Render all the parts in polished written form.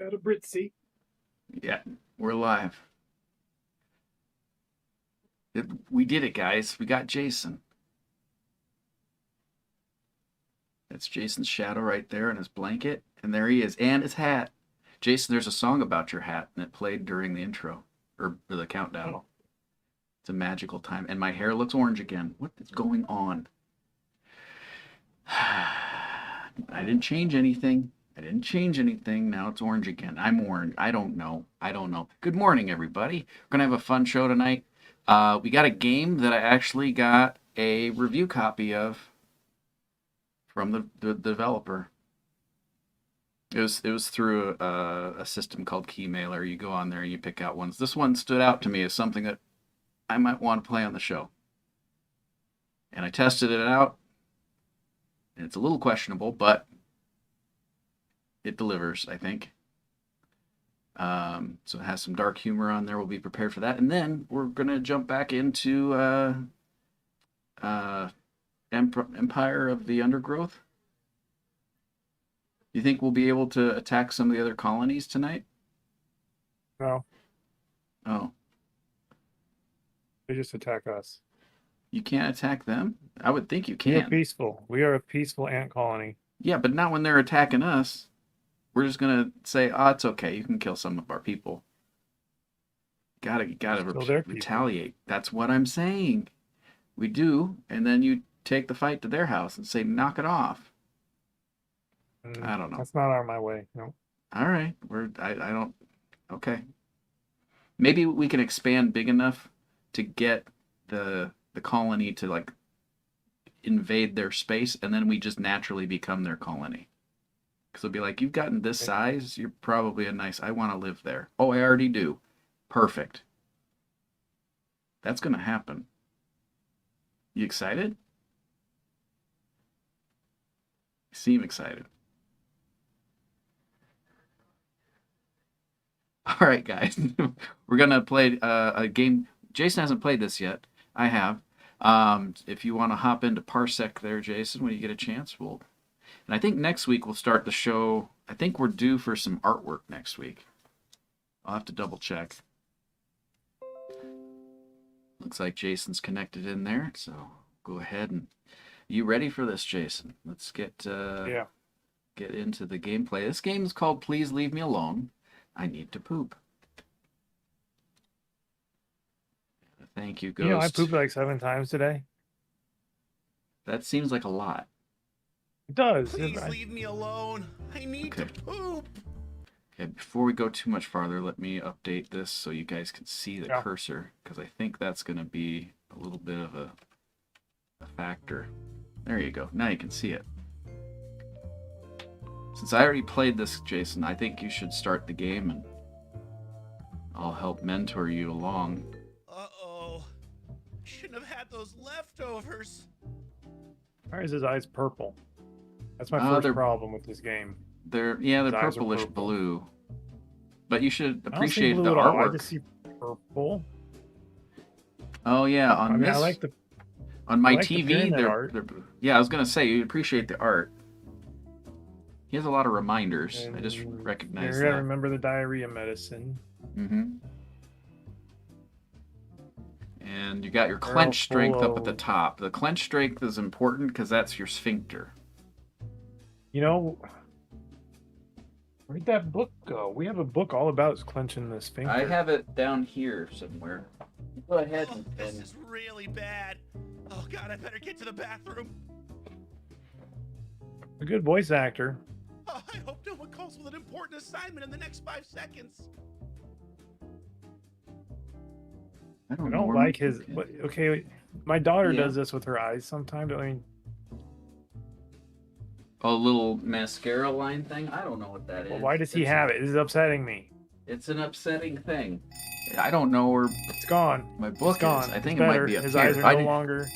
Got a Britzy. Yeah, we're live. We did it, guys. We got Jason. That's Jason's shadow right there in his blanket. And there he is. And his hat. Jason, there's a song about your hat, and it played during the intro. Or the countdown. Oh, It's a magical time. And my hair looks orange again. What is going on? I didn't change anything. Now it's orange again. I'm orange. I don't know. Good morning, everybody. We're going to have a fun show tonight. We got a game that I actually got a review copy of from the developer. It was through a system called Keymailer. You go on there and you pick out ones. This one stood out to me as something that I might want to play on the show. And I tested it out. And it's a little questionable, but it delivers, I think. So it has some dark humor on there. We'll be prepared for that. And then we're going to jump back into Empire of the Undergrowth. You think we'll be able to attack some of the other colonies tonight? no. Oh, They just attack us. you can't attack them? I would think you We are can. peaceful. We are a peaceful ant colony. Yeah, but not when they're attacking us. We're just going to say, oh, it's okay. You can kill some of our people. Gotta Kill their people. retaliate. That's what I'm saying. We do, and then you take the fight to their house and say, knock it off. I don't know. That's not on my way. No. All right, I don't. Okay. Maybe we can expand big enough to get the colony to like invade their space, and then we just naturally become their colony. Because they'll be like, you've gotten this size, you're probably a nice. I want to live there. Oh, I already do. Perfect. That's gonna happen. You excited? You seem excited. All right, guys. We're going to play a game. Jason hasn't played this yet. I have. If you want to hop into Parsec there, Jason, when you get a chance, we'll. And I think next week we'll start the show. I think we're due for some artwork next week. I'll have to double check. Looks like Jason's connected in there, so go ahead and. You ready for this, Jason? Let's get Yeah. get into the gameplay. This game is called Please Leave Me Alone. I need to poop. Thank you, Ghost. You know, I pooped like 7 times today. That seems like a lot. It does. Please leave me alone. I need to poop. Okay, before we go too much farther, let me update this so you guys can see the cursor, because I think that's going to be a little bit of a factor. There you go. Now you can see it. Since I already played this, Jason, I think you should start the game and I'll help mentor you along. Uh-oh. Shouldn't have had those leftovers. Why is his eyes purple? That's my first problem with this game. They're His eyes are purplish purple. blue. But you should I don't see appreciate blue the at all. I artwork. just see purple. Oh yeah, I mean, I like the. on my I like the TV, pyramid art. they're yeah. I was gonna say you appreciate the art. He has a lot of reminders. I just And recognize you gotta that. remember the diarrhea medicine. Mm-hmm. And you got your They're clench all strength full up at the of- top. The clench strength is important because that's your sphincter. You know, where'd that book go? We have a book all about clenching the sphincter. I have it down here somewhere. Go ahead Oh, this and is really bad. Oh God, I better get to the bathroom. A good voice actor. Oh, I hope no one calls with an important assignment in the next 5 seconds. I I don't don't know like his. But, okay, my daughter Yeah. does this with her eyes sometimes. I mean, a little mascara line thing. I don't know what that is. well, why does he have it? This is upsetting me. It's an upsetting thing. I don't know where It's gone. my book It's gone. is. I It's think it better. might be up His here. eyes are I no didn't- longer.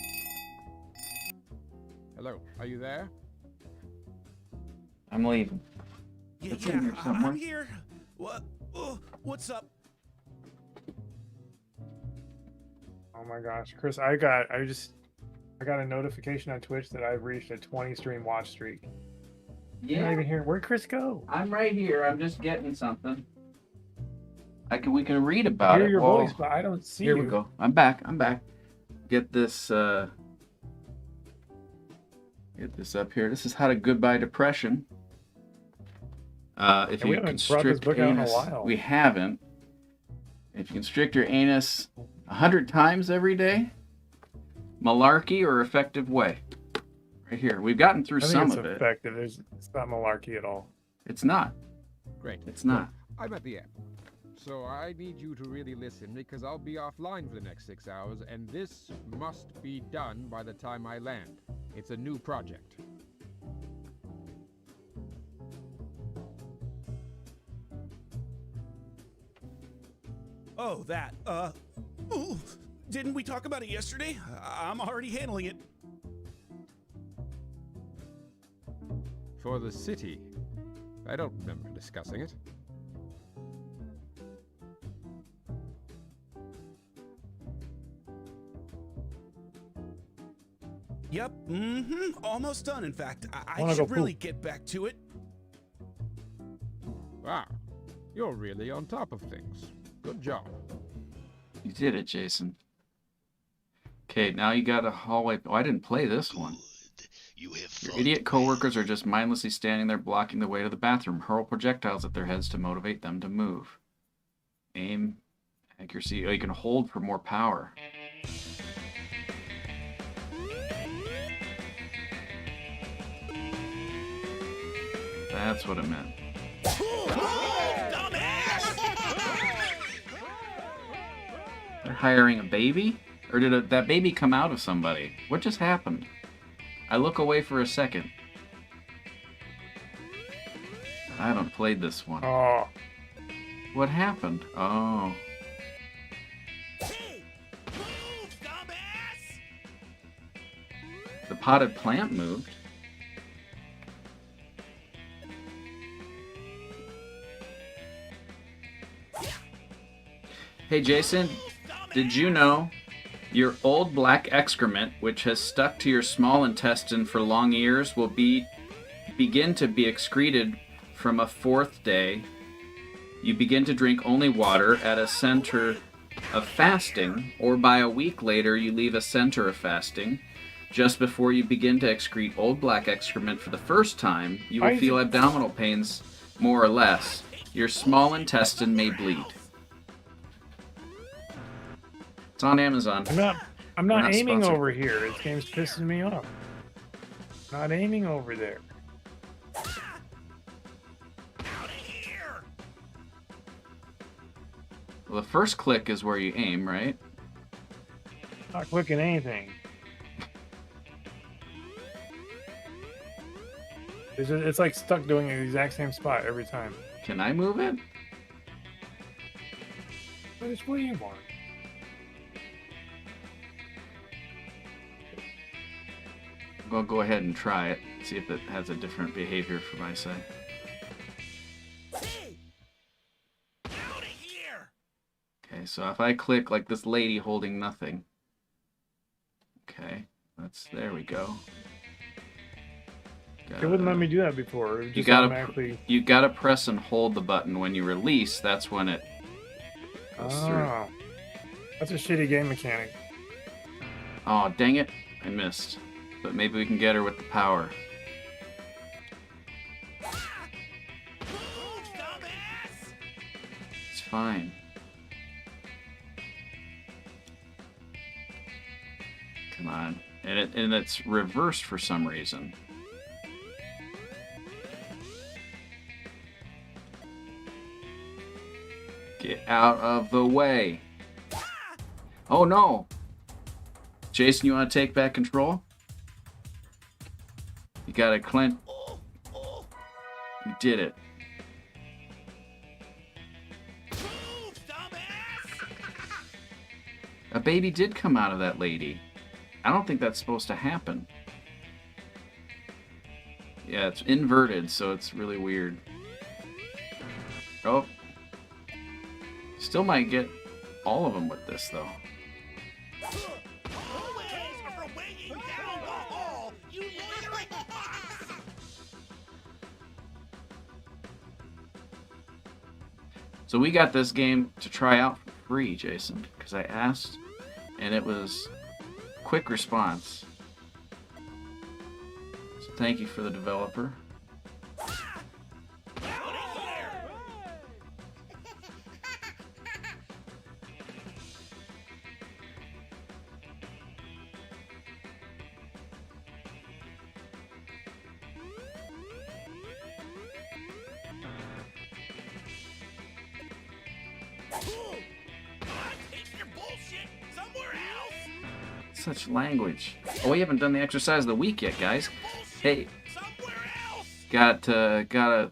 Hello, are you there? I'm leaving. Yeah, It's in here somewhere. I'm here. What? Oh, what's up? Oh my gosh, Chris, I got a notification on Twitch that I've reached a 20 stream watch streak. You're not even here. Where'd Chris go? I'm right here. I'm just getting something. We can read I about hear it. your Whoa. voice, but I don't see Here you. we go. I'm back. Get this up here. This is How to Goodbye Depression. If And we you haven't brought this constrict book out in a anus, while. we haven't. If you constrict your anus 100 times every day, malarkey or effective way. Right here. We've gotten through I think some it's of it. effective. It's not malarkey at all. It's not. Great. It's not. I'm at the end. So I need you to really listen because I'll be offline for the next 6 hours, and this must be done by the time I land. It's a new project. Oh, that. Ooh, didn't we talk about it yesterday? I'm already handling it. For the city. I don't remember discussing it. Yep, almost done, in fact. I Wanna should go really poop. get back to it. Wow. You're really on top of things. Good job. You did it, Jason. Okay, now you got a hallway. Oh, I didn't play this one. You have Your fun. idiot coworkers are just mindlessly standing there blocking the way to the bathroom. Hurl projectiles at their heads to motivate them to move. Aim, accuracy. Oh, you can hold for more power. That's what it meant. They're hiring a baby? Or did that baby come out of somebody? What just happened? I look away for a second. I haven't played this one. Oh, What happened? Oh. The potted plant moved. Hey Jason, did you know your old black excrement, which has stuck to your small intestine for long years, will begin to be excreted from a fourth day? You begin to drink only water at a center of fasting, or by a week later you leave a center of fasting. Just before you begin to excrete old black excrement for the first time, you will feel abdominal pains more or less. Your small intestine may bleed. It's on Amazon. I'm We're not not aiming sponsored. over here. This game's pissing me off. Not aiming over there. Well, the first click is where you aim, right? Not clicking anything. It's like stuck doing the exact same spot every time. Can I move it? What do you want? I'll go ahead and try it. See if it has a different behavior from my side. Okay, so if I click like this lady holding nothing. There we go. It wouldn't let me do that before. It You just gotta, automatically. you gotta press and hold the button. When you release, that's when it goes through. Oh, that's a shitty game mechanic. Oh, dang it. I missed. But maybe we can get her with the power. It's fine. Come on. And it's reversed for some reason. Get out of the way. Oh no. Jason, you want to take back control? You gotta clench. You did it. A baby did come out of that lady. I don't think that's supposed to happen. Yeah, it's inverted, so it's really weird. Oh. Still might get all of them with this, though. So we got this game to try out for free, Jason, because I asked, and it was quick response. So thank you for the developer. Such language. Oh, we haven't done the exercise of the week yet, guys. Hey, gotta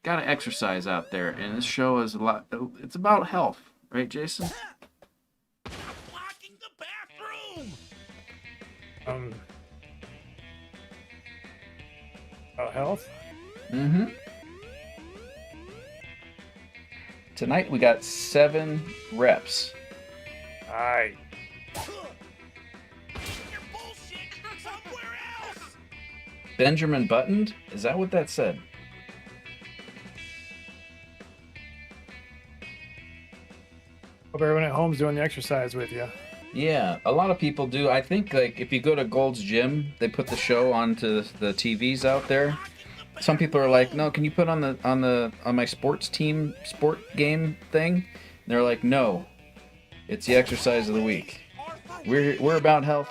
exercise out there, and this show is a lot. It's about health, right, Jason? Blocking the bathroom. About health. Mm-hmm. Tonight we got 7 reps. Aye. Benjamin Buttoned? Is that what that said? Hope everyone at home's doing the exercise with you. Yeah, a lot of people do. I think like if you go to Gold's Gym, they put the show onto the TVs out there. Some people are like, "No, can you put on my sports team sport game thing?" And they're like, "No, it's the exercise of the week. We're about health.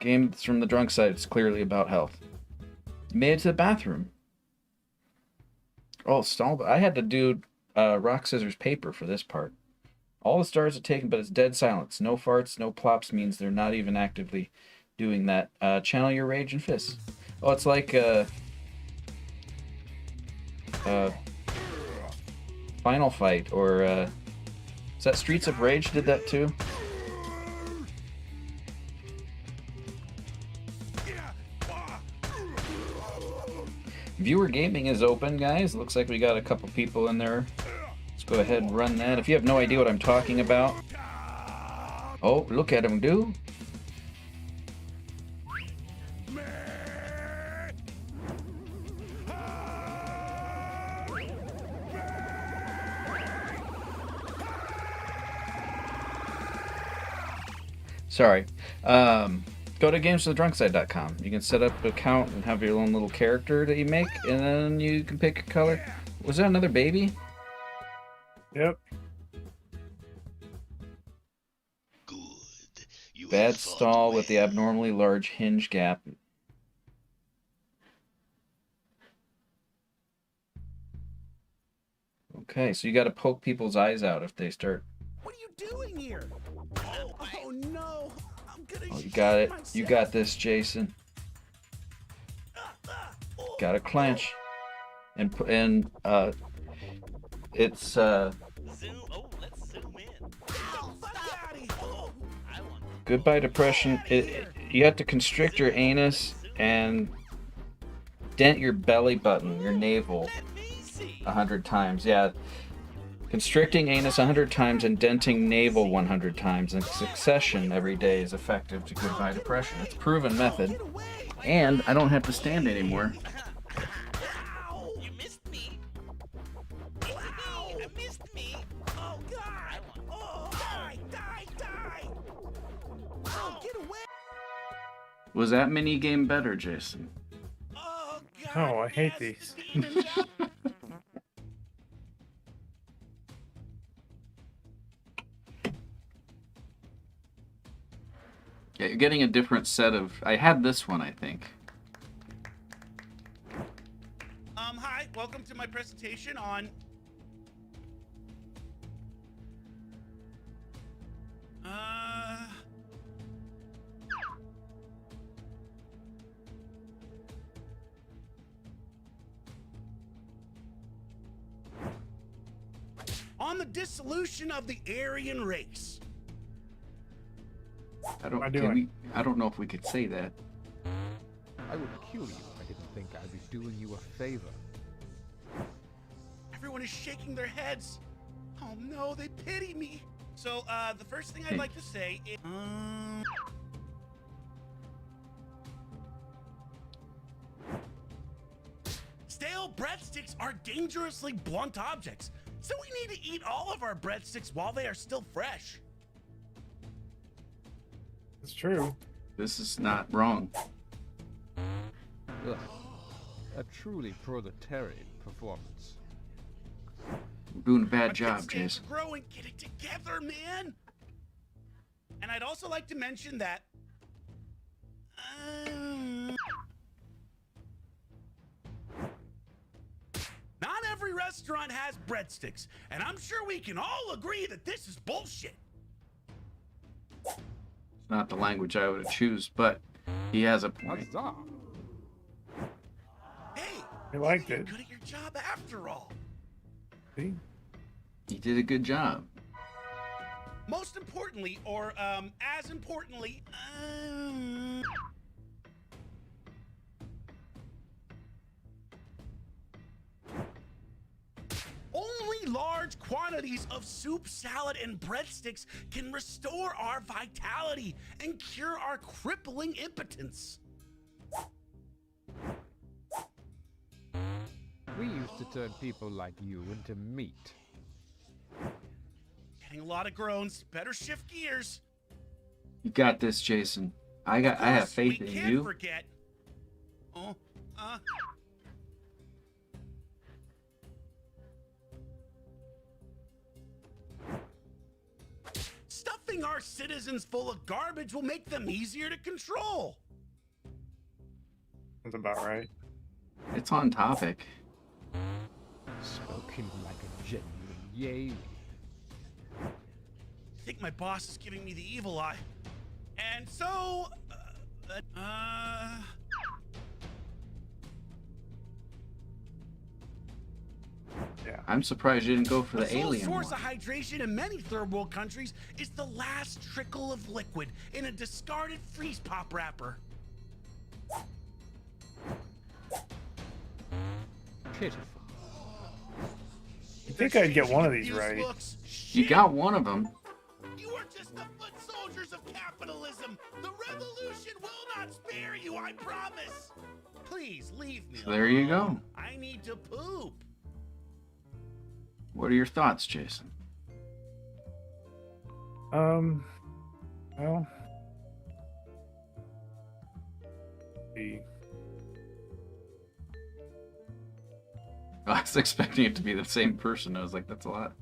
Games from the drunk side. It's clearly about health." Made it to the bathroom. Oh, stall! I had to do rock scissors paper for this part. All the stars are taken, but it's dead silence. No farts, no plops means they're not even actively doing that. Channel your rage and fists. Oh, it's like Final Fight, or is that Streets of Rage did that too? Viewer gaming is open, guys. Looks like we got a couple people in there. Let's go ahead and run that. If you have no idea what I'm talking about. Oh, look at him do. Sorry. Go to gamesforthedrunkside.com. You can set up an account and have your own little character that you make, and then you can pick a color. Was that another baby? Yep. Good. Bad stall with the abnormally large hinge gap. Okay, so you got to poke people's eyes out if they start. What are you doing here? Oh no! I'm gonna. Oh, you got it. You got this, Jason. Got to clench, and it's Zoom. Oh, let's zoom in. goodbye depression. You have to constrict your anus and dent your belly button, your navel, 100 times. Yeah. Constricting anus 100 times and denting navel 100 times in succession every day is effective to goodbye depression. It's a proven method. And I don't have to stand anymore. You missed me. You missed me. Oh God! Oh, die! Oh, get away! Was that mini game better, Jason? Oh God! Oh, I hate these. Yeah, you're getting a different set of... I had this one, I think. Hi, welcome to my presentation on. On the dissolution of the Aryan race. I don't know if we could say that. I would kill you if I didn't think I'd be doing you a favor. Everyone is shaking their heads. Oh no, they pity me. So, the first thing I'd like to say is... Stale breadsticks are dangerously blunt objects. So we need to eat all of our breadsticks while they are still fresh. It's true. This is not wrong. Ugh. A truly proletarian performance. You're doing a bad Our job, kids stand Jason. for growing. Get it together, man. And I'd also like to mention that. Not every restaurant has breadsticks, and I'm sure we can all agree that this is bullshit. It's not the language I would choose, but he has a point. Huzzah! Hey, I liked you're it. good at your job after all. See? He did a good job. Most importantly, or as importantly, only large quantities of soup, salad, and breadsticks can restore our vitality and cure our crippling impotence. We used to turn people like you into meat. Getting a lot of groans. Better shift gears. You got this, Jason. I Of have course, faith we in can't you. forget. Stuffing our citizens full of garbage will make them easier to control. That's about right. It's on topic. Spoken like a genuine yay. I think my boss is giving me the evil eye. And so, Yeah. I'm surprised you didn't go for the the sole alien source one. of hydration in many third world countries is the last trickle of liquid in a discarded freeze pop wrapper. Pitiful. I think I'd get one of these Confused right. looks. You Shit. got one of them. You are just the foot soldiers of capitalism. The revolution will not spare you, I promise. Please leave me So there you go. alone. I need to poop. What are your thoughts, Jason? Well, I was expecting it to be the same person. I was like, that's a lot.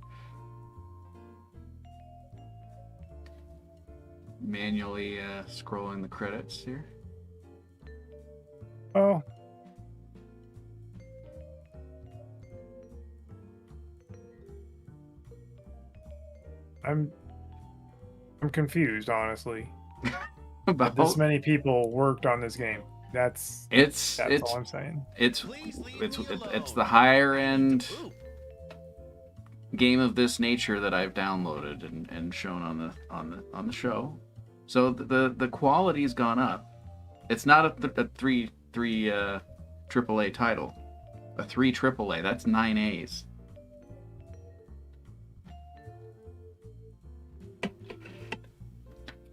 Manually scrolling the credits here. oh, I'm confused, honestly. About This many people worked on this game. That's it's all I'm saying. it's Please leave it's me it's alone. the higher I need end to poop. game of this nature that I've downloaded and shown on the show. So the quality's gone up. It's not a three AAA title. A 3 AAA. That's 9 A's.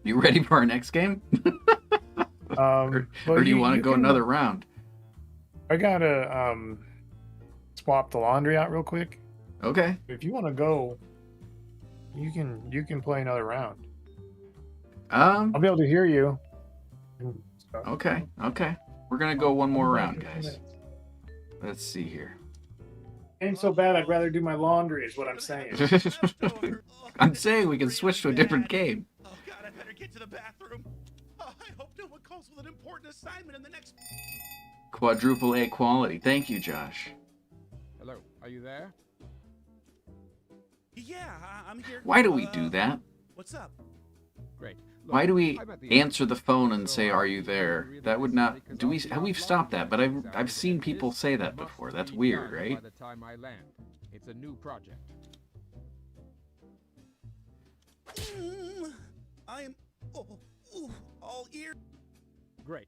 You ready for our next game? Or well, do you want to go can- another round? I gotta swap the laundry out real quick. Okay. If you want to go, you can play another round. I'll be able to hear you. and stuff. Okay. We're gonna go one more round, Okay. guys. Let's see here. Ain't so bad. I'd rather do my laundry, is what I'm saying. I'm saying we can switch to a different game. Oh God, I better get to the bathroom. Oh, I hope no one calls with an important assignment in the next. Quadruple A quality. Thank you, Josh. Hello, are you there? Yeah, I'm here. Why do we do that? What's up? Great. Look, Why do we I'm at the answer the phone and So say, I'll "Are you be there?" really That would busy not. because Do we? I'll be Have we offline stopped that? But for I've 6 I've seen hours, people and say this that must before. That's be weird, done right? By the time I land, it's a new project. I am all ear. Great.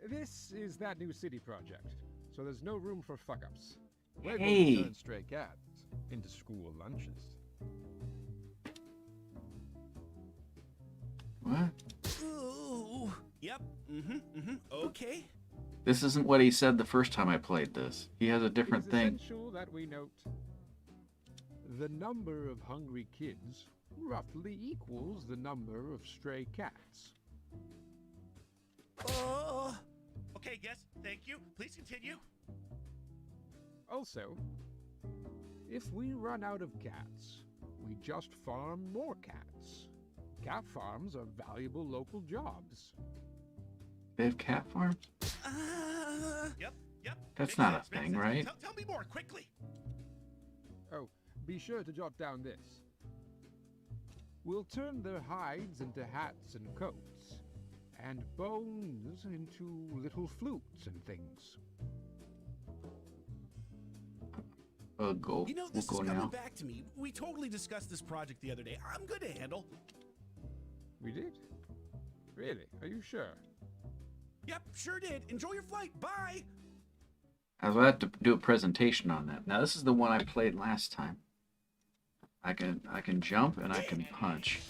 This is that new city project, so there's no room for fuck-ups. We're Hey. going to turn stray cats into school lunches. What? Ooh. Yep. Okay. This isn't what he said the first time I played this. He has a It different is thing. essential that we note The number of hungry kids roughly equals the number of stray cats. Okay, yes, thank you. Please continue. Also, if we run out of cats, we just farm more cats. Cat farms are valuable local jobs. They have cat farms? Yep. That's Makes not sense, a makes thing, sense. right? Tell me more, quickly. Oh, be sure to jot down this. We'll turn their hides into hats and coats, and bones into little flutes and things. We'll go. You know, We'll this go is coming now. back to me. We totally discussed this project the other day. I'm good to handle. We did? Really? Are you sure? Yep, sure did. Enjoy your flight. Bye. I will have to do a presentation on that. Now this is the one I played last time. I can jump and I can punch.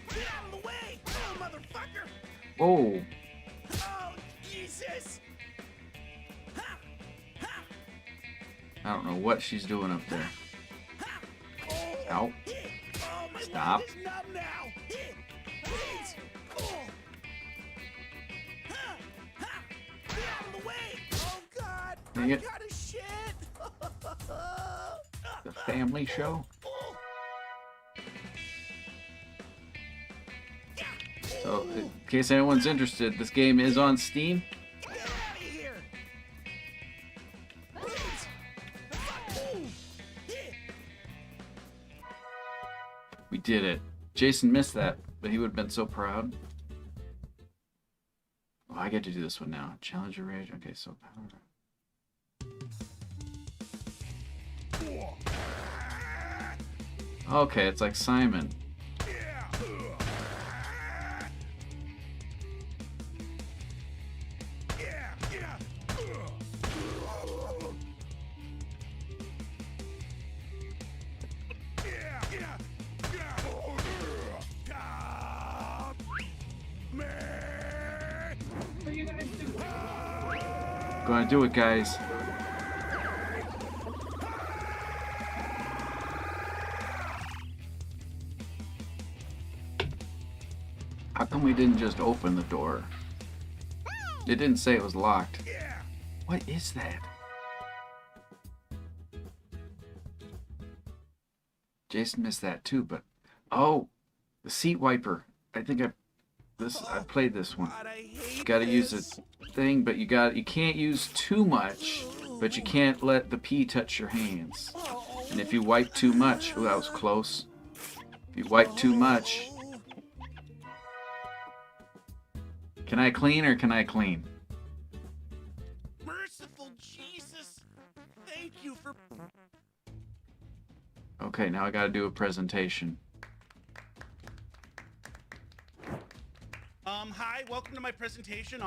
Get out of the way! Oh, motherfucker! Oh, Oh, Jesus! Ha! Ha! I don't know what she's doing up there. Ha! Oh! Ow. Hit! Oh, my Stop. leg is numb now! Hit! Please! Oh! Ha! Ha! Get out of the way! Oh, God! Dang I it. gotta shit! The family show. Oh! So, in case anyone's interested, this game is on Steam. Get out of here! Please! Oh! Hit! We did it. Jason missed that, but he would have been so proud. Oh, I get to do this one now. Challenge your rage. Okay, so okay, it's like Simon. Gonna do it, guys. How come we didn't just open the door? It didn't say it was locked. What is that? Jason missed that too, but oh, the seat wiper. I think I played this one. God, I hate You gotta use this. a thing, but you can't use too much, but you can't let the pee touch your hands. And if you wipe too much, oh, that was close. If you wipe too much, can I clean or can I clean? Merciful Jesus, thank you for. Okay, now I gotta do a presentation. Hi, welcome to my presentation.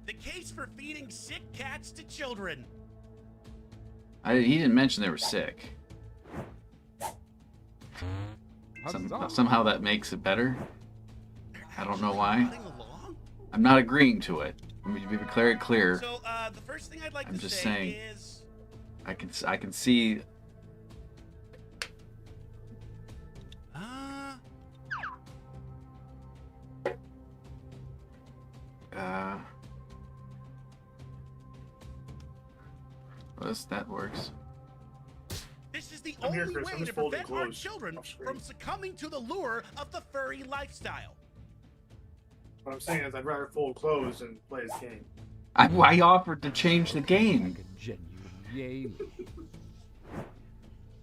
The case for feeding sick cats to children. He didn't mention they were sick. Huzzah! Somehow that makes it better. I don't know why. Nodding along? I'm not agreeing to it. Let me be very clear. So, the first thing I'd like I'm to just say saying. is, I can see. Well, that works. this is the I'm here, only Chris. I'm way just to folding prevent our clothes children off screen. from succumbing to the lure of the furry lifestyle. What I'm saying is, I'd rather fold clothes than play this game. I offered to change the game. Like a genuine yay.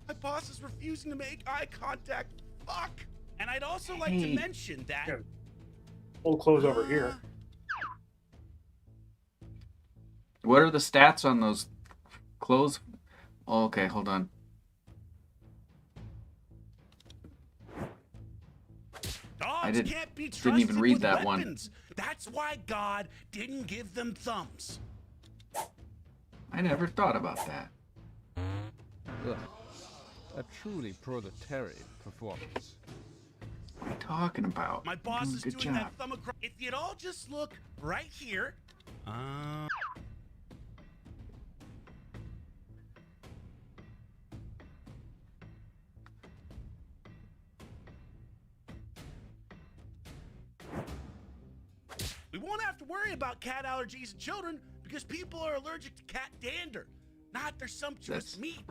My boss is refusing to make eye contact. Fuck. And I'd also like to Hey. mention that. Yeah. Fold clothes over here. What are the stats on those clothes? Oh, okay, hold on. Dogs didn't- can't be didn't trusted even read with that one. weapons. That's why God didn't give them thumbs. I never thought about that. Ugh. A truly proletarian performance. What are you talking about? My boss is Good doing job. that thumb across. If you'd all just look right here. We won't have to worry about cat allergies in children because people are allergic to cat dander, not their sumptuous meat.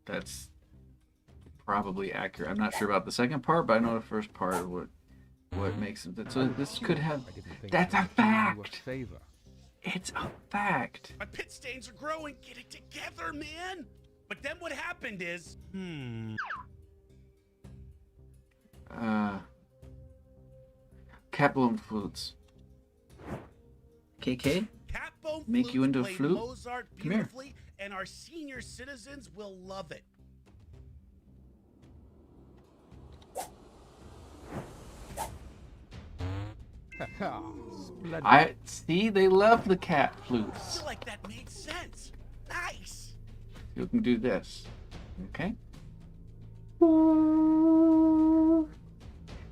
That's probably accurate. I'm not sure about the second part, but I know the first part of what makes it. So this could have. That's a fact. It's a fact. My pit stains are growing. Get it together, man. But then what happened is, Cat bone flutes. KK? cat bone Make you flutes into a play flute? Mozart Come here. beautifully, and our senior citizens will love it. Splendid. I see they love the cat I flutes. feel like that made sense. Nice. You can do this. Okay?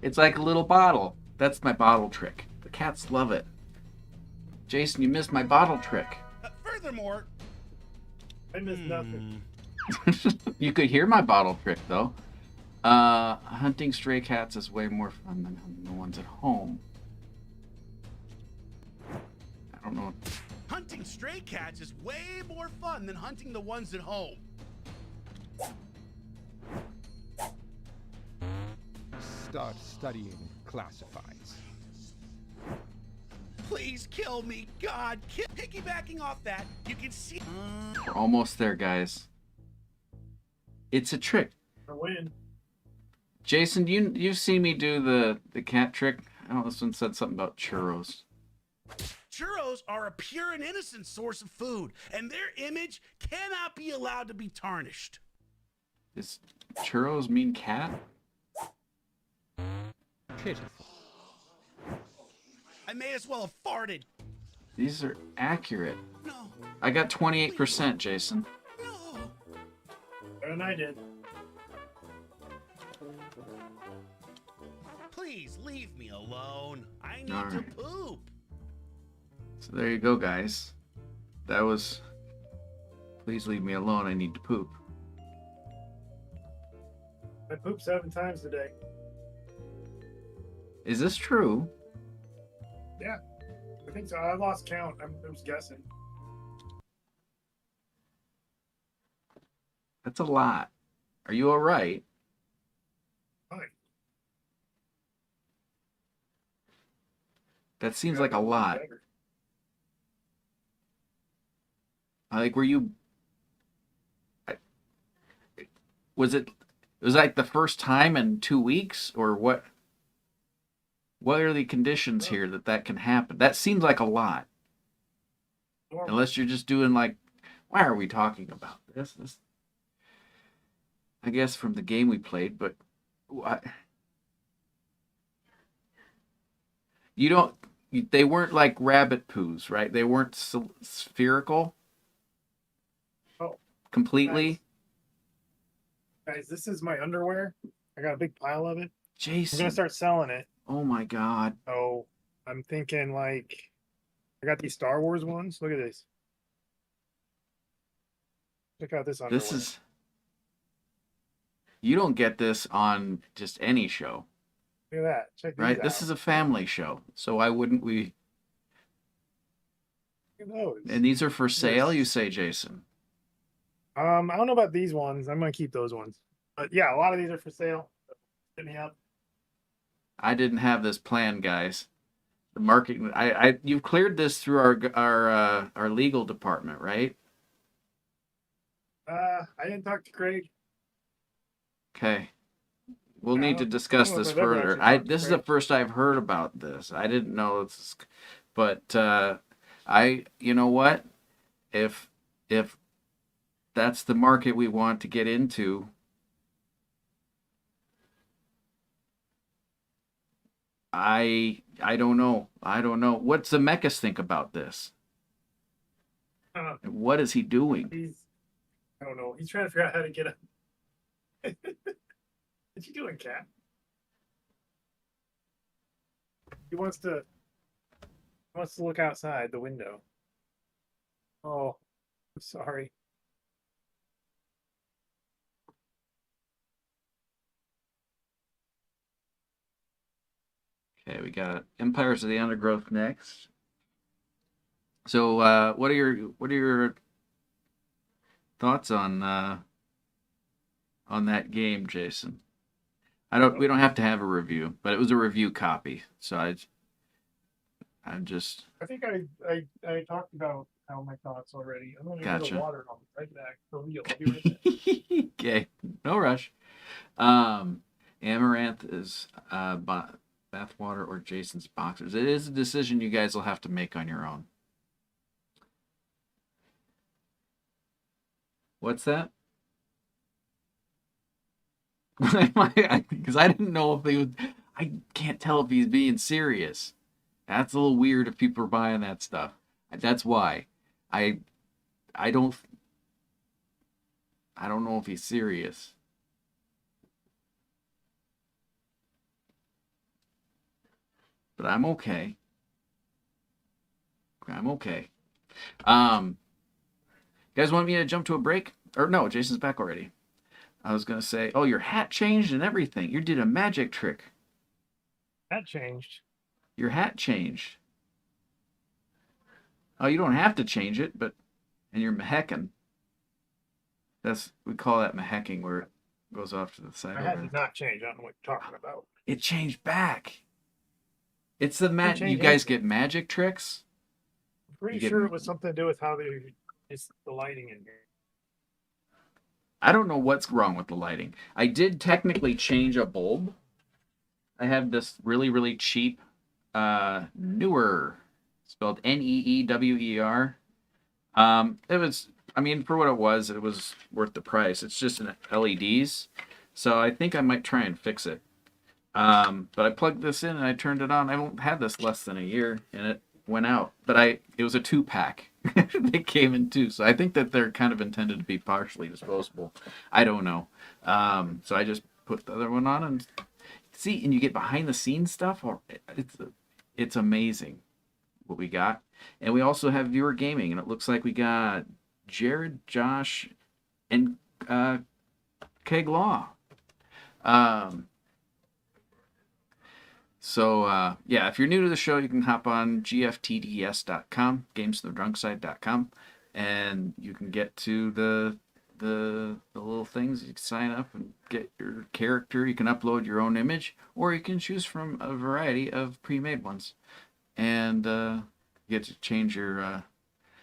It's like a little bottle. That's my bottle trick. The cats love it. Jason, you missed my bottle trick. Furthermore, I missed nothing. You could hear my bottle trick, though. Hunting stray cats is way more fun than hunting the ones at home. I don't know. hunting stray cats is way more fun than hunting the ones at home. Start studying classifieds. Please kill me, God. Piggybacking off that, you can see. We're almost there, guys. It's a trick. I win. Jason, you've seen me do the cat trick. I don't know, this one said something about churros. Churros are a pure and innocent source of food, and their image cannot be allowed to be tarnished. Does churros mean cat? Pitiful. I may as well have farted. These are accurate. No, I got 28%, Jason. no. Better than I did. Please leave me alone. I need to Alright. poop. So there you go, guys. That was... Please leave me alone, I need to poop. I pooped 7 times today. Is this true? Yeah, I think so. I lost count. I was guessing. That's a lot. Are you alright? Fine. That seems like a lot. Like, were you... Was it like the first time in 2 weeks, or what? What are the conditions here that can happen? That seems like a lot. Normal. Unless you're just doing like, why are we talking about this? I guess from the game we played, but what? You don't. They weren't like rabbit poos, right? They weren't spherical. Oh, completely. Guys, this is my underwear. I got a big pile of it. I'm Jason. gonna start selling it. Oh my God. So I'm thinking like I got these Star Wars ones. Look at this. Check out this underwear. This is. You don't get this on just any show, Look at that. Check these right? out. This is a family show, so why wouldn't we? Look at those. And these are for sale, you say, Jason? I don't know about these ones. I'm gonna keep those ones. But yeah, a lot of these are for sale. Hit me up. I didn't have this plan, guys. The marketing. You've cleared this through our legal department, right? I didn't talk to Craig. Okay. We'll I need to don't- discuss I don't know this if I've ever further. actually talked to This is the Craig. first I've heard about this. I didn't know this, but you know what? If that's the market we want to get into, I don't know. I don't know. What's Zemeckis think about this? What is he doing? I don't know. He's trying to figure out how to get up. What you doing, cat? He wants to look outside the window. Oh, I'm sorry. Okay, we got Empires of the Undergrowth next. So, what are your thoughts on that game, Jason? We don't have to have a review, but it was a review copy, so I'm just. I think I talked about how my thoughts already. I'm gonna get Gotcha. a water. I'll be right back. For real. I'll be right back. Okay, no rush. Amaranth is bathwater or Jason's boxers. It is a decision you guys will have to make on your own. What's that? Because I didn't know if they would. I can't tell if he's being serious. That's a little weird if people are buying that stuff. That's why. I don't know if he's serious. But I'm okay. I'm okay. You guys want me to jump to a break? Or no, Jason's back already. I was gonna say, oh, your hat changed and everything. You did a magic trick. That changed. Your hat changed. Oh, you don't have to change it, and you're mahecking. We call that mahecking, where it goes off to the side. My hat did not change. I don't know what you're talking about. It changed back. It's the you guys get magic tricks? I'm pretty sure it was something to do with how it's the lighting in here. I don't know what's wrong with the lighting. I did technically change a bulb. I have this really, really cheap Newer, spelled Neewer. It was, I mean, for what it was worth the price. It's just an LEDs. So I think I might try and fix it. But I plugged this in and I turned it on. I had this less than a year and it went out. But it was a 2-pack. They came in 2. So I think that they're kind of intended to be partially disposable. I don't know. So I just put the other one on and see, and you get behind the scenes stuff. It's amazing what we got. And we also have viewer gaming, and it looks like we got Jared, Josh, and Keg Law. So yeah, if you're new to the show, you can hop on gftds.com, gamesfromthedrunkside.com, and you can get to the little things. You can sign up and get your character. You can upload your own image, or you can choose from a variety of pre-made ones, and you get to change your.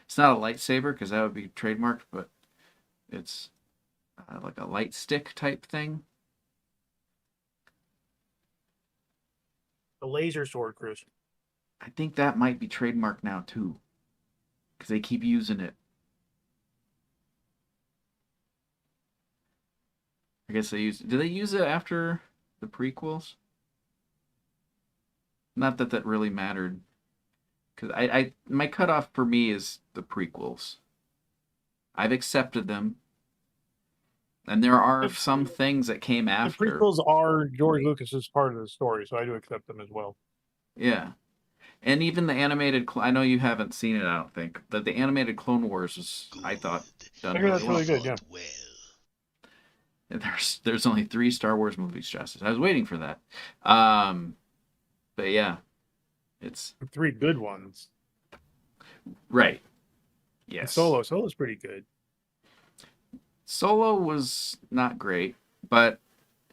It's not a lightsaber because that would be trademarked, but it's like a light stick type thing. The laser sword, Chris. I think that might be trademarked now too, because they keep using it. I guess they use. Do they use it after the prequels? Not that really mattered, because my cutoff for me is the prequels. I've accepted them, and there are some things that came after. The prequels are George Lucas's part of the story, so I do accept them as well. Yeah, and even the animated. I know you haven't seen it. I don't think, but the animated Clone Wars was, I thought, done really good. Yeah. There's only 3 Star Wars movies, Justice. I was waiting for that. But yeah, it's 3 good ones. Right. Yes. And Solo's pretty good. Solo was not great, but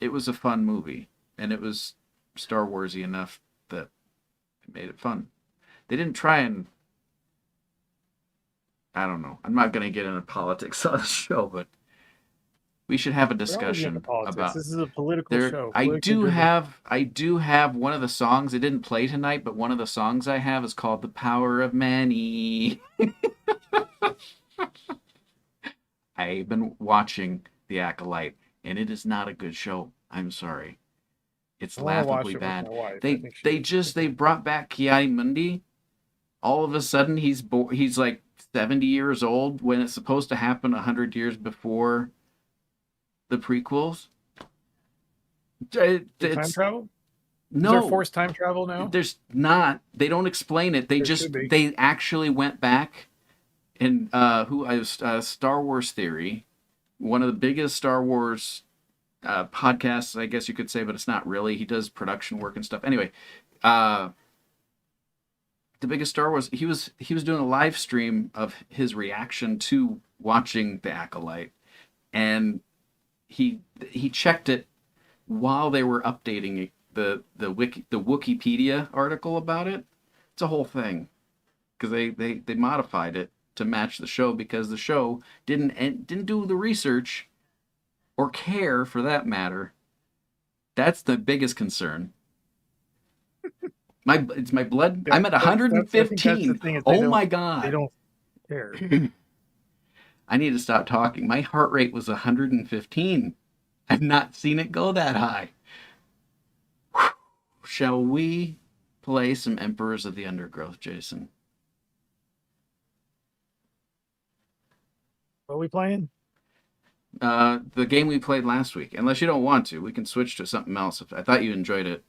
it was a fun movie, and it was Star Warsy enough that it made it fun. They didn't try and, I don't know. I'm not going to get into politics on the show, but we should have a discussion about. This is a political show. I do have one of the songs. It didn't play tonight, but one of the songs I have is called "The Power of Many." I've been watching The Acolyte, and it is not a good show. I'm sorry. It's laughably bad. They brought back Ki-Adi-Mundi. All of a sudden, he's like 70 years old when it's supposed to happen 100 years before the prequels. Time travel? Is there No, forced time travel now? there's not. They don't explain it. There should be. They actually went back and Star Wars Theory, one of the biggest Star Wars podcasts, I guess you could say, but it's not really. He does production work and stuff. Anyway, the biggest Star Wars. He was doing a live stream of his reaction to watching the Acolyte, and he checked it while they were updating the Wikipedia article about it. It's a whole thing because they modified it to match the show because the show didn't do the research or care for that matter. That's the biggest concern. It's my blood. Yeah, I'm at I think that's 115. the thing is Oh my god. They don't care. I need to stop talking. My heart rate was 115. I've not seen it go that high. Whew. Shall we play some Emperors of the Undergrowth, Jason? What are we playing? The game we played last week. Unless you don't want to, we can switch to something else. I thought you enjoyed it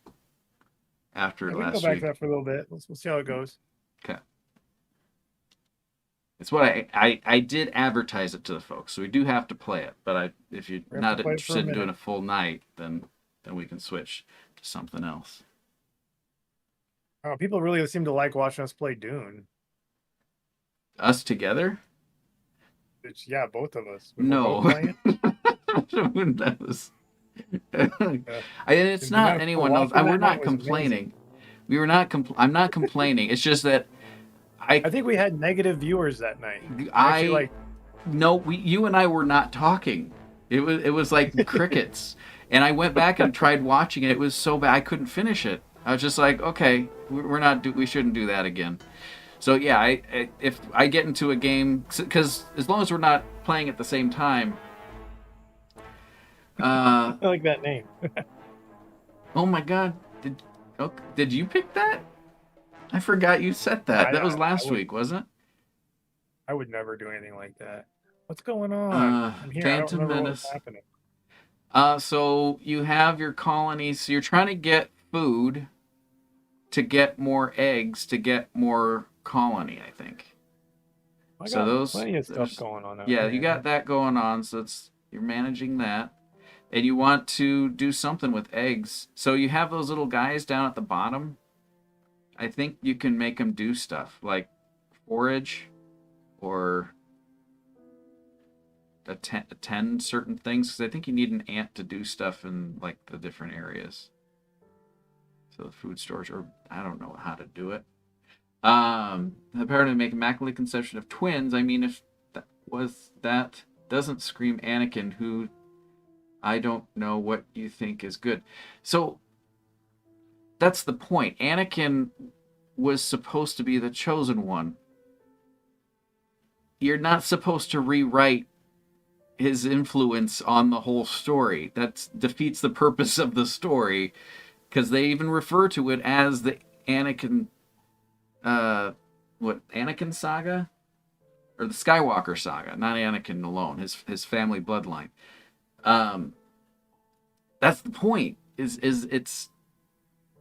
after We can last go back week. to that for a little bit. We'll see how it goes. Okay. It's what I did advertise it to the folks, so we do have to play it. But if you're We have not to play it for a interested in doing minute. a full night, then we can switch to something else. Oh, people really seem to like watching us play Dune. Us together? It's, yeah, both of us. When we're No. both playing. That was. It's Is not enough anyone for else. watching We're that night not was amazing. complaining. We were not. I'm not complaining. It's just that I think we had negative viewers that night. I Actually, like, no. You and I were not talking. It was like crickets. And I went back and tried watching it. It was so bad I couldn't finish it. I was just like, okay, we shouldn't do that again. So yeah, if I get into a game, because as long as we're not playing at the same time. I like that name. Oh my God! Did you pick that? I forgot you said that. That was last week, wasn't it? I would never do anything like that. What's going on? I'm here. I don't Phantom remember Menace. what's happening. So you have your colonies. So you're trying to get food to get more eggs to get more colony, I think. I So got those plenty of stuff going on. Out Yeah, there. you got that going on. So you're managing that, and you want to do something with eggs. So you have those little guys down at the bottom. I think you can make them do stuff like forage or attend certain things, because I think you need an ant to do stuff in like the different areas. So the food stores, or I don't know how to do it. The power to make immaculate conception of twins. I mean, if that doesn't scream Anakin, who I don't know what you think is good. So that's the point. Anakin was supposed to be the chosen one. You're not supposed to rewrite his influence on the whole story. That defeats the purpose of the story, because they even refer to it as the Anakin, Anakin saga? Or the Skywalker saga, not Anakin alone, his family bloodline. That's the point. It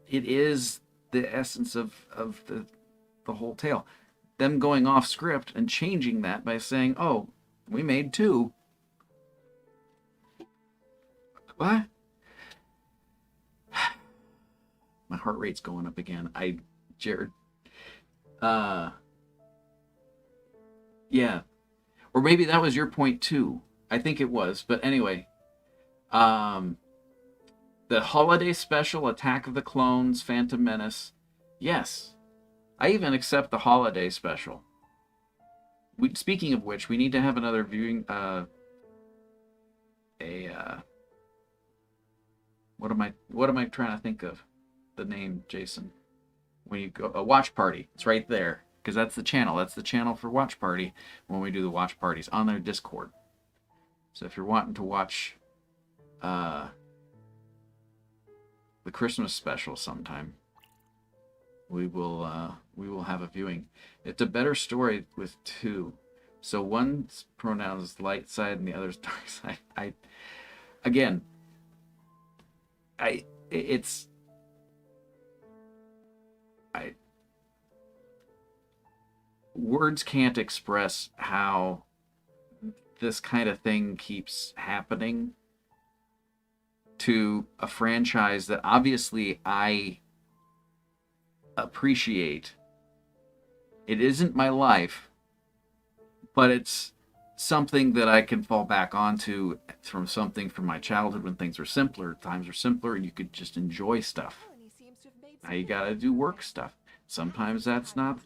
is the essence of the whole tale. Them going off script and changing that by saying, "Oh, we made 2." What? My heart rate's going up again. Jared. Yeah. Or maybe that was your point too. I think it was. But anyway. The holiday special, Attack of the Clones, Phantom Menace. Yes. I even accept the holiday special. Speaking of which, we need to have another viewing, what am I trying to think of? The name, Jason. When you go, a watch party. It's right there. Because that's the channel. That's the channel for watch party when we do the watch parties on their Discord. So if you're wanting to watch the Christmas special sometime, we will have a viewing. It's a better story with 2. So one's pronoun is light side and the other's dark side. words can't express how this kind of thing keeps happening to a franchise that obviously I appreciate. It isn't my life, but it's something that I can fall back onto from something from my childhood when things were simpler. Times were simpler and you could just enjoy stuff. Now you gotta do work stuff. Sometimes that's not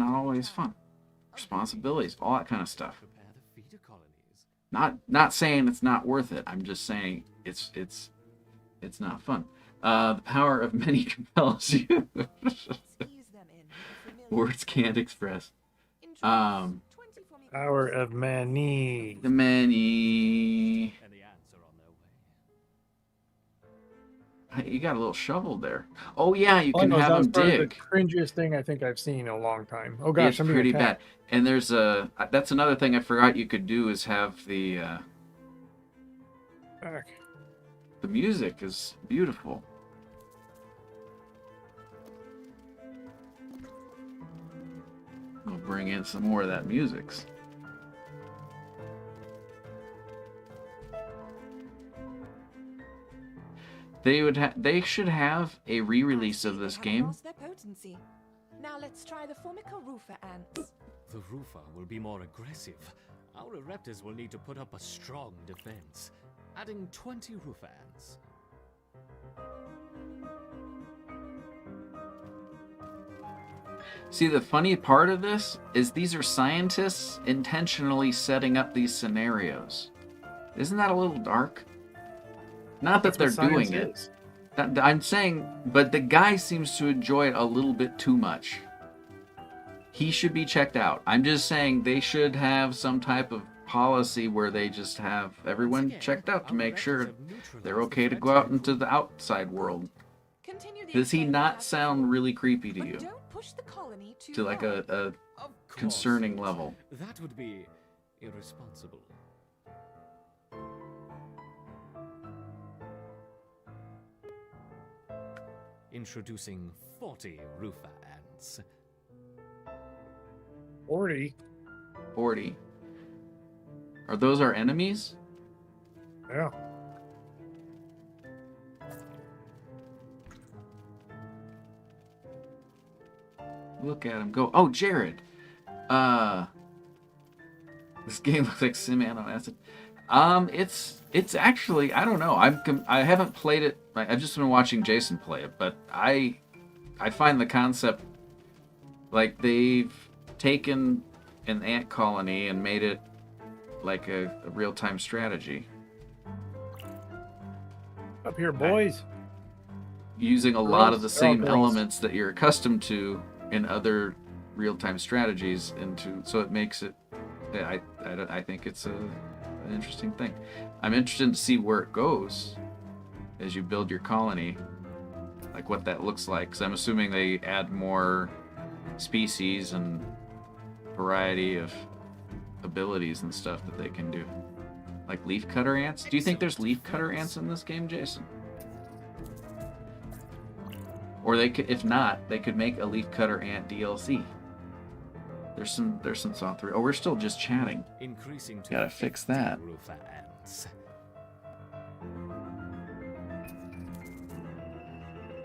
always fun. Responsibilities, all that kind of stuff. Not saying it's not worth it. I'm just saying it's not fun. The power of many compels you. Words can't express. Power of many. The many. You got a little shovel there. Oh yeah, you can have them dig. The cringiest thing I think I've seen in a long time. Oh gosh, it's pretty bad. And there's that's another thing I forgot you could do is have the music is beautiful. We'll bring in some more of that music. They should have a re-release of this game. Now let's try the Formica Roofer ants. The Roofer will be more aggressive. Our Raptors will need to put up a strong defense. Adding 20 Roofer ants. See, the funny part of this is these are scientists intentionally setting up these scenarios. Isn't that a little dark? Not that they're doing it. I'm saying, but the guy seems to enjoy it a little bit too much. He should be checked out. I'm just saying they should have some type of policy where they just have everyone checked out to make sure they're okay to go out into the outside world. Does he not sound really creepy to you? To like a concerning level. That would be irresponsible. Introducing 40 Roofer ants. 40? 40. Are those our enemies? Yeah. Look at him go. Oh, Jared. This game looks like Sim on acid. It's actually, I don't know. I haven't played it. I've just been watching Jason play it, but I find the concept like they've taken an ant colony and made it like a real-time strategy. Up here, boys. Using a lot of the same elements that you're accustomed to in other real-time strategies so it makes it. I think it's an interesting thing. I'm interested to see where it goes as you build your colony, like what that looks like. Because I'm assuming they add more species and variety of abilities and stuff that they can do, like leafcutter ants. Do you think there's leafcutter ants in this game, Jason? Or they could, if not, they could make a leafcutter ant DLC. There's some thought through. Oh, we're still just chatting. Increasing to gotta fix that. Roofer ants.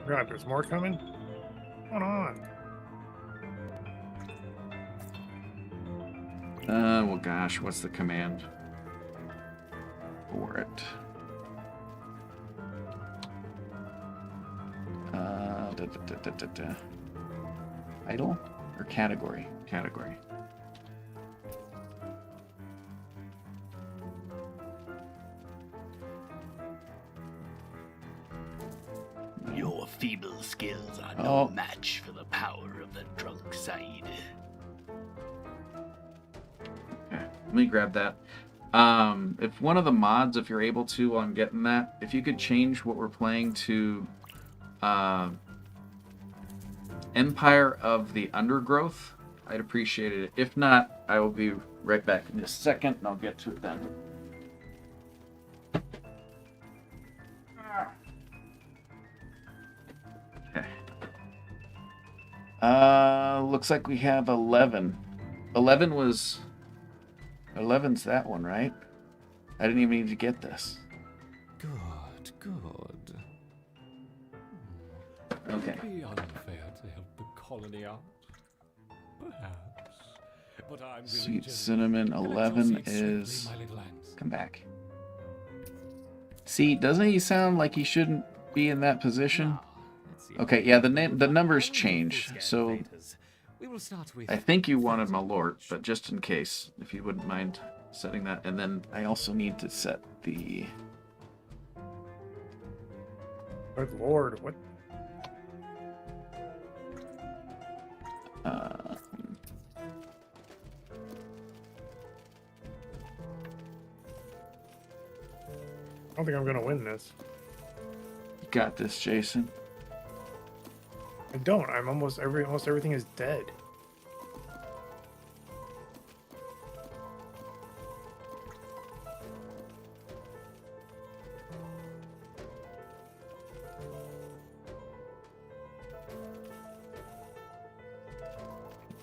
God, there's more coming? What's going on? Well, gosh, what's the command for it? Idle or category? Category. Your feeble skills are no match for the power of the drunk side. Okay, let me grab that. If one of the mods, if you're able to, while I'm getting that, if you could change what we're playing to Empire of the Undergrowth, I'd appreciate it. If not, I will be right back in just a second, and I'll get to it then. Okay. Looks like we have 11. 11's that one, right? I didn't even need to get this. Good, good. Okay. Would it be unfair to help the colony out? Perhaps. But I'm really Sweet genuine. cinnamon. Collect your 11 seeds swiftly, is. my little ants. Come back. See, doesn't he sound like he shouldn't be in that position? Now, let's see Okay, how yeah, we the do. numbers Only change. full-scale So betas. We will start with I think you wanted 30. Malort, but just in case, if you wouldn't mind setting that. And then I also need to set the. Good lord, what? I don't think I'm gonna win this. You got this, Jason. I don't. I'm almost everything is dead.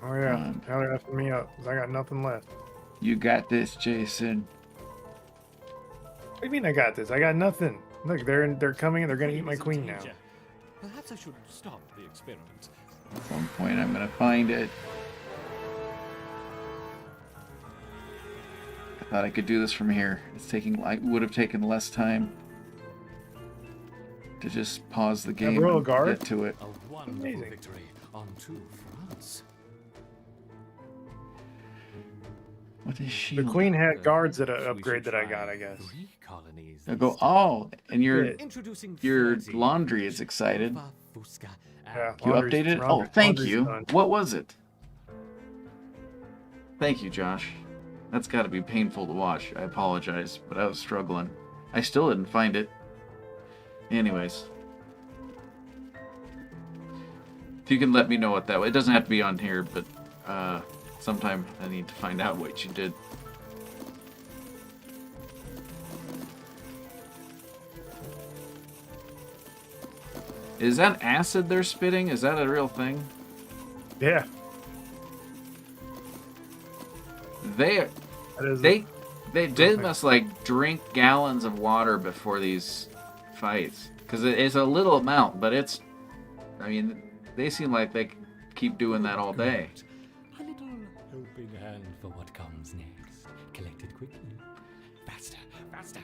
Oh yeah, now they're effing me up because I got nothing left. You got this, Jason. What do you mean I got this? I got nothing. Look, they're coming and they're gonna eat my queen now. Perhaps I should stop the experiment. At one point, I'm gonna find it. I thought I could do this from here. It's taking. I would have taken less time to just pause the game Royal and Guard? get to it. A wonderful Amazing. victory on 2 fronts. What is she? The queen had guards at an Perhaps we upgrade should that I try got, I guess. 3 colonies I go. this time. Oh, and your Yeah. Introducing your 30. laundry is excited. Fusca, Yeah. You Laundry's- updated? Oh, laundry- thank laundry's you. done. What was it? Thank you, Josh. That's got to be painful to watch. I apologize, but I was struggling. I still didn't find it. Anyways. If you can let me know what that was. It doesn't have to be on here, but sometime I need to find out what you did. Is that acid they're spitting? Is that a real thing? Yeah. They That is they must like drink gallons of water before these fights, because it's a little amount, but it's. I mean, they seem like they keep doing that all day. A little helping hand for what comes next. Collect it quickly. Faster, faster.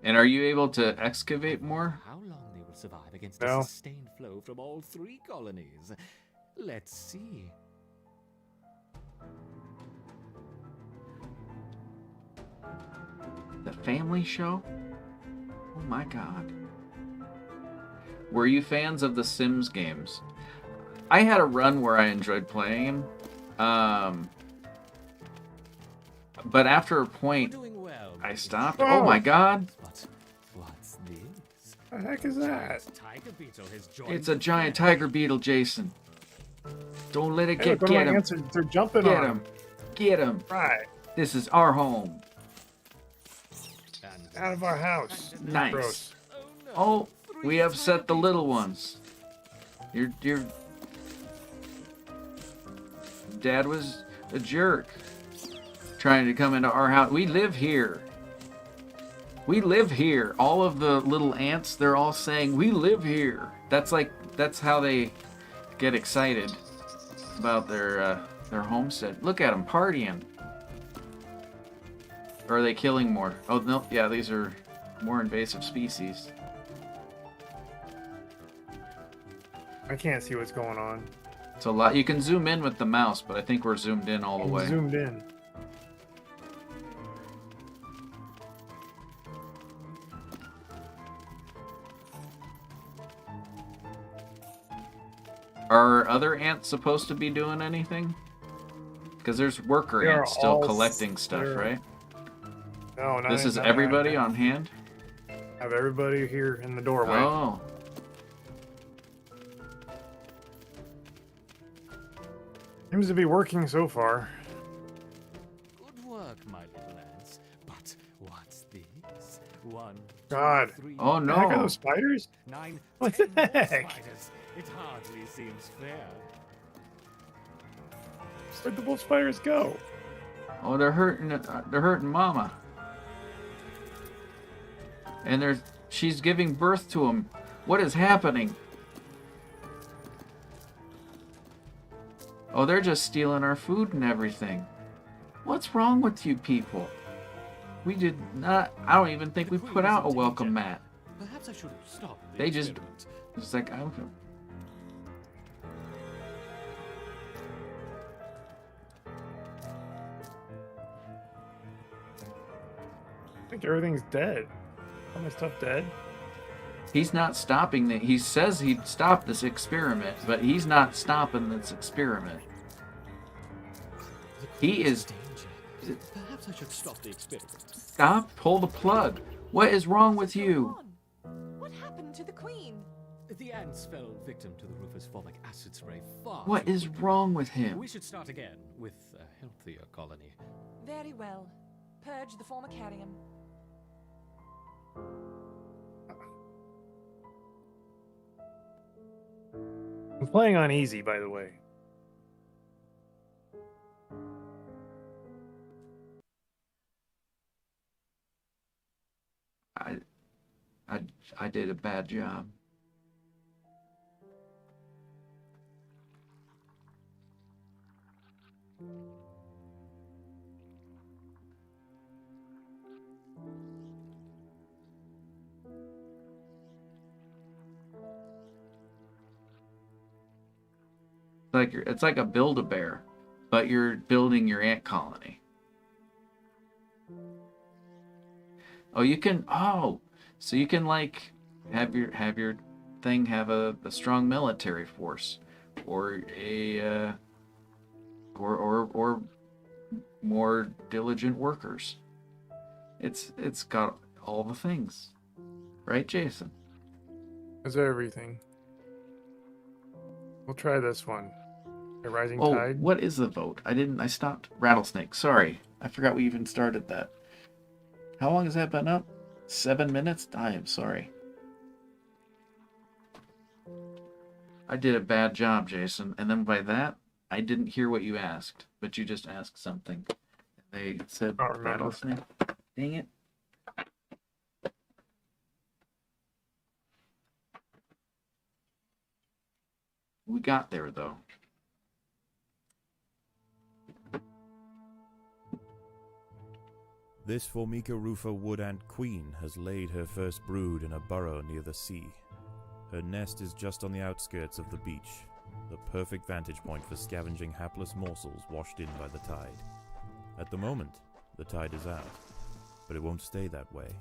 And are you able to excavate more? How long they will survive against No. a sustained flow from all 3 colonies? Let's see. The family show? Oh my god. Were you fans of the Sims games? I had a run where I enjoyed playing them. But after a point, Doing well. I stopped. Oh. Oh my god. But what's this? the heck is that? Tiger beetle has joined. It's a giant tiger beetle, Jason. Don't let it Hey, get look, one of my him. ants are- they're jumping Get on him. Get him. Right. This is our home. And Out of our house. Nice. Gross. Oh, we upset the little ones. Your dad was a jerk. Trying to come into our house. We live here. We live here. All of the little ants, they're all saying, we live here. That's how they get excited about their homestead. Look at them partying. Or are they killing more? Oh, no. Yeah, these are more invasive species. I can't see what's going on. It's a lot. You can zoom in with the mouse, but I think we're zoomed in all the I'm way. zoomed in. Are other ants supposed to be doing anything? Because there's worker They are ants still all collecting stuff, they're- right? No, not This is not- everybody not- on hand? Have everybody here in the doorway. Oh. Seems to be working so far. good work, my little ants. But what's this? Yes. 1, 2, God. 3, Oh The heck are no. those spiders? 9, What 10 the more heck? spiders. It hardly seems fair. Where'd the wolf spiders go? Oh, they're hurting Mama. And she's giving birth to him. What is happening? Oh, they're just stealing our food and everything. What's wrong with you people? We did not. I don't even think we The queen put is out a in welcome danger. mat. Perhaps I should stop the They just. experiment. It's like I don't know. I think everything's dead. All my stuff dead? He's not stopping the. He says he'd stop this experiment, but he's not stopping this experiment. The He queen is. in danger. Perhaps I should stop the experiment. Stop! Pull the plug. What is wrong with What's you? going on? What happened to the queen? The ants fell victim to the Rufus folic acid spray far What too is quickly. wrong with him? We should start again with a healthier colony. Very well. Purge the formicarium. I'm playing on easy, by the way. I did a bad job. It's like a Build-A-Bear, but you're building your ant colony. Oh, you can. Oh, so you can like have your thing have a strong military force, or a or more diligent workers. It's got all the things, right, Jason? Is everything. We'll try this one. A rising Oh, tide. what is the vote? I stopped rattlesnake. Sorry, I forgot we even started that. How long has that been up? 7 minutes? I am sorry. I did a bad job, Jason. And then by that, I didn't hear what you asked, but you just asked something. They said I don't remember. rattlesnake. Dang it. We got there, though. This Formica rufa wood ant queen has laid her first brood in a burrow near the sea. Her nest is just on the outskirts of the beach, the perfect vantage point for scavenging hapless morsels washed in by the tide. At the moment, the tide is out, but it won't stay that way.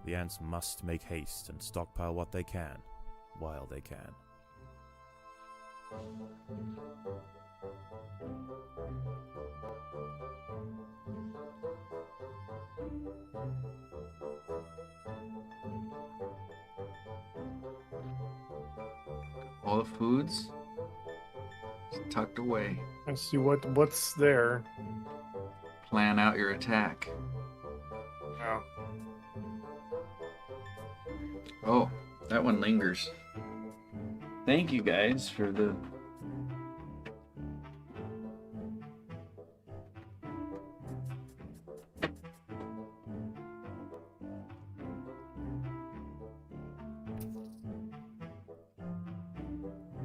The ants must make haste and stockpile what they can, while they can. All the foods tucked away. Let's see what's there. Plan out your attack. Oh. Oh, that one lingers. Thank you guys for the...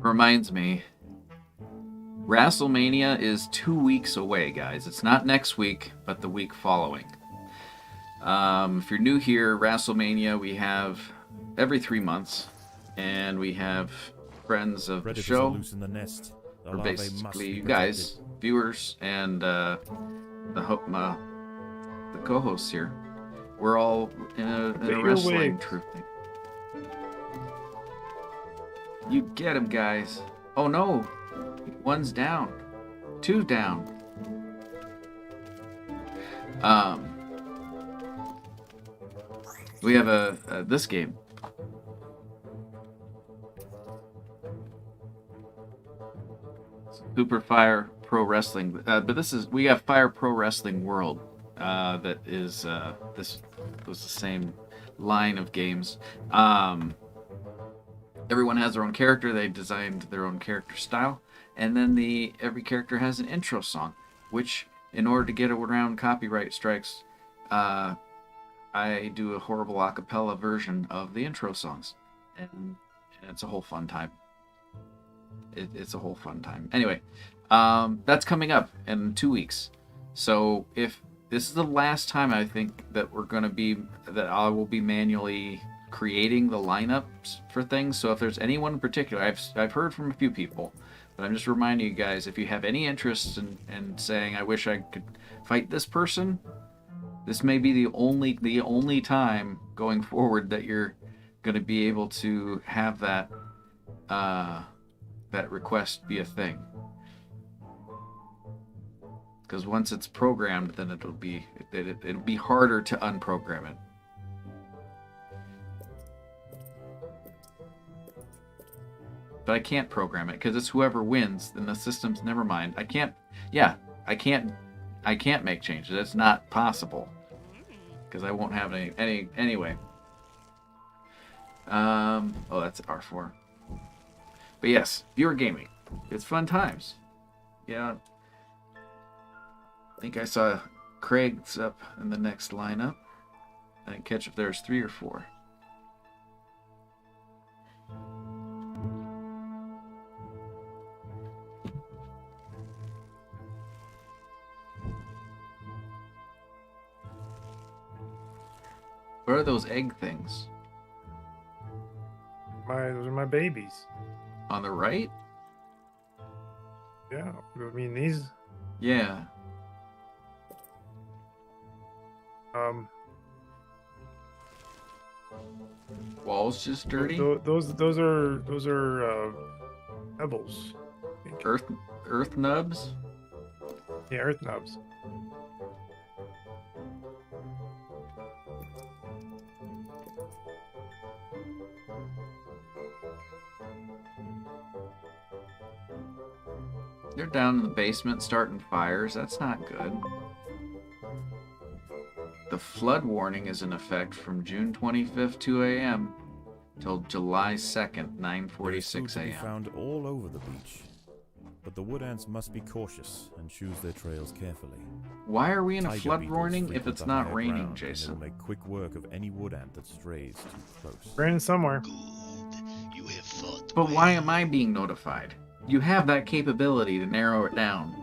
Reminds me, WrestleMania is 2 weeks away, guys. It's not next week, but the week following. If you're new here, WrestleMania we have every 3 months, and we have friends of the Predators show, are loose in the nest. The or larvae must basically be you protected. guys, viewers, and the co-hosts here. We're all in a Your wrestling wig. troop thing. You get him, guys. Oh no, one's down, 2 down. We have this game. Super Fire Pro Wrestling, but we have Fire Pro Wrestling World that is this was the same line of games. Everyone has their own character. They designed their own character style, and then every character has an intro song, which in order to get around copyright strikes, I do a horrible a cappella version of the intro songs, and it's a whole fun time. It's a whole fun time. Anyway, that's coming up in 2 weeks. So if this is the last time I think that I will be manually creating the lineups for things. So if there's anyone in particular, I've heard from a few people, but I'm just reminding you guys, if you have any interest in saying, I wish I could fight this person, this may be the only time going forward that you're going to be able to have that request be a thing. Because once it's programmed, then it'll be harder to unprogram it. But I can't program it because it's whoever wins. Then the system's never mind. I can't make changes. It's not possible because I won't have any anyway. Oh, that's R4. But yes, viewer gaming. It's fun times. Yeah. I think I saw Craig's up in the next lineup. I didn't catch if there's 3 or 4. What are those egg things? Those are my babies. On the right? Yeah, I mean these. Yeah. Walls just dirty. Those are pebbles. Earth nubs. Yeah, earth nubs. They're down in the basement starting fires. That's not good. The flood warning is in effect from June 25th, 2 a.m. till July 2nd, 9:46 a.m. Found all over the beach, but the wood ants must be cautious and choose their trails carefully. Why are we in a Tiger flood beetles warning if frequent it's the not higher raining, ground, and Jason? It'll make quick work of any wood ant that strays too close. Raining somewhere. Good. You have fought But why well. am I being notified? You have that capability to narrow it down.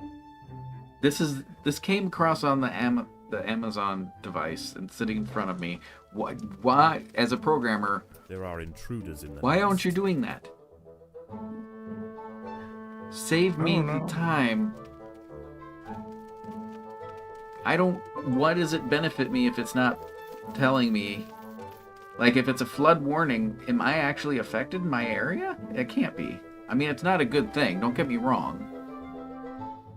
This came across on the Amazon device and sitting in front of me. Why, as a programmer, There are intruders in the why nest. aren't you doing that? Save me the time. What does it benefit me if it's not telling me? Like, if it's a flood warning, am I actually affected in my area? It can't be. I mean, it's not a good thing, don't get me wrong.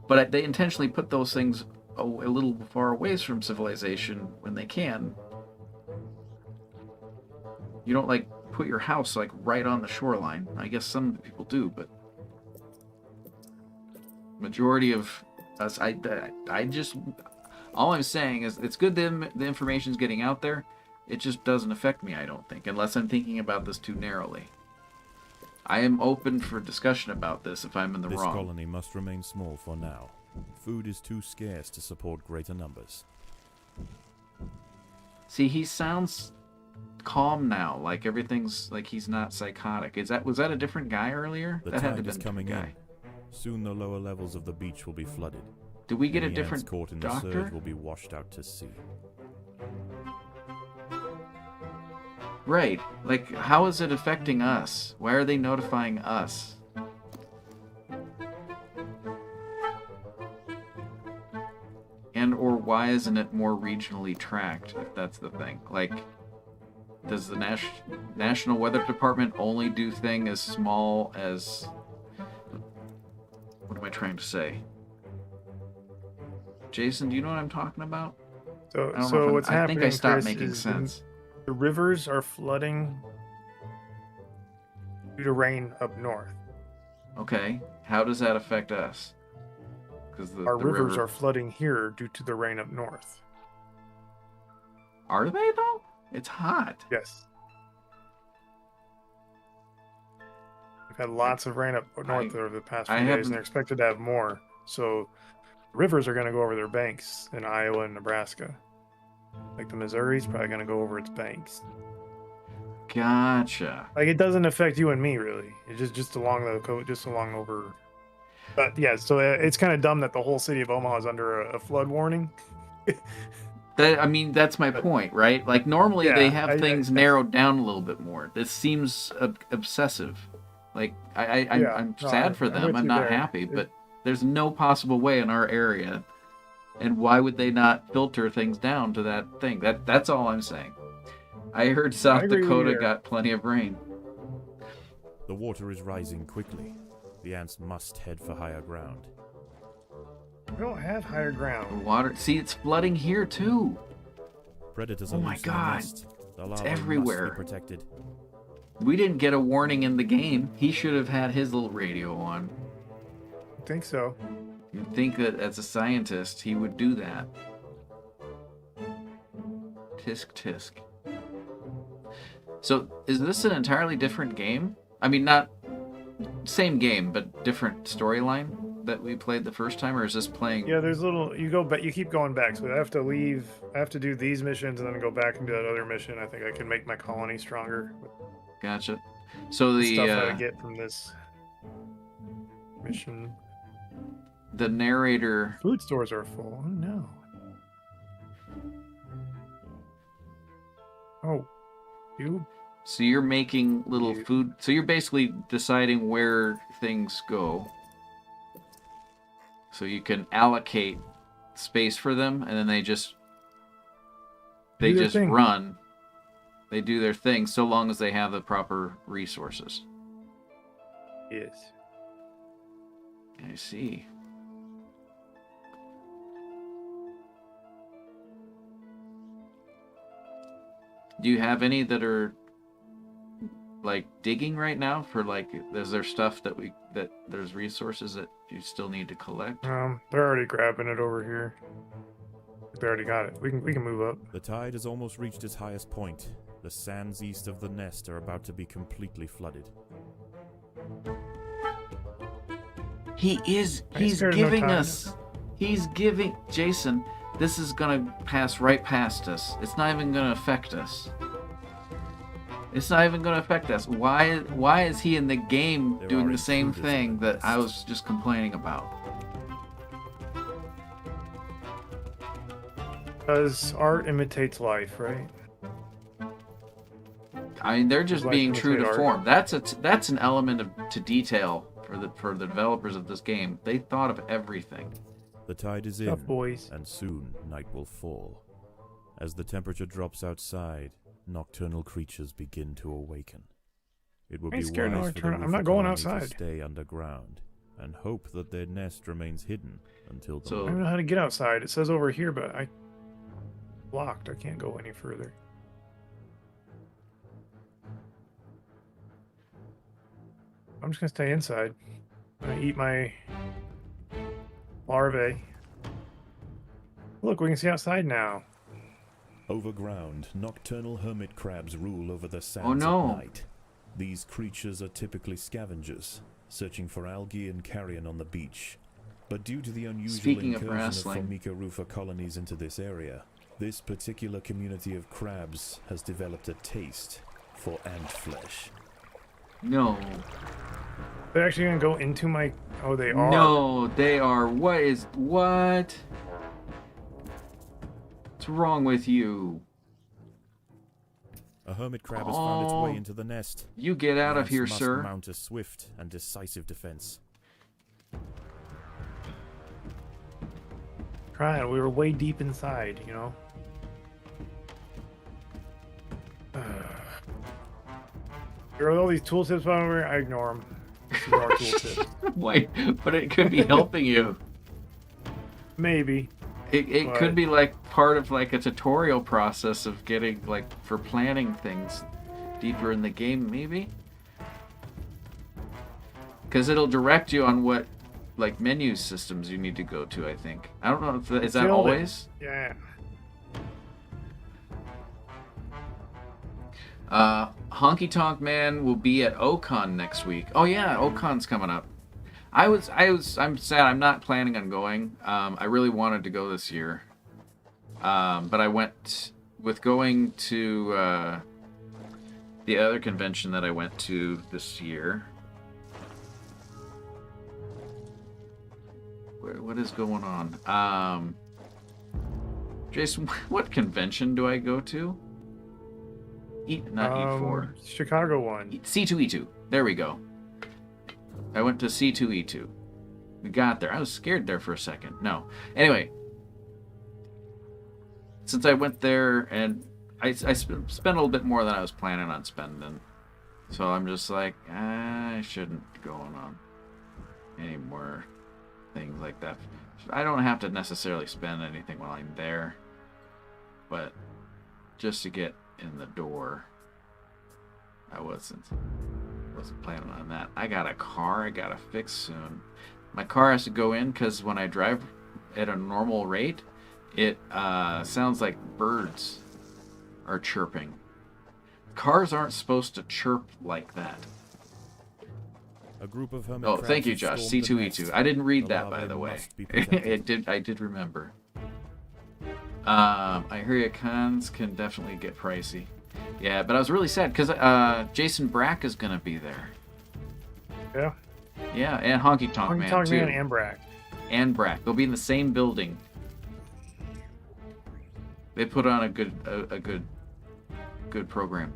But they intentionally put those things a little far away from civilization when they can. You don't, like, put your house, like, right on the shoreline. I guess some people do, but majority of us, I just, all I'm saying is it's good the information's getting out there. It just doesn't affect me, I don't think, unless I'm thinking about this too narrowly. I am open for discussion about this if I'm in the This wrong. colony must remain small for now. Food is too scarce to support greater numbers. See, he sounds calm now, like everything's like he's not psychotic. Was that a different guy earlier? The That had to tide have is been a coming different guy. in. Soon the lower levels of the beach will be flooded. Did we get a Any different ants caught in the doctor? surge will be washed out to sea. Right. Like, how is it affecting us? Why are they notifying us? And or why isn't it more regionally tracked, if that's the thing? Like, does the National Weather Department only do thing as small as... What am I trying to say? Jason, do you know what I'm talking about? So what's I happening? think I stopped Chris, making is sense. The rivers are flooding due to rain up north. Okay, how does that affect us? Because Our rivers are flooding here due to the rain up north. Are they, though? It's hot. Yes. We've had lots of rain up north over the past few days, and they're expected to have more. So rivers are going to go over their banks in Iowa and Nebraska. Like the Missouri's probably going to go over its banks. Gotcha. Like it doesn't affect you and me really. It's just along over. But yeah, so it's kind of dumb that the whole city of Omaha is under a flood warning. I mean, that's my point, right? Like normally they have things narrowed down a little bit more. This seems obsessive. Like I'm sad for them. I'm not happy, but there's no possible way in our area. And why would they not filter things down to that thing? That's all I'm saying. I heard South Dakota got plenty of rain. The water is rising quickly. The ants must head for higher ground. We don't have higher ground. Water. See, it's flooding here too. Predators. Oh my God! It's everywhere. Must be protected. We didn't get a warning in the game. He should have had his little radio on. I think so. You'd think that as a scientist, he would do that. Tisk tisk. So, is this an entirely different game? I mean, not same game, but different storyline that we played the first time, or is this playing? Yeah, there's little. You go back. You keep going back. So I have to leave. I have to do these missions and then go back and do that other mission. I think I can make my colony stronger. Gotcha. So the stuff that I get from this mission. The narrator. Food stores are full. Oh no. Oh, you. So you're making little food. So you're basically deciding where things go. So you can allocate space for them, and then they just run. They do their thing so long as they have the proper resources. Yes. I see. Do you have any that are like digging right now for like, is there stuff that there's resources that you still need to collect? They're already grabbing it over here. They already got it. We can move up. The tide has almost reached its highest point. The sands east of the nest are about to be completely flooded. He's giving us. He's giving Jason. This is gonna pass right past us. It's not even gonna affect us. It's not even gonna affect us. Why is he in the game doing the same thing that I was just complaining about? Because art imitates life, right? I mean, they're just being true to form. That's an element to detail for the developers of this game. They thought of everything. The tide is in, and soon night will fall. As the temperature drops outside, nocturnal creatures begin to awaken. It would be wise for the I'm not going outside. To stay underground and hope that their nest remains hidden until the I don't know how to get outside. It says over here, but I blocked. I can't go any further. I'm just gonna stay inside. I'm gonna eat my larvae. Look, we can see outside now. Overground, nocturnal hermit crabs rule over the sands at night. These creatures are typically scavengers, searching for algae and carrion on the beach. But due to the unusual incursion of Formica rufa colonies into this area, this particular community of crabs has developed a taste for ant flesh. No. They're actually gonna go into my... Oh, they are. No, they are. What? What's wrong with you? A hermit crab has found its way into the nest. You get out of here, sir. Must mount a swift and decisive defense. Trying. We were way deep inside, you know. There are all these tooltips on over here. I ignore them. These are our tooltips. Wait, but it could be helping you. Maybe. It could be like part of like a tutorial process of getting like for planning things deeper in the game, maybe. Because it'll direct you on what like menu systems you need to go to. I think. I don't know if is that always. Yeah. Honky Tonk Man will be at Ocon next week. Oh yeah, Ocon's coming up. I'm sad. I'm not planning on going. I really wanted to go this year. But I went with going to the other convention that I went to this year. What is going on? Jason, what convention do I go to? Not E4. Chicago one. C2E2. There we go. I went to C2E2. We got there. I was scared there for a second. No. Anyway. Since I went there and I spent a little bit more than I was planning on spending. So I'm just like, I shouldn't go on any more things like that. I don't have to necessarily spend anything while I'm there. But just to get in the door, I wasn't planning on that. I got a car I gotta fix soon. My car has to go in because when I drive at a normal rate, it sounds like birds are chirping. Cars aren't supposed to chirp like that. A group of hermit Oh, crabs thank you, have Josh. stormed the C2E2. nest. I didn't read The that, by larvae the way. must be protected. I did remember. I hear your cons can definitely get pricey. Yeah, but I was really sad because Jason Brack is gonna be there. Yeah. Yeah, and Honky Tonk Man Tonk too. Man and Brack. And Brack. They'll be in the same building. They put on a good program.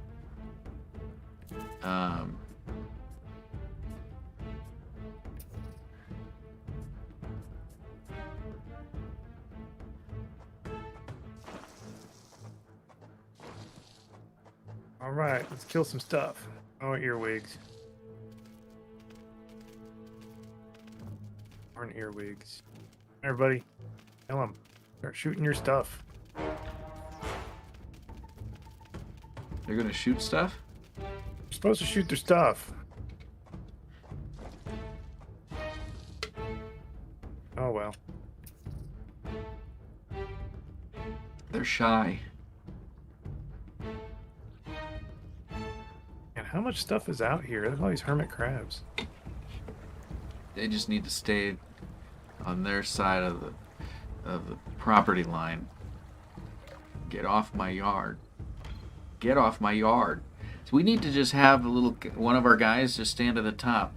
All right, let's kill some stuff. Oh, earwigs. Aren't earwigs. Everybody, kill them. Start shooting your stuff. They're gonna shoot stuff? You're supposed to shoot their stuff. Oh well. They're shy. And how much stuff is out here? Look at all these hermit crabs. They just need to stay on their side of the property line. Get off my yard. Get off my yard. So we need to just have one of our guys just stand at the top.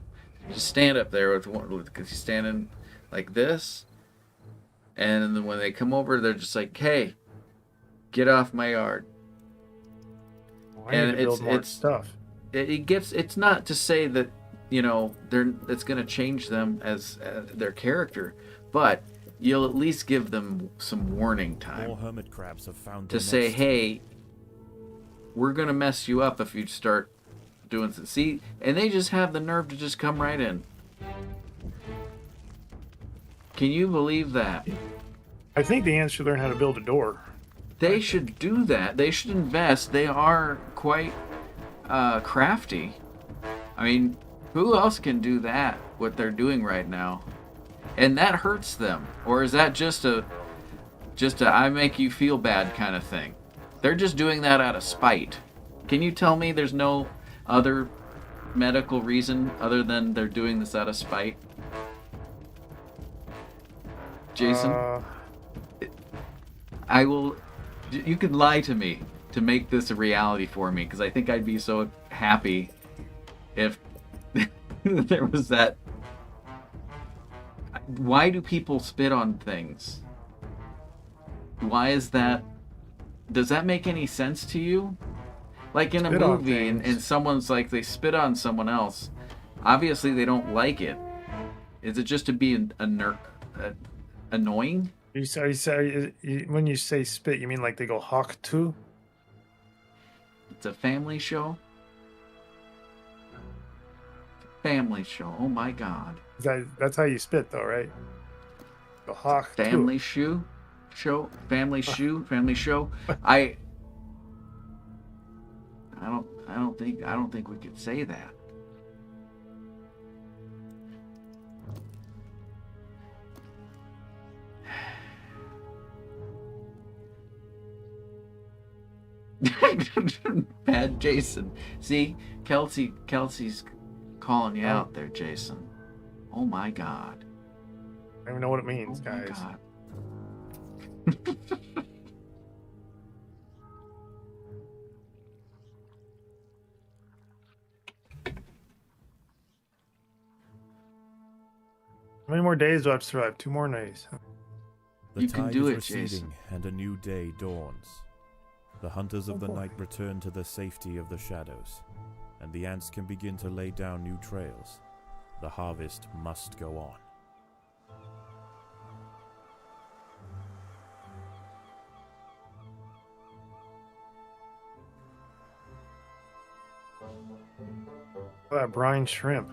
Just stand up there with he's standing like this. And then when they come over, they're just like, "Hey, get off my yard." Well, I need to build more stuff. It's not to say that, you know, it's going to change them as their character, but you'll at least give them some warning time. More hermit crabs have found to the say, nest. hey, we're going to mess you up if you start doing something. See, and they just have the nerve to just come right in. Can you believe that? I think the ants should learn how to build a door. They should do that. They should invest. They are quite crafty. I mean, who else can do that, what they're doing right now? And that hurts them. Or is that just a I make you feel bad kind of thing? They're just doing that out of spite. Can you tell me there's no other medical reason other than they're doing this out of spite? Jason? I will... You could lie to me to make this a reality for me, because I think I'd be so happy if there was that. Why do people spit on things? Why is that? Does that make any sense to you? Like in a movie, and someone's like, they spit on someone else. Obviously, they don't like it. Is it just to be annoying? When you say spit, you mean like they go hawk too? It's a family show. Family show. Oh my God. That's how you spit, though, right? The hawk. Family show. Family shoe. Family show. I don't think we could say that. Bad Jason. See, Kelsey's calling you out there, Jason. Oh my God. I don't even know what it means, Oh my guys. God. How many more days do I have to survive? 2 more days. The You can tide do is it, receding, Jason. and a new day dawns. The hunters of the boy. night return to the safety of the shadows, and the ants can begin to lay down new trails. The harvest must go on. That brine shrimp.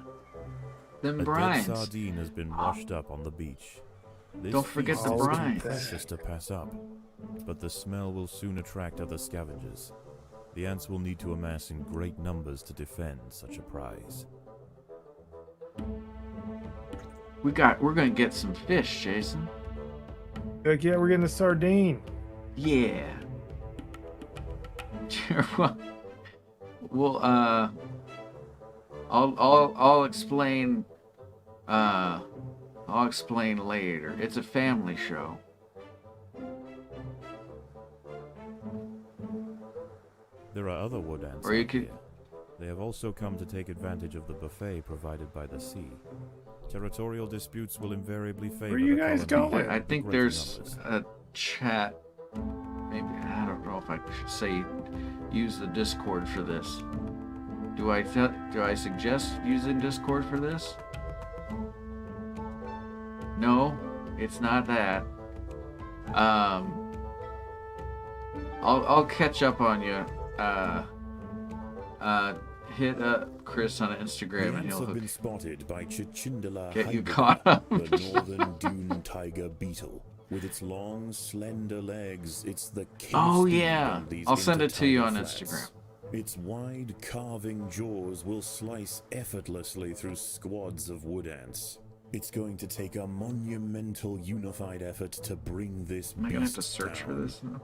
Them A dead brines. sardine has been washed up on the beach. This Don't forget feast the is too brines. precious to pass up, but the smell will soon attract other scavengers. The ants will need to amass in great numbers to defend such a prize. We're gonna get some fish, Jason. Like, yeah, we're getting a sardine. Yeah. Well, I'll explain. I'll explain later. It's a family show. There are other wood ants Or you out could- here. They have also come to take advantage of the buffet provided by the sea. Territorial disputes will invariably favor you the guys colony going? with I think greater there's numbers. a chat. Maybe I don't know if I should say use the Discord for this. Do I suggest using Discord for this? No, it's not that. I'll catch up on you. Hit Chris on Instagram and Ants he'll have been spotted by Chichindala get you hybrid, caught up. the northern dune tiger beetle. With its long, slender legs, it's the king Oh speed yeah, on these I'll send it to you on intertidal flats. Instagram. Its wide, carving jaws will slice effortlessly through squads of wood ants. It's going to take a monumental unified effort to bring this Am I gonna have to beast search for down. this now?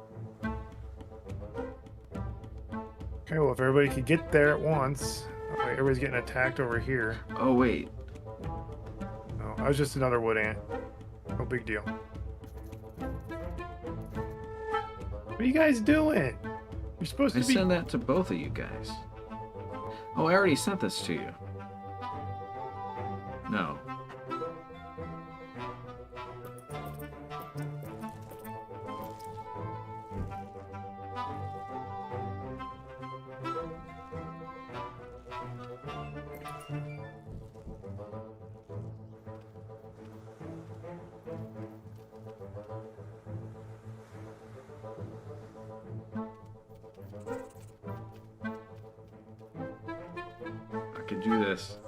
Okay, well, if everybody could get there at once. Oh, wait, everybody's getting attacked over here. Oh wait, No, I was just another wood ant. No big deal. What are you guys doing? You're supposed I to be. send that to both of you guys. Oh, I already sent this to you. No. I could do this.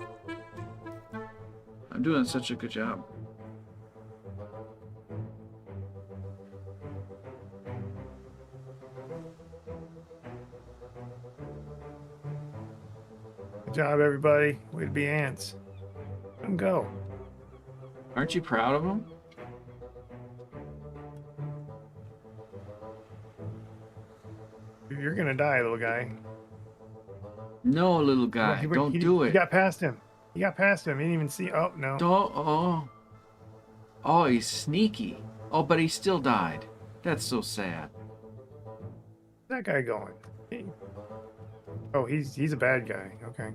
I'm doing such a good job. Good job, everybody. Way to be ants. Let them go. Aren't you proud of him? You're gonna die, little guy. No, little guy, He- don't he- do He it. got past him. He got past him. He didn't even see. Oh no. Don't. Oh. Oh, he's sneaky. Oh, but he still died. That's so sad. Where's that guy going? Oh, he's a bad guy. Okay.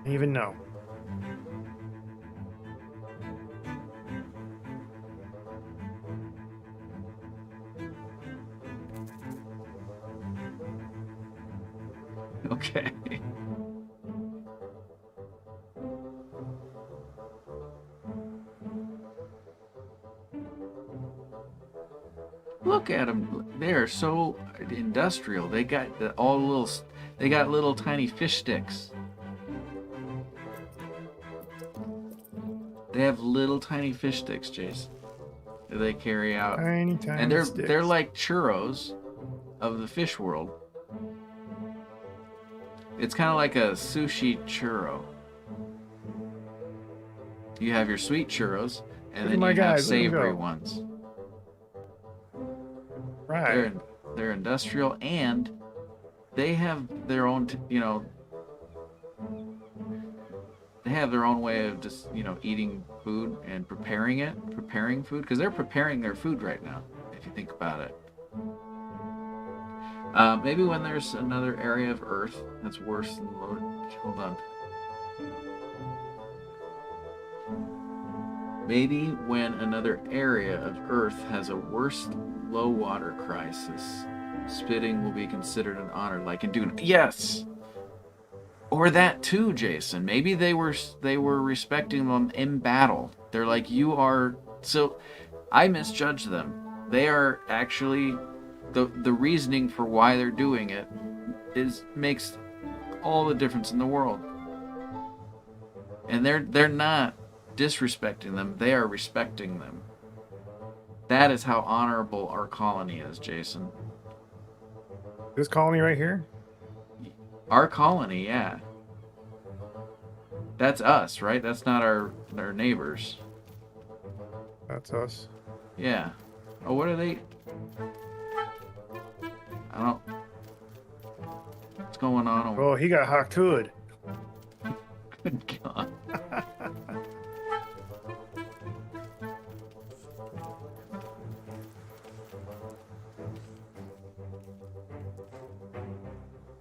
Didn't even know. Okay. Look at them. They're so industrial. They got they got little tiny fish sticks. They have little tiny fish sticks, Jason. That they carry out. Tiny And they're sticks. like churros of the fish world. It's kind of like a sushi churro. You have your sweet churros, and Look then at my you have guys, let 'em savory go. ones. right. they're industrial, and they have their own, they have their own way of just, eating food and preparing food, because they're preparing their food right now, if you think about it. Maybe when there's another area of Earth that's worse than low. Hold on. Maybe when another area of Earth has a worse low water crisis, spitting will be considered an honor, like in Dune. Yes. Or that too, Jason. Maybe they were respecting them in battle. They're like, you are. So I misjudged them. They are actually the reasoning for why they're doing it makes all the difference in the world. And they're not disrespecting them. They are respecting them. That is how honorable our colony is, Jason. This colony right here? Our colony, yeah. That's us, right? That's not our neighbors. That's us. Yeah. Oh, what are they? I don't. What's going on? Oh, he got hocked hood. Good God.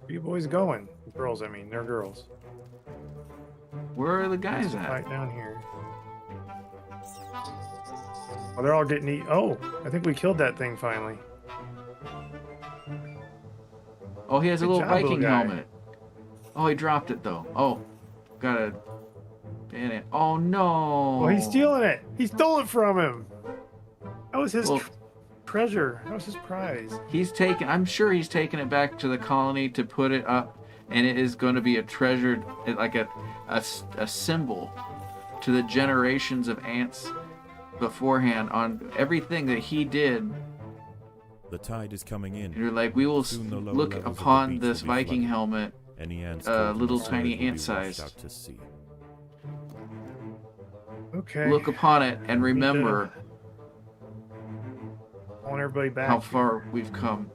Where you boys going? Girls, I mean, they're girls. Where are the guys at? Right down here. Oh, they're all getting eat. Oh, I think we killed that thing finally. Oh, he has a Good little job, Viking little guy. helmet. Oh, he dropped it though. Oh, gotta ban it. Oh no. Oh, he's stealing it. He stole it from him. That was his Well, treasure. That was his prize. I'm sure he's taking it back to the colony to put it up, and it is going to be a treasured, like a symbol to the generations of ants beforehand on everything that he did. The tide is coming in. You're like, we will Soon the lower look levels of the upon beach this will be Viking flooded. helmet, Any ants little caught in tiny the surge will be ant-sized. washed out to sea. Okay. look upon it, and remember I want everybody back. how far we've come.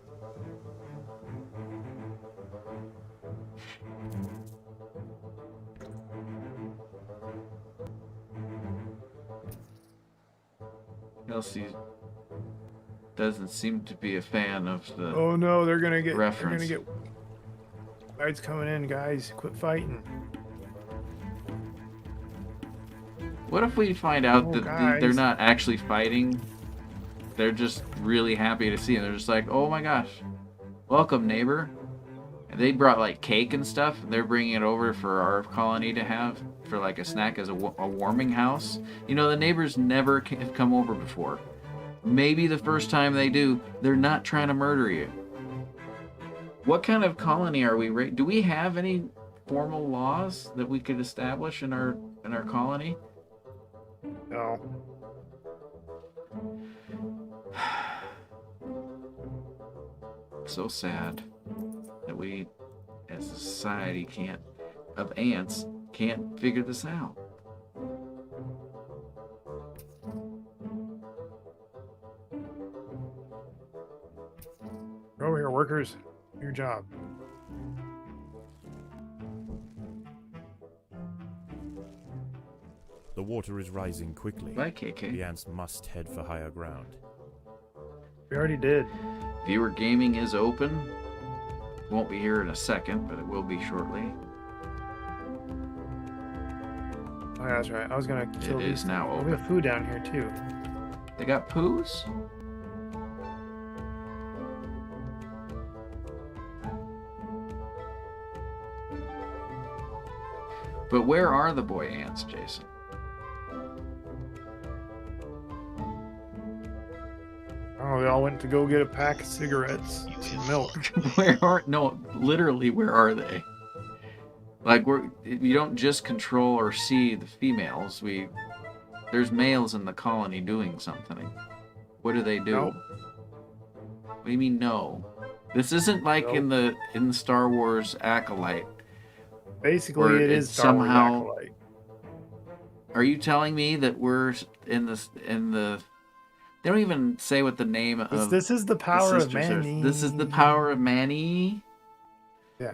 Kelsey doesn't seem to be a fan of the Oh no, they're gonna get. reference. They're gonna get. Tide's coming in, guys. Quit fighting. What if we find out Oh, that guys. they're not actually fighting? They're just really happy to see him. They're just like, oh my gosh, welcome, neighbor. And they brought like cake and stuff. And they're bringing it over for our colony to have for like a snack as a warming house. You know, the neighbors never have come over before. Maybe the first time they do, they're not trying to murder you. What kind of colony are we? Do we have any formal laws that we could establish in our colony? No. So sad that we, as a society, of ants, can't figure this out. Over here, workers. Do your job. The water is rising quickly. Bye, KK. The ants must head for higher ground. We already did. Viewer gaming is open. Won't be here in a second, but it will be shortly. Oh, yeah, that's right. I was gonna kill It these. is now Oh, we open. have food down here too. They got poos? But where are the boy ants, Jason? Oh, they all went to go get a pack of cigarettes, and some milk. Literally, where are they? Like, you don't just control or see the females. There's males in the colony doing something. What do they do? Nope. What do you mean no? This isn't like in the Star Wars Acolyte. Basically, Or it is it's Star Wars somehow- Acolyte. Are you telling me that we're in the They don't even say what the name of. This is the power of sisters are. Manny. This is the power of Manny. Yeah.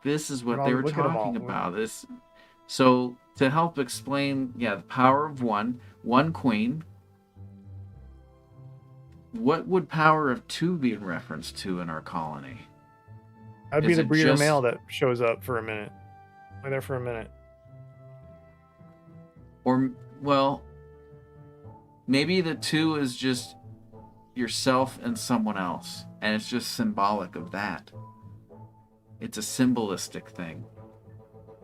This is what Look they were at 'em all. talking about. This. So to help explain, yeah, the power of one queen. What would power of two be in reference to in our colony? That'd be Is the it breeder just- male that shows up for a minute. Only there for a minute. Or, well, maybe the two is just yourself and someone else, and it's just symbolic of that. It's a symbolistic thing.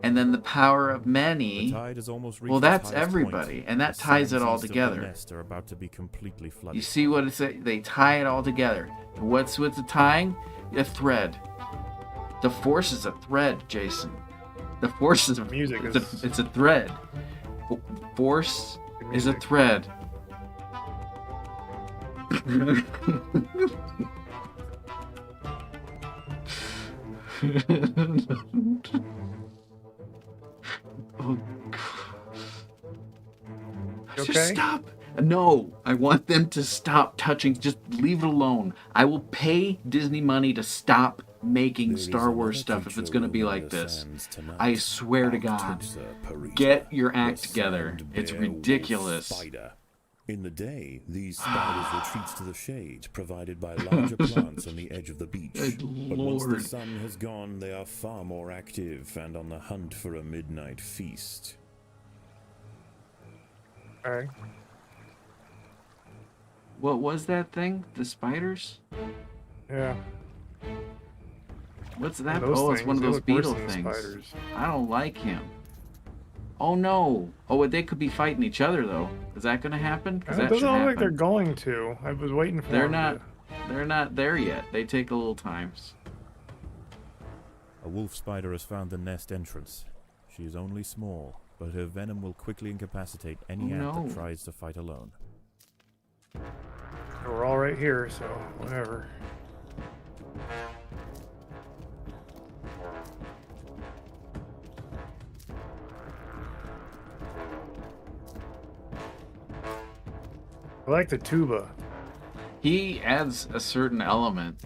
And then the power of The many, tide has almost reached well, its that's highest everybody, point. and that The ties it all sands of the together. nest are about to be completely flooded. You see what it's? They tie it all together. What's with the tying? A thread. The force is a thread, Jason. The force is Music is- it's a thread. Force is a thread. Oh, You just okay? stop. No, I want them to stop touching. Just leave it alone. I will pay Disney money to stop making There is Star Wars another stuff if it's creature going to be roaming like the this. sands tonight. I swear to God. Artusa parita, Get your act the together. sand It's bear wolf ridiculous. Spider. In the day, these spiders retreat to the shade provided by larger plants on the edge of the beach. Good But once the Lord. sun has gone, they are far more active and on the hunt for a midnight feast. Alright. What was that thing? The spiders? Yeah. What's that? Those Oh, it's things, one of they those look worse beetle than the things. spiders. I don't like him. Oh no! Oh, they could be fighting each other though. Is that going to happen? 'Cause It that doesn't should look like they're happen. going to. I was waiting for They're them not. to. They're not there yet. They take a little time. A wolf spider has found the nest entrance. She is only small, but her venom will quickly incapacitate any Oh, ant no. that tries to fight alone. We're all right here, so whatever. I like the tuba. He adds a certain element.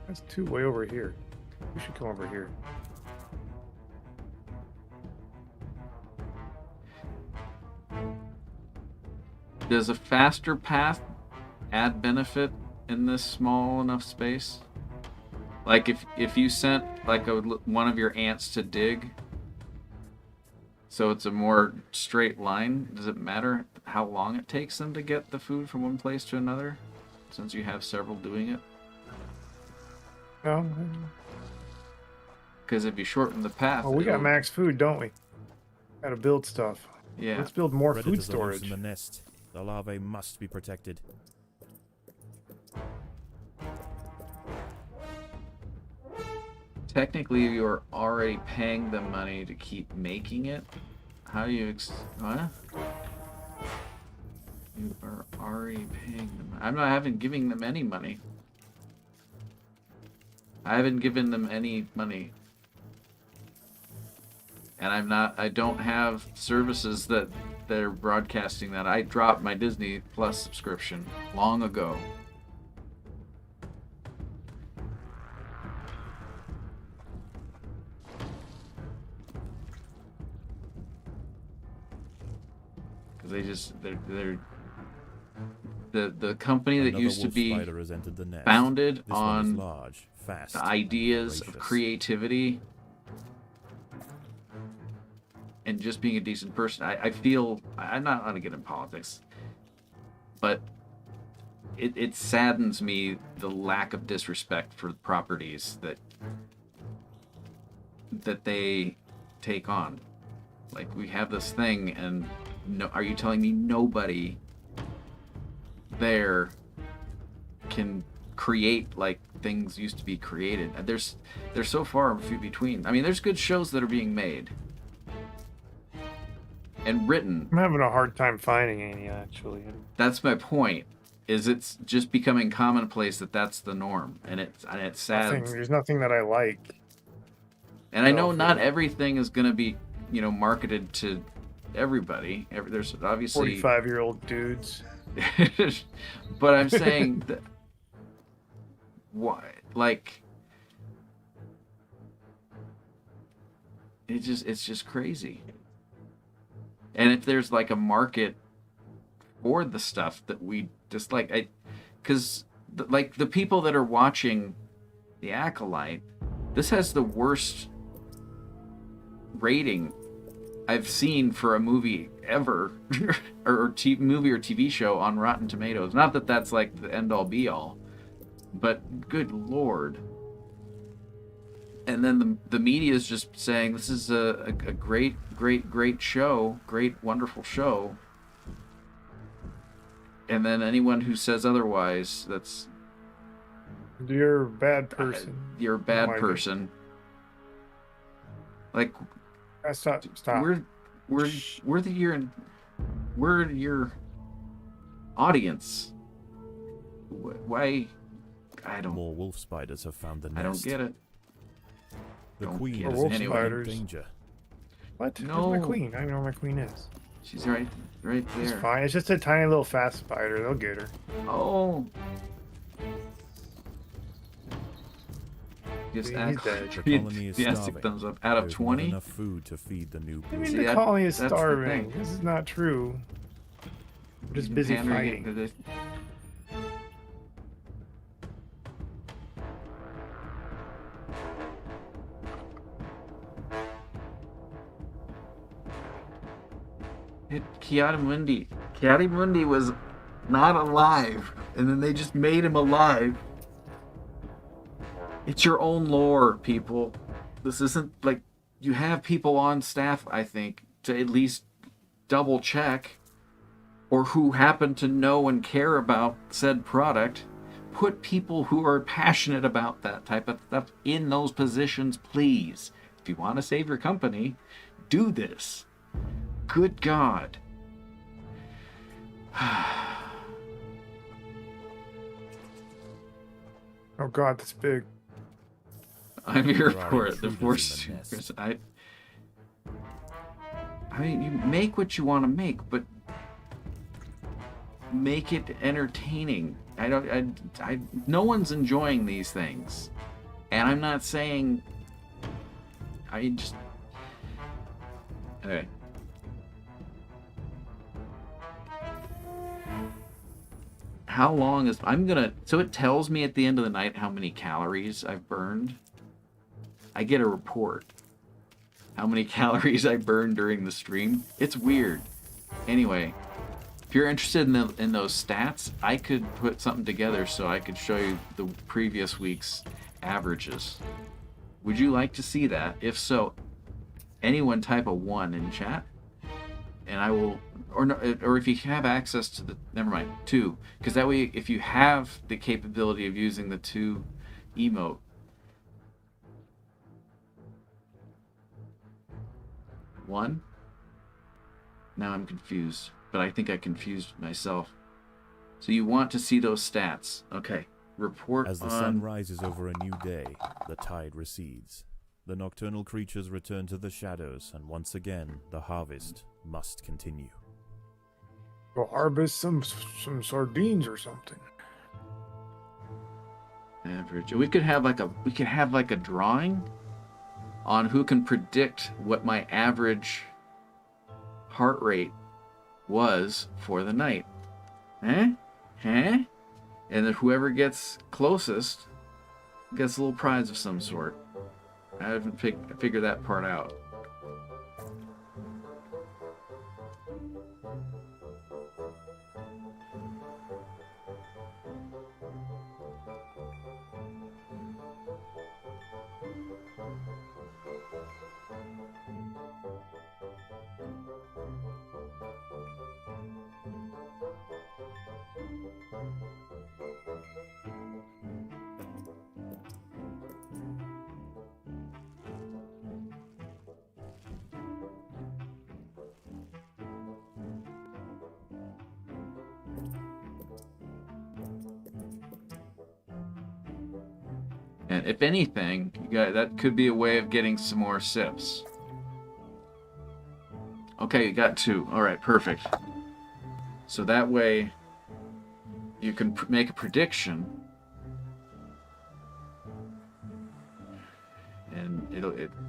That's two way over here. We should come over here. Does a faster path add benefit in this small enough space? Like if you sent like one of your ants to dig, so it's a more straight line, does it matter how long it takes them to get the food from one place to another, since you have several doing it? No. Because if you shorten the path, Well, we got it'll- max food, don't we? Gotta build stuff. Yeah. Let's build more food Predators are loose storage. in the nest. The larvae must be protected. Technically, you're already paying them money to keep making it. How do you what? You are already paying them. I haven't given them any money. I haven't given them any money. And I don't have services that they're broadcasting that. I dropped my Disney Plus subscription long ago. Because they're the company that Another used to wolf be spider has entered the nest. founded This one is on large, fast, the ideas and of voracious. creativity and just being a decent person. I feel I'm not going to get in politics, but it saddens me the lack of disrespect for the properties that they take on. Like, we have this thing, and no, are you telling me nobody there can create like things used to be created? They're so far and few between. I mean, there's good shows that are being made and written. I'm having a hard time finding any, actually. That's my point. Is it's just becoming commonplace that that's the norm, and it's sad. There's nothing that I like. And I know not everything is going to be, marketed to everybody. There's obviously 45-year-old dudes. But I'm saying that why, like, it's just crazy. And if there's like a market for the stuff that we just like, because like the people that are watching the Acolyte, this has the worst rating I've seen for a movie ever, or movie or TV show on Rotten Tomatoes. Not that that's like the end all be all, but good lord. And then the media is just saying this is a great show, great wonderful show. And then anyone who says otherwise, you're a bad person. You're a bad person. Like, stop. We're your audience. Why? I don't. More wolf spiders have found the nest. I don't get it. The queen is wolf anyway in danger. What? No. Where's my queen? I don't know where my queen is. She's right there. It's fine. It's just a tiny little fast spider. They'll get her. Oh. Just ask. The colony is starving. Thumbs up. Out of 20. Enough food to feed the new I brood. mean, the colony is starving. This is not true. I'm just busy fighting. Kiadimundi was not alive, and then they just made him alive. It's your own lore, people. This isn't like you have people on staff, I think, to at least double check, or who happen to know and care about said product. Put people who are passionate about that type of stuff in those positions, please. If you want to save your company, do this. Good God. Oh God, that's big. I'm here for it. The force. I mean, you make what you want to make, but make it entertaining. No one's enjoying these things, and I'm not saying. Okay. How long is so it tells me at the end of the night how many calories I've burned. I get a report how many calories I burned during the stream. It's weird. Anyway, if you're interested in those stats, I could put something together so I could show you the previous week's averages. Would you like to see that? If so, anyone type a 1 in chat, and I will. Or if you have access to the, never mind, 2, because that way, if you have the capability of using the 2 emote, one. Now I'm confused, but I think I confused myself. So you want to see those stats? Okay. Report as the sun rises over a new day, the tide recedes. The nocturnal creatures return to the shadows, and once again, the harvest must continue. Go harvest some sardines or something. Average. We could have like a drawing on who can predict what my average heart rate was for the night. And then whoever gets closest gets a little prize of some sort. I haven't figured that part out. And if anything, that could be a way of getting some more sips. Okay, you got 2. All right, perfect. So that way, you can make a prediction, and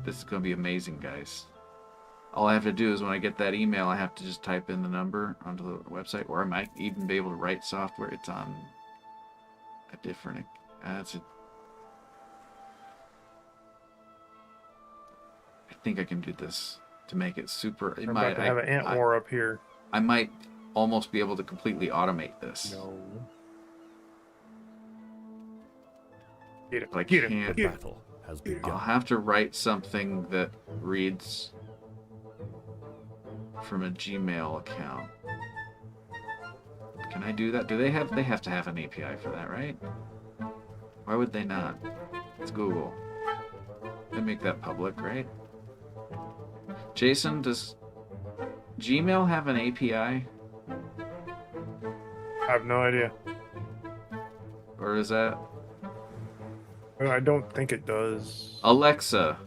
this is going to be amazing, guys. All I have to do is when I get that email, I have to just type in the number onto the website, or I might even be able to write software. It's on a different. I think I can do this to make it super. I'm about to have an ant war up here. I might almost be able to completely automate this. No. But I can't. Battle has begun. I'll have to write something that reads from a Gmail account. Can I do that? They have to have an API for that, right? Why would they not? It's Google. They make that public, right? Jason, does Gmail have an API? I have no idea. Or is that... I don't think it does. Alexa,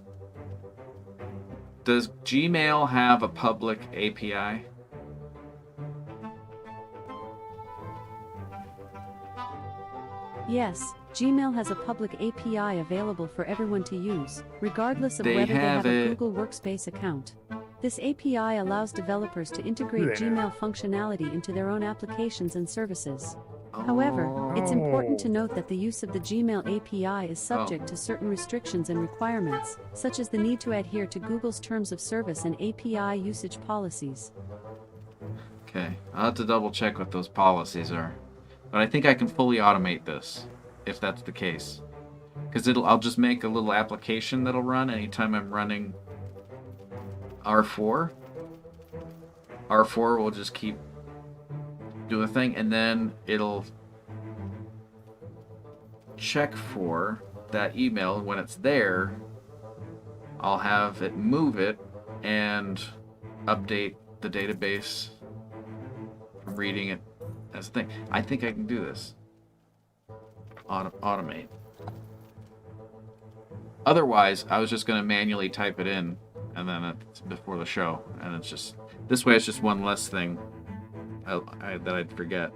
does Gmail have a public API? Yes, Gmail has a public API available for everyone to use, regardless of whether they have a Google Workspace account. This API allows developers to integrate Gmail functionality into their own applications and services. However, it's important to note that the use of the Gmail API is subject to certain restrictions and requirements, such as the need to adhere to Google's terms of service and API usage policies. Okay, I'll have to double check what those policies are. But I think I can fully automate this, if that's the case. Because I'll just make a little application that'll run anytime I'm running R4. R4 will just keep doing a thing, and then it'll check for that email. When it's there, I'll have it move it and update the database from reading it as a thing. I think I can do this. Automate. Otherwise, I was just going to manually type it in, and then it's before the show, and it's just this way. It's just one less thing that I'd forget.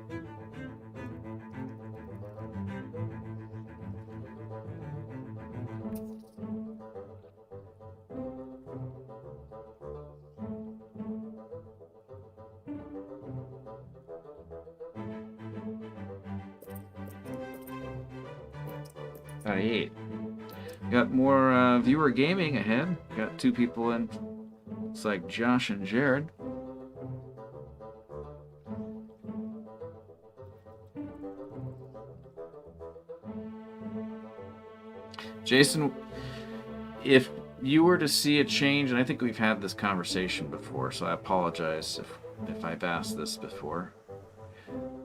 Alright. Got more viewer gaming ahead. Got 2 people in. It's like Josh and Jared. Jason, if you were to see a change, and I think we've had this conversation before, so I apologize if I've asked this before.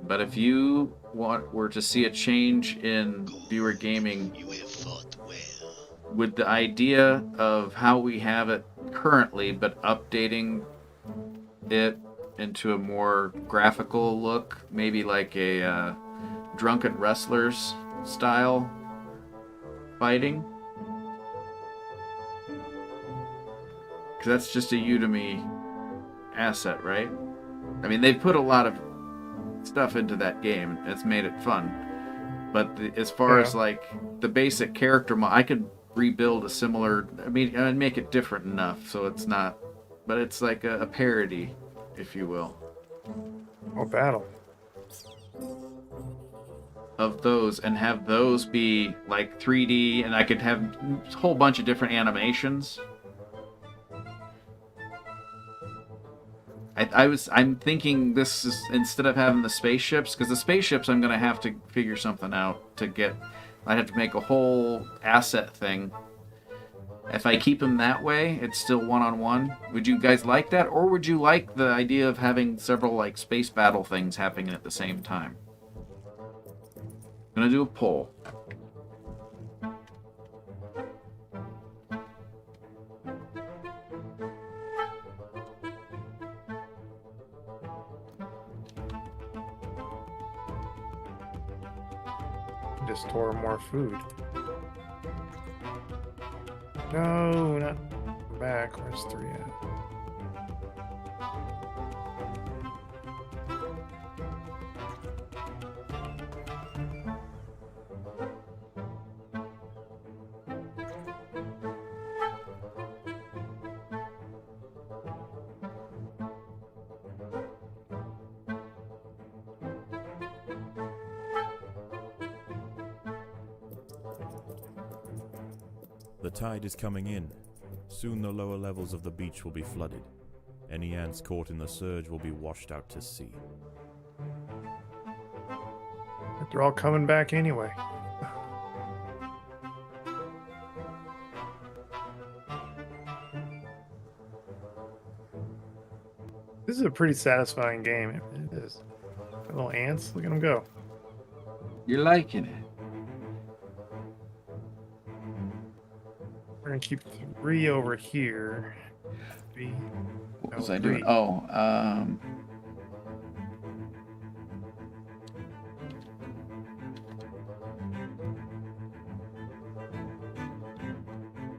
But if you were to see a change in viewer gaming, You have fought well. would the idea of how we have it currently, but updating it into a more graphical look, maybe like a drunken wrestlers style fighting? Because that's just a Udemy asset, right? I mean, they've put a lot of stuff into that game. It's made it fun. But as far as like the basic character, I could rebuild a similar. I mean, and make it different enough so it's not. But it's like a parody, if you will. Oh, battle. Of those, and have those be like 3D, and I could have a whole bunch of different animations. I'm thinking this is, instead of having the spaceships, because the spaceships I'm gonna have to figure something out to get. I'd have to make a whole asset thing. If I keep them that way, it's still one-on-one. Would you guys like that, or would you like the idea of having several like space battle things happening at the same time? I'm gonna do a poll. Just store more food. No, not back. Where's 3 at? The tide is coming in. Soon the lower levels of the beach will be flooded. Any ants caught in the surge will be washed out to sea. But they're all coming back anyway. This is a pretty satisfying game. It is. The little ants, look at them go. You're liking it. We're gonna keep 3 over here. 3. What was I doing? Oh,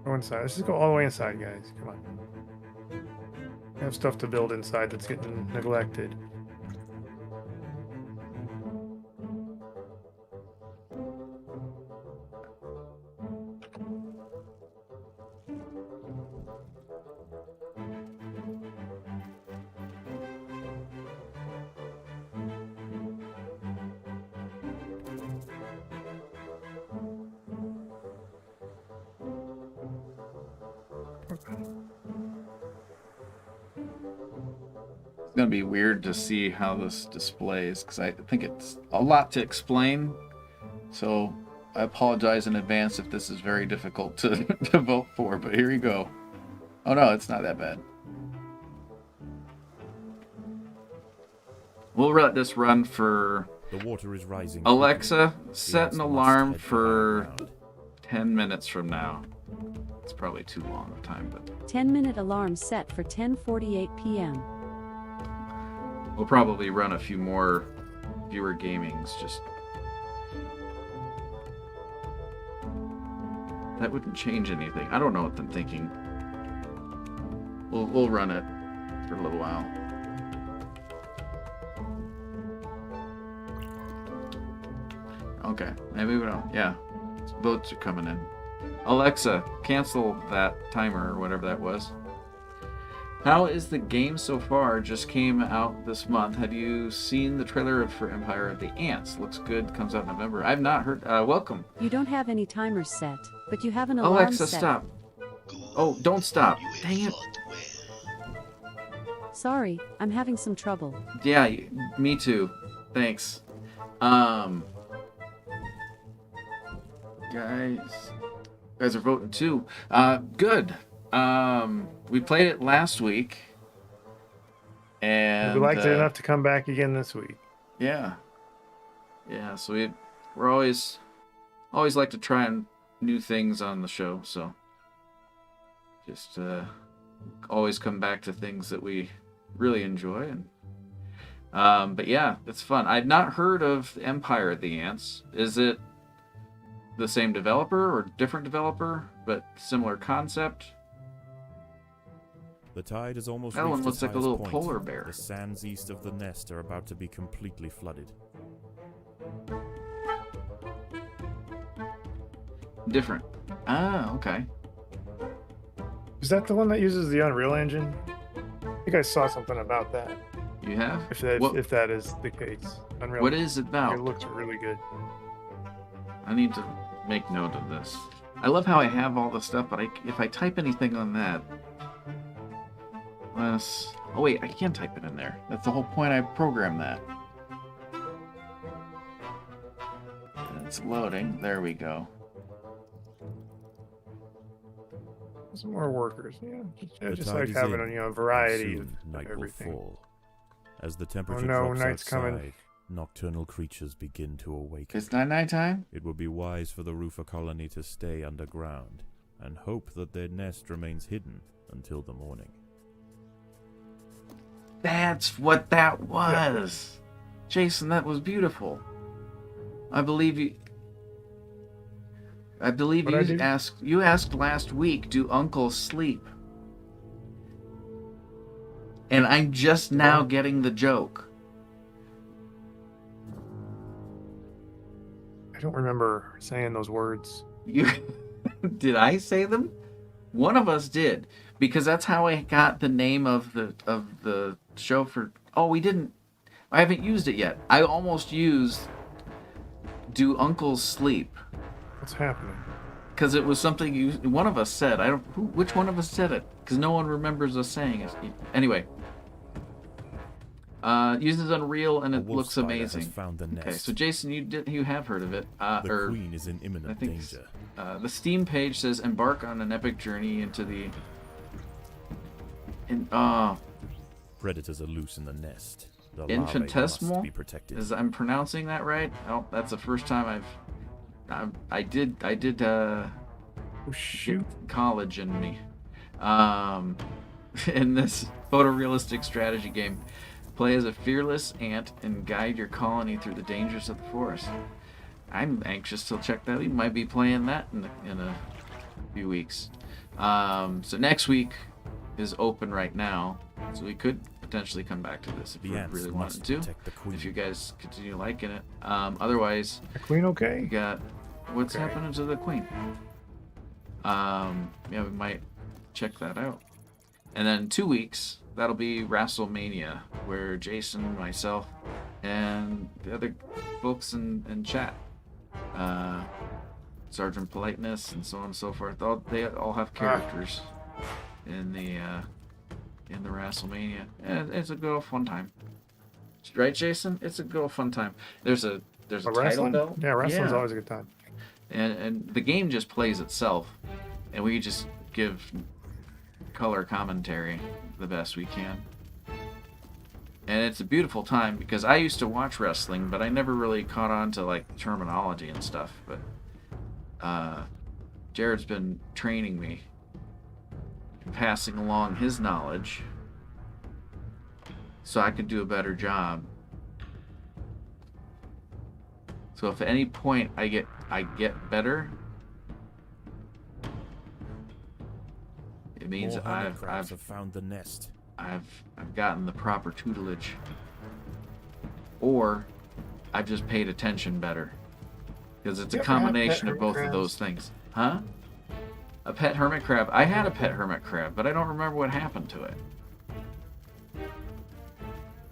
Go inside. Let's just go all the way inside, guys. Come on. We have stuff to build inside that's getting neglected. it's gonna be weird to see how this displays because I think it's a lot to explain. So I apologize in advance if this is very difficult to, to vote for, but here you go. Oh no, it's not that bad. We'll let this run for... The water is rising. Alexa, set an alarm for 10 minutes from now. It's probably too long of time, but... 10-minute alarm set for 10:48 p.m. We'll probably run a few more viewer gamings, just... That wouldn't change anything. I don't know what I'm thinking. We'll run it for a little while. Okay, maybe we don't. Yeah, votes are coming in. Alexa, cancel that timer or whatever that was. How is the game so far? Just came out this month. Have you seen the trailer for Empire of the Ants? Looks good. Comes out in November. I've not heard. Welcome. You don't have any timers set, but you have an alarm Alexa, set. stop. Oh, don't stop. Dang it. Sorry, I'm having some trouble. Yeah, me too. Thanks. Guys are voting too. Good. We played it last week, and We liked it enough to come back again this week. Yeah. So we're always like to try new things on the show. So just always come back to things that we really enjoy. And but yeah, it's fun. I've not heard of Empire of the Ants. Is it the same developer or different developer, but similar concept? The tide is almost That reached one looks its like a highest little point. polar bear. The sands east of the nest are about to be completely flooded. Different. Ah, okay. Is that the one that uses the Unreal Engine? I think I saw something about that. You have? If that is the case. Unreal What is it about? It looks really good. I need to make note of this. I love how I have all the stuff, but if I type anything on that... Oh wait, I can type it in there. That's the whole point I programmed that. It's loading. There we go. Some more workers, yeah. The Just tide like is having in, a variety and soon of night will everything. fall. As the temperature no, drops night's outside, coming. nocturnal creatures begin to awaken. It's not nighttime? It would be wise for the roofer colony to stay underground and hope that their nest remains hidden until the morning. That's what that was! Jason, that was beautiful. I believe you... I believe you asked last week, do uncles sleep? And I'm just now getting the joke. I don't remember saying those words. You did I say them? One of us did, because that's how I got the name of the show for. Oh, we didn't. I haven't used it yet. I almost used "Do Uncles Sleep?" What's happening? Because it was something one of us said. I don't. Which one of us said it? Because no one remembers us saying it. Anyway. Uses Unreal and it looks amazing. Found the nest. Okay, so Jason, you have heard of it. The queen is in imminent danger. The Steam page says embark on an epic journey into the. Predators are loose in the nest. The Infinitesimal. must be protected. Is I'm pronouncing that right? Oh, that's the first time I did shoot college in me. In this photorealistic strategy game. Play as a fearless ant and guide your colony through the dangers of the forest. I'm anxious to check that. We might be playing that in a few weeks. So next week is open right now, so we could potentially come back to this if we really wanted to. If you guys continue liking it. Otherwise, the queen okay? We got what's happening to the queen. Yeah, we might check that out. And then 2 weeks. That'll be WrestleMania, where Jason, myself, and the other folks in chat, Sergeant Politeness, and so on and so forth. They all have characters in the WrestleMania. And it's a good old fun time, right, Jason? It's a good old fun time. There's a title belt. Yeah, wrestling's always a good time. And the game just plays itself, and we just give color commentary the best we can. And it's a beautiful time because I used to watch wrestling, but I never really caught on to like terminology and stuff. But Jared's been training me, passing along his knowledge so I could do a better job. So if at any point I get better, it means I've found the nest. I've gotten the proper tutelage, or I've just paid attention better, because it's a combination of both of those things. Huh? A pet hermit crab. I had a pet hermit crab, but I don't remember what happened to it.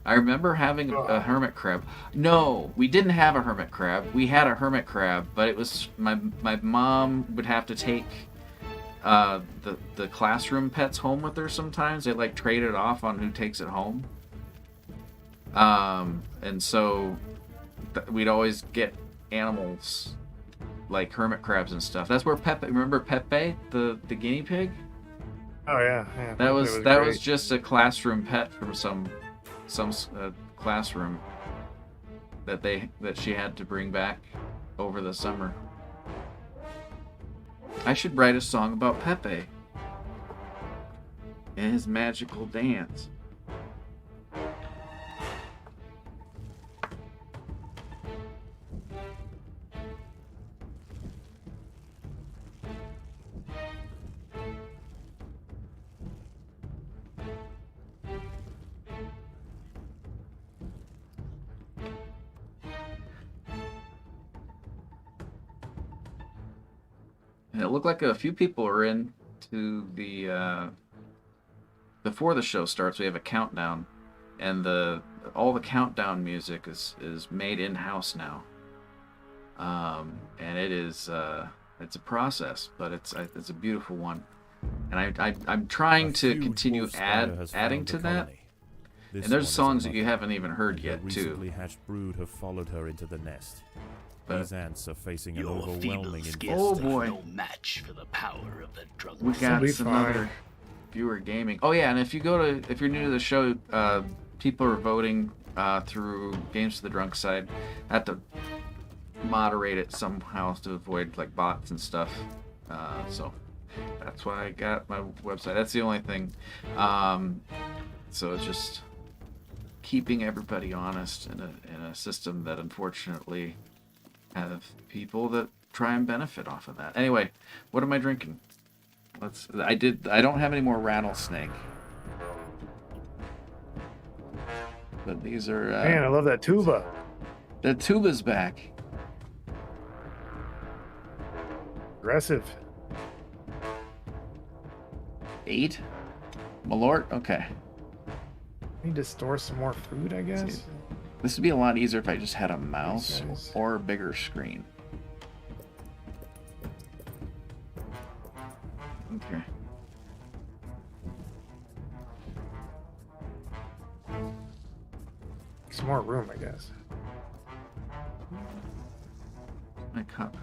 I remember having a hermit crab. No, we didn't have a hermit crab. We had a hermit crab, but it was my mom would have to take the classroom pets home with her sometimes. They like trade it off on who takes it home. And so we'd always get animals like hermit crabs and stuff. That's where Pepe, remember Pepe, the guinea pig? Oh yeah. That was just a classroom pet from some classroom that she had to bring back over the summer. I should write a song about Pepe and his magical dance. And it looked like a few people are in to the before the show starts. We have a countdown, and all the countdown music is made in-house now. And it is it's a process, but it's a beautiful one. And I'm trying to continue adding to that. And there's songs that you haven't even heard yet too. Recently hatched brood have followed her into the nest. These ants are facing an overwhelming Oh boy! No match for the power of the drug. We got some other viewer gaming. Oh yeah, and if you're new to the show, people are voting through Games for the Drunk Side. I have to moderate it somehow to avoid like bots and stuff. So that's why I got my website. That's the only thing. So it's just keeping everybody honest in a system that unfortunately have people that try and benefit off of that. Anyway, what am I drinking? I don't have any more rattlesnake. But these are... Man, I love that tuba. The tuba's back. Aggressive. 8? Malort? Okay. Need to store some more food, I guess. This would be a lot easier if I just had a mouse or a bigger screen. Okay. Some more room, I guess. My cup.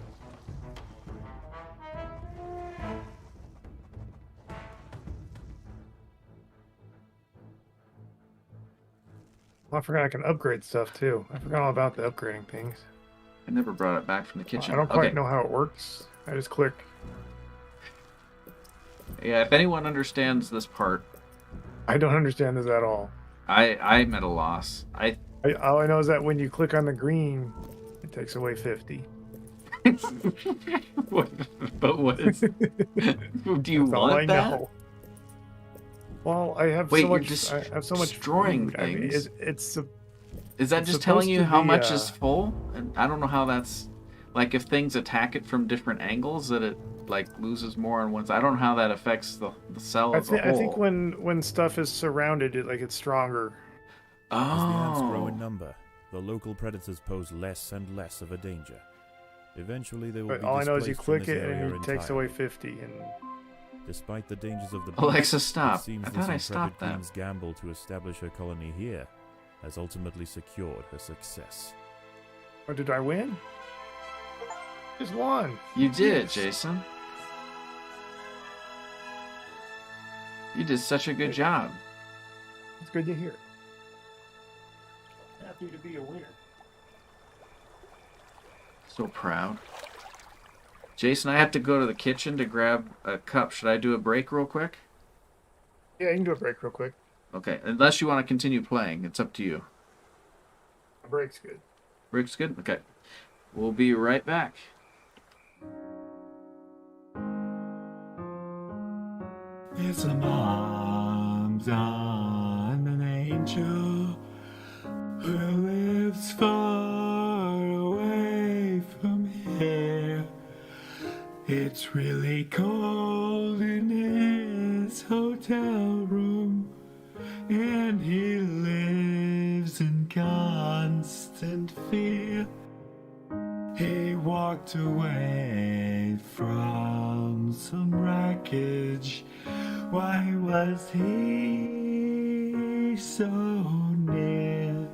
Well, I forgot I can upgrade stuff too. I forgot all about the upgrading things. I never brought it back from the kitchen. I don't quite know how it works. I just click. Yeah, if anyone understands this part. I don't understand this at all. I'm at a loss. All I know is that when you click on the green, it takes away 50. But what is... Do you want that? Know. Well, I have so much. I have so much destroying food. things. I mean, is that just telling you how much is full? And I don't know how that's like if things attack it from different angles that it like loses more on one side. I don't know how that affects the cell as a whole. I think when stuff is surrounded, it's stronger. Oh. As the ants grow in number, the local predators pose less and less of a danger. Eventually, they will be all I know is you displaced click from this it and area it takes entirely. away 50. And despite the dangers of the Alexa, beast, stop. it seems I this thought I intrepid stopped that. queen's gamble to establish her colony here has ultimately secured her success. Oh, did I win? Just won. You did, Jason. You did such a good job. It's good to hear. Happy to be a winner. So proud. Jason, I have to go to the kitchen to grab a cup. Should I do a break real quick? Yeah, you can do a break real quick. Okay, unless you want to continue playing. It's up to you. A break's good. Break's good? Okay. We'll be right back. It's a mom's on an angel who lives far away from here. It's really cold in his hotel room, and he lives in constant fear. He walked away from some wreckage. Why was he so near?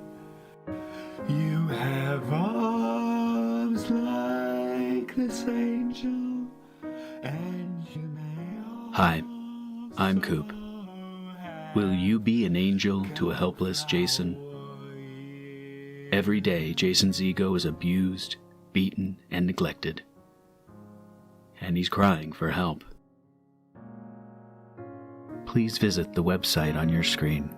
You have arms like this angel, and you may. Hi, I'm Koop. Will you be an angel to a helpless Jason? Every day, Jason's ego is abused, beaten, and neglected. And he's crying for help. Please visit the website on your screen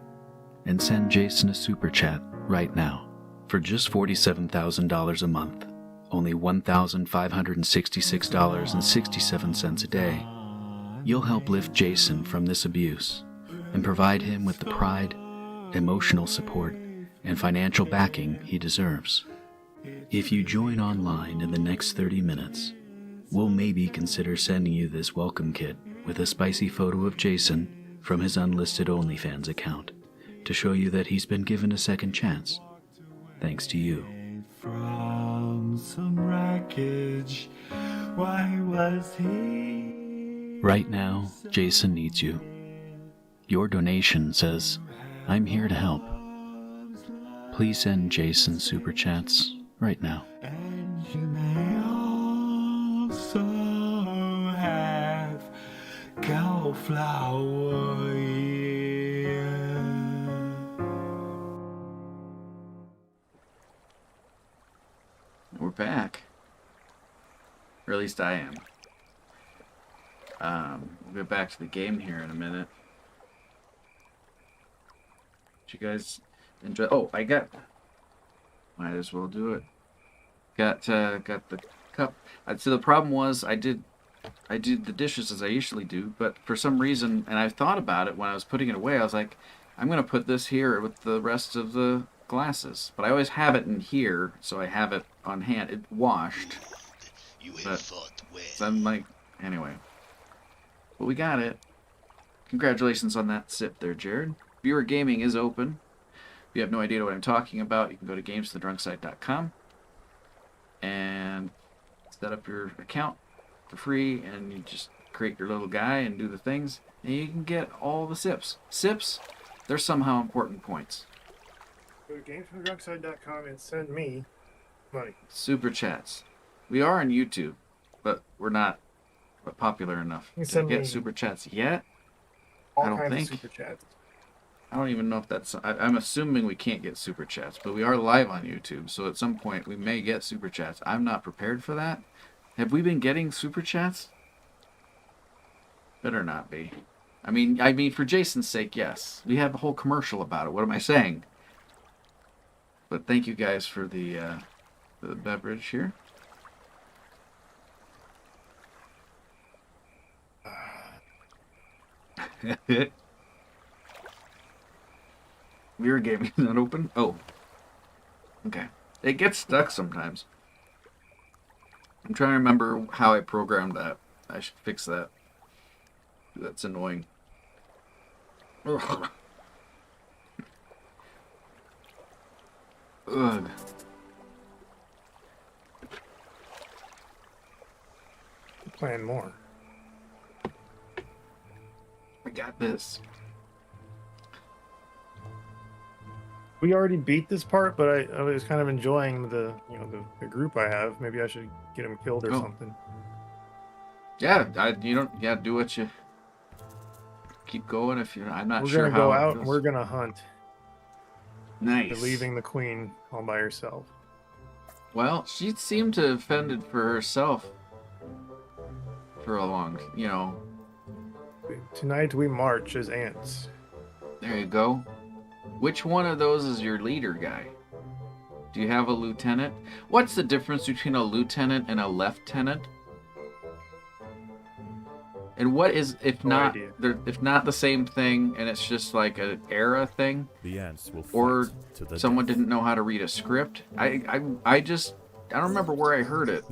and send Jason a super chat right now. For just $47,000 a month, only $1,566.67 a day, you'll help lift Jason from this abuse and provide him with the pride, emotional support, and financial backing he deserves. If you join online in the next 30 minutes, we'll maybe consider sending you this welcome kit with a spicy photo of Jason from his unlisted OnlyFans account to show you that he's been given a second chance, thanks to you. From some wreckage, why was he? Right now, Jason needs you. Your donation says, "I'm here to help." Please send Jason super chats right now. And you may also have cauliflower ear. We're back. Or at least I am. We'll get back to the game here in a minute. Did you guys enjoy? Oh, might as well do it. Got the cup. So the problem was I did the dishes as I usually do, but for some reason, and I thought about it when I was putting it away, I was like, I'm going to put this here with the rest of the glasses. But I always have it in here, so I have it on hand. It washed. But so I'm like, anyway. But we got it. Congratulations on that sip there, Jared. Viewer Gaming is open. If you have no idea what I'm talking about, you can go to gamesthedrunksite.com and set up your account for free, and you just create your little guy and do the things, and you can get all the sips. Sips, they're somehow important points. Go to gamesthedrunksite.com and send me money. Super chats. We are on YouTube, but we're not popular enough to get super chats yet. All I don't kinds think. of super chats. I don't even know if that's... I'm assuming we can't get super chats, but we are live on YouTube, so at some point we may get super chats. I'm not prepared for that. Have we been getting super chats? Better not be. I mean, for Jason's sake, yes. We have a whole commercial about it. What am I saying? But thank you guys for the beverage here. Mirror gaming is not open? Oh. Okay. It gets stuck sometimes. I'm trying to remember how I programmed that. I should fix that. That's annoying. Ugh. Ugh. Plan more. I got this. We already beat this part, but I was kind of enjoying the group I have. Maybe I should get him killed or something. Yeah, do what you keep going. If you're, I'm not sure We're how. gonna go out and we're gonna hunt. Nice. You're leaving the queen all by herself. Well, she seemed to have fended for herself for a long, Tonight we march as ants. There you go. Which one of those is your leader guy? Do you have a lieutenant? What's the difference between a lieutenant and a lieutenant? And what is, if not the same thing, and it's just like an era thing? The ants will fight or to the someone death. didn't know how to read a script? I don't remember where I heard it.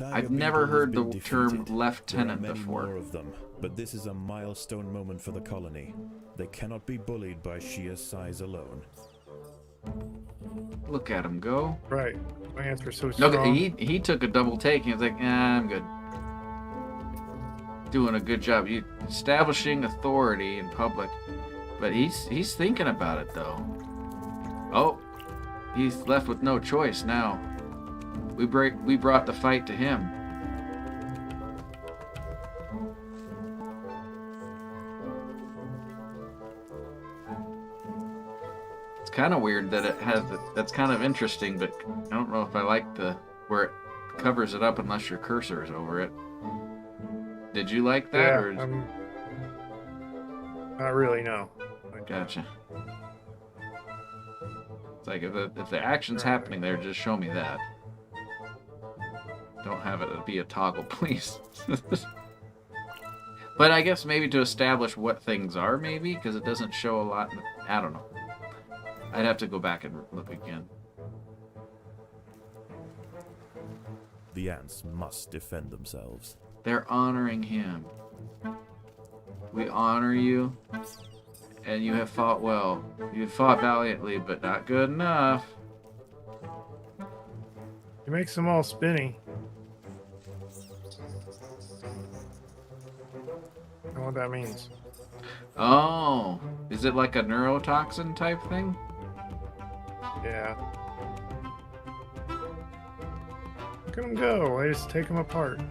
I've never heard the term lieutenant before. More of them, but this is a milestone moment for the colony. They cannot be bullied by sheer size alone. Look at him go. Right. My ants were so strong. No, he took a double take. He was like, I'm good. Doing a good job. You establishing authority in public. But he's thinking about it, though. Oh, he's left with no choice now. We brought the fight to him. It's kind of weird that it has that's kind of interesting, but I don't know if I like where it covers it up unless your cursor is over it. Did you like that? Yeah, or not really, no. Gotcha. It's like if the action's happening there, just show me that. Don't have it be a toggle, please. But I guess maybe to establish what things are, maybe, because it doesn't show a lot. I don't know. I'd have to go back and look again. The ants must defend themselves. They're honoring him. We honor you, and you have fought well. You have fought valiantly, but not good enough. It makes them all spinny. I don't know what that means. Oh, is it like a neurotoxin type thing? Yeah. Look at them go. I just take them apart.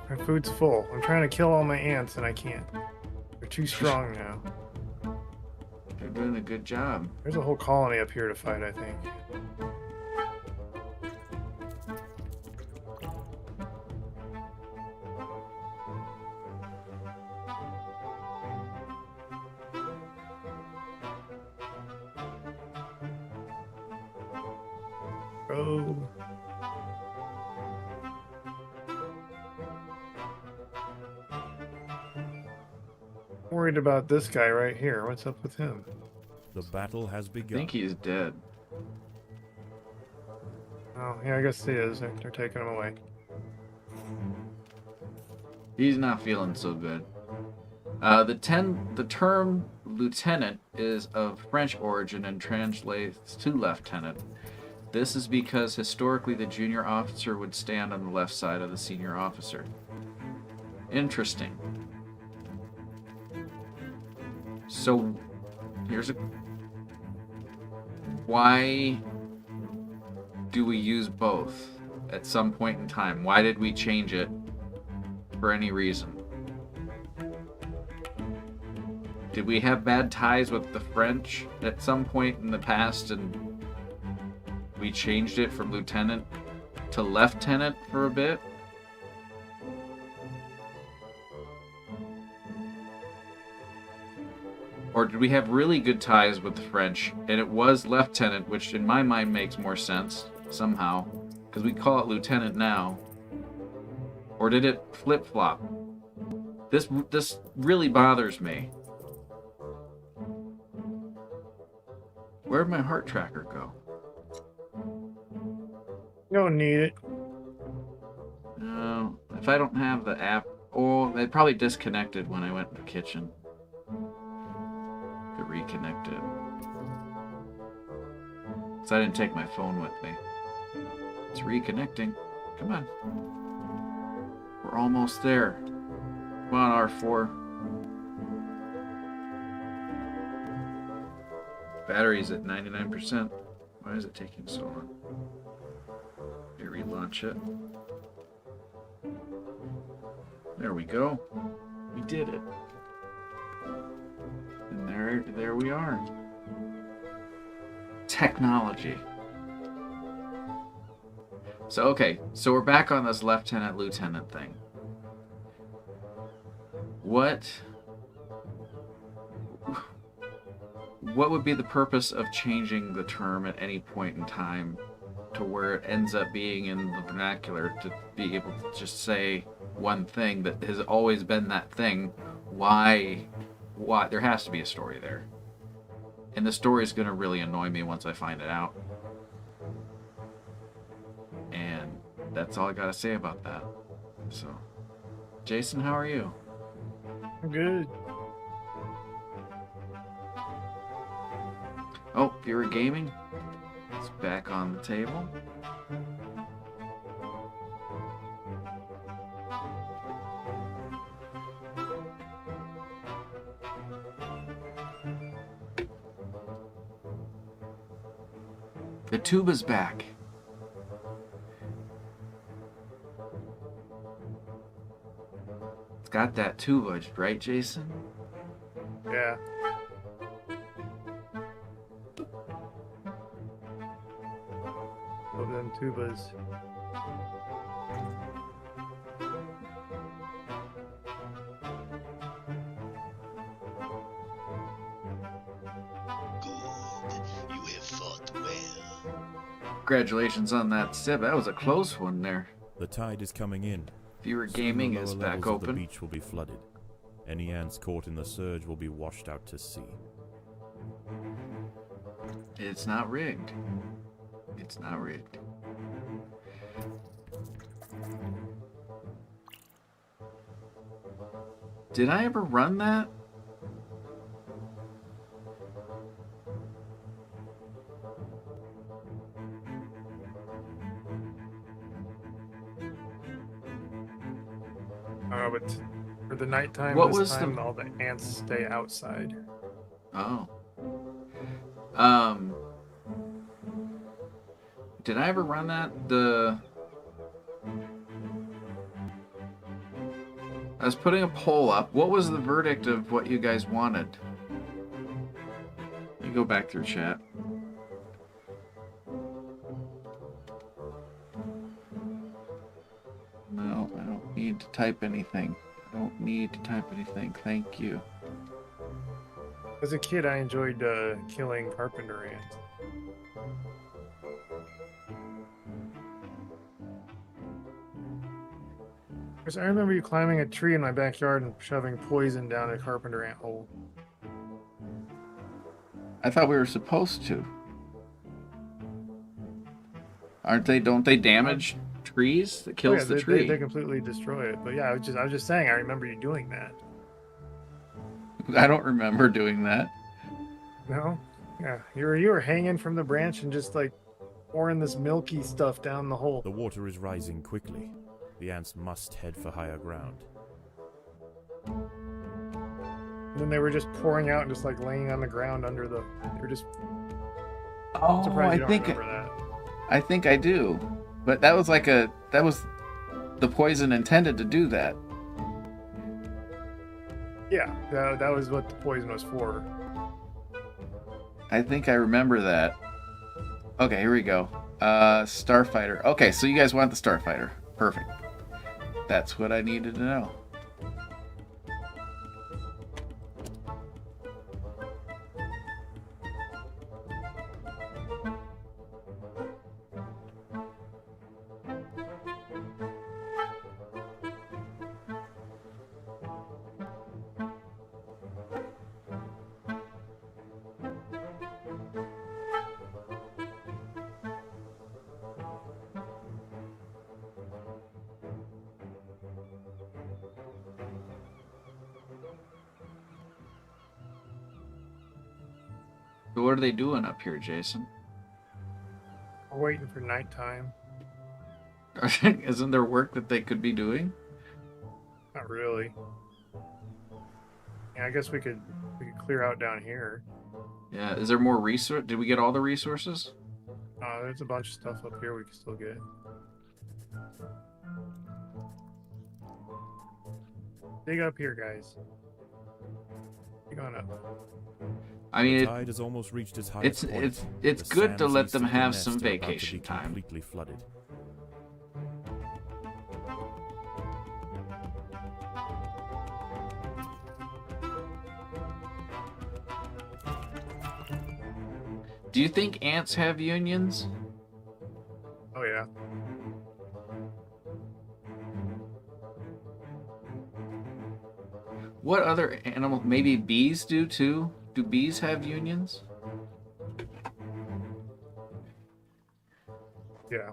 My food's full. I'm trying to kill all my ants and I can't. They're too strong now. They're doing a good job. There's a whole colony up here to fight, I think. Oh. Worried about this guy right here. What's up with him? The battle has begun. I think he's dead. Oh, yeah, I guess he is. They're taking him away. He's not feeling so good. The term lieutenant is of French origin and translates to lieutenant. This is because historically the junior officer would stand on the left side of the senior officer. Interesting. So, why do we use both at some point in time? Why did we change it for any reason? Did we have bad ties with the French at some point in the past and we changed it from lieutenant to lieutenant for a bit? Or did we have really good ties with the French and it was lieutenant, which in my mind makes more sense somehow, because we call it lieutenant now? Or did it flip-flop? This really bothers me. Where'd my heart tracker go? You don't need it. No, if I don't have the app, oh, it probably disconnected when I went in the kitchen. Could reconnect it. So I didn't take my phone with me. It's reconnecting. Come on. We're almost there. Come on, R4. Battery's at 99%. Why is it taking so long? Here, relaunch it. There we go. We did it. And there we are. Technology. So, okay. So we're back on this lieutenant thing. What would be the purpose of changing the term at any point in time to where it ends up being in the vernacular to be able to just say one thing that has always been that thing? Why? There has to be a story there. And the story is going to really annoy me once I find it out. And that's all I got to say about that. So, Jason, how are you? I'm good. Oh, Viewer Gaming. It's back on the table. The tuba's back. It's got that tuba, right, Jason? Yeah. Love them tubas. You have fought well. Congratulations on that sip. That was a close one there. The tide is coming in. Viewer Soon the Gaming lower is levels back of open. The beach will be flooded. Any ants caught in the surge will be washed out to sea. It's not rigged. It's not rigged. Did I ever run that? But for the nighttime, What this was time, the- all the ants stay outside. Oh. Did I ever run that? I was putting a poll up. What was the verdict of what you guys wanted? You go back through chat. No, I don't need to type anything. I don't need to type anything. Thank you. As a kid, I enjoyed killing carpenter ants. Because I remember you climbing a tree in my backyard and shoving poison down a carpenter ant hole. I thought we were supposed to. Aren't they? Don't they damage trees? That kills the tree. They completely destroy it. But yeah, I was just saying. I remember you doing that. I don't remember doing that. No. Yeah, you were hanging from the branch and just like pouring this milky stuff down the hole. The water is rising quickly. The ants must head for higher ground. And then they were just pouring out and just like laying on the ground under the. They were just. Oh, I think remember that. I think I do, but that was the poison intended to do that. Yeah, that was what the poison was for. I think I remember that. Okay, here we go. Starfighter. Okay, so you guys want the Starfighter. Perfect. That's what I needed to know. So what are they doing up here, Jason? We're waiting for nighttime. Isn't there work that they could be doing? Not really. Yeah, I guess we could clear out down here. Yeah, is there more resource? Did we get all the resources? There's a bunch of stuff up here we can still get. Dig up here, guys. Dig on up. I mean, the tide has almost reached its highest point. It's The good to sands let east them of the have nest some are about to vacation be time. Completely flooded. Do you think ants have unions? Oh yeah. What other animal? Maybe bees do too? Do bees have unions? Yeah.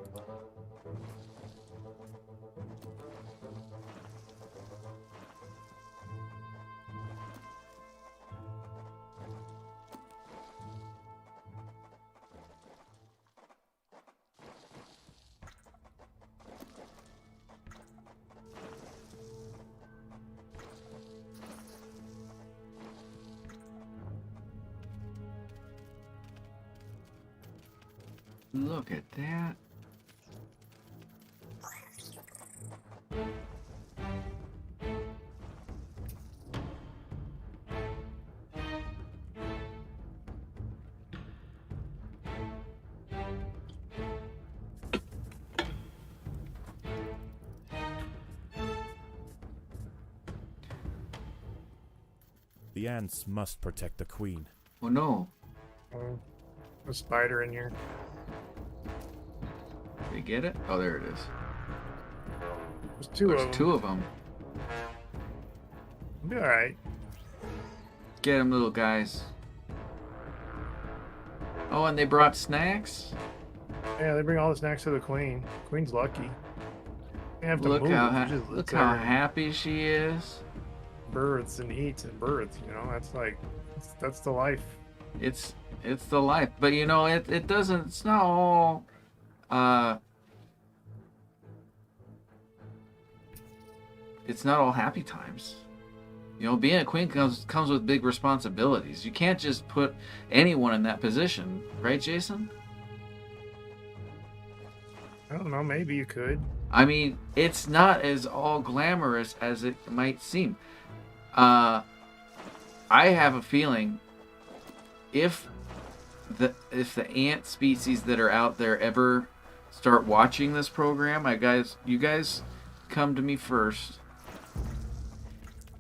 Look at that. The ants must protect the queen. Oh no. Oh, a spider in here. Did you get it? Oh, there it is. There's two of them. Two of them. Be alright. Get them, little guys. Oh, and they brought snacks? Yeah, they bring all the snacks to the queen. Queen's lucky. They have to Look move. look how happy she is. Births and eats and births, you know, that's like, that's the life. It's the life, but you know, it doesn't, it's not all, it's not all happy times. You know, being a queen comes with big responsibilities. You can't just put anyone in that position, right, Jason? I don't know, maybe you could. I mean, it's not as all glamorous as it might seem. I have a feeling if the ant species that are out there ever start watching this program, you guys come to me first.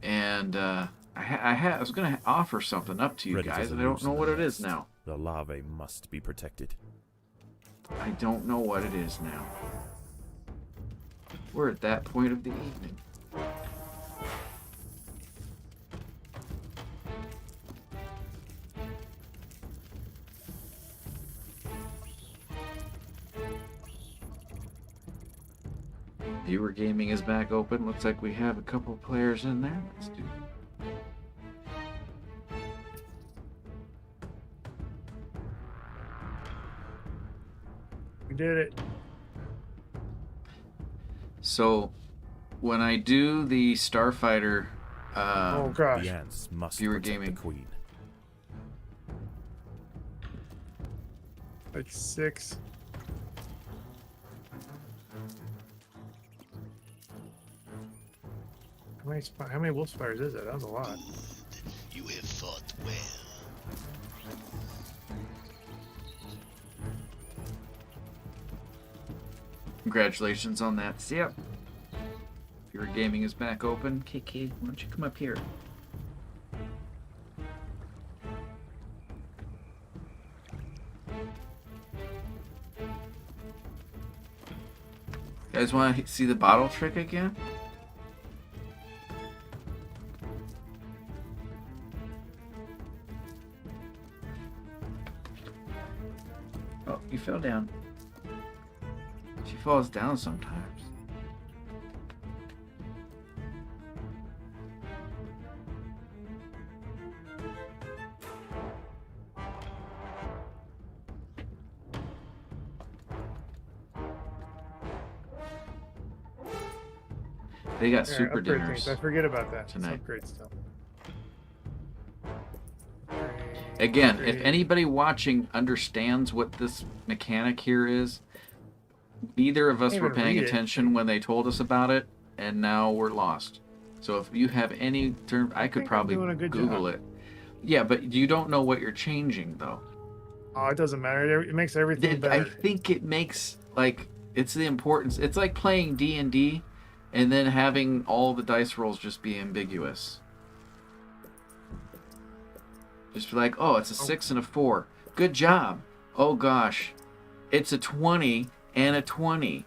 And I was gonna offer something up to you guys, and I don't know what it is now. The larvae must be protected. I don't know what it is now. We're at that point of the evening. Viewer gaming is back open. Looks like we have a couple of players in there. Let's do. We did it. So, when I do the Starfighter, oh gosh, the ants must viewer protect gaming. the queen. Like 6. How many wolf spiders is that? That was a lot. You have fought well. Congratulations on that. Yep. Viewer gaming is back open. KK, why don't you come up here? You guys want to see the bottle trick again? Oh, you fell down. She falls down sometimes. They got super dinners. Things. I forget about that tonight. Upgrade stuff. Again, if anybody watching understands what this mechanic here is, neither of us were paying attention when they told us about it, and now we're lost. So if you have any term, I could probably Google it. Yeah, but you don't know what you're changing, though. Oh, it doesn't matter. It makes everything better. I think it makes, like, it's the importance. It's like playing D&D and then having all the dice rolls just be ambiguous. Just be like, oh, it's a 6 and a 4. Good job. Oh, gosh. It's a 20 and a 20.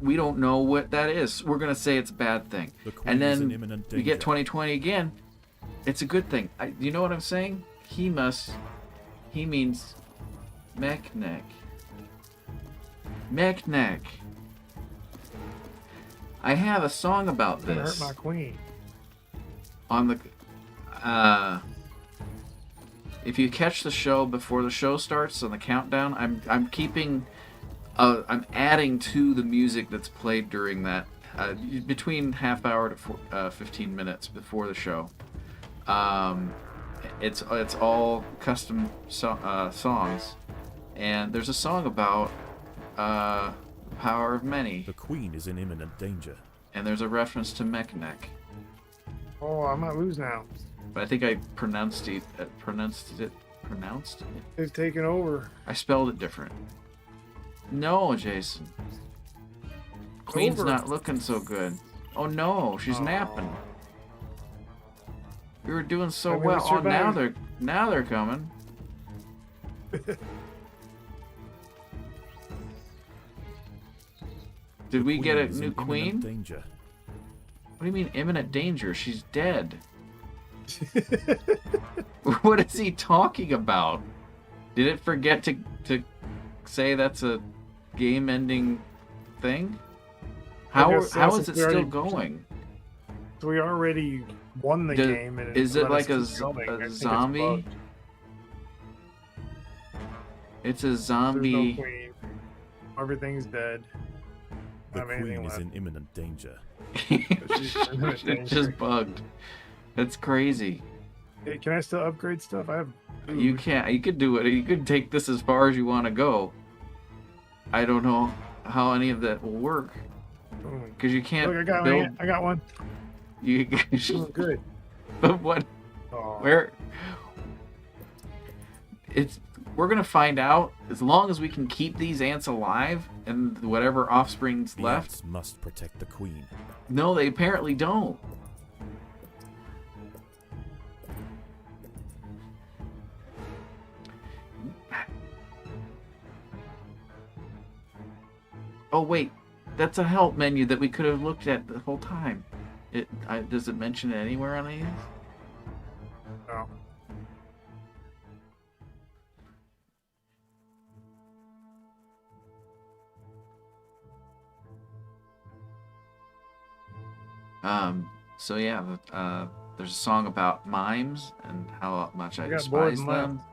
We don't know what that is. We're going to say it's a bad thing. And then we get 2020 again. It's a good thing. You know what I'm saying? He means mech-neck. Mech-neck. I have a song about this. Hurt my queen. On the if you catch the show before the show starts on the countdown, I'm keeping I'm adding to the music that's played during that between half hour to 15 minutes before the show. It's all custom songs, and there's a song about the power of many. The queen is in imminent danger. And there's a reference to mech-neck. Oh, I might lose now. But I think I pronounced it. They've taken over. I spelled it different. No, Jason. Queen's not looking so good. Oh no, she's napping. We were doing so well. Oh, now they're coming. Did we get a new queen? Danger. What do you mean imminent danger? She's dead. What is he talking about? Did it forget to say that's a game-ending thing? How is it still going? So we already won the game. And is it like a zombie? It's a zombie. There's no queen. Everything's dead. The queen is in imminent danger. It's just bugged. That's crazy. Hey, can I still upgrade stuff? I have food. You can't. You could do it. You could take this as far as you want to go. I don't know how any of that will work. Because you can't. Look, I got one. You good. But what? Oh. Where? We're gonna find out. As long as we can keep these ants alive and whatever offspring's left. Ants must protect the queen. No, they apparently don't. Oh wait, that's a help menu that we could have looked at the whole time. Does it mention it anywhere on these? No. So yeah, there's a song about mimes and how much I got bored despise and them. left.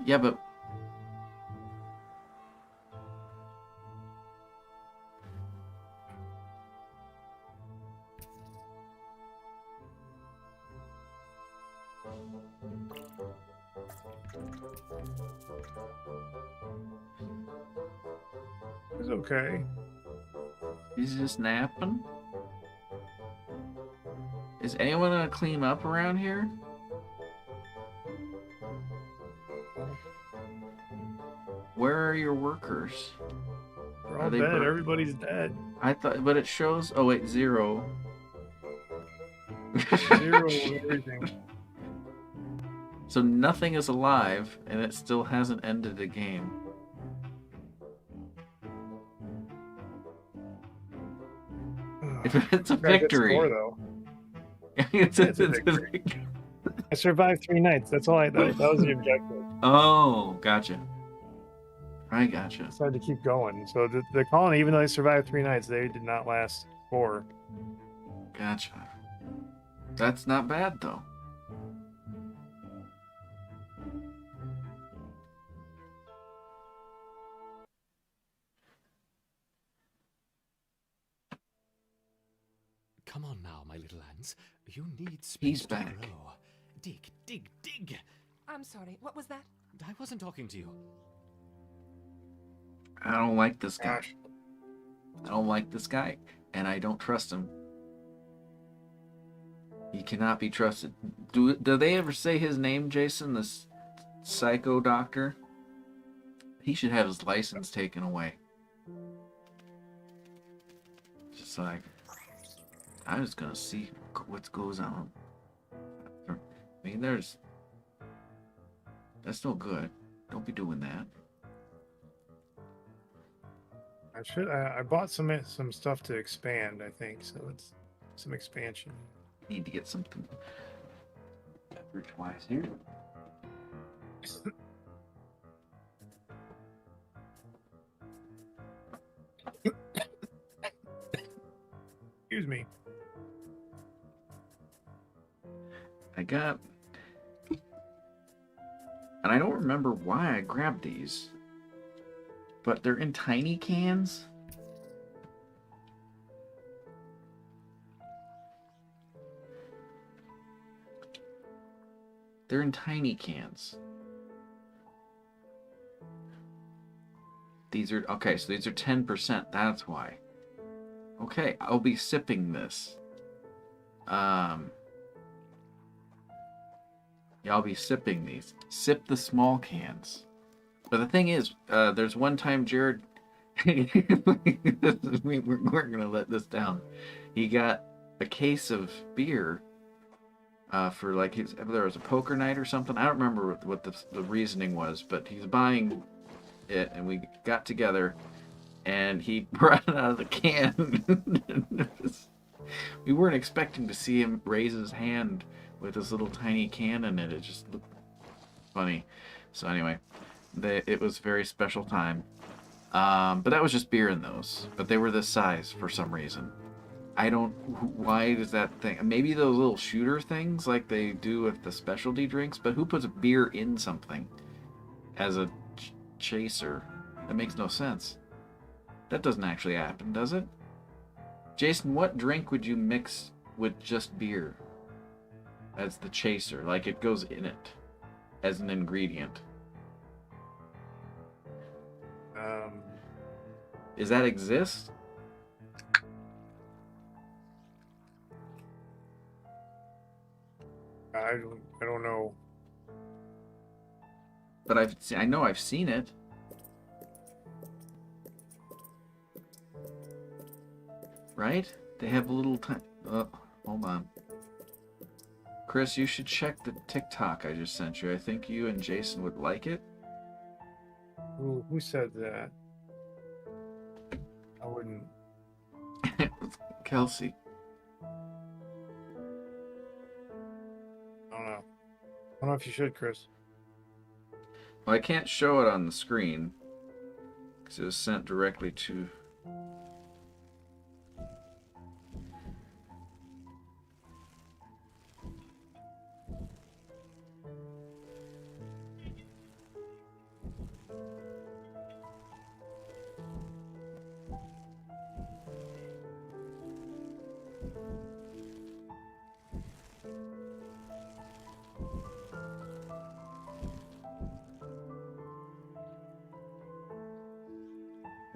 Yeah, but It's okay. he's just napping. Is anyone gonna clean up around here? Where are your workers? They're Are all they dead. Everybody's dead. I thought, but it shows. Oh wait, 0. 0 and everything. So nothing is alive, and it still hasn't ended the game. It's a victory. Score, though. it's a victory. I survived 3 nights. That's all that was the objective. Oh, gotcha. I gotcha. Decided to keep going. So the colony, even though they survived 3 nights, they did not last 4. Gotcha. That's not bad, though. Come on now, my little ants. You need space He's to back. grow. Dig, dig, dig! I'm sorry, what was that? I wasn't talking to you. I don't like this guy. I don't like this guy, and I don't trust him. He cannot be trusted. Do they ever say his name, Jason? This psycho doctor? He should have his license taken away. Just like, I'm just gonna see what goes on. I mean, that's no good. Don't be doing that. I bought some stuff to expand, I think, so it's some expansion. Need to get something beverage-wise here. Excuse me. I got... And I don't remember why I grabbed these. But they're in tiny cans? They're in tiny cans. These are... Okay, so these are 10%. That's why. Okay, I'll be sipping this. Yeah, I'll be sipping these. Sip the small cans. But the thing is, there's one time Jared... we're going to let this down. He got a case of beer for like there was a poker night or something. I don't remember what the reasoning was, but he's buying it, and we got together, and he brought it out of the can. We weren't expecting to see him raise his hand with this little tiny can in it. It just looked funny. So anyway, it was a very special time. But that was just beer in those. But they were this size for some reason. I don't... Why does that thing... Maybe those little shooter things like they do with the specialty drinks, but who puts beer in something as a chaser? That makes no sense. That doesn't actually happen, does it? Jason, what drink would you mix with just beer as the chaser? Like it goes in it as an ingredient. Does that exist? I don't know. But I know I've seen it. Right? They have a little time. Oh, hold on. Chris, you should check the TikTok I just sent you. I think you and Jason would like it. Who said that? I wouldn't. Kelsey. I don't know. I don't know if you should, Chris. Well, I can't show it on the screen because it was sent directly to...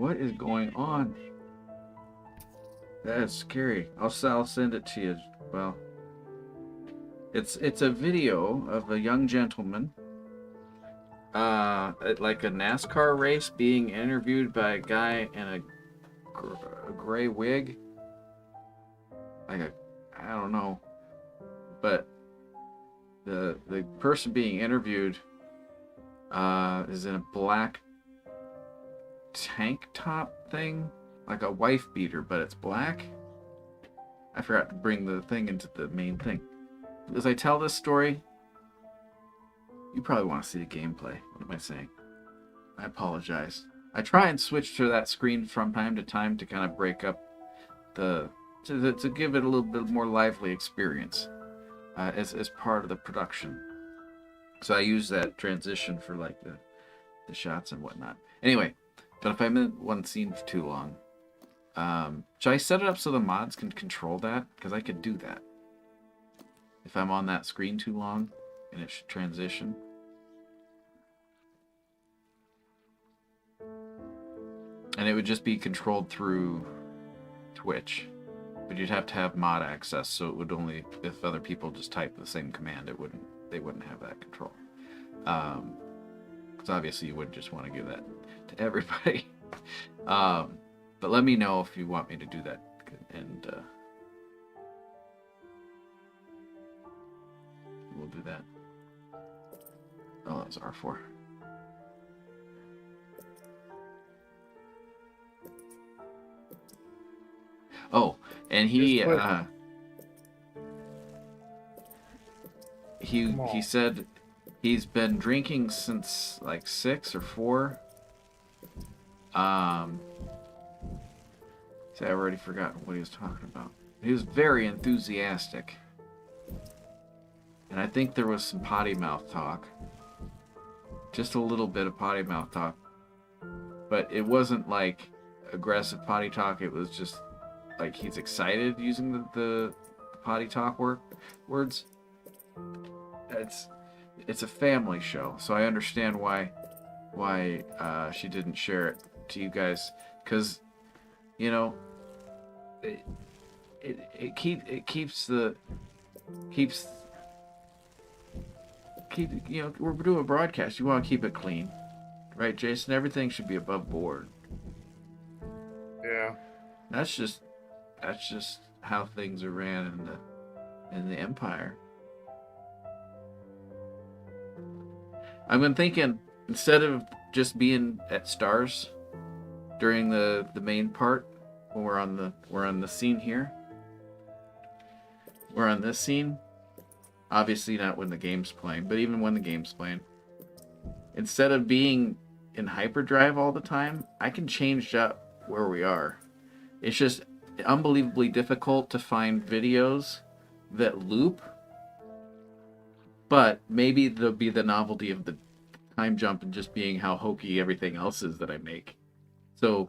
What is going on? That is scary. I'll send it to you. Well, it's a video of a young gentleman, at like a NASCAR race, being interviewed by a guy in a gray wig. I don't know, but the person being interviewed is in a black tank top thing, like a wife beater, but it's black. I forgot to bring the thing into the main thing. As I tell this story, you probably want to see the gameplay. What am I saying? I apologize. I try and switch to that screen from time to time to kind of break up to give it a little bit more lively experience as part of the production. So I use that transition for like the shots and whatnot. Anyway, but if I'm in one scene for too long, should I set it up so the mods can control that? Because I could do that. If I'm on that screen too long, and it should transition. And it would just be controlled through Twitch. But you'd have to have mod access, so it would only, if other people just type the same command, they wouldn't have that control. Because obviously you wouldn't just want to give that to everybody. But let me know if you want me to do that. And we'll do that. Oh, that was R4. Oh, and he said he's been drinking since like 6 or 4. See, I already forgot what he was talking about. He was very enthusiastic. And I think there was some potty mouth talk. Just a little bit of potty mouth talk. But it wasn't like aggressive potty talk. It was just like he's excited using the potty talk words. It's a family show, so I understand why she didn't share it to you guys, because you know it keeps you know, we're doing a broadcast. You want to keep it clean, right, Jason? Everything should be above board. Yeah. That's just how things are ran in the Empire. I've been thinking, instead of just being at stars during the main part, when we're on the scene here. We're on this scene. Obviously not when the game's playing, but even when the game's playing. Instead of being in hyperdrive all the time, I can change up where we are. It's just unbelievably difficult to find videos that loop, but maybe there'll be the novelty of the time jump and just being how hokey everything else is that I make. So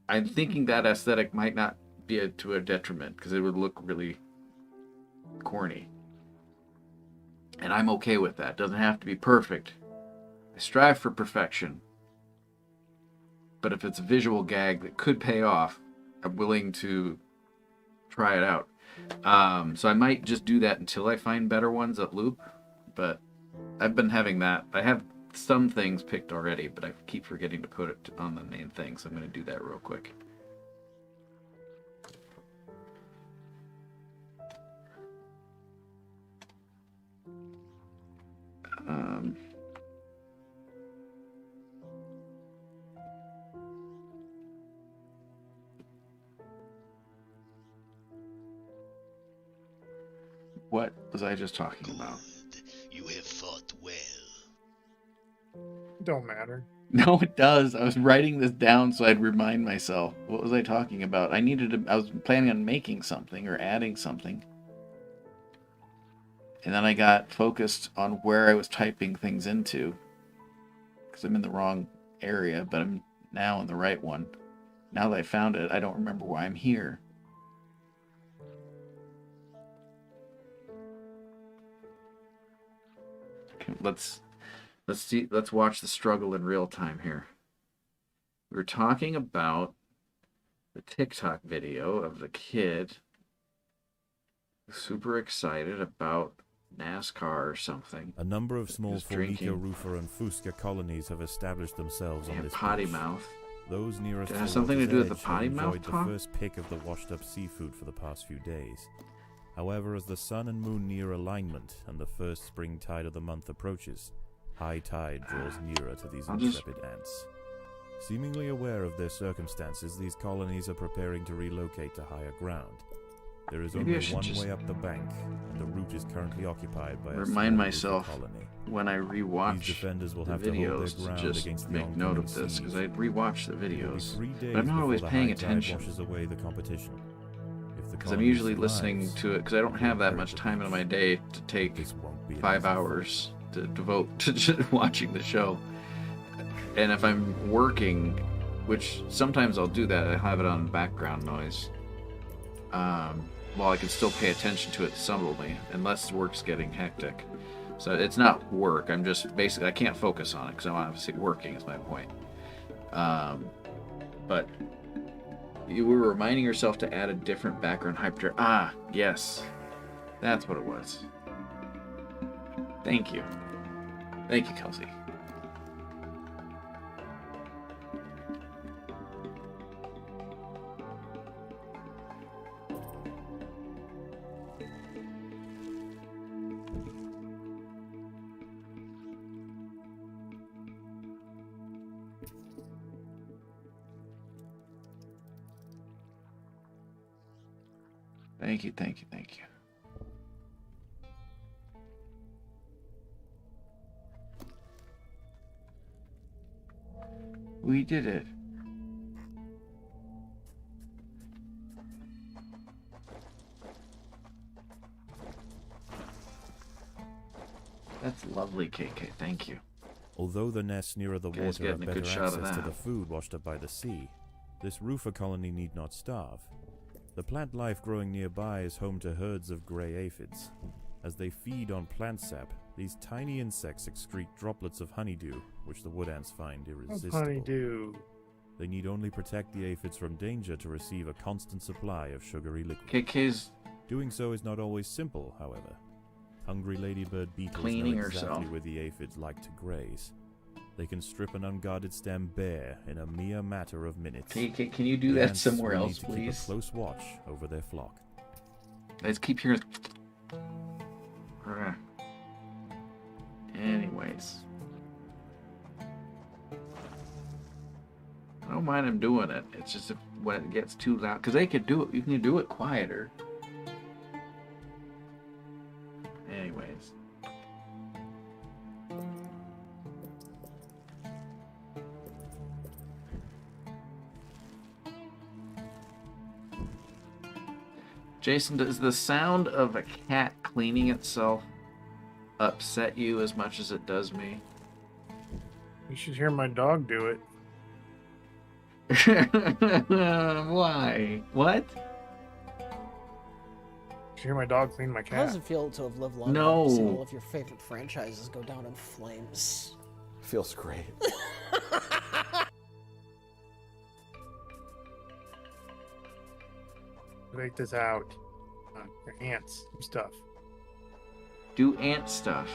I'm thinking that aesthetic might not be to a detriment, because it would look really corny. And I'm okay with that. It doesn't have to be perfect. I strive for perfection. But if it's a visual gag that could pay off, I'm willing to try it out. So I might just do that until I find better ones that loop. But I've been having that. I have some things picked already, but I keep forgetting to put it on the main thing. So I'm going to do that real quick. What was I just talking about? You have fought well. Don't matter. No, it does. I was writing this down so I'd remind myself. What was I talking about? I was planning on making something or adding something. And then I got focused on where I was typing things into, because I'm in the wrong area, but I'm now in the right one. Now that I found it, I don't remember why I'm here. Okay, let's watch the struggle in real time here. We were talking about the TikTok video of the kid super excited about NASCAR or something. A number of small Formica drinking. rufa and Fusca colonies have established themselves on this potty beach. mouth. Those nearest Did it have the something to water's do with the edge have potty mouth enjoyed the talk? first pick of the washed-up seafood for the past few days. However, as the sun and moon near alignment and the first spring tide of the month approaches, high tide draws nearer to these intrepid ants. Seemingly aware of their circumstances, these colonies are preparing to relocate to higher ground. There is Maybe only I one should way up the bank, and the route is currently occupied by a remind small myself colony. when I rewatch These defenders will the have to hold videos their ground to just against the make note of oncoming this, siege. because I rewatch the It will be videos, 3 days but I'm not before always the paying high tide attention. washes away the competition. If the Because I'm colony usually survives, listening to it, because I don't have that much time in my day to take this won't be an 5 easy hours to devote to just watching the show. And if I'm working, which sometimes I'll do that, I have it on background noise, while I can still pay attention to it subtly, unless work's getting hectic. So it's not work, I'm just basically, I can't focus on it, because I'm obviously working is my point. But you were reminding yourself to add a different background hype track. Ah, yes. That's what it was. Thank you. Thank you, Kelsey. Thank you, thank you, thank you. We did it. That's lovely, KK. Thank you. Although the nests nearer the Guys water have getting a good better shot of access to that. the food washed up by the sea, this rufa colony need not starve. The plant life growing nearby is home to herds of grey aphids. As they feed on plant sap, these tiny insects excrete droplets of honeydew, which the wood ants find irresistible. Honeydew. They need only protect the aphids from danger to receive a constant supply of sugary liquid. KK's Doing so is not always simple, however. Hungry ladybird beetles cleaning know exactly herself. where the aphids like to graze. They can strip an unguarded stem bare in a mere matter of minutes. KK, can you do The that ants somewhere will need else, to keep please? a close watch over their flock. Let's keep hearing. Anyways. I don't mind them doing it. It's just when it gets too loud. Because they could do it. You can do it quieter. Anyways. Jason, does the sound of a cat cleaning itself upset you as much as it does me? You should hear my dog do it. Why? What? You should hear my dog clean my How does cat. it feel to have lived long No. enough to see all of your favorite franchises go down in flames? Feels great. Make this out. Your ants and stuff. Do ant stuff.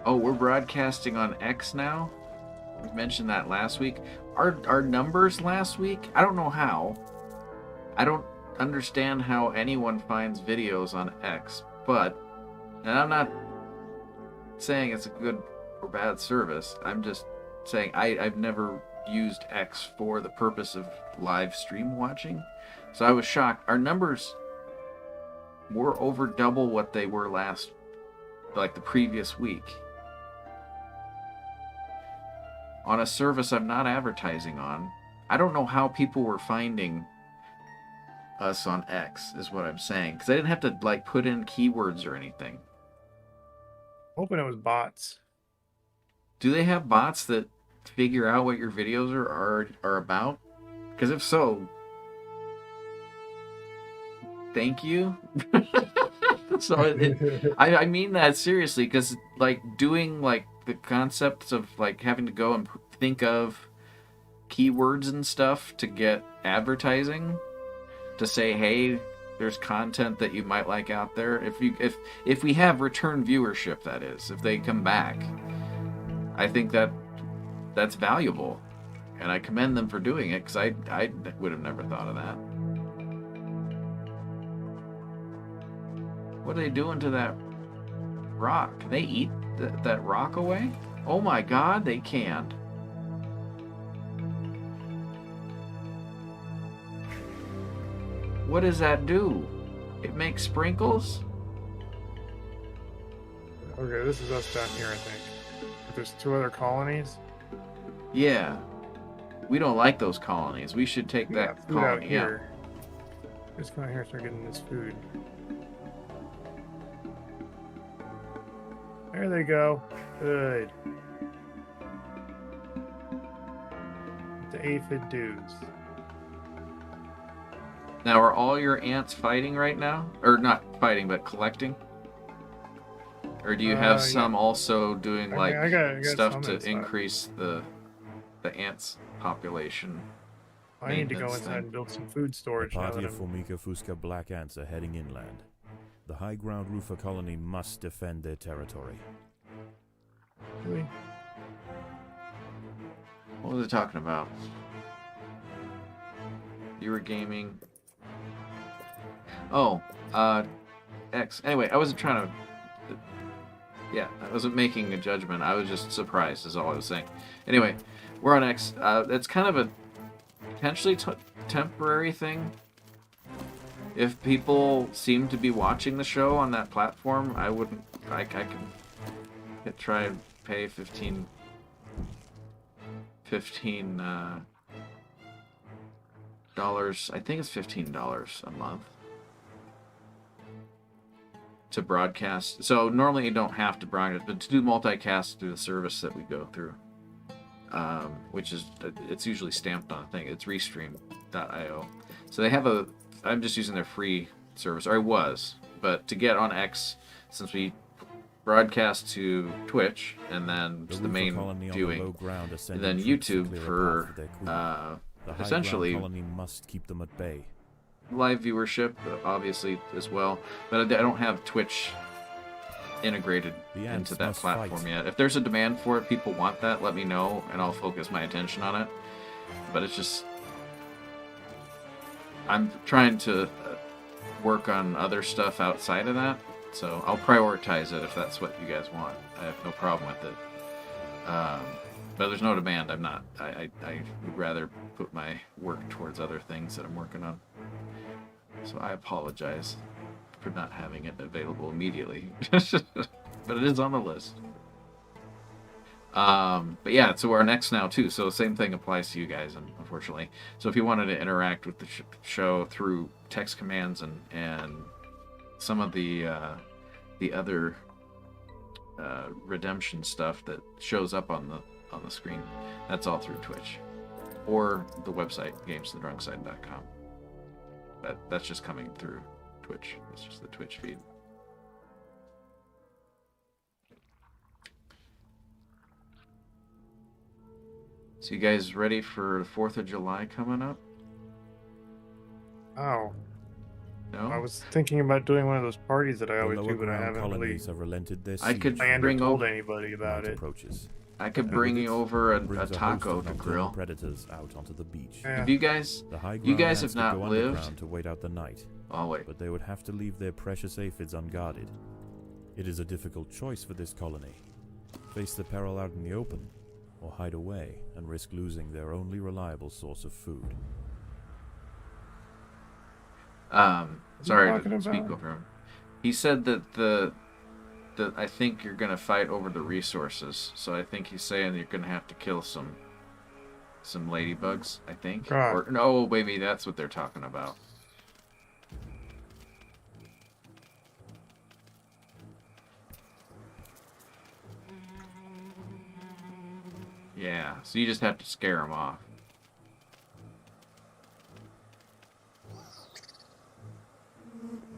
Oh, we're broadcasting on X now? We mentioned that last week. Our numbers last week? I don't know how. I don't understand how anyone finds videos on X, but, and I'm not saying it's a good or bad service. I'm just saying I've never used X for the purpose of live stream watching. So I was shocked. Our numbers were over double what they were last, like the previous week. On a service I'm not advertising on. I don't know how people were finding us on X, is what I'm saying. Because I didn't have to, like, put in keywords or anything. Hoping it was bots. Do they have bots that figure out what your videos are about? Because if so, thank you. So I mean that seriously, because like doing like the concepts of like having to go and think of keywords and stuff to get advertising, to say, hey, there's content that you might like out there. If we have return viewership, that is, if they come back, I think that's valuable, and I commend them for doing it, because I would have never thought of that. What are they doing to that rock? Can they eat that rock away? Oh my god, they can't. What does that do? It makes sprinkles? Okay, this is us down here, I think. There's 2 other colonies. Yeah. We don't like those colonies. We should take that food out colony here. Just come out here and start getting this food. There they go. Good. The aphid dudes. Now, are all your ants fighting right now? Or not fighting, but collecting? Or do you have some also doing like I got stuff to increase the ants population? I need to go inside and build some food storage. A party of Formica Fusca black ants are heading inland. The high ground roofer colony must defend their territory. Really? What was it talking about? You were gaming. Oh, X. Anyway, I wasn't trying to... Yeah, I wasn't making a judgment. I was just surprised, is all I was saying. Anyway, we're on X. It's kind of a potentially temporary thing. If people seem to be watching the show on that platform, I wouldn't... I could try and pay $15 dollars. I think it's $15 a month to broadcast. So normally you don't have to broadcast, but to do multicast through the service that we go through, which is, it's usually stamped on a thing. It's restream.io. So they have a, I'm just using their free service, or I was, but to get on X, since we broadcast to Twitch and then to the main viewing, and then YouTube for essentially colony must keep them at bay. Live viewership, obviously, as well, but I don't have Twitch integrated into that platform yet. If there's a demand for it, people want that, let me know, and I'll focus my attention on it. But it's just, I'm trying to work on other stuff outside of that, so I'll prioritize it if that's what you guys want. I have no problem with it. But there's no demand. I'm not. I would rather put my work towards other things that I'm working on. So I apologize for not having it available immediately. But it is on the list. But yeah, so we're next now too. So same thing applies to you guys, unfortunately. So if you wanted to interact with the show through text commands and some of the other redemption stuff that shows up on the screen, that's all through Twitch or the website gamesthedrunkside.com. That's just coming through Twitch. It's just the Twitch feed. So you guys ready for the 4th of July coming up? Oh. No? I was thinking about doing one of those parties that I always do, but I haven't really... I could bring over anybody about it. I could bring you over a taco to grill. Predators out onto the beach. Yeah. Have you guys have not lived to wait out the night. Oh wait. But they would have to leave their precious aphids unguarded. It is a difficult choice for this colony. Face the peril out in the open, or hide away and risk losing their only reliable source of food. Sorry to speak over him. He said that I think you're gonna fight over the resources. So I think he's saying you're gonna have to kill some ladybugs, I think. Or no, maybe that's what they're talking about. Yeah, so you just have to scare them off.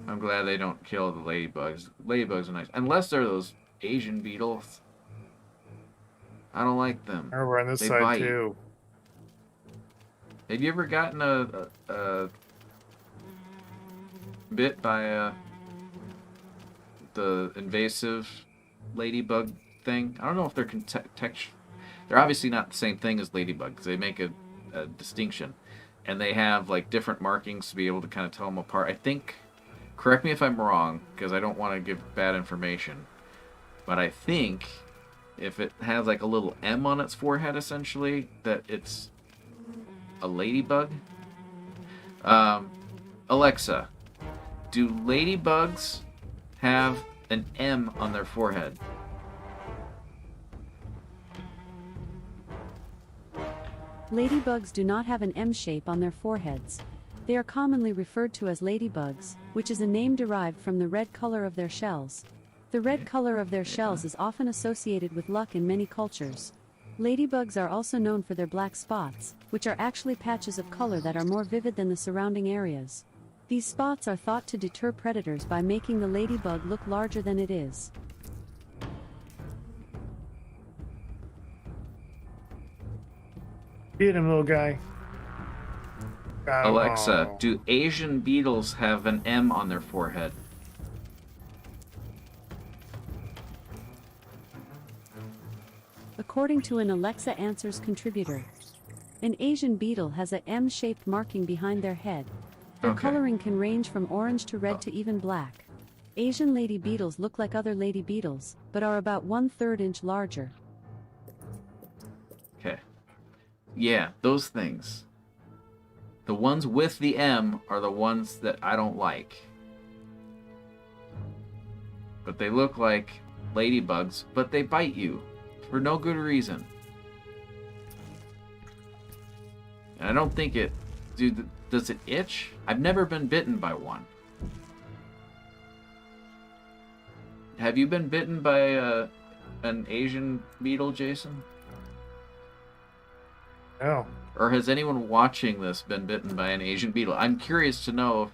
I'm glad they don't kill the ladybugs. Ladybugs are nice. Unless they're those Asian beetles. I don't like them. Over on this They side bite. too. Have you ever gotten a bit by the invasive ladybug thing? I don't know if they're they're obviously not the same thing as ladybugs. They make a distinction, and they have like different markings to be able to kind of tell them apart. I think. Correct me if I'm wrong, because I don't want to give bad information. But I think if it has like a little M on its forehead, essentially, that it's a ladybug. Alexa, do ladybugs have an M on their forehead? Ladybugs do not have an M shape on their foreheads. They are commonly referred to as ladybugs, which is a name derived from the red color of their shells. The red color of their shells is often associated with luck in many cultures. Ladybugs are also known for their black spots, which are actually patches of color that are more vivid than the surrounding areas. These spots are thought to deter predators by making the ladybug look larger than it is. Get him, little guy. Alexa, do Asian beetles have an M on their forehead? According to an Alexa Answers contributor, an Asian beetle has a M-shaped marking behind their head. Their coloring can range from orange to red to even black. Asian lady beetles look like other lady beetles, but are about 1/3 inch larger. Okay. Yeah, those things. The ones with the M are the ones that I don't like. But they look like ladybugs, but they bite you for no good reason. And I don't think it... Dude, does it itch? I've never been bitten by one. Have you been bitten by an Asian beetle, Jason? No. Or has anyone watching this been bitten by an Asian beetle? I'm curious to know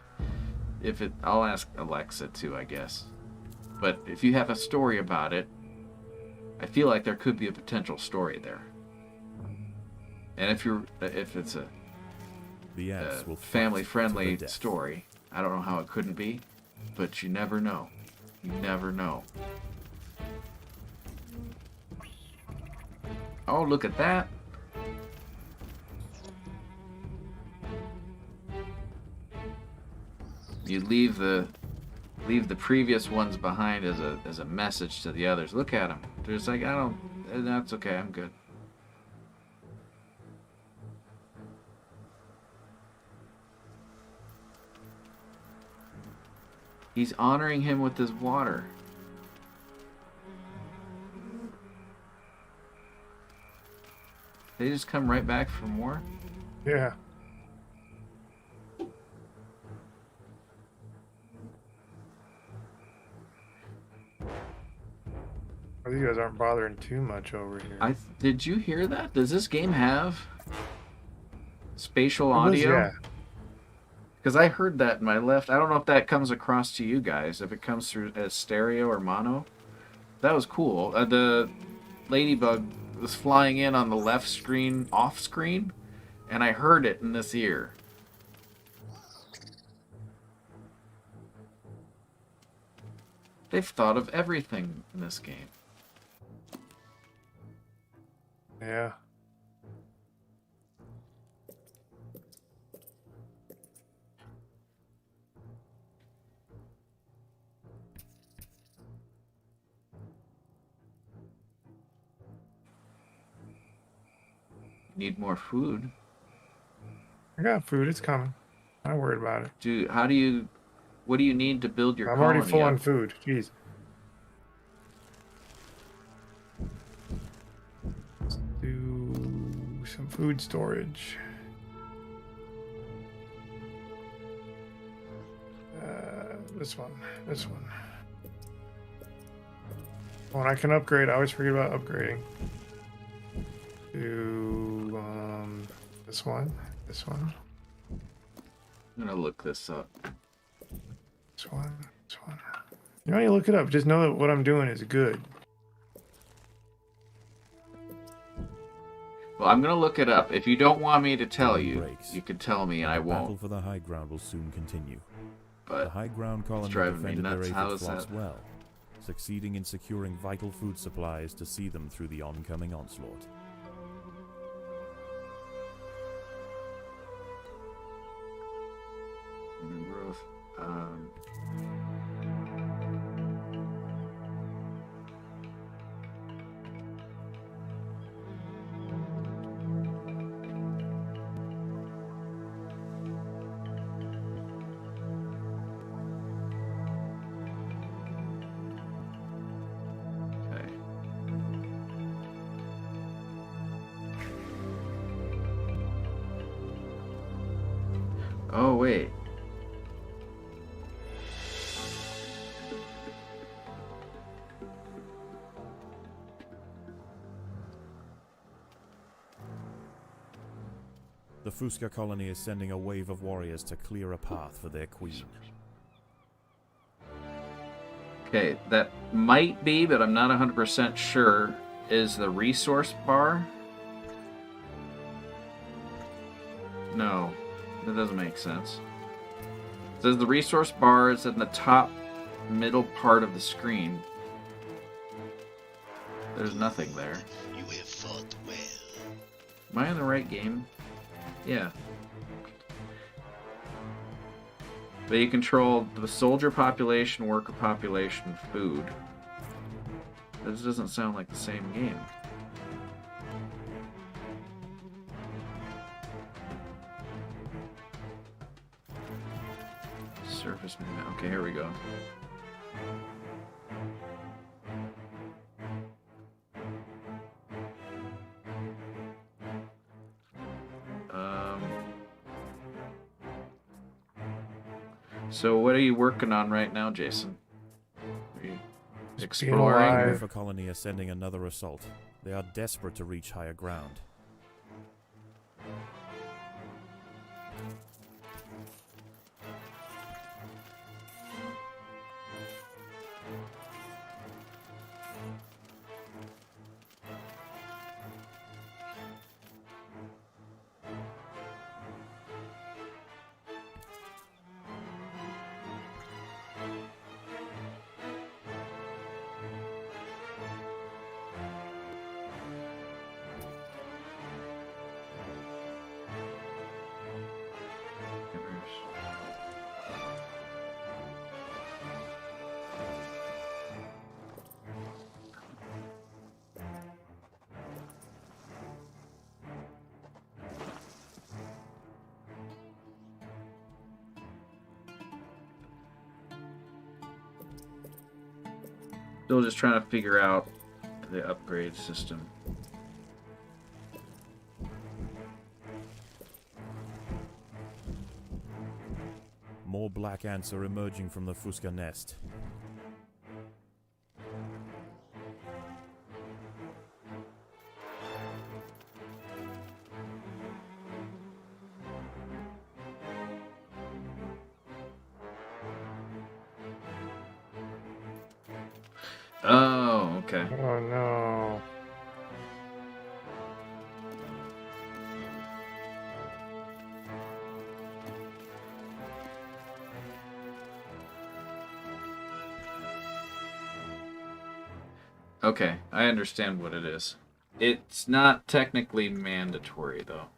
if it... I'll ask Alexa too, I guess. But if you have a story about it, I feel like there could be a potential story there. And if it's a family-friendly story, I don't know how it couldn't be, but you never know. You never know. Oh, look at that. You leave the previous ones behind as a message to the others. Look at them. They're just like, that's okay, I'm good. He's honoring him with his water. They just come right back for more? Yeah. These guys aren't bothering too much over here. Did you hear that? Does this game have spatial audio? Yeah. Because I heard that in my left. I don't know if that comes across to you guys, if it comes through as stereo or mono. That was cool. The ladybug was flying in on the left screen, off screen, and I heard it in this ear. They've thought of everything in this game. Yeah. Need more food. I got food. It's coming. I'm not worried about it. Dude, what do you need to build your I'm colony already full up? on food. Jeez. Let's do some food storage. This one. This one. When I can upgrade, I always forget about upgrading. to this one. I'm gonna look this up. This one. You don't need to look it up. Just know that what I'm doing is good. Well, I'm gonna look it up. If you don't want me to tell you, you can tell me and I won't. Battle for the high ground will soon continue. But the high ground colony defended their aphid flocks well, succeeding in securing vital food supplies to see them through the oncoming onslaught. Undergrowth. Oh, wait. The Fusca colony is sending a wave of warriors to clear a path for their queen. Okay, that might be, but I'm not 100% sure, is the resource bar? No. That doesn't make sense. It says the resource bar is in the top middle part of the screen. There's nothing there. You have fought well. Am I in the right game? Yeah. But you control the soldier population, worker population, food. This doesn't sound like the same game. Surface movement. Okay, here we go. So what are you working on right now, Jason? Are you exploring? The River colony is sending another assault. They are desperate to reach higher ground. Still just trying to figure out the upgrade system. More black ants are emerging from the Fusca nest. Oh, okay. Oh no. Okay, I understand what it is. It's not technically mandatory, though.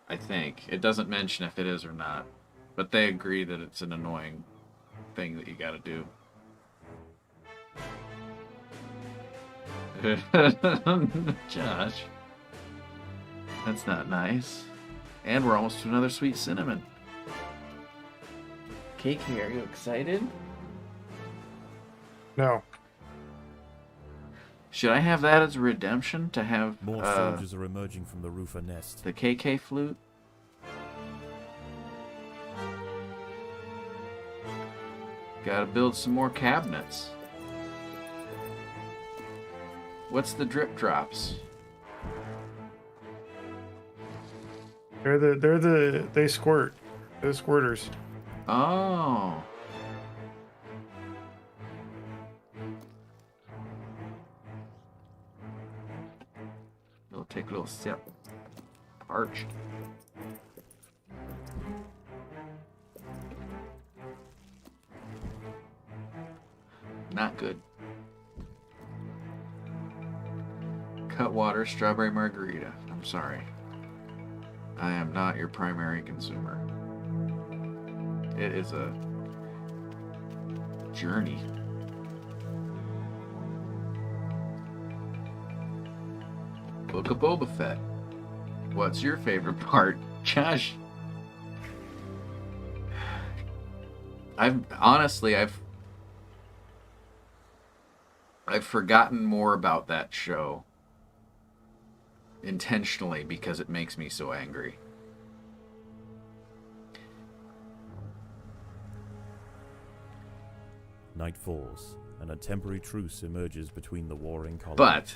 I think. It doesn't mention if it is or not. But they agree that it's an annoying thing that you gotta do. Josh. That's not nice. And we're almost to another sweet cinnamon. KK, are you excited? No. Should I have that as a redemption to have more soldiers are emerging from the roofer nest? The KK flute? Gotta build some more cabinets. What's the drip drops? They squirt. They're the squirters. Oh. We'll take a little sip. Parched. Not good. Cutwater strawberry margarita. I'm sorry. I am not your primary consumer. It is a journey. Book of Boba Fett. What's your favorite part? Josh. I've forgotten more about that show intentionally because it makes me so angry. Night falls, and a temporary truce emerges between the warring colonies. But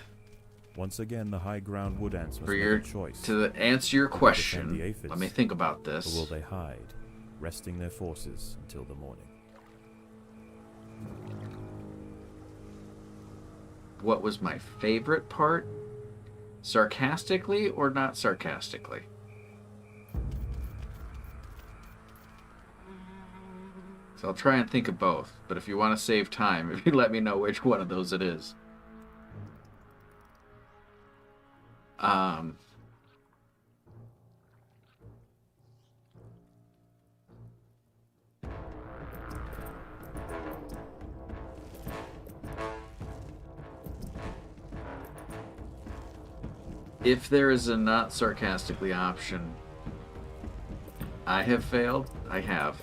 once again, the high ground wood ants must for make your a choice. to answer your Will they defend question, the aphids, let me think about this. or will they hide, resting their forces until the morning? What was my favorite part? Sarcastically or not sarcastically? So I'll try and think of both, but if you want to save time, if you let me know which one of those it is. If there is a not sarcastically option, I have failed. I have.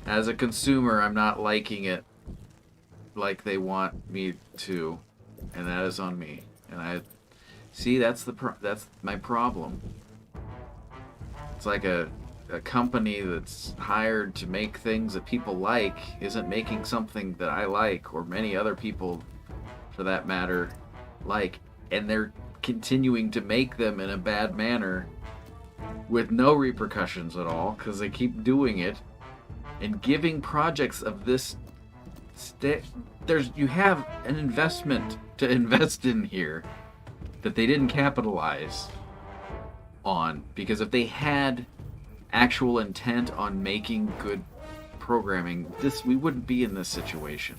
As a consumer, I'm not liking it like they want me to, and that is on me. And I see that's my problem. It's like a company that's hired to make things that people like isn't making something that I like, or many other people for that matter like, and they're continuing to make them in a bad manner with no repercussions at all because they keep doing it and giving projects of this you have an investment to invest in here that they didn't capitalize on, because if they had actual intent on making good programming, we wouldn't be in this situation.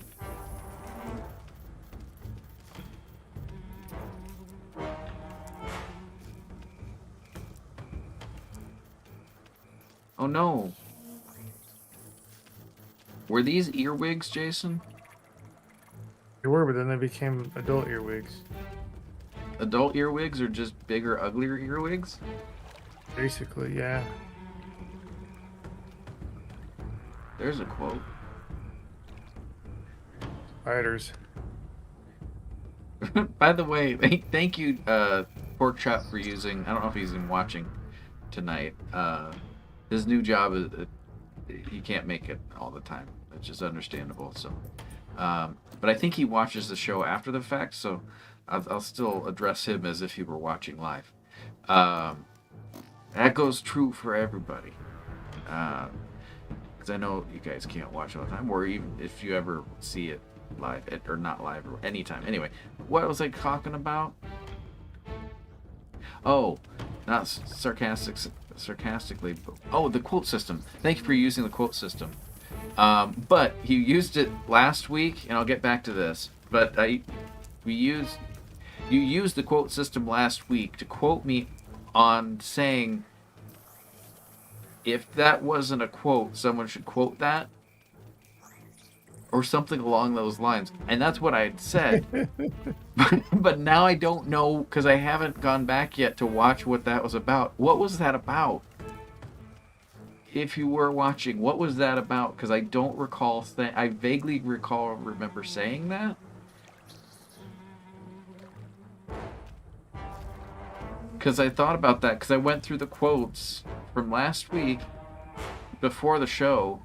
Oh no. Were these earwigs, Jason? They were, but then they became adult earwigs. Adult earwigs or just bigger, uglier earwigs? Basically, yeah. There's a quote. Spiders. By the way, thank you, Pork Chop, for using, I don't know if he's even watching tonight. His new job is, he can't make it all the time, which is understandable. So, but I think he watches the show after the fact, so I'll still address him as if he were watching live. That goes true for everybody, because I know you guys can't watch all the time, or even if you ever see it live or not live or anytime. Anyway, what was I talking about? Oh, not sarcastically. Oh, the quote system. Thank you for using the quote system. But you used it last week, and I'll get back to this. But you used the quote system last week to quote me on saying if that wasn't a quote, someone should quote that, or something along those lines. And that's what I had said. But now I don't know, because I haven't gone back yet to watch what that was about. What was that about? If you were watching, what was that about? Because I don't recall, I vaguely remember saying that. Because I thought about that, because I went through the quotes from last week before the show,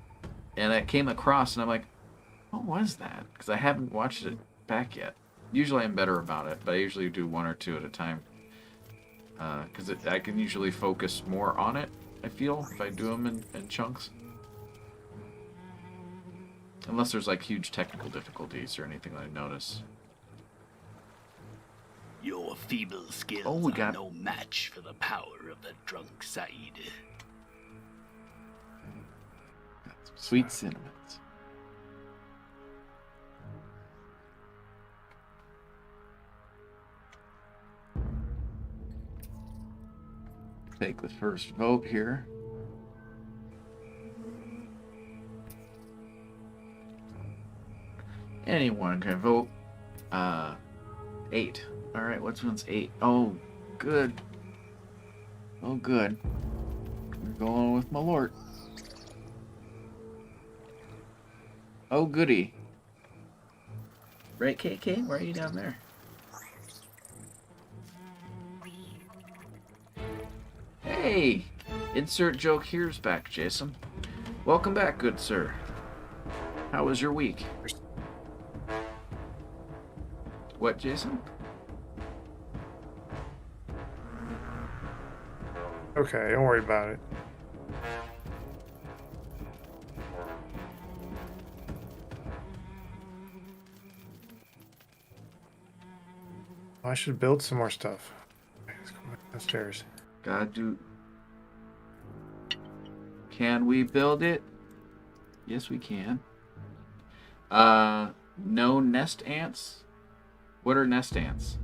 and I came across, and I'm like, what was that? Because I haven't watched it back yet. Usually I'm better about it, but I usually do one or two at a time. because I can usually focus more on it, I feel, if I do them in chunks. Unless there's like huge technical difficulties or anything that I notice. Your feeble skills are no match for the power of the drunk side. Sweet cinnamons. Take the first vote here. Anyone can vote. 8. All right, which one's 8? Oh, good. Oh, good. We're going with my lord. Oh, goody. Right, KK? Why are you down there? Hey! Insert joke here's back, Jason. Welcome back, good sir. How was your week? What, Jason? Okay, don't worry about it. I should build some more stuff. Let's go downstairs. Gotta do... Can we build it? Yes, we can. No nest ants? What are nest ants?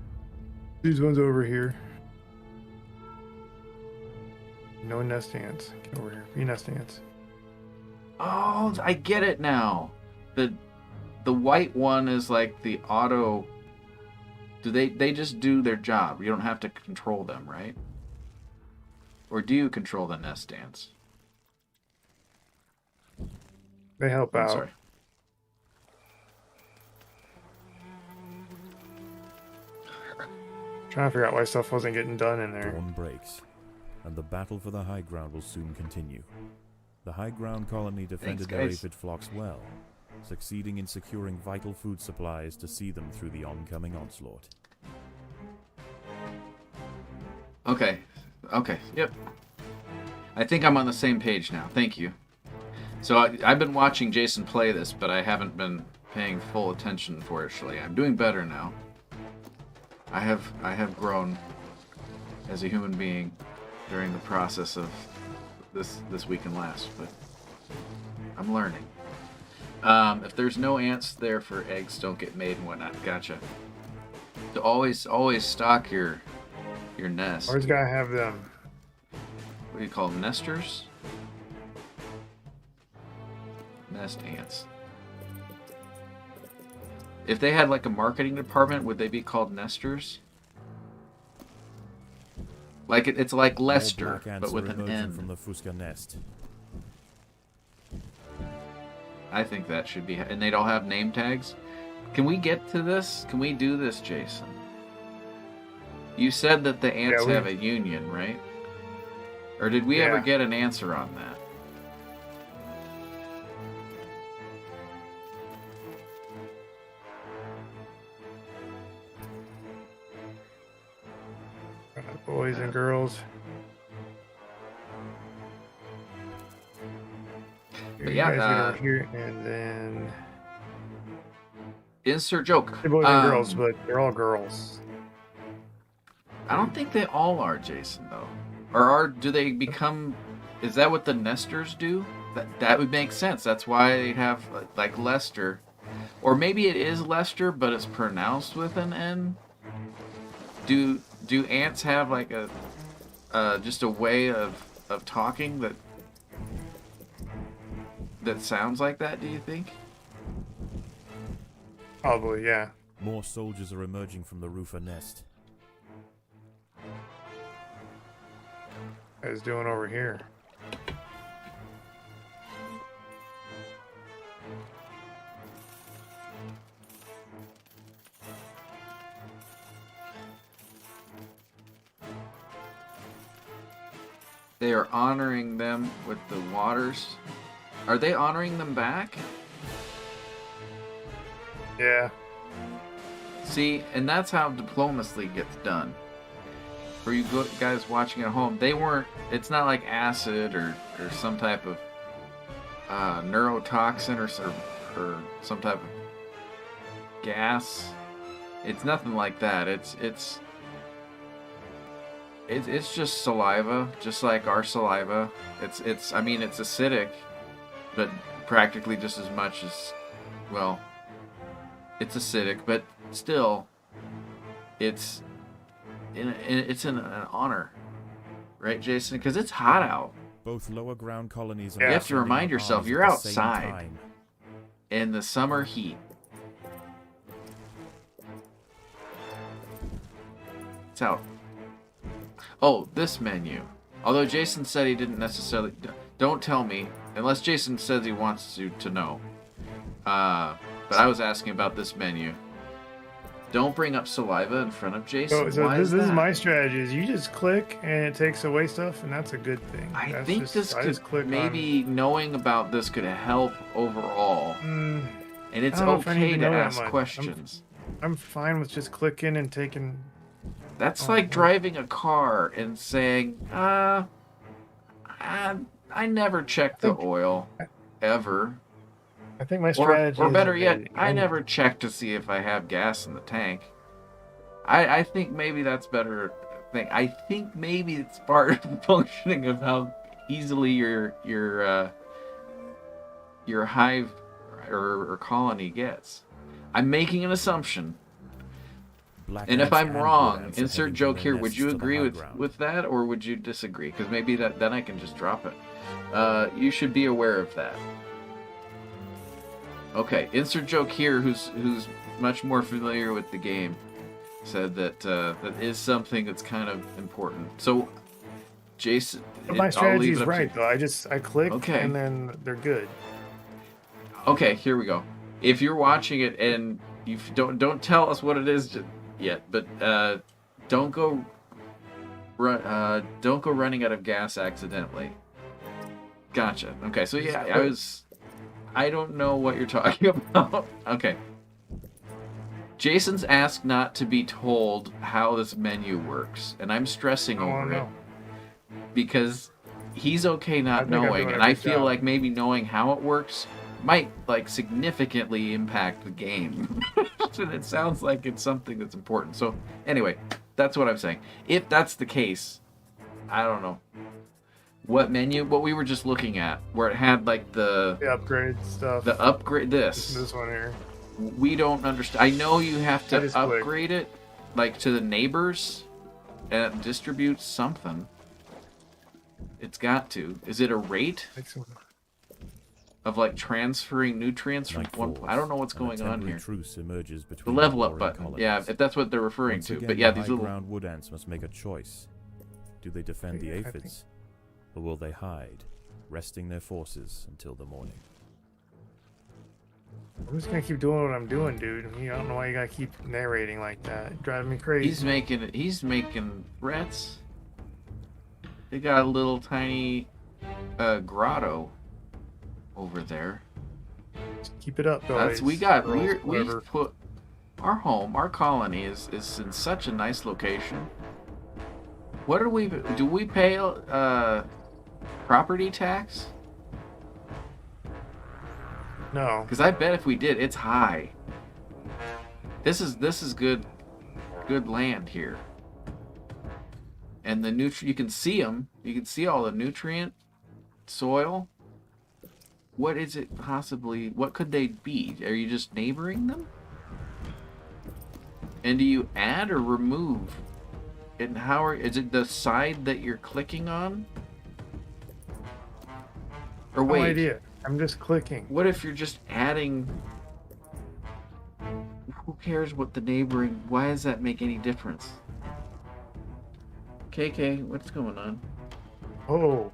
These ones over here. No nest ants. Get over here. Be nest ants. Oh, I get it now. The white one is like the auto... They just do their job. You don't have to control them, right? Or do you control the nest ants? They help out. Sorry. Trying to figure out why stuff wasn't getting done in there. Dawn breaks, and the battle for the high ground will soon continue. The high ground colony defended their aphid flocks well, succeeding in securing vital food supplies to see them through the oncoming onslaught. Okay. Okay. Yep. I think I'm on the same page now. Thank you. So I've been watching Jason play this, but I haven't been paying full attention, fortunately. I'm doing better now. I have grown as a human being during the process of this week and last, but I'm learning. If there's no ants there for eggs don't get made and whatnot. Gotcha. So always stock your nest. Always gotta have them. What do you call them? Nesters? Nest ants. If they had like a marketing department, would they be called nesters? Like it's like Lester, but with an N. From the Fusca nest. I think that should be, and they'd all have name tags. Can we get to this? Can we do this, Jason? You said that the ants have a union, right? Or did we ever get an answer on that? Boys and girls. But yeah, guys get over here and then insert joke. They're boys and girls, but they're all girls. I don't think they all are, Jason, though. Or do they become? Is that what the nesters do? That would make sense. That's why they have like Lester, or maybe it is Lester, but it's pronounced with an N. Do ants have like a just a way of talking that sounds like that, do you think? Probably, yeah. More soldiers are emerging from the roofer nest. What is doing over here? They are honoring them with the waters. Are they honoring them back? Yeah. See, and that's how diplomacy gets done. for you guys watching at home, it's not like acid or some type of neurotoxin or some type of gas. It's nothing like that. It's just saliva, just like our saliva. I mean, it's acidic, but practically just as much as, well, it's acidic, but still, it's an honor, right, Jason? Because it's hot out. Both lower ground colonies. You have to remind yourself you're outside in the summer heat. It's out. Oh, this menu. Although Jason said he didn't necessarily... Don't tell me, unless Jason says he wants to know. But I was asking about this menu. Don't bring up saliva in front of Jason. So Why this is is my strategy. Is you just click and it takes away stuff, and that's a good thing. I think this could... Maybe knowing about this could help overall. And it's okay to ask questions. I'm fine with just clicking and taking... That's like driving a car and saying, I never check the oil, ever. I think my strategy or better yet, I never check to see if I have gas in the tank. I think maybe that's better thing. I think maybe it's part of the functioning of how easily your hive or colony gets. I'm making an assumption. And if I'm wrong, insert joke here. Would you agree with that, or would you disagree? Because maybe then I can just drop it. You should be aware of that. Okay, insert joke here. Who's much more familiar with the game, said that that is something that's kind of important. So, Jason, but my strategy is right though. I click and then they're good. Okay, here we go. If you're watching it and you don't tell us what it is yet, but don't go running out of gas accidentally. Gotcha. Okay, so yeah, I don't know what you're talking about. Okay. Jason's asked not to be told how this menu works, and I'm stressing over it because he's okay not knowing, and I feel like maybe knowing how it works might like significantly impact the game. And it sounds like it's something that's important. So anyway, that's what I'm saying. If that's the case, I don't know what menu, what we were just looking at, where it had like the upgrade stuff. The upgrade this one here. We don't understand. I know you have to upgrade it like to the neighbors and it distributes something. It's got to. Is it a rate? Of like transferring nutrients from one. I don't know what's going on here. The level up button. Yeah, if that's what they're referring to. But yeah, these little ground wood ants must make a choice. Do they defend the aphids, or will they hide, resting their forces until the morning? I'm just gonna keep doing what I'm doing, dude. I don't know why you gotta keep narrating like that. It's driving me crazy. He's making rats. They got a little tiny grotto over there. Just keep it up, guys. We've put our home, our colony is in such a nice location. What do we pay property tax? No. Because I bet if we did, it's high. This is good land here. And the you can see them. You can see all the nutrient soil. What is it possibly? What could they be? Are you just neighboring them? And do you add or remove? And how is it the side that you're clicking on? Or wait. No idea. I'm just clicking. What if you're just adding? Who cares what the neighboring? Why does that make any difference? KK, what's going on? Oh.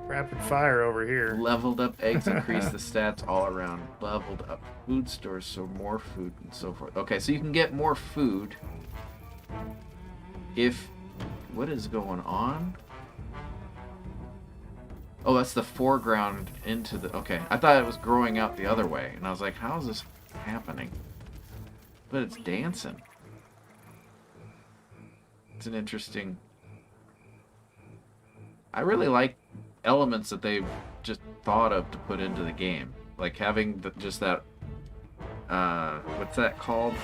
Rapid fire over here. Leveled up eggs increase the stats all around. Leveled up food stores, so more food and so forth. Okay, so you can get more food if... What is going on? Oh, that's the foreground into the... Okay, I thought it was growing out the other way. And I was like, how is this happening? But it's dancing. It's an interesting I really like elements that they've just thought of to put into the game. Like having just that, what's that called?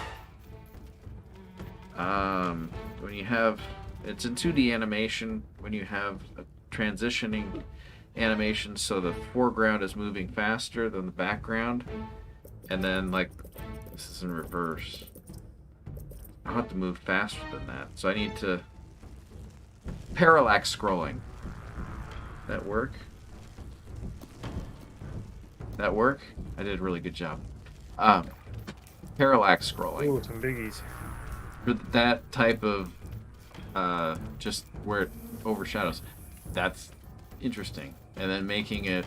When you have, it's in 2D animation, when you have a transitioning animation so the foreground is moving faster than the background, and then like, this is in reverse. I'll have to move faster than that. So I need to, parallax scrolling. That work? That work? I did a really good job. Parallax scrolling. Ooh, some biggies. For that type of, just where it overshadows. That's interesting. And then making it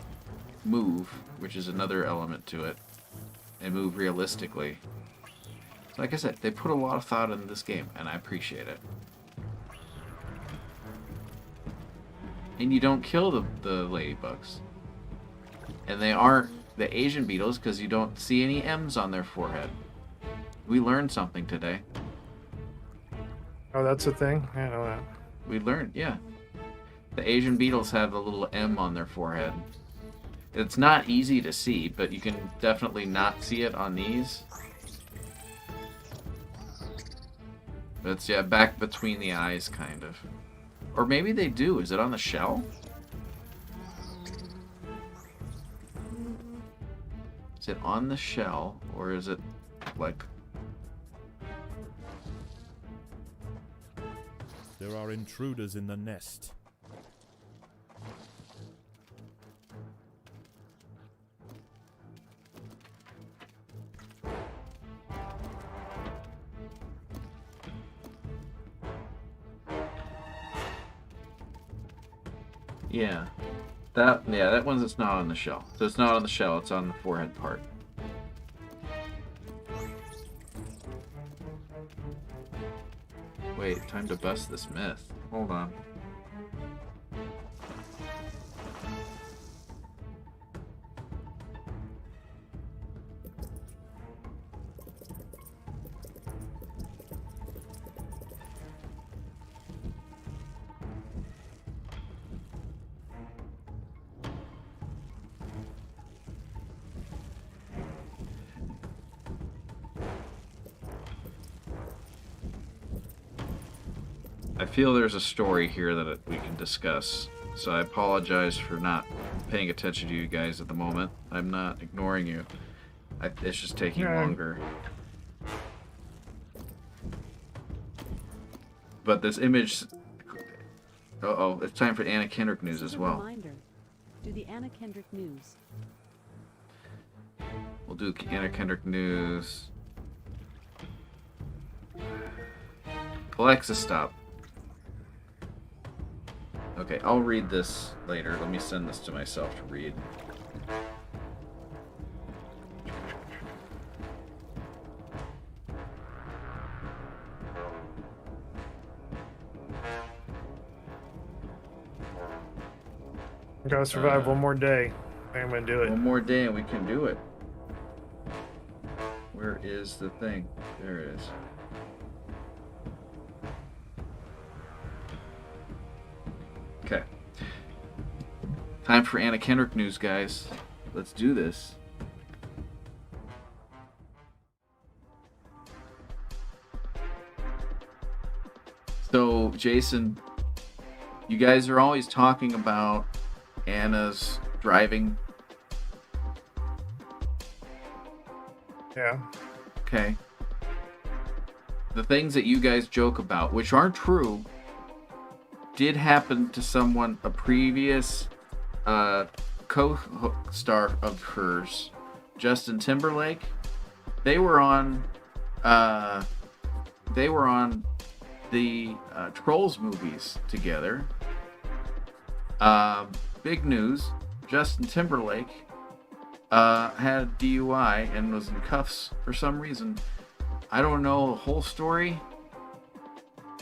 move, which is another element to it, and move realistically. So like I said, they put a lot of thought into this game, and I appreciate it. And you don't kill the ladybugs. And they aren't the Asian beetles because you don't see any M's on their forehead. We learned something today. Oh, that's a thing? I know that. We learned, yeah. The Asian beetles have a little M on their forehead. It's not easy to see, but you can definitely not see it on these. But it's, yeah, back between the eyes, kind of. Or maybe they do. Is it on the shell? Is it on the shell, or is it like... There are intruders in the nest. Yeah. That one's it's not on the shell. So it's not on the shell, it's on the forehead part. Wait, time to bust this myth. Hold on. I feel there's a story here that we can discuss, so I apologize for not paying attention to you guys at the moment. I'm not ignoring you. It's just taking longer. But this image... Uh-oh, it's time for Anna Kendrick news as well. Reminder. Do the Anna Kendrick news. We'll do Anna Kendrick news. Alexa, stop. Okay, I'll read this later. Let me send this to myself to read. We gotta survive one more day. I'm gonna do it. One more day and we can do it. Where is the thing? There it is. Okay. Time for Anna Kendrick news, guys. Let's do this. So, Jason, you guys are always talking about Anna's driving. Yeah. Okay. The things that you guys joke about, which aren't true, did happen to someone, a previous co-star of hers, Justin Timberlake. They were on the Trolls movies together. Big news, Justin Timberlake had a DUI and was in cuffs for some reason. I don't know the whole story.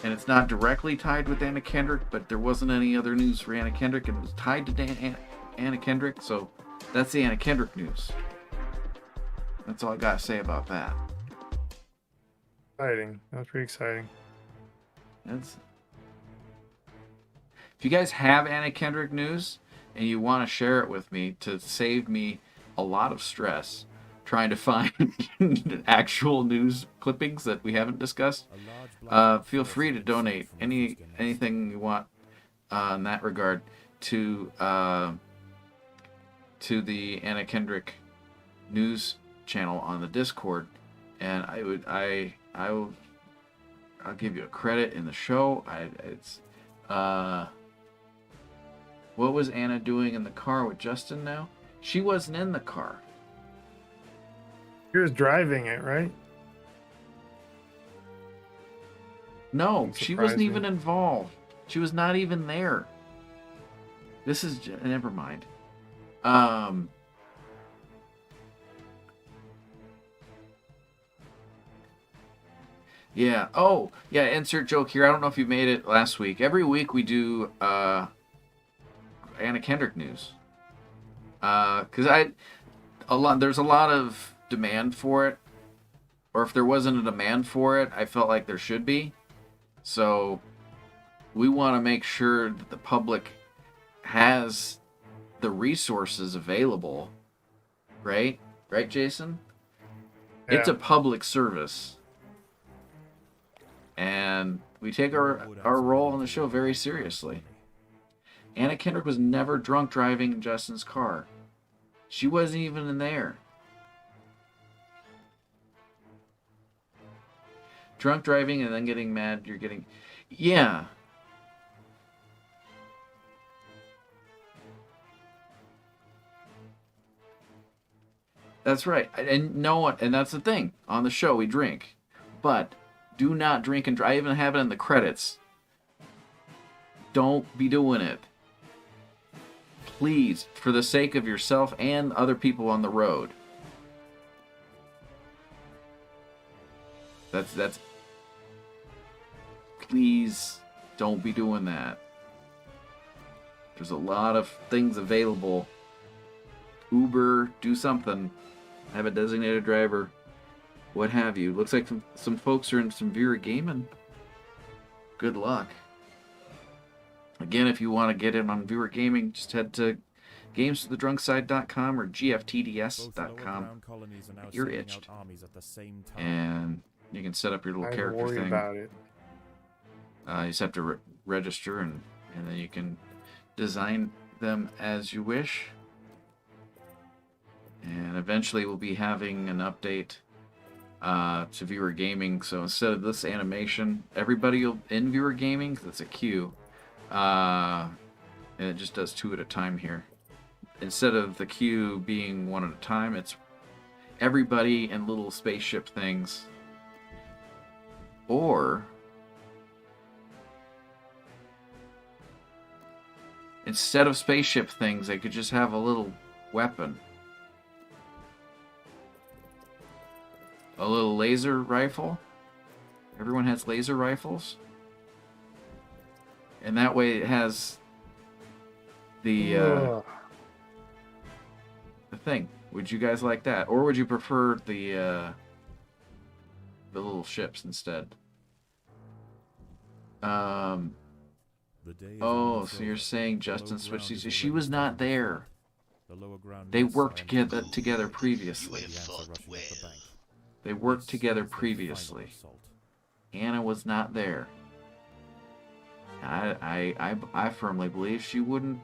And it's not directly tied with Anna Kendrick, but there wasn't any other news for Anna Kendrick, and it was tied to Anna Kendrick, so that's the Anna Kendrick news. That's all I gotta say about that. Exciting. That's pretty exciting. If If you guys have Anna Kendrick news and you want to share it with me to save me a lot of stress trying to find actual news clippings that we haven't discussed, feel free to donate anything you want in that regard to the Anna Kendrick news channel on the Discord, and I'll give you a credit in the show. What was Anna doing in the car with Justin now? She wasn't in the car. She was driving it, right? No, she wasn't even involved. She was not even there. This is... Never mind. Yeah. Oh, yeah, insert joke here. I don't know if you made it last week. Every week we do Anna Kendrick news. Because there's a lot of demand for it. Or if there wasn't a demand for it, I felt like there should be. So we want to make sure that the public has the resources available. Right? Right, Jason? Yeah. It's a public service. And we take our role on the show very seriously. Anna Kendrick was never drunk driving in Justin's car. She wasn't even in there. Drunk driving and then getting mad, you're getting... Yeah. That's right. And no one... And that's the thing. On the show, we drink. But... do not drink and drive. I even have it in the credits. Don't be doing it. Please, for the sake of yourself and other people on the road. That's... Please, don't be doing that. There's a lot of things available. Uber, do something. Have a designated driver. What have you. Looks like some folks are in some Vera Gaming. Good luck. Again, if you want to get in on Vera Gaming, just head to gamesforthedrunkside.com or gftds.com. You're itched. And you can set up your little character thing. About it. You just have to register, and then you can design them as you wish. And eventually we'll be having an update to Viewer Gaming. So instead of this animation, everybody will in Viewer Gaming, that's a queue, and it just does 2 at a time here. Instead of the queue being 1 at a time, it's everybody in little spaceship things. Or instead of spaceship things, they could just have a little weapon. A little laser rifle. Everyone has laser rifles. And that way it has the thing. Would you guys like that? Or would you prefer the little ships instead? Oh, so you're saying Justin switched these. She was not there. They worked together previously. They worked together previously. Anna was not there. I firmly believe she wouldn't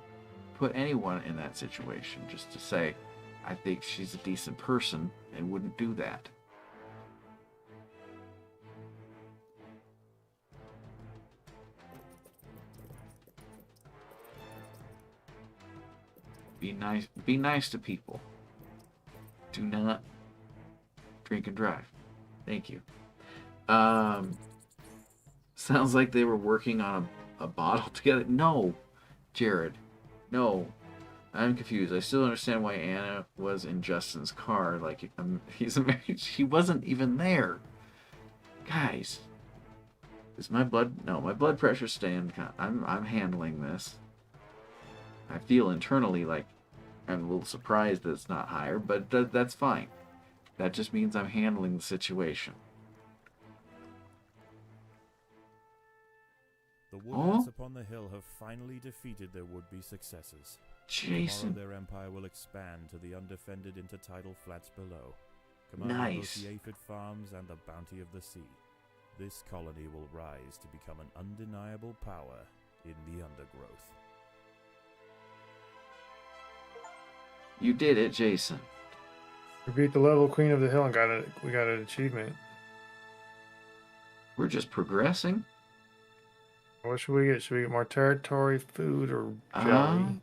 put anyone in that situation just to say, I think she's a decent person and wouldn't do that. Be nice to people. Do not drink and drive. Thank you. Sounds like they were working on a bottle together. No, Jared. No. I'm confused. I still understand why Anna was in Justin's car. Like, she wasn't even there. Guys. Is my blood... No, my blood pressure's staying... I'm handling this. I feel internally like I'm a little surprised that it's not higher, but that's fine. That just means I'm handling the situation. The wood ants upon the hill have finally defeated their would-be successors. Jason. Tomorrow their empire will expand to the undefended intertidal flats below, commanding both the aphid farms and the bounty of the sea. This colony will rise to become an undeniable power in the Undergrowth. You did it, Jason. We beat the level queen of the hill and we got an achievement. We're just progressing. What should we get? Should we get more territory, food, or jelly?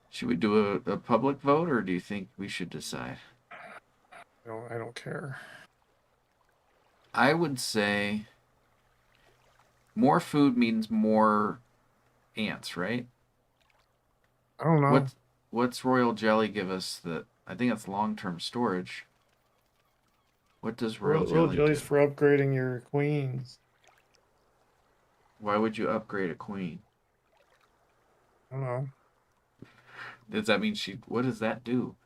Should we do a public vote, or do you think we should decide? I don't care. I would say more food means more ants, right? I don't know. What's royal jelly give us that? I think it's long-term storage. What does royal jelly do? Jelly's for upgrading your queens. Why would you upgrade a queen? I don't know. Does that mean what does that do?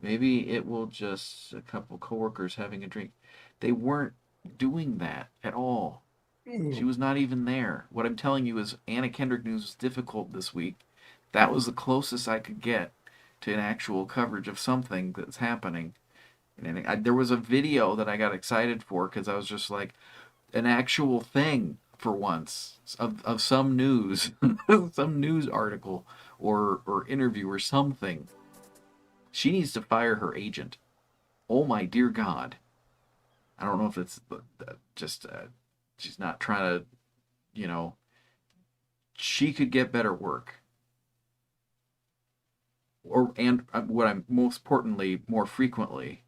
Maybe it will just a couple coworkers having a drink. They weren't doing that at all. She was not even there. What I'm telling you is Anna Kendrick news was difficult this week. That was the closest I could get to an actual coverage of something that's happening. And there was a video that I got excited for because I was just like, an actual thing for once of some news, some news article or interview or something. She needs to fire her agent. Oh my dear God. I don't know if it's just she's not trying to, she could get better work. And what I'm most importantly, more frequently,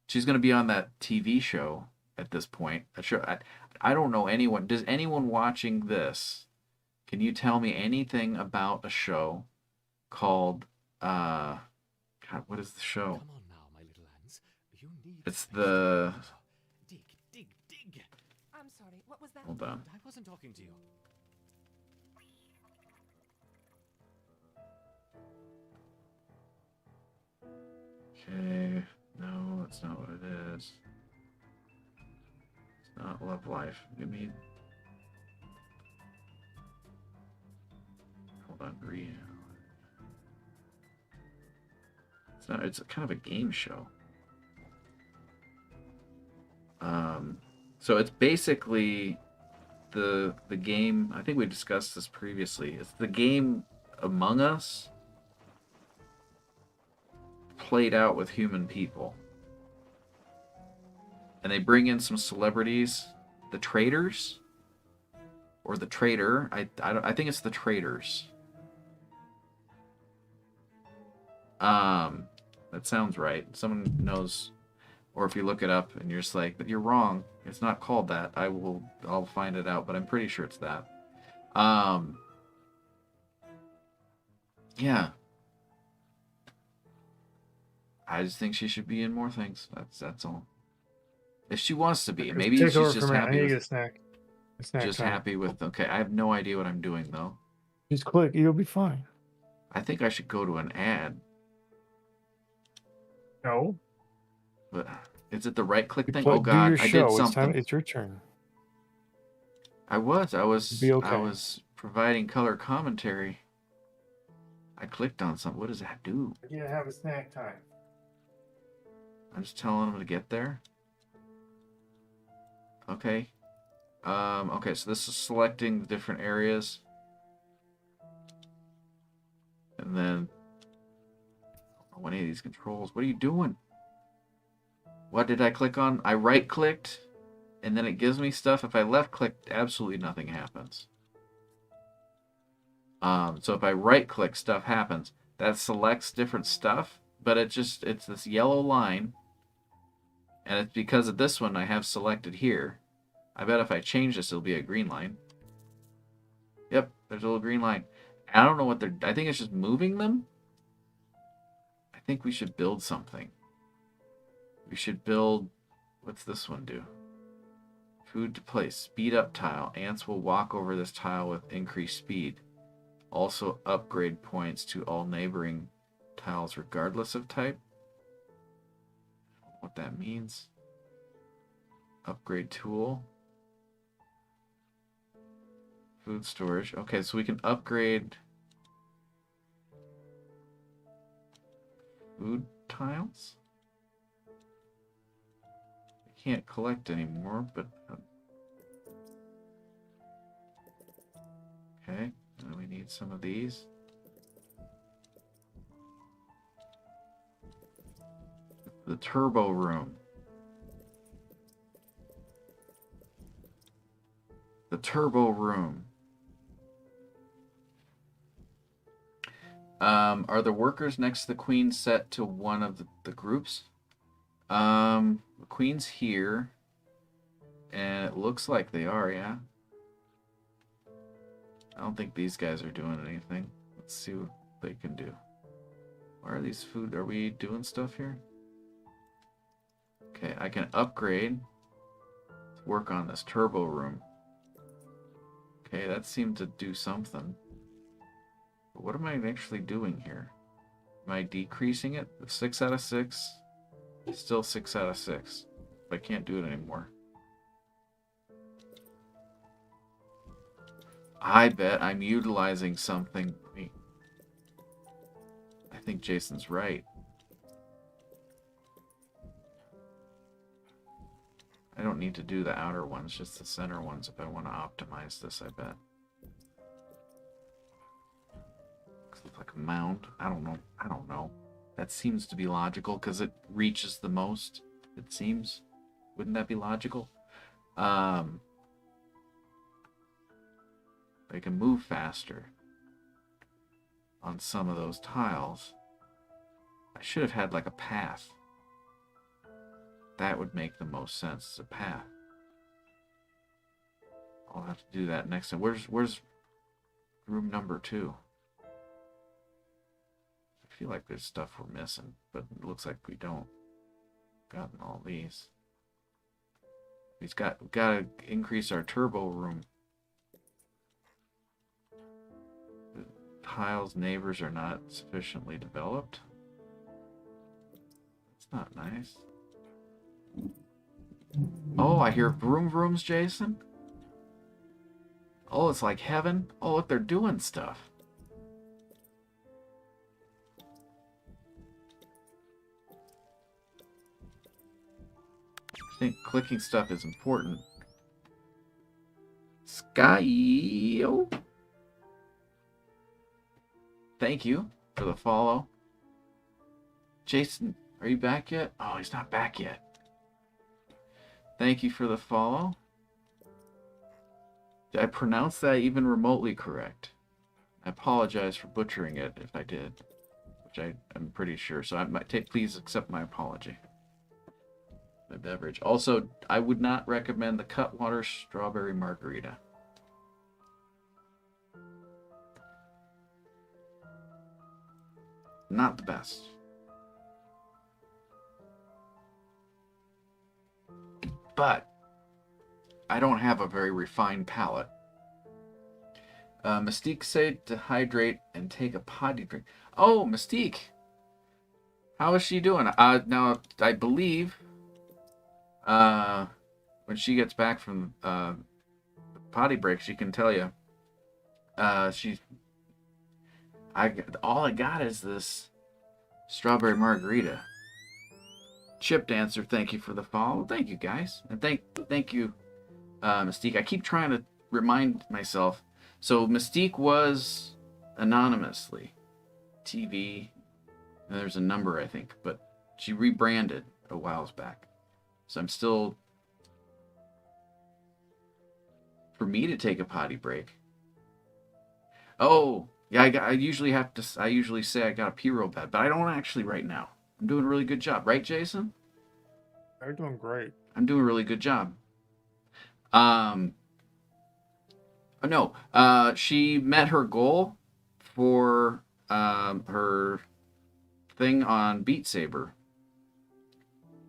she's going to be on that TV show at this point. I don't know anyone. Does anyone watching this, can you tell me anything about a show called, God, what is the show? Come on now, my little ants. You need It's the... Dig. I'm sorry, what was that? Hold on. I wasn't talking to you. Okay, no, that's not what it is. It's not Love Life. Give me... Hold on, it's kind of a game show. So it's basically the game, I think we discussed this previously. It's the game Among Us played out with human people. And they bring in some celebrities, the Traders, or the Trader. I think it's the Traders. That sounds right. Someone knows, or if you look it up and you're just like, but you're wrong. It's not called that. I'll find it out, but I'm pretty sure it's that. Yeah. I just think she should be in more things. That's all. If she wants to be, maybe she's just happy. I need a snack. Just happy with. Okay, I have no idea what I'm doing though. Just click. You'll be fine. I think I should go to an ad. No. But is it the right click thing? Do Oh God, your I show. did something. It's your turn. I was okay. I was providing color commentary. I clicked on something. What does that do? You have a snack time. I'm just telling them to get there. Okay. Okay, so this is selecting the different areas. And then one of these controls. What are you doing? What did I click on? I right clicked and then it gives me stuff. If I left click, absolutely nothing happens. So if I right click, stuff happens. That selects different stuff, but it's this yellow line. And it's because of this one I have selected here. I bet if I change this, it'll be a green line. Yep, there's a little green line. I don't know what I think it's just moving them. I think we should build something. We should build, what's this one do? Food to place, speed up tile. Ants will walk over this tile with increased speed. Also upgrade points to all neighboring tiles regardless of type. What that means. Upgrade tool. Food storage. Okay, so we can upgrade food tiles. I can't collect anymore, but okay. And we need some of these. The turbo room. The turbo room. Are the workers next to the queen set to one of the groups? The queen's here. And it looks like they are, yeah. I don't think these guys are doing anything. Let's see what they can do. Why are these food? Are we doing stuff here? Okay, I can upgrade. Let's work on this turbo room. Okay, that seemed to do something. But what am I actually doing here? Am I decreasing it? 6 out of 6. Still 6 out of 6. But I can't do it anymore. I bet I'm utilizing something. Wait. I think Jason's right. I don't need to do the outer ones, just the center ones if I want to optimize this, I bet. Looks like a mound. I don't know. I don't know. That seems to be logical because it reaches the most, it seems. Wouldn't that be logical? They can move faster on some of those tiles. I should have had like a path. That would make the most sense as a path. I'll have to do that next time. Where's room number 2? I feel like there's stuff we're missing, but it looks like we don't. Gotten all these. We've got to increase our turbo room. The tiles neighbors are not sufficiently developed. That's not nice. Oh, I hear vroom vrooms, Jason. Oh, it's like heaven. Oh, look, they're doing stuff. I think clicking stuff is important. Sky. Thank you for the follow. Jason, are you back yet? Oh, he's not back yet. Thank you for the follow. Did I pronounce that even remotely correct? I apologize for butchering it if I did, which I'm pretty sure. So I might please accept my apology. My beverage. Also, I would not recommend the Cutwater Strawberry Margarita. Not the best. But I don't have a very refined palate. Mystique said to hydrate and take a potty drink. Oh, Mystique. How is she doing? Now, I believe when she gets back from the potty break, she can tell you. All I got is this strawberry margarita. Chip Dancer, thank you for the follow. Thank you, guys. And thank you, Mystique. I keep trying to remind myself. So Mystique was anonymously TV. And there's a number, I think. But she rebranded a while back. So I'm still... For me to take a potty break. Oh, yeah, I usually say I got to pee real bad. But I don't actually right now. I'm doing a really good job. Right, Jason? You're doing great. I'm doing a really good job. She met her goal for her thing on Beat Saber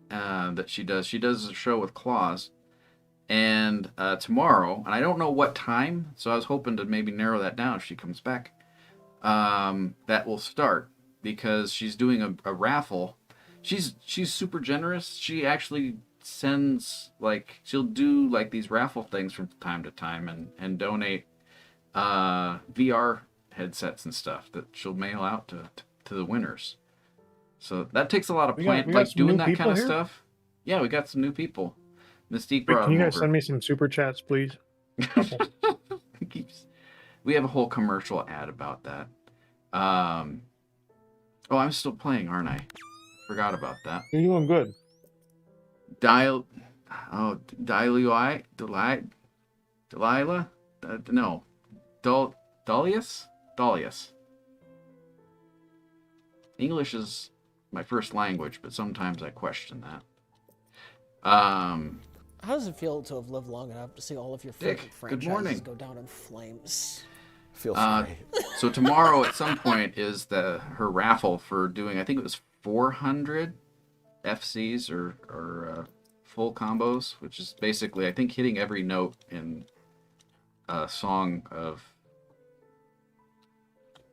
that she does. She does a show with Claws. And tomorrow, and I don't know what time, so I was hoping to maybe narrow that down if she comes back. That will start. Because she's doing a raffle. She's super generous. She actually sends, like, she'll do like these raffle things from time to time and donate VR headsets and stuff that she'll mail out to the winners. So that takes a lot of planning, like doing that kind of stuff. Yeah, we got some new people. Mystique brought Can you them guys over. send me some super chats, please? We have a whole commercial ad about that. Oh, I'm still playing, aren't I? Forgot about that. You're doing good. Delilah? No. Dolius? English is my first language, but sometimes I question that. How does it feel to have lived long enough to see all of your favorite franchises go down in flames? Feels great. So tomorrow at some point is her raffle for doing, I think it was 400 FCs or full combos, which is basically, I think, hitting every note in a song of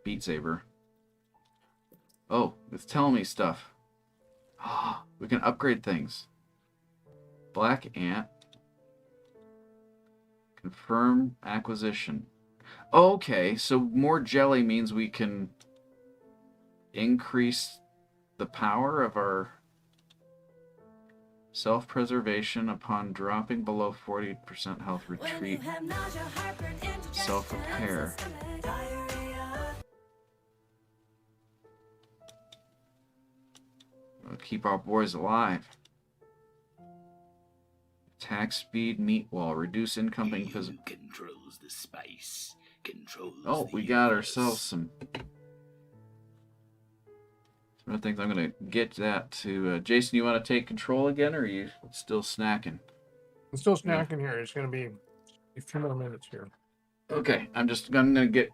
Beat Saber. Oh, it's telling me stuff. We can upgrade things. Black Ant. Confirm acquisition. Okay, so more jelly means we can increase the power of our self-preservation upon dropping below 40% health. Retreat. Self-repair. We'll keep our boys alive. Attack speed, meat wall, reduce incoming physical. Controls the spice. Oh, we got ourselves some other things. I'm gonna get that to Jason. You want to take control again, or are you still snacking? I'm still snacking here. It's gonna be a few more minutes here. Okay, I'm gonna get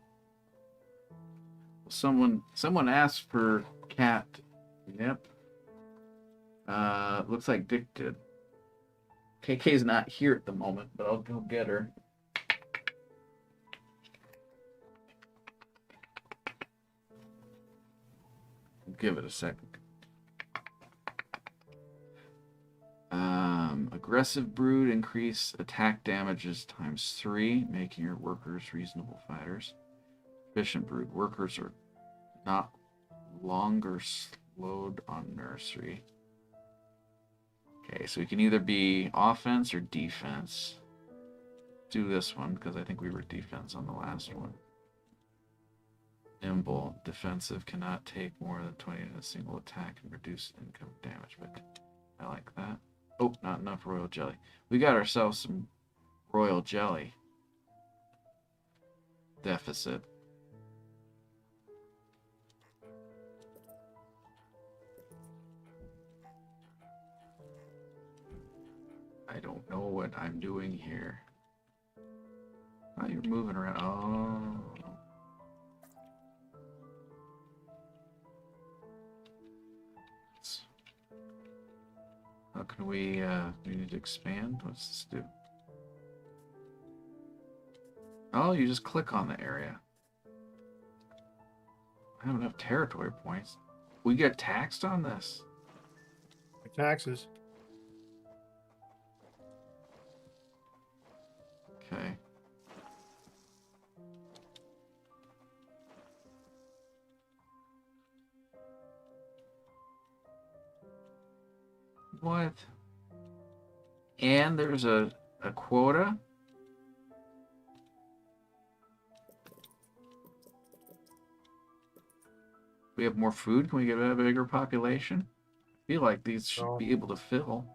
someone asked for cat. Yep. Looks like Dick did. KK's not here at the moment, but I'll go get her. Give it a second. Aggressive brood, increase attack damages ×3, making your workers reasonable fighters. Efficient brood, workers are not longer slowed on nursery. Okay, so we can either be offense or defense. Do this one because I think we were defense on the last one. Nimble, defensive, cannot take more than 20 in a single attack and reduce income damage, but I like that. Oh, not enough royal jelly. We got ourselves some royal jelly. Deficit. I don't know what I'm doing here. Oh, you're moving around. Oh. How can we need to expand? What's this do? Oh, you just click on the area. I have enough territory points. We get taxed on this. Taxes. Okay. What? And there's a quota? We have more food? Can we get a bigger population? I feel like these should be able to fill.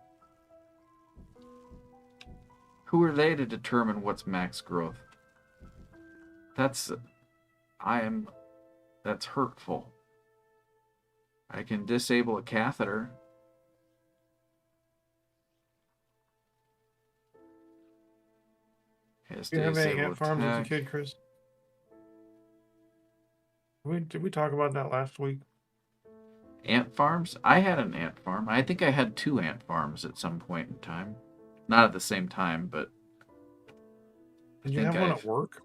Who are they to determine what's max growth? That's hurtful. I can disable a catheter. Did you have any ant farms as a kid, Chris? Did we talk about that last week? Ant farms? I had an ant farm. I think I had 2 ant farms at some point in time. Not at the same time, but... Did you have one at work?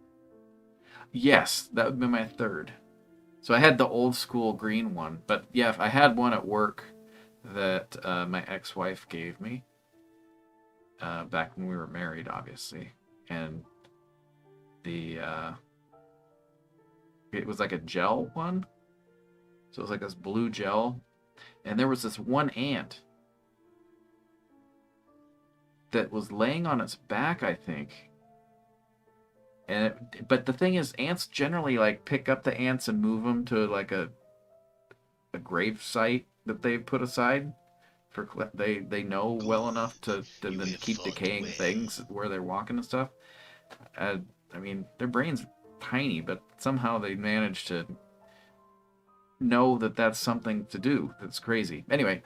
Yes, that would be my 3rd. So I had the old school green one. But yeah, I had one at work that my ex-wife gave me. Back when we were married, obviously. And the it was like a gel one. So it was like this blue gel. And there was this one ant that was laying on its back, I think. But the thing is, ants generally like pick up the ants and move them to like a grave site that they've put aside for they know well enough to then keep decaying things where they're walking and stuff. I mean, their brain's tiny, but somehow they manage to know that that's something to do. That's crazy. Anyway,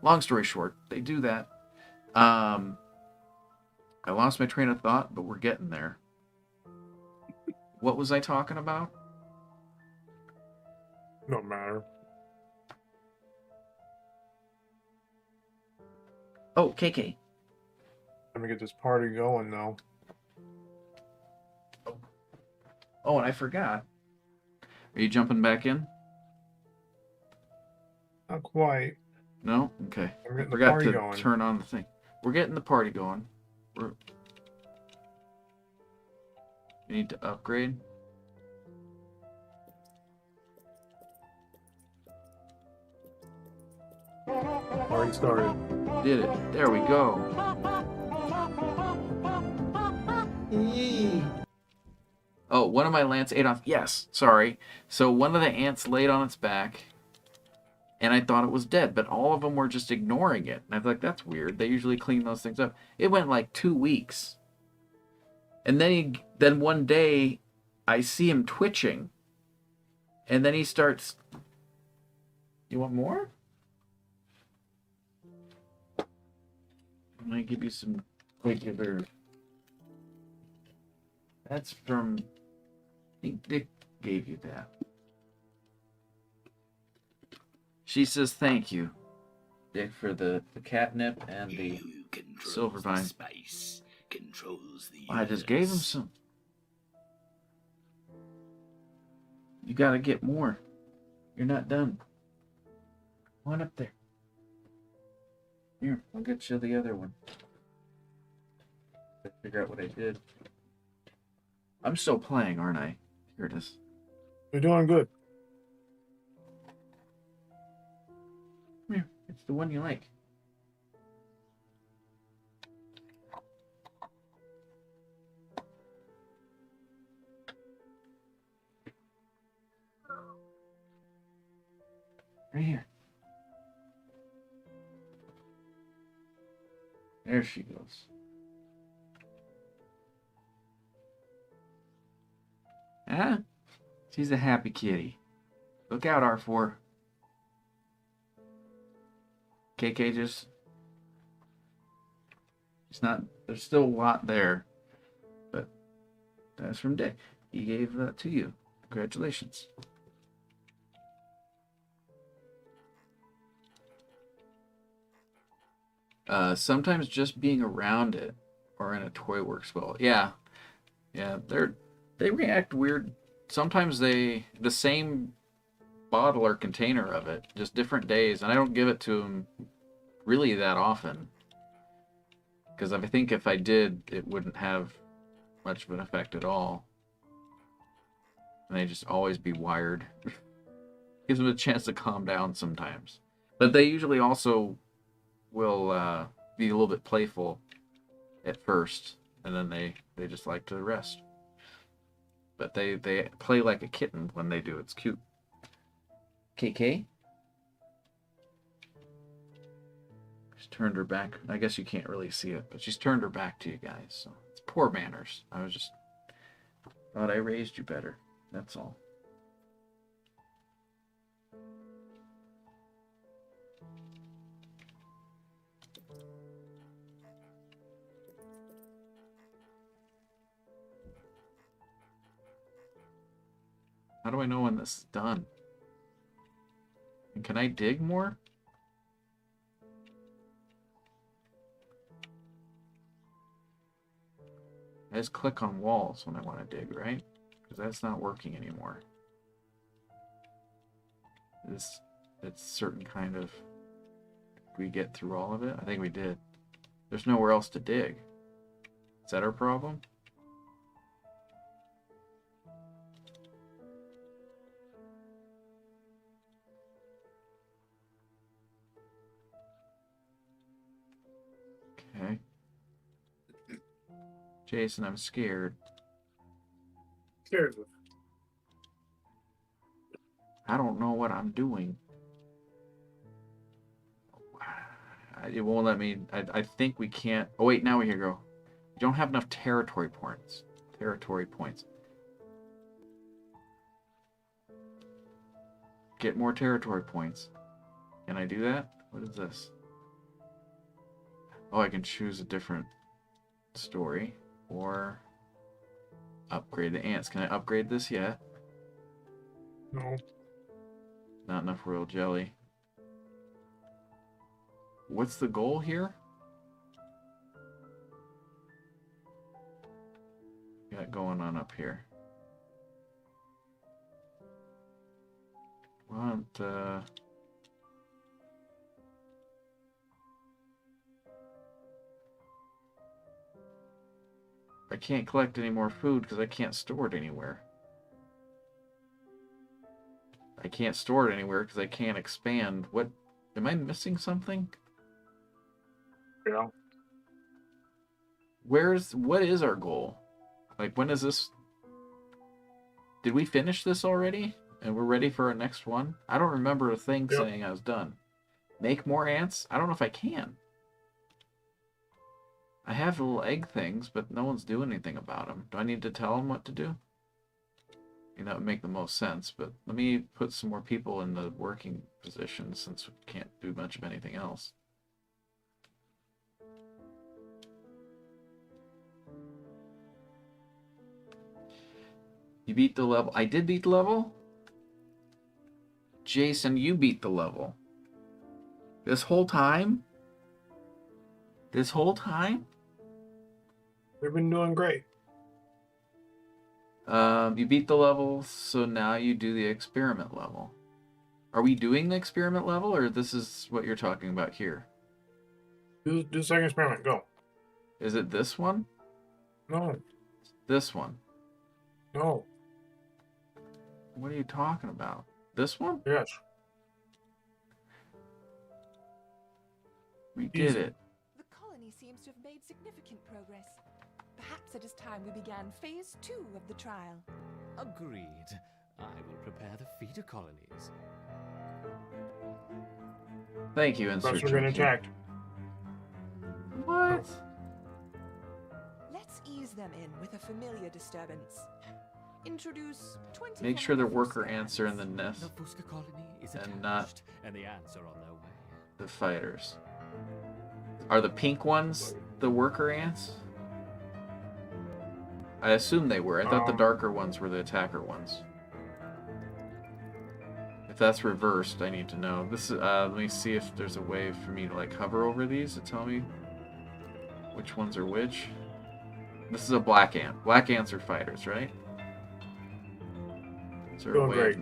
long story short, they do that. I lost my train of thought, but we're getting there. What was I talking about? No matter. Oh, KK. Let me get this party going now. Oh, and I forgot. Are you jumping back in? Not quite. No? Okay. I'm getting the Forgot party to going. turn on the thing. We're getting the party going. You need to upgrade. Already started. Did it. There we go. Oh, one of my lants ate off. Yes, sorry. So one of the ants laid on its back, and I thought it was dead, but all of them were just ignoring it. And I was like, that's weird. They usually clean those things up. It went like 2 weeks. And then one day, I see him twitching. And then he starts... You want more? I'm going to give you some regular... That's from... I think Dick gave you that. She says thank you, Dick, for the catnip and the silver vine. Space controls the I just gave him some. You gotta get more. You're not done. One up there. Here, I'll get you the other one. Let's figure out what I did. I'm still playing, aren't I? Here it is. You're doing good. Come here. It's the one you like. Right here. There she goes. Huh? She's a happy kitty. Look out, R4. KK just... It's not... There's still a lot there. But that's from Dick. He gave that to you. Congratulations. Sometimes just being around it or in a toy works well. Yeah. Yeah, they react weird. Sometimes the same bottle or container of it, just different days, and I don't give it to them really that often. Because I think if I did, it wouldn't have much of an effect at all. And they just always be wired. Gives them a chance to calm down sometimes. But they usually also will be a little bit playful at first, and then they just like to rest. But they play like a kitten when they do. It's cute. KK? She's turned her back. I guess you can't really see it, but she's turned her back to you guys. So it's poor manners. I was just thought I raised you better. That's all. How do I know when this is done? And can I dig more? I just click on walls when I want to dig, right? Because that's not working anymore. It's certain kind of... Did we get through all of it? I think we did. There's nowhere else to dig. Is that our problem? Okay. Jason, I'm scared. Scared. I don't know what I'm doing. It won't let me. I think we can't. Oh wait, now we can go. You don't have enough territory points. Territory points. Get more territory points. Can I do that? What is this? Oh, I can choose a different story or upgrade the ants. Can I upgrade this yet? No. Not enough royal jelly. What's the goal here? Got going on up here. Want I can't collect any more food because I can't store it anywhere. I can't store it anywhere because I can't expand. What? Am I missing something? Yeah. What is our goal? Like, when is this? Did we finish this already? And we're ready for our next one? I don't remember a thing saying I was done. Make more ants? I don't know if I can. I have little egg things, but no one's doing anything about them. Do I need to tell them what to do? I mean, that would make the most sense, but let me put some more people in the working position since we can't do much of anything else. You beat the level. I did beat the level? Jason, you beat the level. This whole time? This whole time? We've been doing great. You beat the level, so now you do the experiment level. Are we doing the experiment level, or this is what you're talking about here? Do the second experiment. Go. Is it this one? No. This one? No. What are you talking about? This one? Yes. We did it. The colony seems to have made significant progress. Perhaps it is time we began phase 2 of the trial. Agreed. I will prepare the feeder colonies. Thank you, That's Insert. we're getting attacked. What? Let's ease them in with a familiar disturbance. Introduce 20. Make sure the worker ants are in the nest The Fuska colony is and not and the ants are on their way. the fighters. Are the pink ones the worker ants? I assume they were. I thought the darker ones were the attacker ones. If that's reversed, I need to know. This is, let me see if there's a way for me to like hover over these to tell me which ones are which. This is a black ant. Black ants are fighters, right? Is there a way? Great.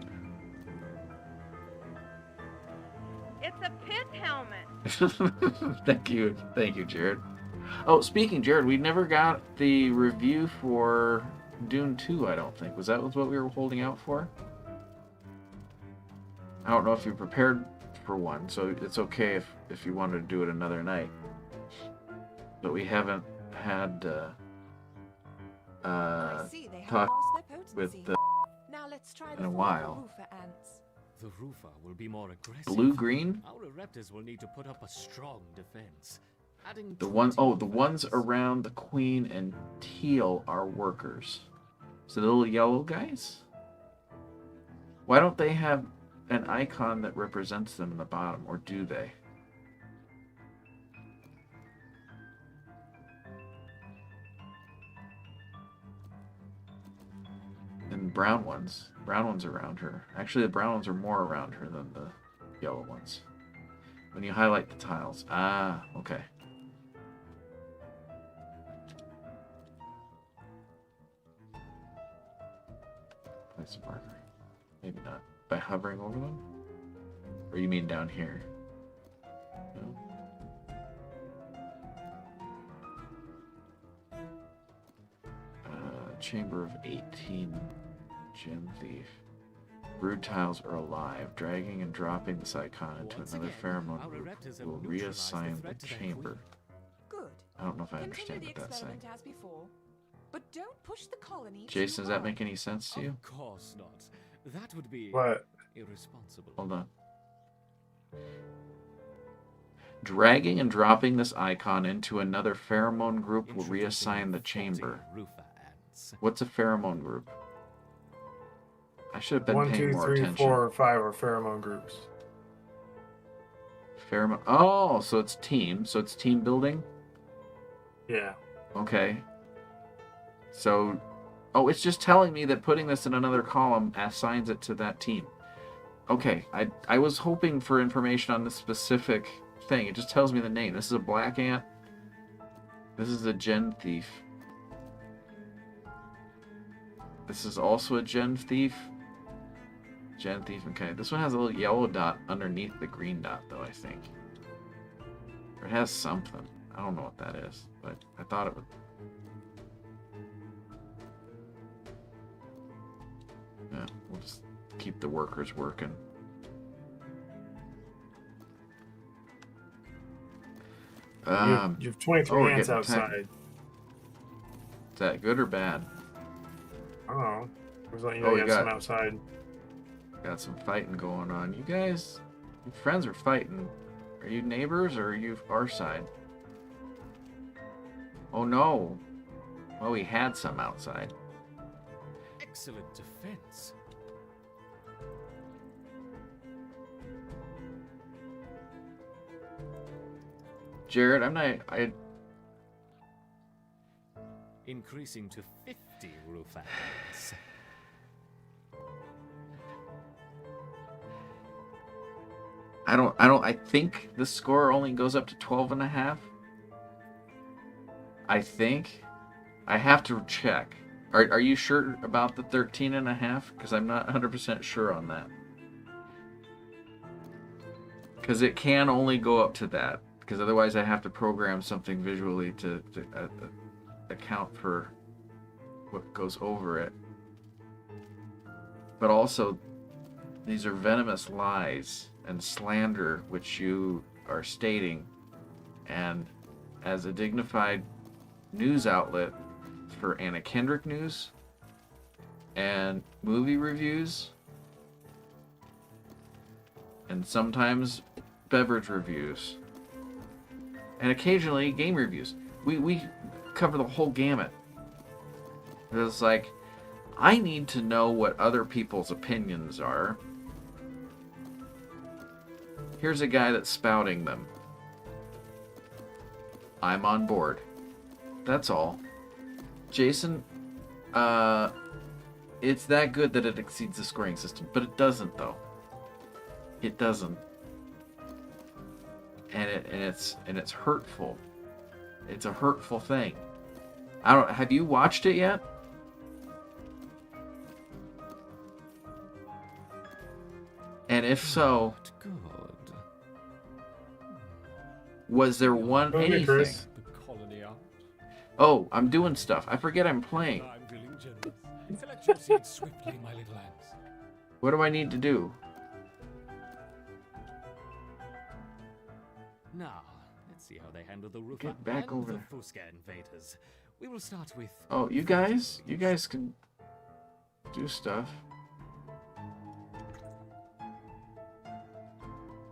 It's a pit helmet. Thank you, Jared. Oh, speaking, Jared, we never got the review for Dune 2, I don't think. Was that what we were holding out for? I don't know if you prepared for one, so it's okay if you wanted to do it another night. But we haven't had talk with the Now let's try in a while. The Rufa will be more aggressive. Blue-green? Our raptors will need to put up a strong defense. Adding The ones around the queen and teal are workers. So the little yellow guys? Why don't they have an icon that represents them in the bottom, or do they? And brown ones. Brown ones around her. Actually, the brown ones are more around her than the yellow ones. When you highlight the tiles. Ah, okay. Place a marker. Maybe not. By hovering over them? Or you mean down here? No? Chamber of 18. Gem Thief. Brood tiles are alive. Dragging and dropping this icon into another pheromone group will reassign the chamber. Good. I don't know if I understand what that's saying. As before, but don't push the colony Jason, does that make any sense to you? Of course not. That would be irresponsible. Hold on. Dragging and dropping this icon into another pheromone group will reassign the chamber. What's a pheromone group? I should have been paying more attention. 1, 2, 3, 4, 5 are pheromone groups. Pheromone. Oh, so it's team. So it's team building? Yeah. Okay. So, oh, it's just telling me that putting this in another column assigns it to that team. Okay, I was hoping for information on this specific thing. It just tells me the name. This is a black ant. This is a gen thief. This is also a gen thief. Gen thief, okay. This one has a little yellow dot underneath the green dot, though, I think. Or it has something. I don't know what that is, but I thought it would. Yeah, we'll just keep the workers working. You have 23 ants outside. Is that good or bad? I don't know. I was letting you got some outside. Got some fighting going on. You guys, your friends are fighting. Are you neighbors or are you our side? Oh no. Well, we had some outside. Excellent defense. Jared, Increasing to 50 roof ants. I think the score only goes up to 12.5. I think. I have to check. Are you sure about the 13.5? Because I'm not 100% sure on that. Because it can only go up to that. Because otherwise I have to program something visually to account for what goes over it. But also, these are venomous lies and slander which you are stating. And as a dignified news outlet for Anna Kendrick news and movie reviews and sometimes beverage reviews and occasionally game reviews. We cover the whole gamut. It's like, I need to know what other people's opinions are. Here's a guy that's spouting them. I'm on board. That's all. Jason, it's that good that it exceeds the scoring system, but it doesn't though. It doesn't. And it's hurtful. It's a hurtful thing. Have you watched it yet? And if so, was there anything? Oh, I'm doing stuff. I forget I'm playing. What do I need to do? Now, let's see how they handle the roof. Get back over there. Fusca invaders. We will start with. Oh, you guys can do stuff.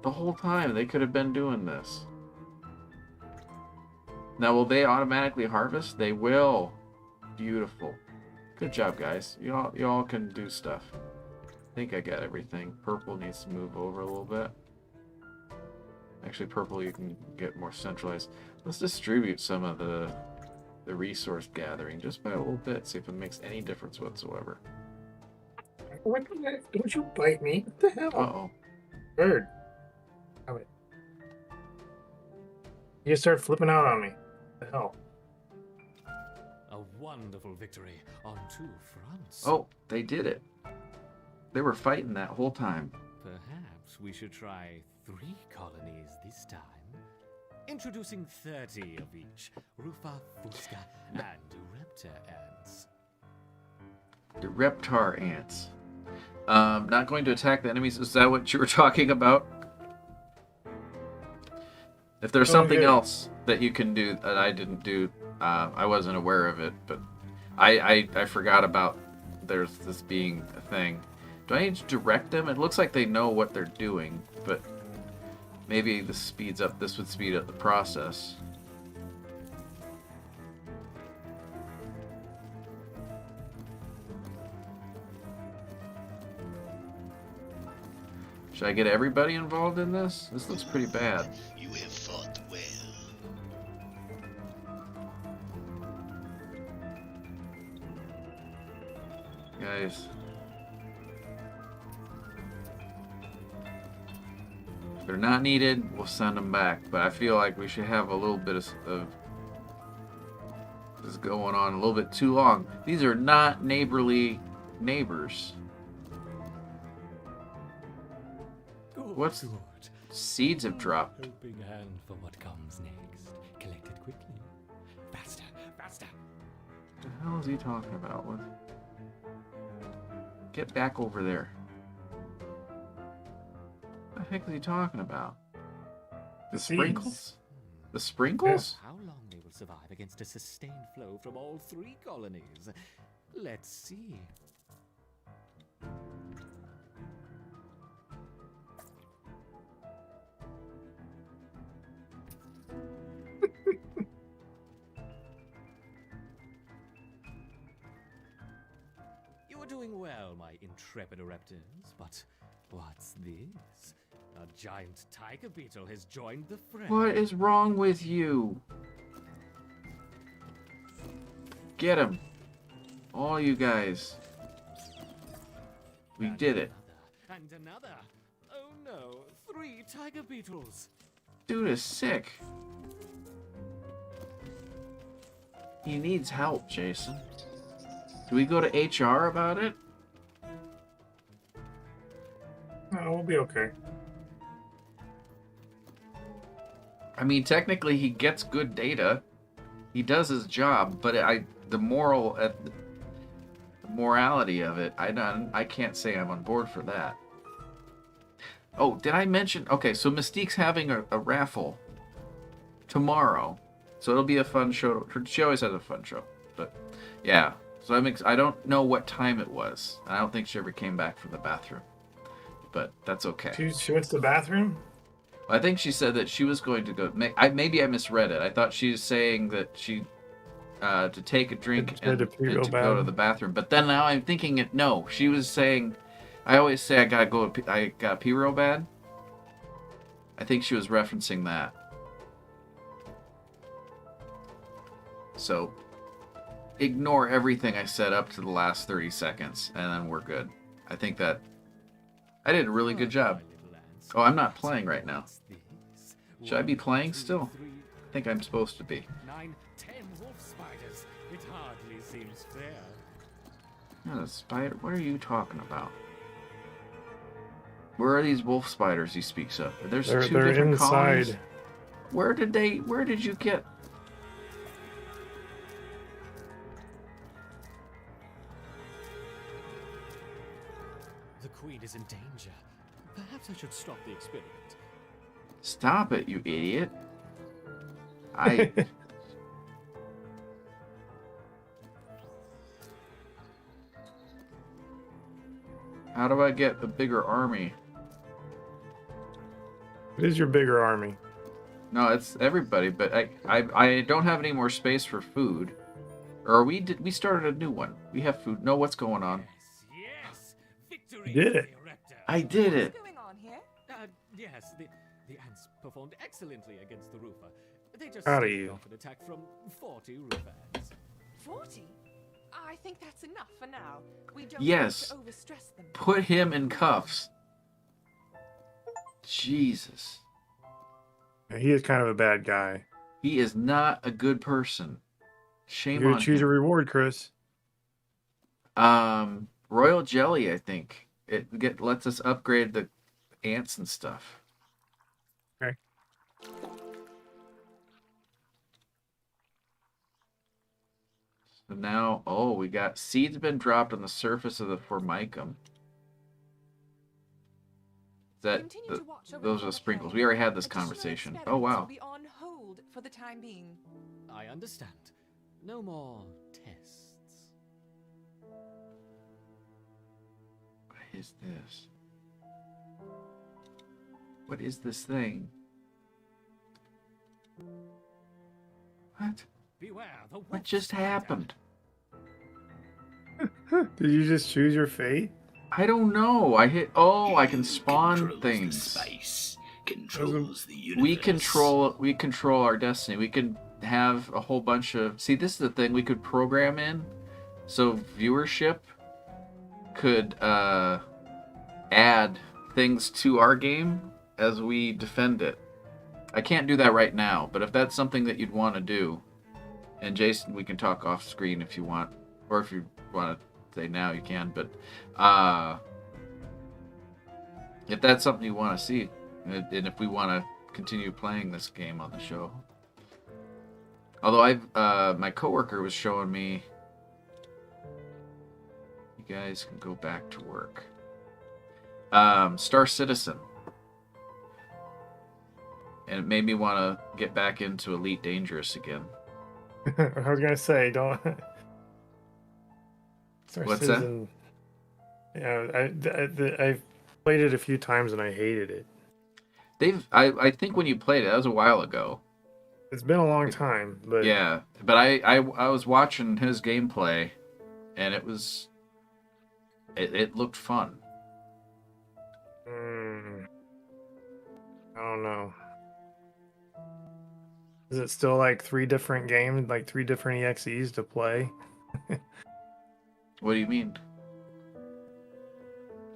The whole time they could have been doing this. Now, will they automatically harvest? They will. Beautiful. Good job, guys. You all can do stuff. I think I got everything. Purple needs to move over a little bit. Actually, purple you can get more centralized. Let's distribute some of the resource gathering just by a little bit. See if it makes any difference whatsoever. What the heck? Don't you bite me? What the hell? Uh-oh. Bird. You start flipping out on me. What the hell? A wonderful victory on 2 fronts. Oh, they did it. They were fighting that whole time. Perhaps we should try 3 colonies this time. Introducing 30 of each. Rufa, Fusca, and Reptar ants. The Reptar ants. Not going to attack the enemies. Is that what you were talking about? If there's something else that you can do that I didn't do, I wasn't aware of it, but I forgot about there's this being a thing. Do I need to direct them? It looks like they know what they're doing, but maybe this would speed up the process. Should I get everybody involved in this? This looks pretty bad. You have fought well. Guys. If they're not needed, we'll send them back. But I feel like we should have a little bit of this going on a little bit too long. These are not neighborly neighbors. What's seeds have dropped? Helping hand for what comes next. Collect it quickly. Faster, faster. What the hell is he talking about? What? Get back over there. What the heck is he talking about? The sprinkles? The sprinkles? How long they will survive against a sustained flow from all 3 colonies? Let's see. You are doing well, my intrepid Raptors, but what's this? A giant tiger beetle has joined the fray. What is wrong with you? Get him. All you guys. We did it. And another. Oh no, 3 tiger beetles. Dude is sick. He needs help, Jason. Do we go to HR about it? No, we'll be okay. I mean, technically, he gets good data. He does his job, but the morality of it, I can't say I'm on board for that. Oh, did I mention? Okay, so Mystique's having a raffle tomorrow, so it'll be a fun show. She always has a fun show, but yeah. So I don't know what time it was. I don't think she ever came back from the bathroom, but that's okay. She went to the bathroom? I think she said that she was going to go. Maybe I misread it. I thought she was saying that she to take a drink and to go to the bathroom. But then now I'm thinking it. No, she was saying. I always say I gotta pee real bad. I think she was referencing that. So ignore everything I said up to the last 30 seconds, and then we're good. I think that I did a really good job. Oh, I'm not playing right now. Should I be playing still? I think I'm supposed to be. 9, 10 wolf spiders. It hardly seems fair. Not a spider? What are you talking about? Where are these wolf spiders he speaks of? There's two different inside. colonies. Where did you get? The queen is in danger. Perhaps I should stop the experiment. Stop it, you idiot. How do I get a bigger army? It is your bigger army. No, it's everybody, but I don't have any more space for food. Or we started a new one. We have food. No, what's going on? Yes, victory. You did it. I did it. What's going on here? Yes, the ants performed excellently against the roofer. They just Proud of staved you. off an attack from 40 roof ants. 40? I think that's enough for now. We don't Yes. want to overstress them. Put him in cuffs. Jesus. He is kind of a bad guy. He is not a good person. Shame You're on gonna choose a him. reward, Chris. Royal jelly, I think. It lets us upgrade the ants and stuff. Okay. So now, we got seeds been dropped on the surface of the formicum. Is those are the sprinkles. We already had this conversation. Oh wow. Be on hold for the time being. I understand. No more tests. What is this? What is this thing? What? Beware the What just happened? Did you just choose your fate? I don't know. I hit. Oh, I can spawn Controls things. the space, controls the universe. We control our destiny. We can have a whole bunch of. See, this is the thing we could program in, so viewership could add things to our game as we defend it. I can't do that right now, but if that's something that you'd want to do, and Jason, we can talk off screen if you want, or if you want to say now, you can. But if that's something you want to see, and if we want to continue playing this game on the show, although my coworker was showing me, you guys can go back to work. Star Citizen. And it made me want to get back into Elite Dangerous again. I was gonna say, don't. What's that? Yeah, I've played it a few times and I hated it. I think when you played it, that was a while ago. It's been a long time, but yeah. But I was watching his gameplay, and it looked fun. I don't know. Is it still like 3 different games, like 3 different EXEs to play? What do you mean?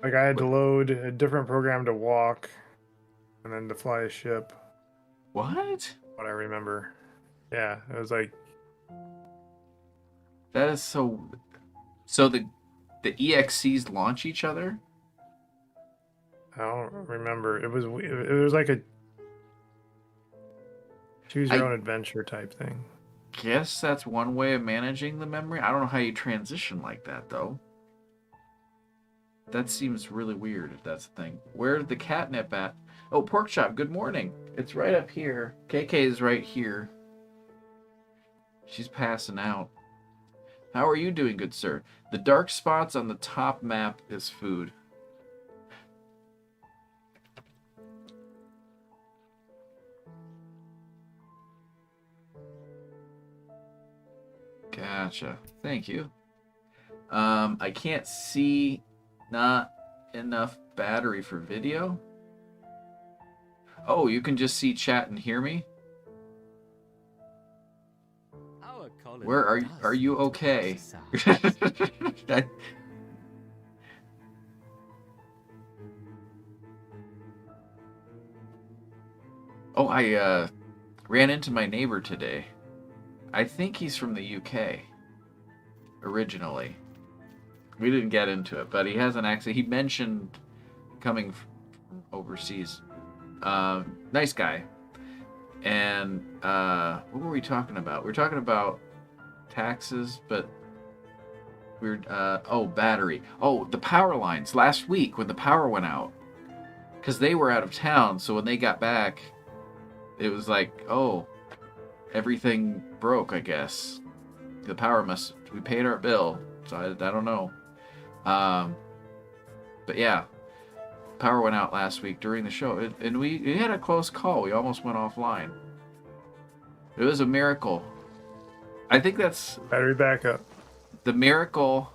Like I had to load a different program to walk, and then to fly a ship. What? What I remember. Yeah, it was like. That is so. So the EXEs launch each other? I don't remember. It was like a choose your own adventure type thing. Guess that's one way of managing the memory. I don't know how you transition like that though. That seems really weird if that's the thing. Where's the catnip at? Oh, Pork Chop, good morning. It's right up here. KK is right here. She's passing out. How are you doing, good sir? The dark spots on the top map is food. Gotcha. Thank you. I can't see. Not enough battery for video. Oh, you can just see chat and hear me? Where are you okay? Oh, I ran into my neighbor today. I think he's from the UK originally. We didn't get into it, but he has an accent. He mentioned coming from overseas. Nice guy. And what were we talking about? We were talking about taxes, but we were battery. Oh, the power lines last week when the power went out, because they were out of town. So when they got back, it was like, oh, everything broke. I guess the power we paid our bill, so I don't know. But yeah, power went out last week during the show, and we had a close call. We almost went offline. It was a miracle. I think that's battery backup. The miracle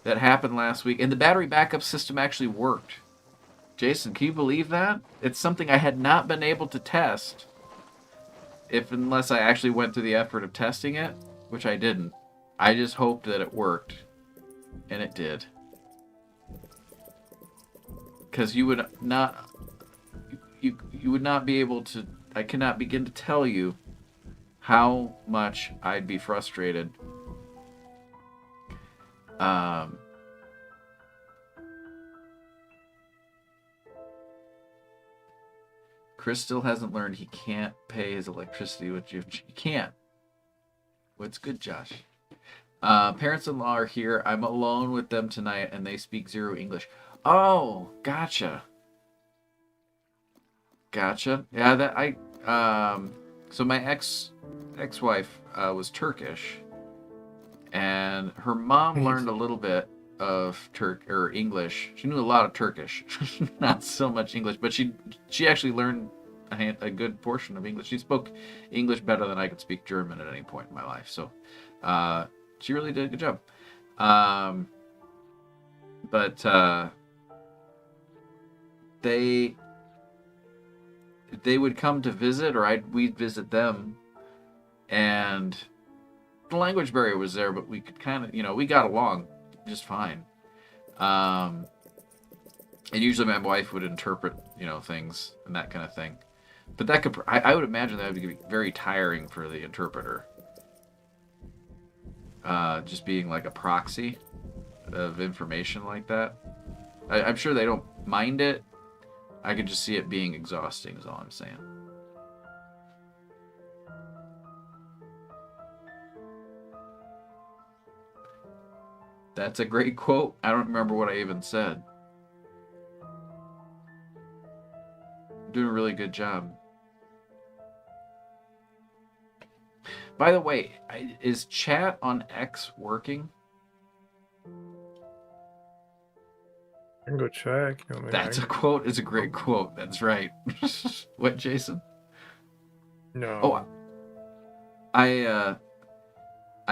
that happened last week, and the battery backup system actually worked. Jason, can you believe that? It's something I had not been able to test unless I actually went through the effort of testing it, which I didn't. I just hoped that it worked. And it did. Because you would not be able to. I cannot begin to tell you how much I'd be frustrated. Chris still hasn't learned he can't pay his electricity with you. He can't. What's good, Josh? Parents-in-law are here. I'm alone with them tonight, and they speak zero English. Oh, gotcha. Gotcha. Yeah, so my ex-wife was Turkish, and her mom learned a little bit of English. She knew a lot of Turkish, not so much English, but she actually learned a good portion of English. She spoke English better than I could speak German at any point in my life. So she really did a good job. But they would come to visit, or we'd visit them, and the language barrier was there, but we could kind of, we got along just fine. And usually my wife would interpret, things and that kind of thing. But that could, I would imagine that would be very tiring for the interpreter. Just being like a proxy of information like that. I'm sure they don't mind it. I could just see it being exhausting is all I'm saying. That's a great quote. I don't remember what I even said. Doing a really good job. By the way, is chat on X working? I can go check. That's a quote. It's a great quote. That's right. What, Jason? No. Oh, I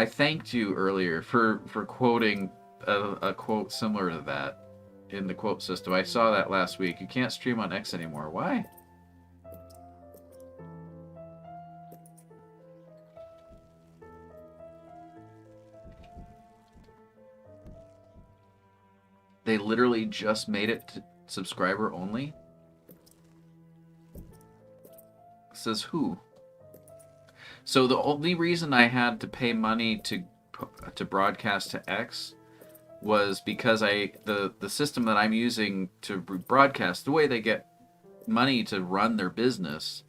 thanked you earlier for quoting a quote similar to that in the quote system. I saw that last week. You can't stream on X anymore. Why? They literally just made it to subscriber only? Says who? So the only reason I had to pay money to broadcast to X was because the system that I'm using to broadcast, the way they get money to run their business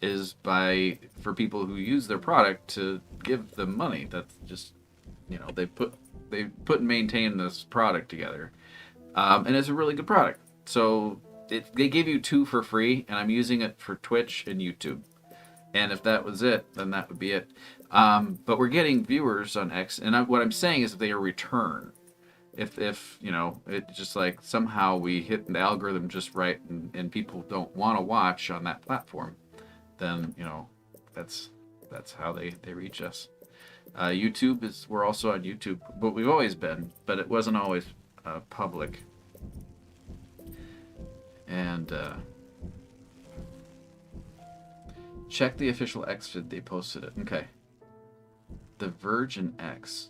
is for people who use their product to give them money. That's just, they put and maintain this product together. And it's a really good product. So they give you 2 for free, and I'm using it for Twitch and YouTube. And if that was it, then that would be it. But we're getting viewers on X, and what I'm saying is if they return. If it's just like somehow we hit the algorithm just right, and people don't want to watch on that platform, then that's how they reach us. YouTube we're also on YouTube, but we've always been, but it wasn't always public. And check the official X feed, they posted it. Okay. The Virgin X.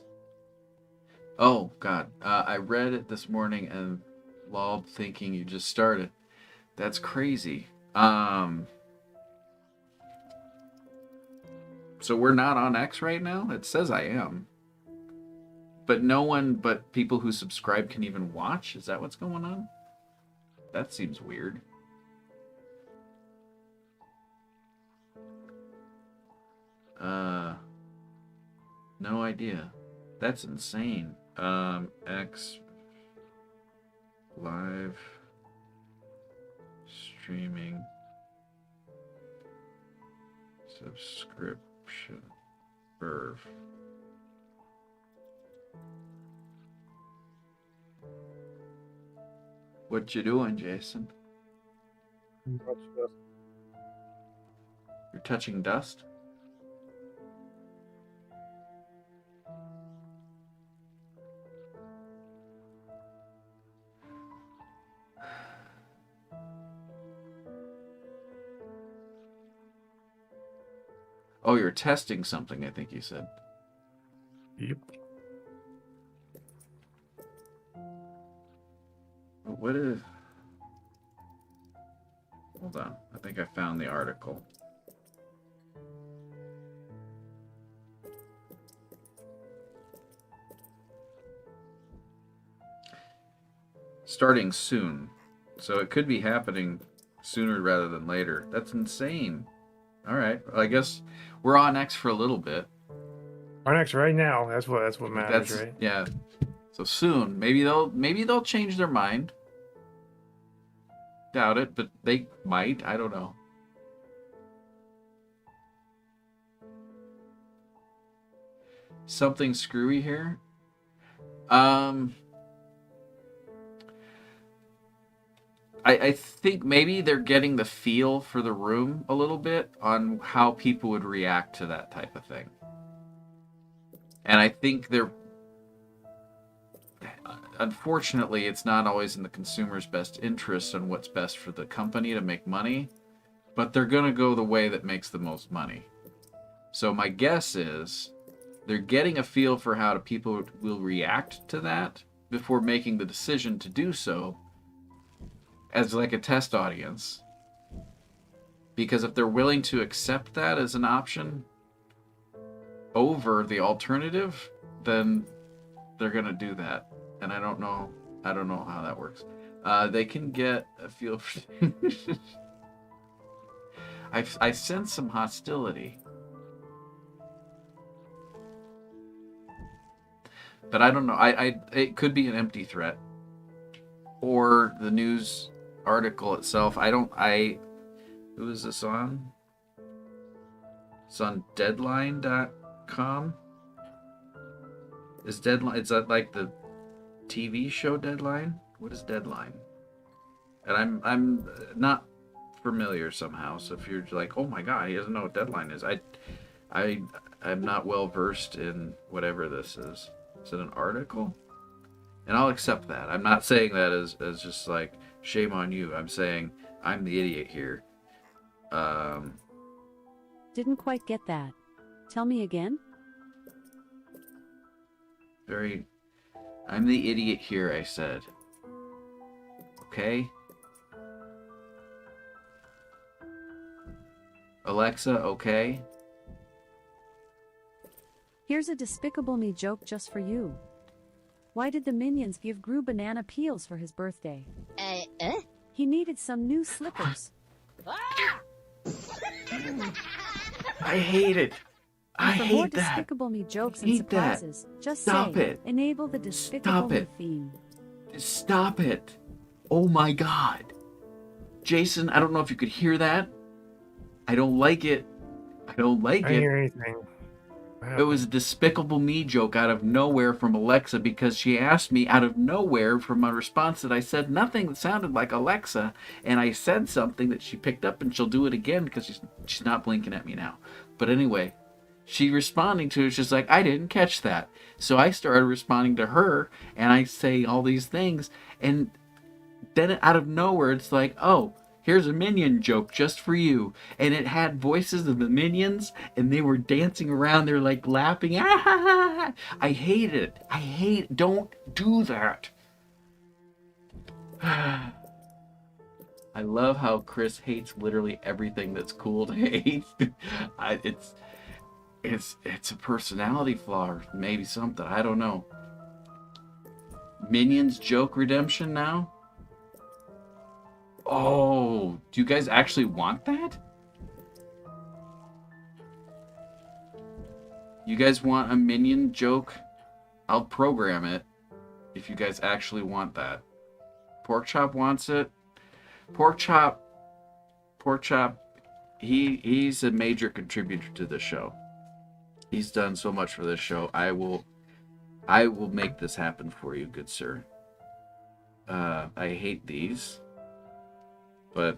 Oh god, I read it this morning and lolled thinking you just started. That's crazy. So we're not on X right now? It says I am. But no one but people who subscribe can even watch? Is that what's going on? That seems weird. No idea. That's insane. X live streaming subscription verve. What you doing, Jason? You're touching dust? Oh, you're testing something, I think you said. Yep. What is... Hold on. I think I found the article. Starting soon. So it could be happening sooner rather than later. That's insane. All right. Well, I guess we're on X for a little bit. On X right now. That's what matters, right? Yeah. So soon, maybe they'll change their mind. Doubt it, but they might. I don't know. something screwy here. I think maybe they're getting the feel for the room a little bit on how people would react to that type of thing. And I think they're... Unfortunately, it's not always in the consumer's best interest on what's best for the company to make money, but they're going to go the way that makes the most money. So my guess is they're getting a feel for how people will react to that before making the decision to do so as like a test audience. Because if they're willing to accept that as an option over the alternative, then they're going to do that. And I don't know how that works. They can get a feel for... I sense some hostility. But I don't know. It could be an empty threat. Or the news article itself. Who is this on? It's on Deadline.com. Is that like the TV show Deadline? What is Deadline? And I'm not familiar somehow. So if you're like, oh my god, he doesn't know what Deadline is, I'm not well versed in whatever this is. Is it an article? And I'll accept that. I'm not saying that as just like shame on you. I'm saying I'm the idiot here. Didn't quite get that. Tell me again. I'm the idiot here, I said. Okay? Alexa, okay? Here's a Despicable Me joke just for you. Why did the Minions give Gru banana peels for his birthday? He needed some new slippers. I hate it. I hate more that. Despicable Me jokes and hate surprises, that. just Stop say, it. enable the Despicable Me theme. Stop it. Oh my god. Jason, I don't know if you could hear that. I don't like it. I don't like I it. didn't hear anything. It was a Despicable Me joke out of nowhere from Alexa because she asked me out of nowhere from a response that I said nothing that sounded like Alexa, and I said something that she picked up, and she'll do it again because she's not blinking at me now. But anyway, she responding to it, she's like, I didn't catch that. So I started responding to her, and I say all these things, and then out of nowhere it's like, oh, here's a Minion joke just for you. And it had voices of the Minions, and they were dancing around. They're like laughing. Ah! I hate it. Don't do that. I love how Chris hates literally everything that's cool to hate. It's a personality flaw, or maybe something. I don't know. Minions joke redemption now? Oh, do you guys actually want that? You guys want a Minion joke? I'll program it if you guys actually want that. Porkchop wants it. Porkchop, he's a major contributor to the show. He's done so much for this show. I will make this happen for you, good sir. I hate these. But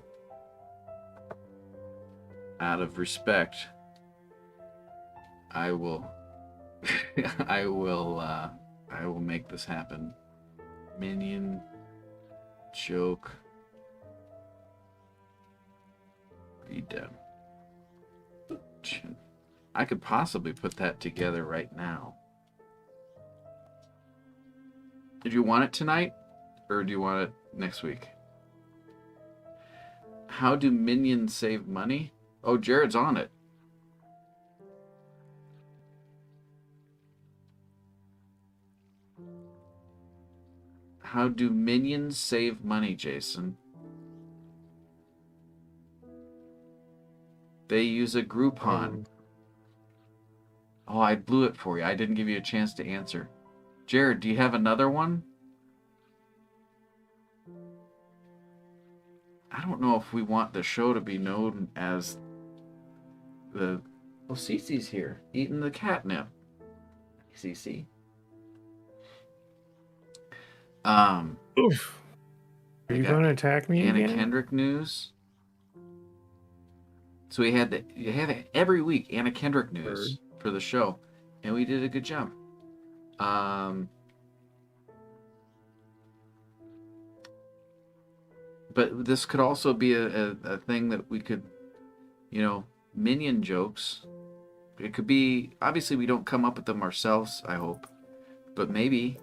out of respect, I will I will make this happen. Minion joke redemption. I could possibly put that together right now. Did you want it tonight, or do you want it next week? How do Minions save money? Oh, Jared's on it. How do Minions save money, Jason? They use a Groupon. Oh, I blew it for you. I didn't give you a chance to answer. Jared, do you have another one? I don't know if we want the show to be known as the... Oh, Cece's here, eating the catnip. CC. Oof. Are you going to attack me Anna again? Kendrick news. So you have it every week, Anna Kendrick news for the show, and we did a good job. But this could also be a thing that we could, minion jokes. It could be, obviously we don't come up with them ourselves, I hope. But maybe,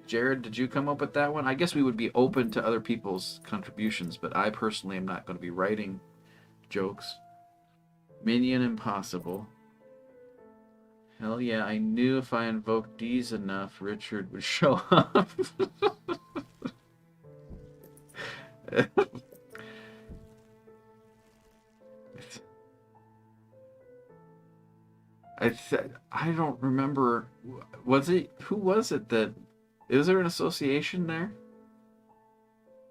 Jared, did you come up with that one? I guess we would be open to other people's contributions, but I personally am not going to be writing jokes. Minion impossible. Hell yeah, I knew if I invoked D's enough, Richard would show up. I don't remember. Who was it that... Is there an association there?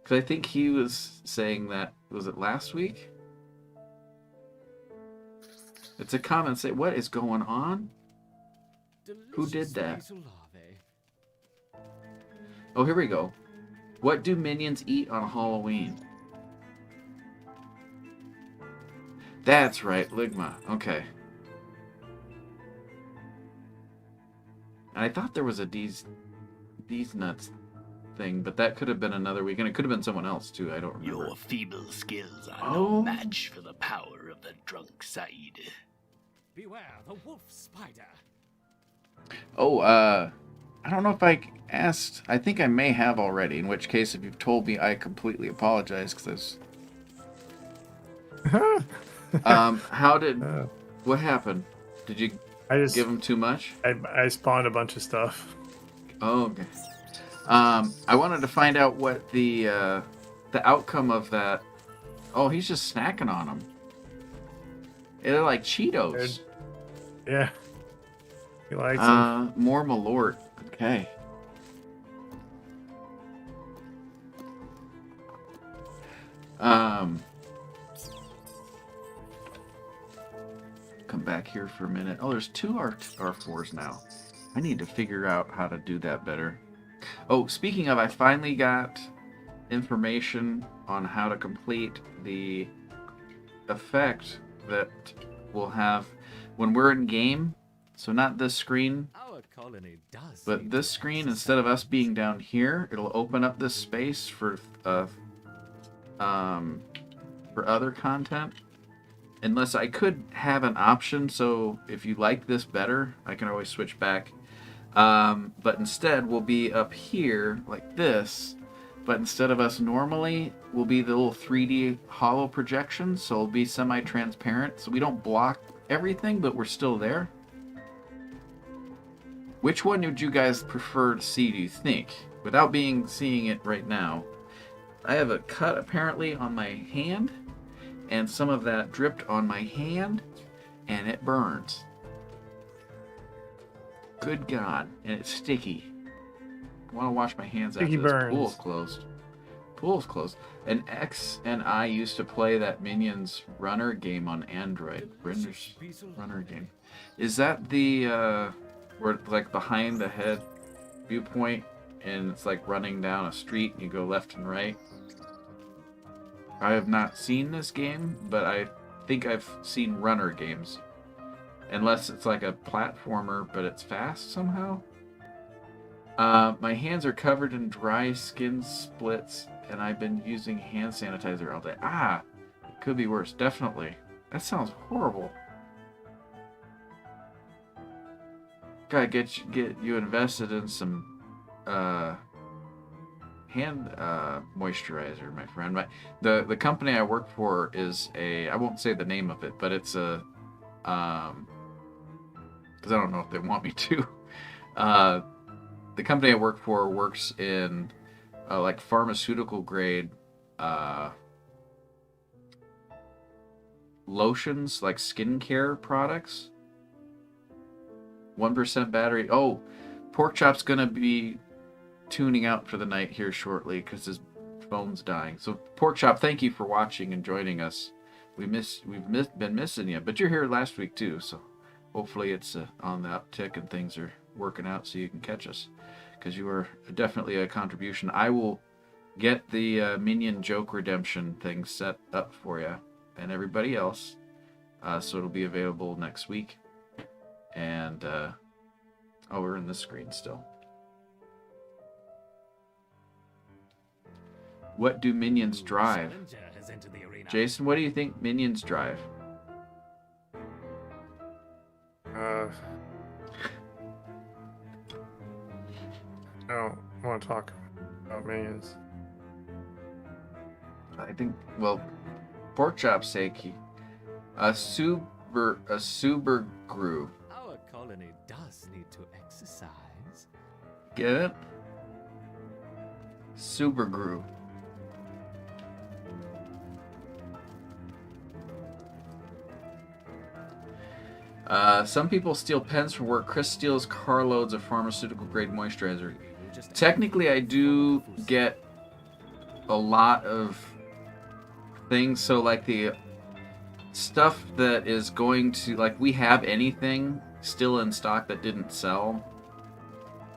Because I think he was saying that... Was it last week? It's a comment say, what is going on? Who did that? Oh, here we go. What do minions eat on Halloween? That's right, Ligma. Okay. And I thought there was a D's nuts thing, but that could have been another week, and it could have been someone else too. I don't remember. Your feeble skills are no match for the power of the drunk side. Beware the wolf spider. Oh, I don't know if I asked. I think I may have already. In which case, if you've told me, I completely apologize because how did? What happened? Did you give him too much? I spawned a bunch of stuff. Oh, okay. I wanted to find out what the outcome of that. Oh, he's just snacking on them. They're like Cheetos. Yeah. He likes them. More Malort. Okay. Come back here for a minute. Oh, there's two R4s now. I need to figure out how to do that better. Oh, speaking of, I finally got information on how to complete the effect that we'll have when we're in game. So not this screen, but this screen, instead of us being down here, it'll open up this space for other content. Unless I could have an option, so if you like this better, I can always switch back. But instead, we'll be up here like this. But instead of us normally, we'll be the little 3D hollow projection, so it'll be semi-transparent. So we don't block everything, but we're still there. Which one would you guys prefer to see, do you think? Without seeing it right now. I have a cut apparently on my hand, and some of that dripped on my hand, and it burns. Good God, and it's sticky. I want to wash my hands after this. Pool's closed. Pool's closed. And X and I used to play that Minions Runner game on Android. Brender's Runner game. Is that the where it's like behind the head viewpoint, and it's like running down a street and you go left and right? I have not seen this game, but I think I've seen runner games. Unless it's like a platformer, but it's fast somehow. My hands are covered in dry skin splits, and I've been using hand sanitizer all day. It could be worse, definitely. That sounds horrible. Gotta get you invested in some hand moisturizer, my friend. The company I work for is I won't say the name of it, but it's a because I don't know if they want me to. The company I work for works in like pharmaceutical grade lotions, like skincare products. 1% battery. Oh, Porkchop's gonna be tuning out for the night here shortly because his phone's dying. So Porkchop, thank you for watching and joining us. We've been missing you, but you're here last week too, so hopefully it's on the uptick and things are working out so you can catch us, because you are definitely a contribution. I will get the minion joke redemption thing set up for you and everybody else, so it'll be available next week. And oh, we're in this screen still. What do minions drive? Jason, what do you think minions drive? I don't want to talk about minions. I think, well, pork chop's sake, a super grew. Our colony does need to exercise. Get it? Super grew. Some people steal pens from work. Chris steals carloads of pharmaceutical-grade moisturizer. Technically, I do get a lot of things. So, like, the stuff that is going to... Like, we have anything still in stock that didn't sell.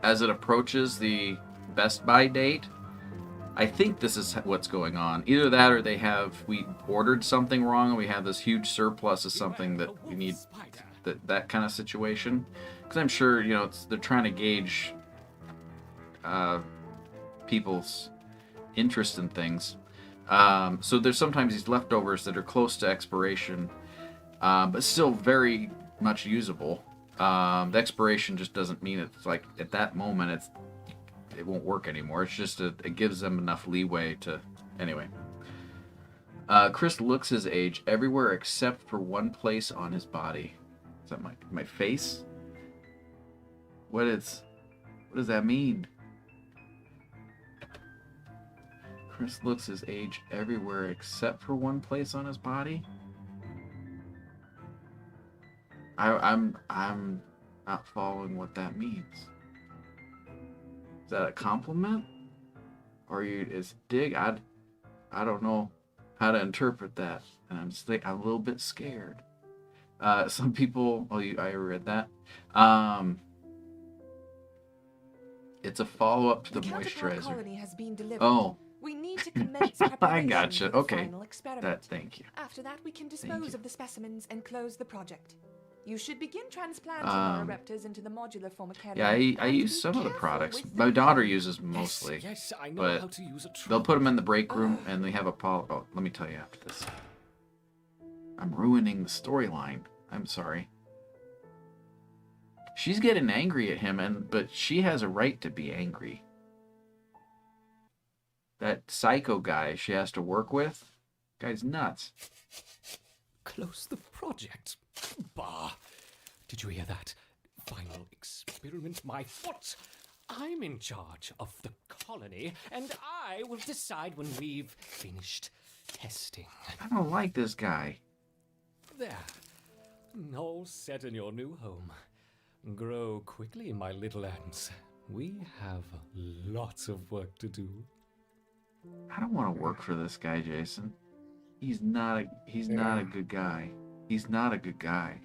As it approaches the Best Buy date, I think this is what's going on. Either that or we ordered something wrong and we have this huge surplus of something that we need... That kind of situation, because I'm sure they're trying to gauge people's interest in things. So there's sometimes these leftovers that are close to expiration, but still very much usable. The expiration just doesn't mean it's like at that moment it won't work anymore. It's just it gives them enough leeway to anyway. Chris looks his age everywhere except for one place on his body. Is that my face? What does that mean? Chris looks his age everywhere except for one place on his body? I'm not following what that means. Is that a compliment? Or is dig? I don't know how to interpret that. And I'm a little bit scared. Some people... Oh, I read that. It's a follow-up to the moisturizer. Has been delivered. Oh. We need to commence I gotcha. Okay. That, thank you. After that, we can dispose of the specimens and close the project. You should begin transplanting our raptors into the modular formicarium. Yeah, I use some of the products. My daughter uses mostly. Yes, I know how to use a trunk. They'll put them in the break room, and they have a Oh, let me tell you after this. I'm ruining the storyline. I'm sorry. She's getting angry at him, but she has a right to be angry. That psycho guy she has to work with, guy's nuts. Close the project. Bah. Did you hear that? Final experiment, my foot. I'm in charge of the colony, and I will decide when we've finished testing. I don't like this guy. There. All set in your new home. Grow quickly, my little ants. We have lots of work to do. I don't want to work for this guy, Jason. He's not a good guy. He's not a good guy.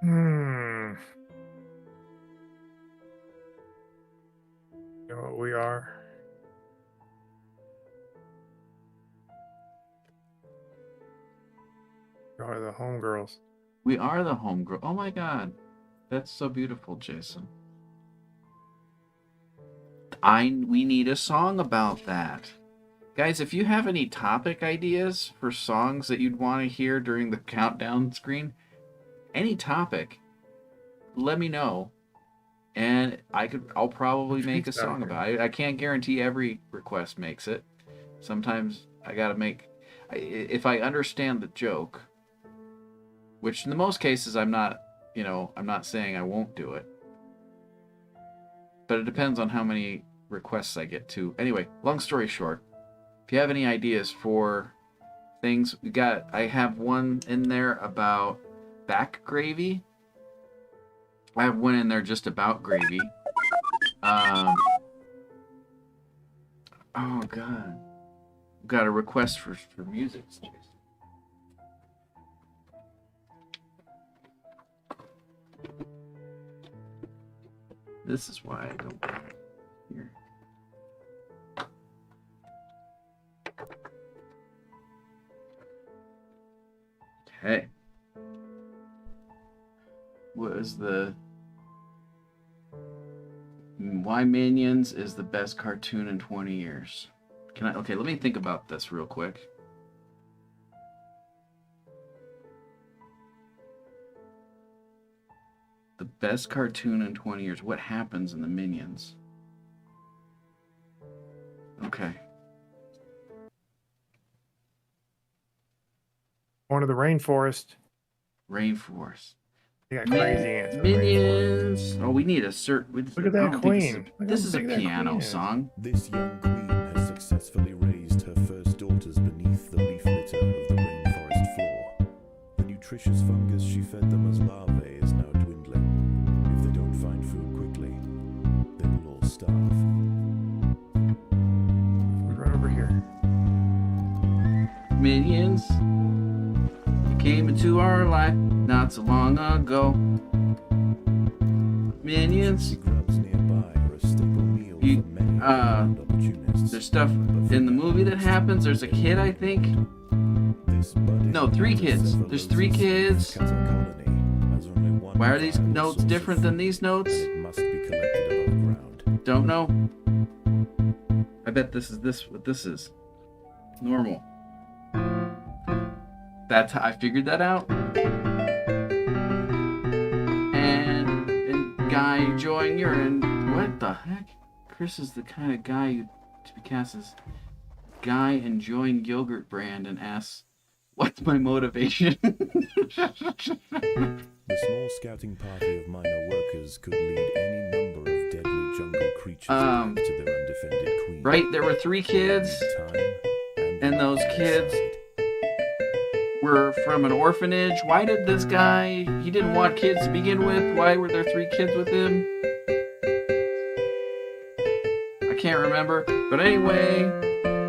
You know what we are? We are the homegirls. We are the homegirl. Oh my god. That's so beautiful, Jason. We need a song about that. Guys, if you have any topic ideas for songs that you'd want to hear during the countdown screen, any topic, let me know. And I'll probably make a song about it. I can't guarantee every request makes it. Sometimes I gotta make... If I understand the joke, Which in the most cases, I'm not saying I won't do it. But it depends on how many requests I get too. Anyway, long story short, if you have any ideas for things, I have one in there about back gravy. I have one in there just about gravy. Oh God. Got a request for music, Jason. This is why I don't put it here. Okay. What is the... Why Minions is the best cartoon in 20 years? Okay, let me think about this real quick. The best cartoon in 20 years. What happens in the Minions? Okay. Going to the rainforest. Rainforest. You got crazy ants. Minions. Oh, we need a certain. Look at that queen. This is a piano song. This young queen has successfully raised her first daughters beneath the leaf litter of the rainforest floor. The nutritious fungus she fed them as larvae is now dwindling. If they don't find food quickly, they will all starve. Food right over here. Minions came into our life not so long ago. Minions. Grubs nearby are a staple meal for many opportunists. There's stuff in the movie that happens. There's a kid, I think. No, 3 kids. There's 3 kids. Why are these notes different than these notes? Don't know. I bet this is what this is. Normal. That's how I figured that out. And guy enjoying urine. What the heck? Chris is the kind of guy who to be cast as guy enjoying yogurt brand and asks, "What's my motivation?" The small scouting party of minor workers could lead any number of deadly jungle creatures back to their undefended queen. Right, there were 3 kids, and those kids were from an orphanage. Why did this guy, he didn't want kids to begin with. Why were there 3 kids with him? I can't remember. But anyway,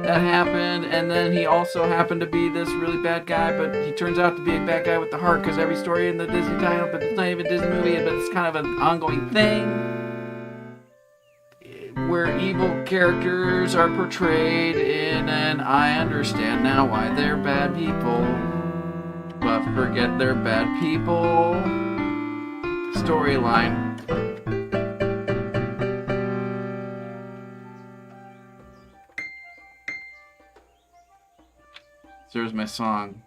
that happened, and then he also happened to be this really bad guy, but he turns out to be a bad guy with the heart, because every story in the Disney title, but it's not even a Disney movie, but it's kind of an ongoing thing, where evil characters are portrayed in an I understand now why they're bad people, but forget they're bad people storyline. So there's my song.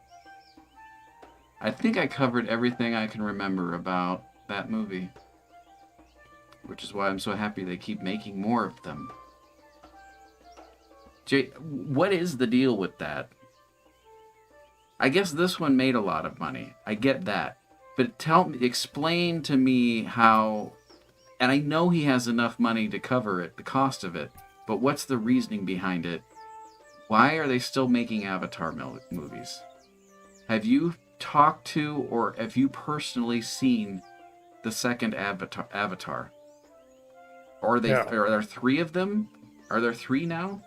I think I covered everything I can remember about that movie, which is why I'm so happy they keep making more of them. Jay, what is the deal with that? I guess this one made a lot of money. I get that. But explain to me how, and I know he has enough money to cover it, the cost of it, but what's the reasoning behind it? Why are they still making Avatar movies? Have you talked to, or have you personally seen the second Avatar? Are there 3 of them? Are there 3 now?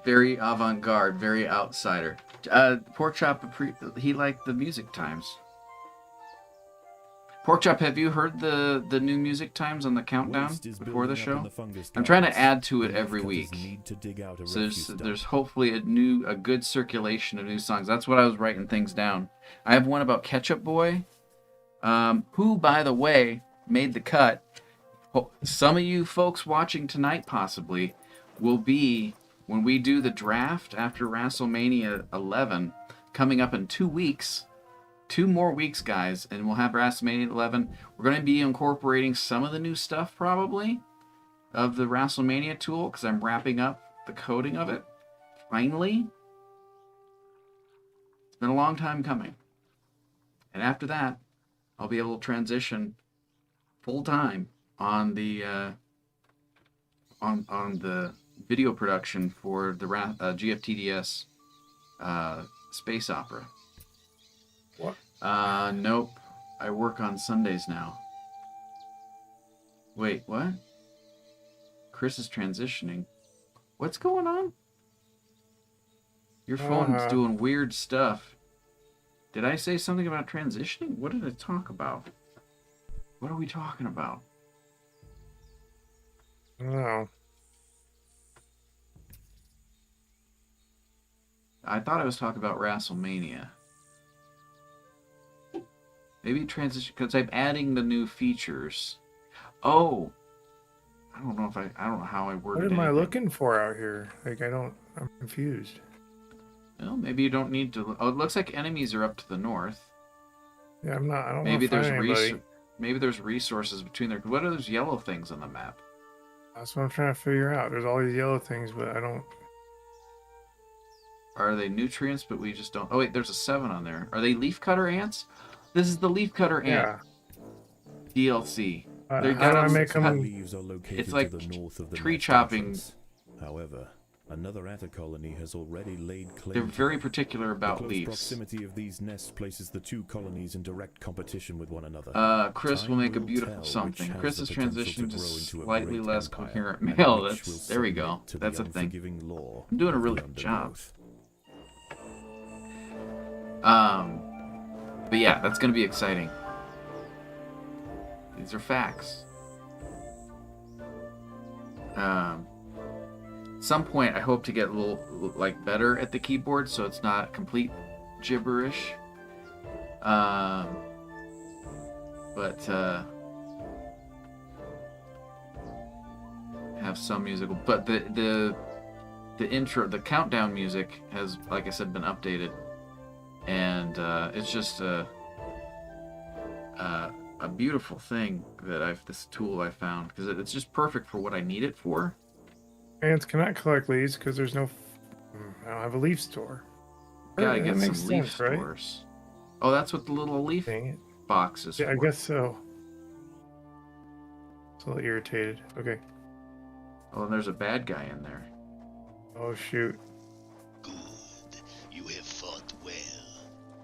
Very avant-garde, very outsider. Porkchop, he liked the Music Times. Porkchop, have you heard the new Music Times on the countdown before the show? I'm trying to add to it every week. So there's hopefully a good circulation of new songs. That's what I was writing things down. I have one about Ketchup Boy, who, by the way, made the cut. Some of you folks watching tonight possibly will be when we do the draft after WrestleMania 11, coming up in 2 weeks. 2 more weeks, guys, and we'll have WrestleMania 11. We're going to be incorporating some of the new stuff, probably, of the WrestleMania tool, because I'm wrapping up the coding of it, finally. been a long time coming. And after that, I'll be able to transition full time on the on the video production for the GFTDS space opera. What? Nope. I work on Sundays now. Wait, what? Chris is transitioning. What's going on? Your phone's doing weird stuff. Did I say something about transitioning? What did I talk about? What are we talking about? I don't know. I thought I was talking about WrestleMania. Maybe transition, because I'm adding the new features. Oh! I don't know how I worded it. What am I looking for out here? Like, I'm confused. Well, maybe you don't need to. Oh, it looks like enemies are up to the north. Yeah, I don't maybe want to find anybody. Maybe there's resources between there. What are those yellow things on the map? That's what I'm trying to figure out. There's all these yellow things, but I don't... Are they nutrients, but we just don't... Oh, wait, there's a 7 on there. Are they leafcutter ants? This is the leafcutter ant DLC. How do I make them... Leaves are located it's like to the north of the tree nest chopping. entrance. However, another ant colony has already laid claim. They're very particular about the close leaves. proximity of these nests places the two colonies in direct competition with one another. Chris will make a beautiful something. Chris's transition to slightly less coherent male. There we go. That's a thing. I'm doing a really good job. But yeah, that's going to be exciting. These are facts. Some point I hope to get a little better at the keyboard so it's not complete gibberish. But have some musical. But the intro, the countdown music has, like I said, been updated, and it's just a beautiful thing that this tool I found, because it's just perfect for what I need it for. Ants cannot collect leaves because there's no... I don't have a leaf store. Gotta get some leaf stores. Oh, that's what the little leaf box is for. I guess so. It's a little irritated. Okay. Oh, and there's a bad guy in there. Oh, shoot. Good. You have fought well.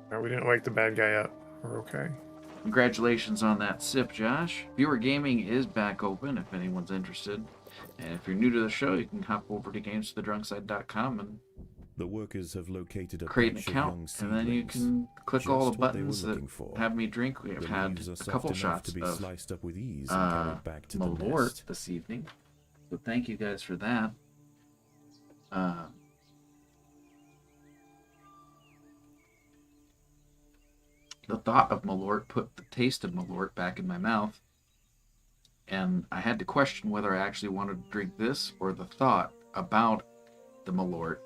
Alright, we didn't wake the bad guy up. We're okay. Congratulations on that sip, Josh. Viewer Gaming is back open if anyone's interested. And if you're new to the show, you can hop over to gamesforthedrunkside.com and the workers have located create an account, and then you can click all the buttons that have me drink. We have had a couple shots of Malort this evening, so thank you guys for that. The thought of Malort put the taste of Malort back in my mouth, and I had to question whether I actually wanted to drink this or the thought about the Malort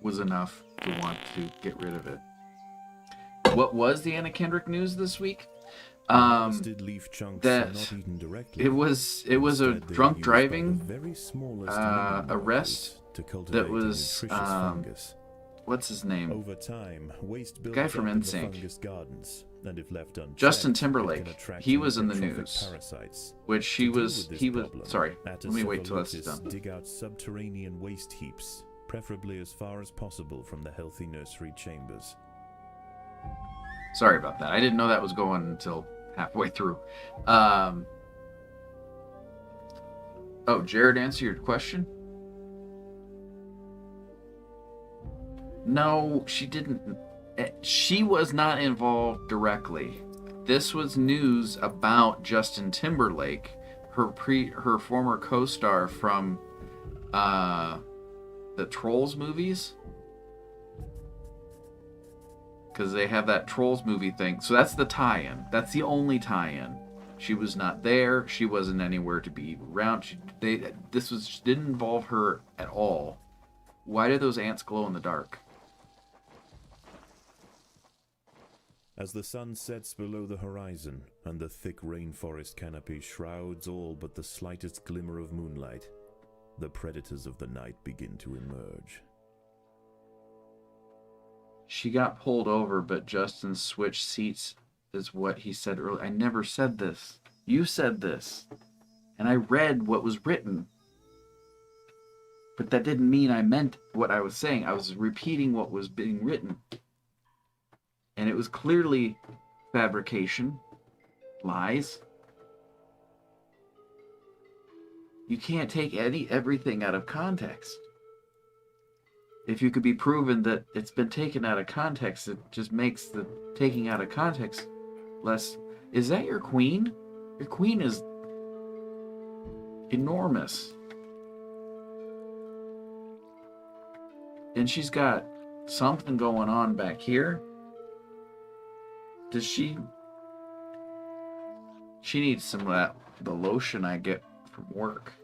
was enough to want to get rid of it. What was the Anna Kendrick news this week? That it was a drunk driving arrest that was what's his name? Over time, waste guy from NSYNC. Justin Timberlake. He was in the news. Which he was. Sorry. Let me wait till this is done. Dig out subterranean waste heaps, preferably as far as possible from the healthy nursery chambers. Sorry about that. I didn't know that was going until halfway through. Oh, Jared, answer your question? No, she didn't. She was not involved directly. This was news about Justin Timberlake, her former co-star from the Trolls movies. Because they have that Trolls movie thing. So that's the tie-in. That's the only tie-in. She was not there. She wasn't anywhere to be around. This didn't involve her at all. Why do those ants glow in the dark? As the sun sets below the horizon, and the thick rainforest canopy shrouds all but the slightest glimmer of moonlight, the predators of the night begin to emerge. She got pulled over, but Justin switched seats is what he said earlier. I never said this. You said this. And I read what was written. But that didn't mean I meant what I was saying. I was repeating what was being written. And it was clearly fabrication, lies. You can't take everything out of context. If you could be proven that it's been taken out of context, it just makes the taking out of context less. Is that your queen? Your queen is enormous. And she's got something going on back here. Does she? She needs some of that, the lotion I get from work.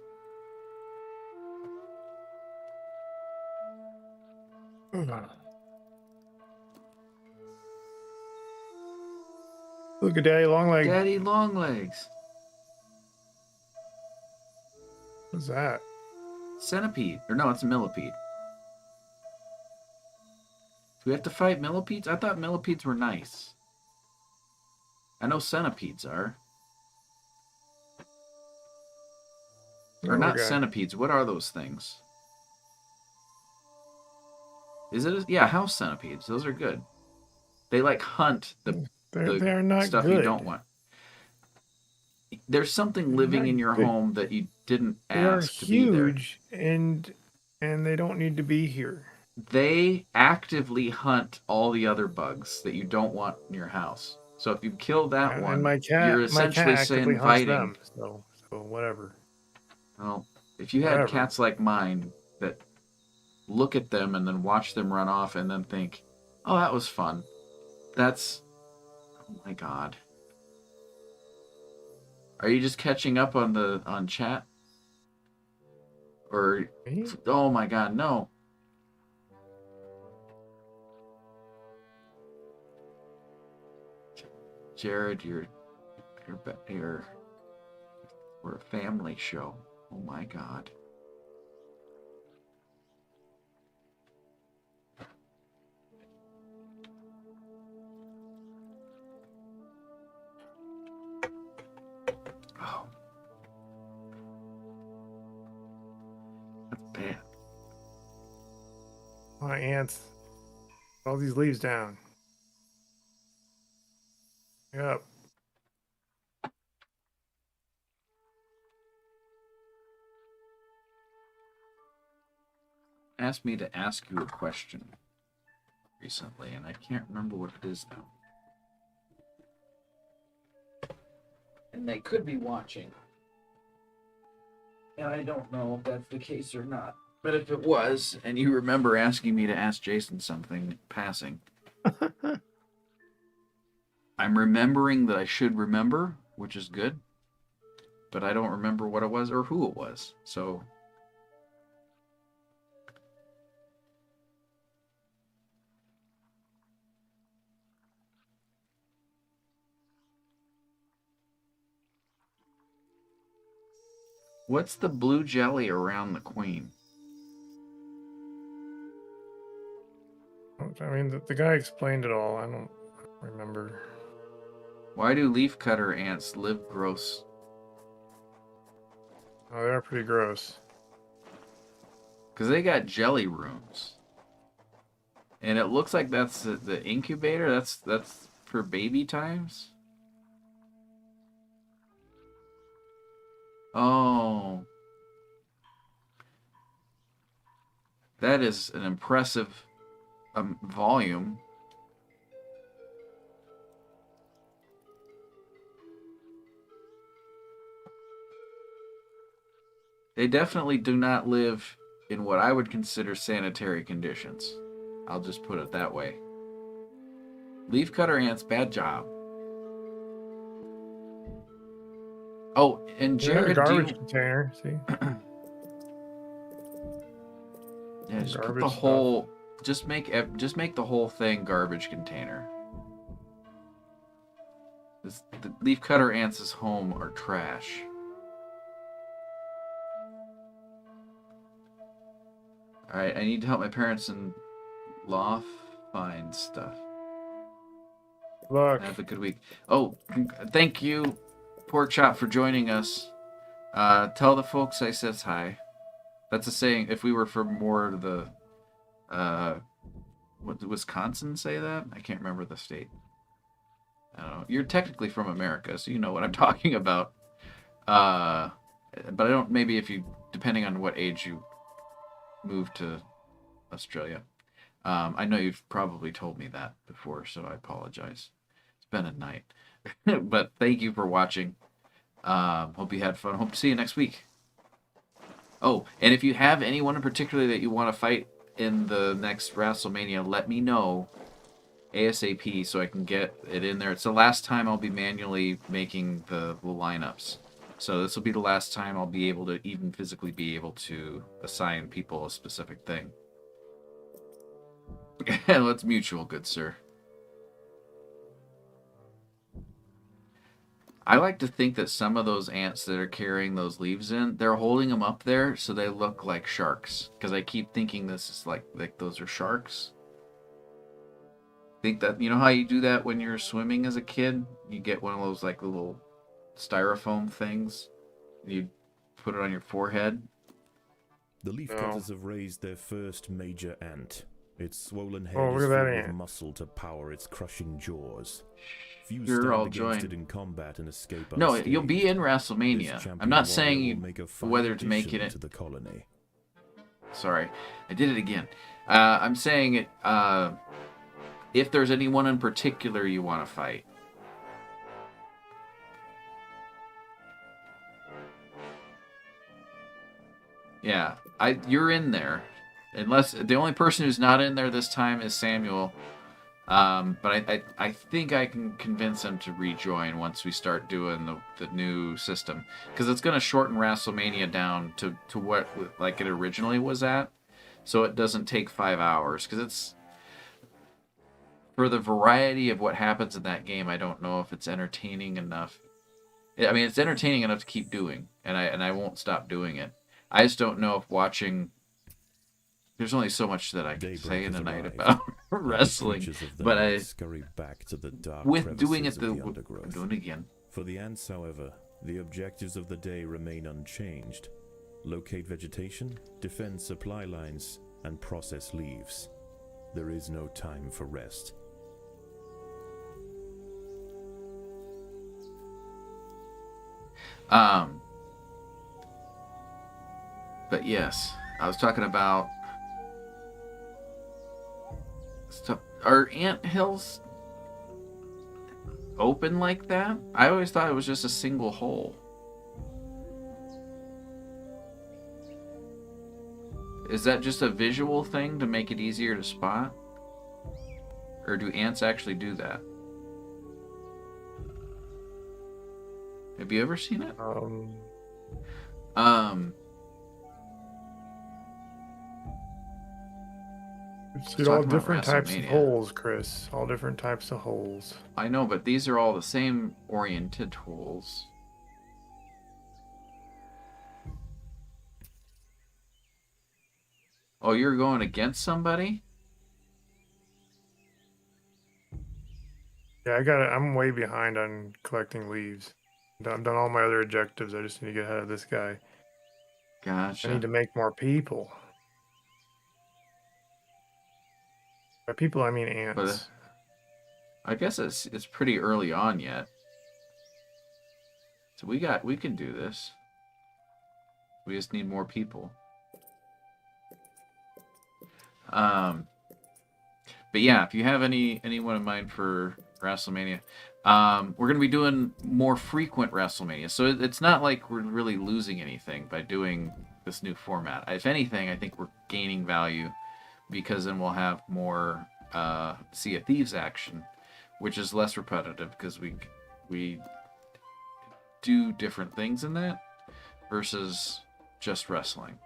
Look at Daddy Longlegs. Daddy Longlegs. What's that? Centipede. Or no, it's a millipede. Do we have to fight millipedes? I thought millipedes were nice. I know centipedes are. Or not centipedes. What are those things? Is it? Yeah, house centipedes. Those are good. They like hunt they're not stuff good. You don't want. There's something living in your home that you didn't ask to be there. They're huge, and they don't need to be here. They actively hunt all the other bugs that you don't want in your house. So if you kill that one, you're essentially inviting them. So whatever. Well, if you had cats like mine that look at them and then watch them run off and then think, "Oh, that was fun." That's, oh my God. Are you just catching up on chat? Or oh my God, no. Jared, we're a family show. Oh my God. Oh. That's bad. My ants. All these leaves down. Yep. Asked me to ask you a question recently, and I can't remember what it is now. And they could be watching. And I don't know if that's the case or not. But if it was, and you remember asking me to ask Jason something passing, I'm remembering that I should remember, which is good. But I don't remember what it was or who it was. So what's the blue jelly around the queen? I mean, the guy explained it all. I don't remember. Why do leafcutter ants live gross? Oh, they are pretty gross. Because they got jelly rooms. And it looks like that's the incubator. That's for baby times. Oh. That is an impressive volume. They definitely do not live in what I would consider sanitary conditions. I'll just put it that way. Leafcutter ants, bad job. Oh, and Jared, garbage container. See. Yeah, just put the whole. Just make the whole thing garbage container. The leafcutter ants' home are trash. All right, I need to help my parents in law fine stuff. Look. Have a good week. Oh, thank you, Pork Chop, for joining us. Tell the folks I says hi. That's a saying. If we were from more of the, what did Wisconsin say that? I can't remember the state. I don't know. You're technically from America, so you know what I'm talking about. But I don't. Maybe if you, depending on what age you moved to Australia. I know you've probably told me that before, so I apologize. It's been a night. But thank you for watching. Hope you had fun. Hope to see you next week. Oh, and if you have anyone in particular that you want to fight in the next WrestleMania, let me know ASAP so I can get it in there. It's the last time I'll be manually making the lineups. So this will be the last time I'll be able to even physically be able to assign people a specific thing. Let's mutual, good sir. I like to think that some of those ants that are carrying those leaves in, they're holding them up there so they look like sharks. Because I keep thinking this is like those are sharks. Think that, you know how you do that when you're swimming as a kid? You get one of those like little styrofoam things. You put it on your forehead. The leafcutters have raised their first major ant. Its swollen head look is at that filled with ant. muscle to power its crushing jaws. Few You're stand all against joined. it in combat and escape No, unscathed. you'll be in This WrestleMania. champion I'm not warrior saying will you, make a fine whether to make addition it. to the colony. Sorry, I did it again. I'm saying it. If there's anyone in particular you want to fight. Yeah, you're in there. Unless the only person who's not in there this time is Samuel. But I think I can convince him to rejoin once we start doing the new system. Because it's going to shorten WrestleMania down to what like it originally was at. So it doesn't take 5 hours. Because it's... For the variety of what happens in that game, I don't know if it's entertaining enough. I mean, it's entertaining enough to keep doing. And I won't stop doing it. I just don't know if watching... There's only so much that I can say in a night about wrestling, but scurry back to the dark with doing it crevices the of Undergrowth. I'm doing it again. For the ants, however, the objectives of the day remain unchanged. Locate vegetation, defend supply lines, and process leaves. There is no time for rest. But yes, I was talking about stuff. Are ant hills open like that? I always thought it was just a single hole. Is that just a visual thing to make it easier to spot? Or do ants actually do that? Have you ever seen it? See all different types of holes, Chris. All different types of holes. I know, but these are all the same oriented holes. Oh, you're going against somebody? Yeah, I'm way behind on collecting leaves. I've done all my other objectives. I just need to get ahead of this guy. Gotcha. I need to make more people. By people, I mean ants. But, I guess it's pretty early on yet. So we can do this. We just need more people. But yeah, if you have anyone in mind for WrestleMania, we're gonna be doing more frequent WrestleMania. So it's not like we're really losing anything by doing this new format. If anything, I think we're gaining value because then we'll have more Sea of Thieves action, which is less repetitive because we do different things in that versus just wrestling.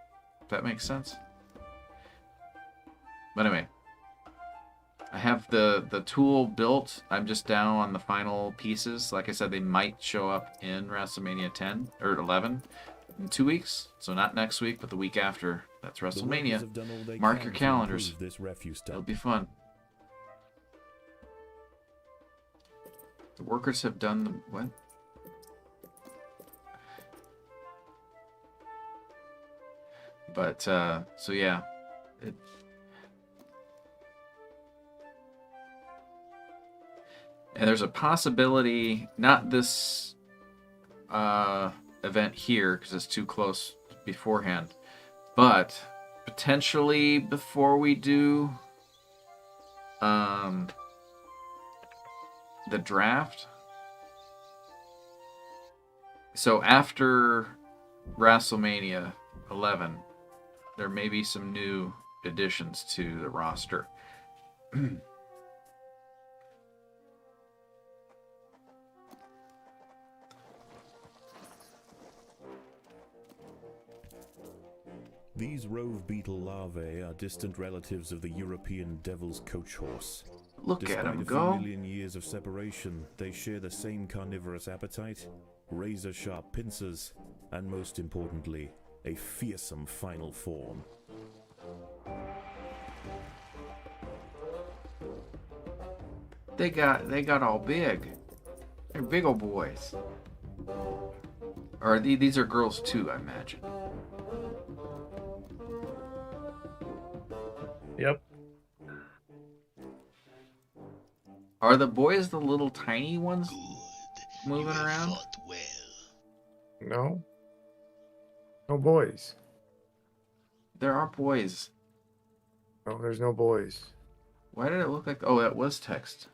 If that makes sense. But anyway, I have the tool built. I'm just down on the final pieces. Like I said, they might show up in WrestleMania 10 or 11 in 2 weeks. So not next week, but the week after. That's WrestleMania. Mark your calendars. It'll be fun. The workers have done the what? But so yeah, and there's a possibility, not this event here because it's too close beforehand, but potentially before we do the draft. So after WrestleMania 11, there may be some new additions to the roster. These rove beetle larvae are distant relatives of the European devil's coach horse. Look at them Despite go. a few million years of separation, they share the same carnivorous appetite, razor-sharp pincers, and most importantly, a fearsome final form. They got all big. They're big old boys. Or these are girls too, I imagine. Yep. Are the boys the little tiny ones moving around? No. No boys. There are boys. No, there's no boys. Why did it look like... Oh, that was text.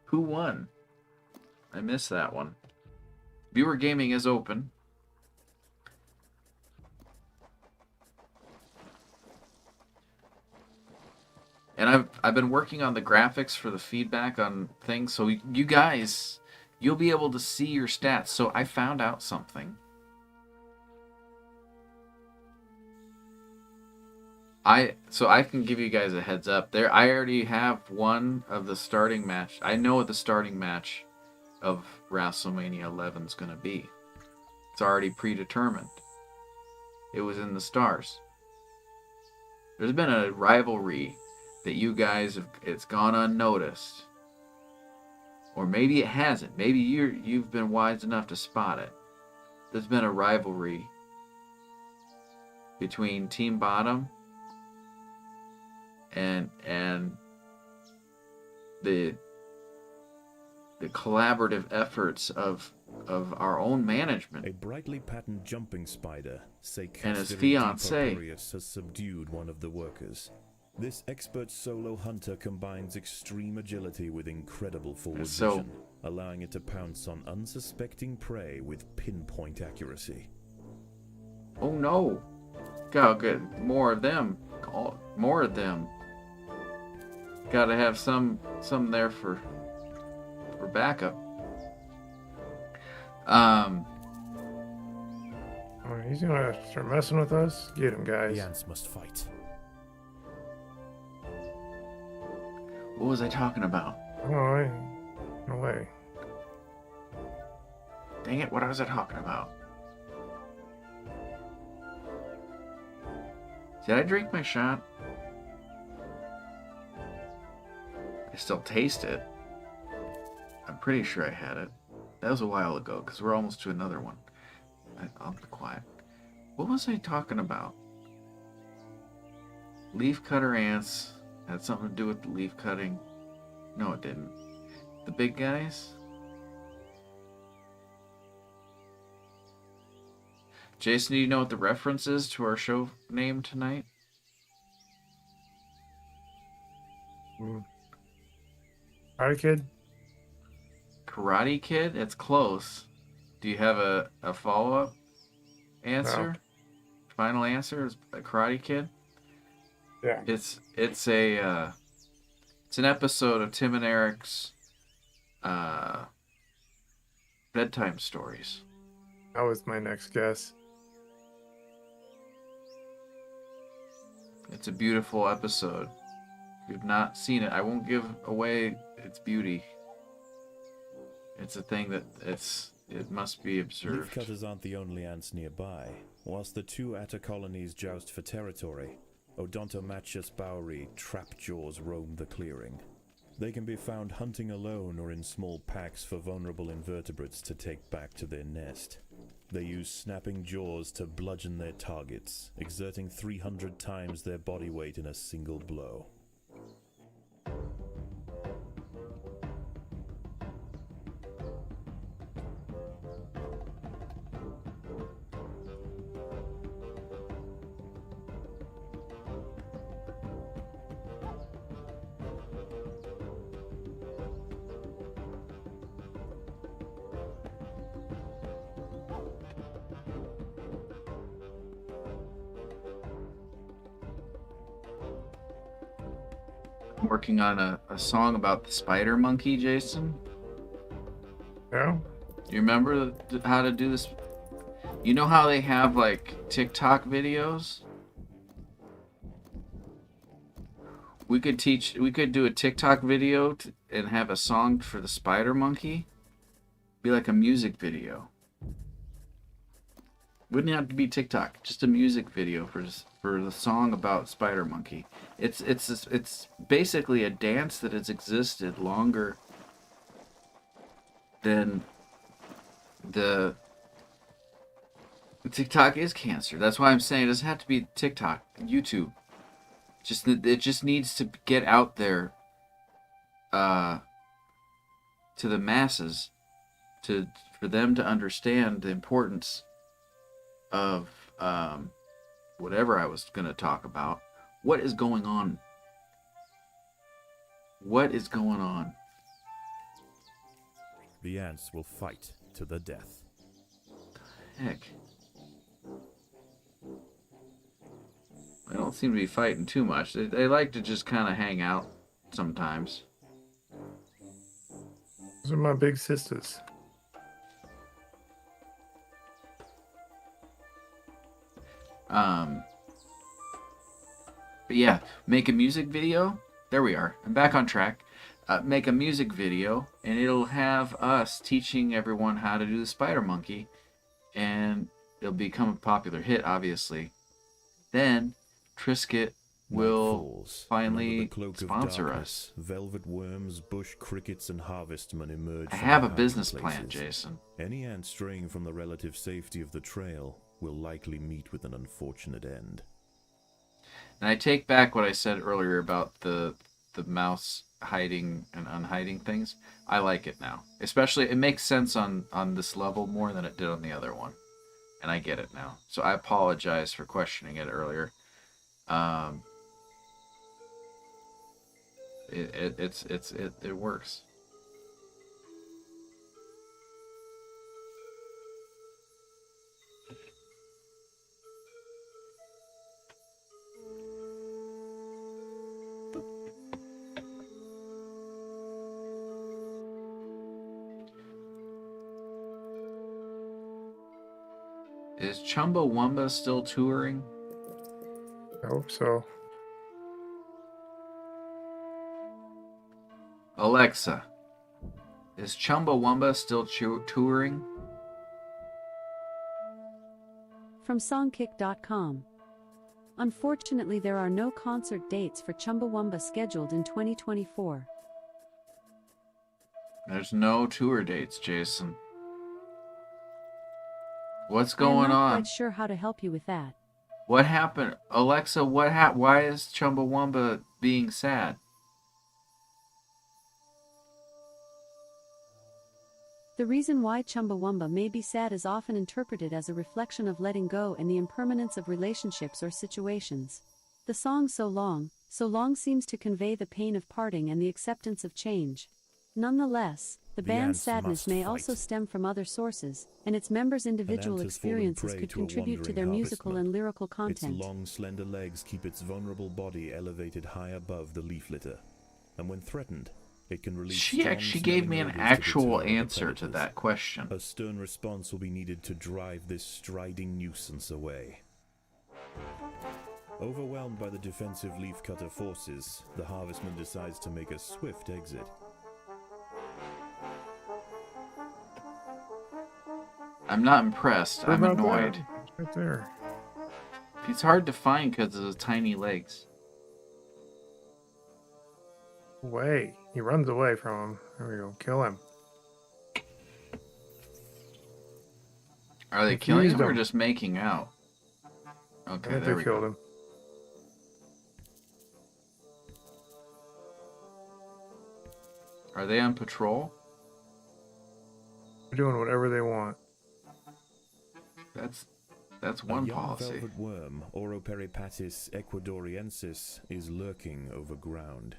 Who won? I missed that one. Viewer gaming is open. And I've been working on the graphics for the feedback on things, so you guys, you'll be able to see your stats. So I found out something. So I can give you guys a heads up. There, I already have one of the starting match. I know what the starting match of WrestleMania 11 is going to be. It's already predetermined. It was in the stars. There's been a rivalry that you guys have, it's gone unnoticed. Or maybe it hasn't. Maybe you've been wise enough to spot it. There's been a rivalry between Team Bottom and the collaborative efforts of our own management. A brightly patterned jumping spider, and his fiancée, has subdued one of the workers. This expert solo hunter combines extreme agility with incredible forward vision, allowing it to pounce on unsuspecting prey with pinpoint accuracy. Oh no! Gotta get more of them. More of them. Gotta have some there for backup. He's gonna start messing with us. Get him, guys. The ants must fight. What was I talking about? Oh, no way. Dang it, what was I talking about? Did I drink my shot? I still taste it. I'm pretty sure I had it. That was a while ago, because we're almost to another one. I'll be quiet. What was I talking about? Leafcutter ants had something to do with the leaf cutting. No, it didn't. The big guys? Jason, do you know what the reference is to our show name tonight? Karate Kid? Karate Kid? It's close. Do you have a follow-up answer? No. Final answer is a Karate Kid? Yeah. It's an episode of Tim and Eric's bedtime stories. That was my next guess. It's a beautiful episode. If you've not seen it, I won't give away its beauty. It's a thing that it must be observed. Leafcutters aren't the only ants nearby. Whilst the two atta colonies joust for territory, Odontomachus Bowery trapjaws roam the clearing. They can be found hunting alone or in small packs for vulnerable invertebrates to take back to their nest. They use snapping jaws to bludgeon their targets, exerting 300 times their body weight in a single blow. Working on a song about the spider monkey, Jason. Yeah. You remember how to do this? You know how they have like TikTok videos? We could do a TikTok video and have a song for the spider monkey. Be like a music video. Wouldn't have to be TikTok, just a music video for the song about spider monkey. It's basically a dance that has existed longer than the TikTok is cancer. That's why I'm saying it doesn't have to be TikTok, YouTube. It just needs to get out there to the masses for them to understand the importance of whatever I was going to talk about. What is going on? What is going on? The ants will fight to the death. Heck. They don't seem to be fighting too much. They like to just kind of hang out sometimes. Those are my big sisters. But yeah, make a music video. There we are. I'm back on track. Make a music video, and it'll have us teaching everyone how to do the spider monkey, and it'll become a popular hit, obviously. Then Triscuit will finally sponsor us. Velvet worms, bush crickets, and harvestmen emerge. I have a business plan, Jason. Any ant straying from the relative safety of the trail will likely meet with an unfortunate end. And I take back what I said earlier about the mouse hiding and unhiding things. I like it now. Especially, it makes sense on this level more than it did on the other one. And I get it now. So I apologize for questioning it earlier. It works. Is Chumbawamba still touring? I hope so. Alexa, is Chumbawamba still touring? From songkick.com. Unfortunately, there are no concert dates for Chumbawamba scheduled in 2024. There's no tour dates, Jason. What's going on? I'm not quite sure how to help you with that. What happened? Alexa, why is Chumbawamba being sad? The reason why Chumbawamba may be sad is often interpreted as a reflection of letting go and the impermanence of relationships or situations. The song So Long seems to convey the pain of parting and the acceptance of change. Nonetheless, the band's sadness may also stem from other sources, and its members' individual experiences could contribute to their musical and lyrical content. Its long, slender legs keep its vulnerable body elevated high above the leaf litter, and when threatened, it can release. She actually gave me an actual answer to that question. A stern response will be needed to drive this striding nuisance away. Overwhelmed by the defensive leafcutter forces, the harvestman decides to make a swift exit. I'm not impressed. I'm annoyed. Right there. It's hard to find because of those tiny legs. Away. He runs away from him. There we go. Kill him. Are they killing him or just making out? Okay, there we killed go. him. Are they on patrol? They're doing whatever they want. That's one policy. A young velvet worm, Oroperipatis ecuadoriensis, is lurking over ground.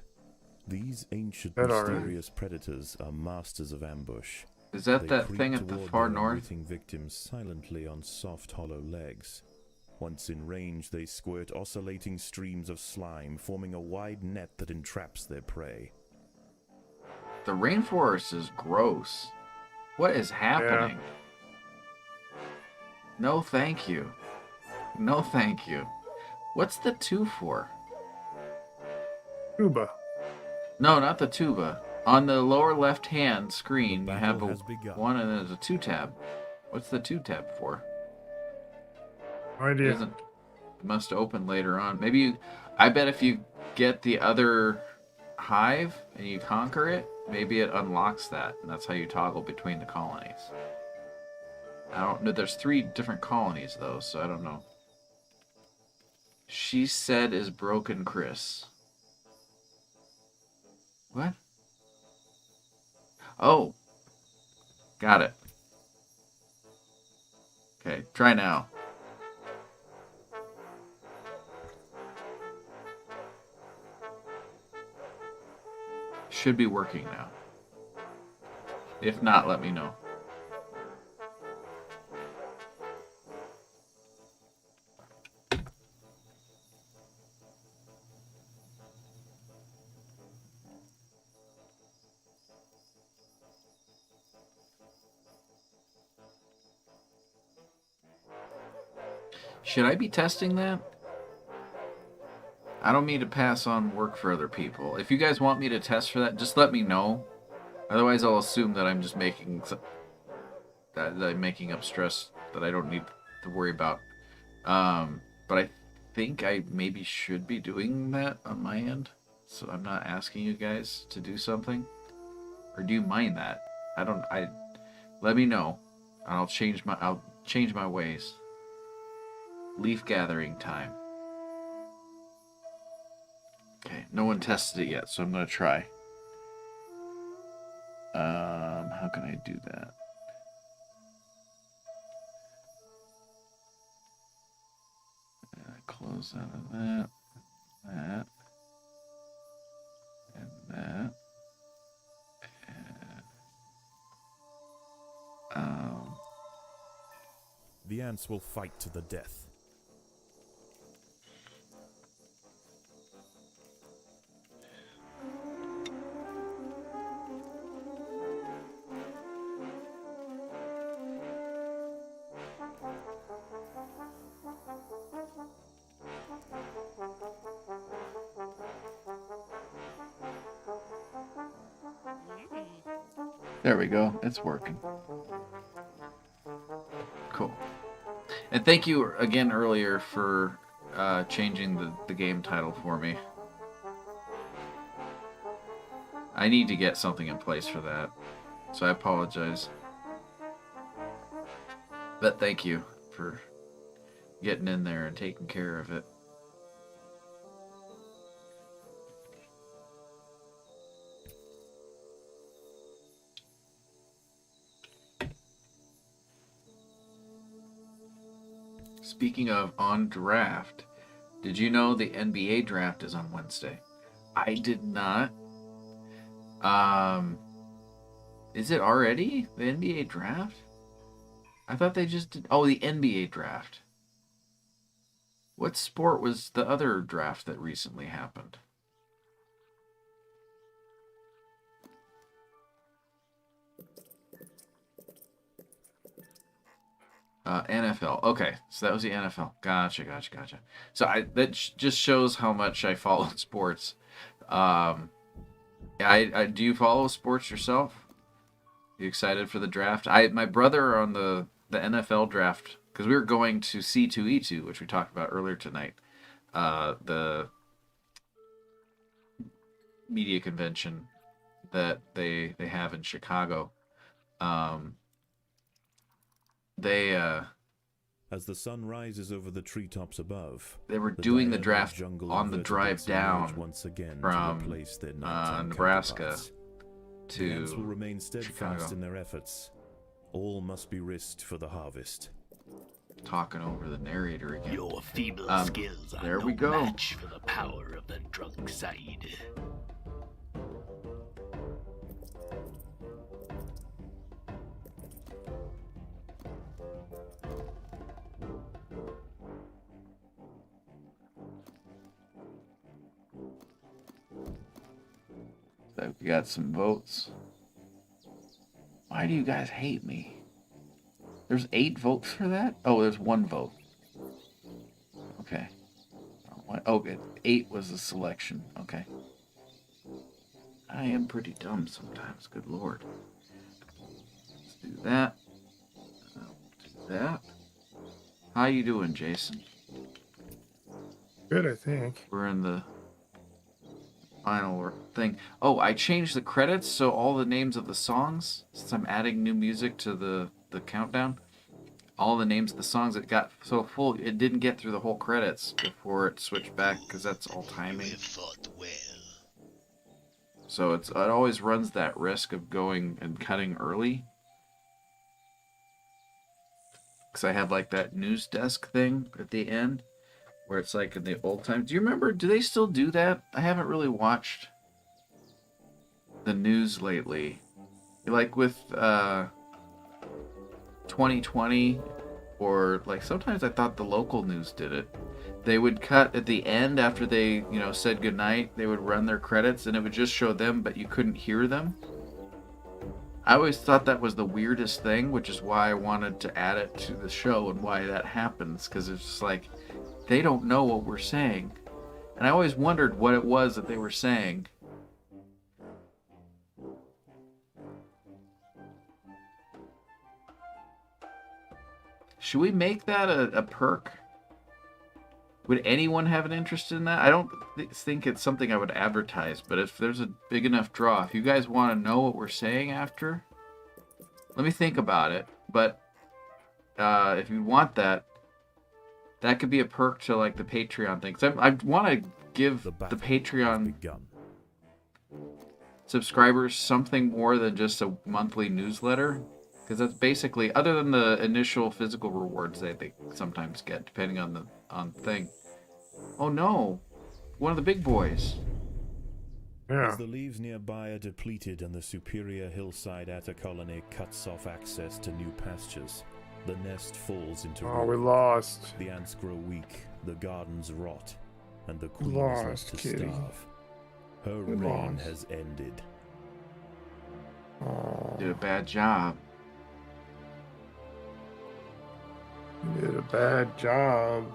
These ancient mysterious predators are masters of ambush. Is that thing at the far north? Victims silently on soft, hollow legs. Once in range, they squirt oscillating streams of slime, forming a wide net that entraps their prey. The rainforest is gross. What is happening? Yeah. No, thank you. No, thank you. What's the 2 for? Tuba. No, not the tuba. On the lower left-hand screen, you have one and there's a 2 tab. What's the 2 tab for? No idea. It must open later on. Maybe I bet if you get the other hive and you conquer it, maybe it unlocks that, and that's how you toggle between the colonies. I don't know. There's 3 different colonies though, so I don't know. She said is broken, Chris. What? Oh. Got it. Okay, try now. Should be working now. If not, let me know. Should I be testing that? I don't mean to pass on work for other people. If you guys want me to test for that, just let me know. Otherwise, I'll assume that I'm just making that I'm making up stress that I don't need to worry about. But I think I maybe should be doing that on my end, so I'm not asking you guys to do something. Or do you mind that? Let me know. I'll change my ways. Leaf gathering time. Okay, no one tested it yet, so I'm gonna try. How can I do that? Close out of that, and that. The ants will fight to the death. There we go. It's working. Cool. And thank you again earlier for changing the game title for me. I need to get something in place for that, so I apologize. But thank you for getting in there and taking care of it. Speaking of on draft, did you know the NBA draft is on Wednesday? I did not. Is it already the NBA draft? I thought they just did. Oh, the NBA draft. What sport was the other draft that recently happened? NFL. Okay, so that was the NFL. Gotcha. So that just shows how much I follow sports. I do you follow sports yourself? You excited for the draft? My brother on the NFL draft, because we were going to C2E2, which we talked about earlier tonight. The media convention that they have in Chicago. As the sun rises over the treetops above, they were doing the draft on the drive down once again from to replace their nighttime Nebraska to the ants will remain steadfast Chicago. in their efforts. All must be risked for the harvest. Talking over the narrator again. Your feeble skills are there no we go. match for the power of the drunk side. So we got some votes. Why do you guys hate me? There's 8 votes for that? Oh, there's 1 vote. Okay. Oh, 8 was the selection. Okay. I am pretty dumb sometimes. Good lord. Let's do that. Do that. How you doing, Jason? Good, I think. We're in the final thing. Oh, I changed the credits, so all the names of the songs, since I'm adding new music to the countdown, all the names of the songs, it got so full, it didn't get through the whole credits before it switched back, because that's all timing. So it always runs that risk of going and cutting early. Because I have like that news desk thing at the end, where it's like in the old times. Do you remember, do they still do that? I haven't really watched the news lately. Like with 2020, or like sometimes I thought the local news did it. They would cut at the end after they, said goodnight. They would run their credits and it would just show them, but you couldn't hear them. I always thought that was the weirdest thing, which is why I wanted to add it to the show and why that happens, because it's just like, they don't know what we're saying. And I always wondered what it was that they were saying. Should we make that a perk? Would anyone have an interest in that? I don't think it's something I would advertise, but if there's a big enough draw, if you guys want to know what we're saying after, let me think about it. But if you want that, that could be a perk to like the Patreon thing. 'Cause I want to give the Patreon subscribers something more than just a monthly newsletter. Because that's basically, other than the initial physical rewards that they sometimes get, depending on the thing. Oh no, one of the big boys. As the leaves nearby are depleted and the superior hillside Acolyte cuts off access to new pastures, the nest falls into ruin. We lost. The ants grow weak, the gardens rot, and the queen is left to starve. Her reign has ended. Did a bad job. You did a bad job.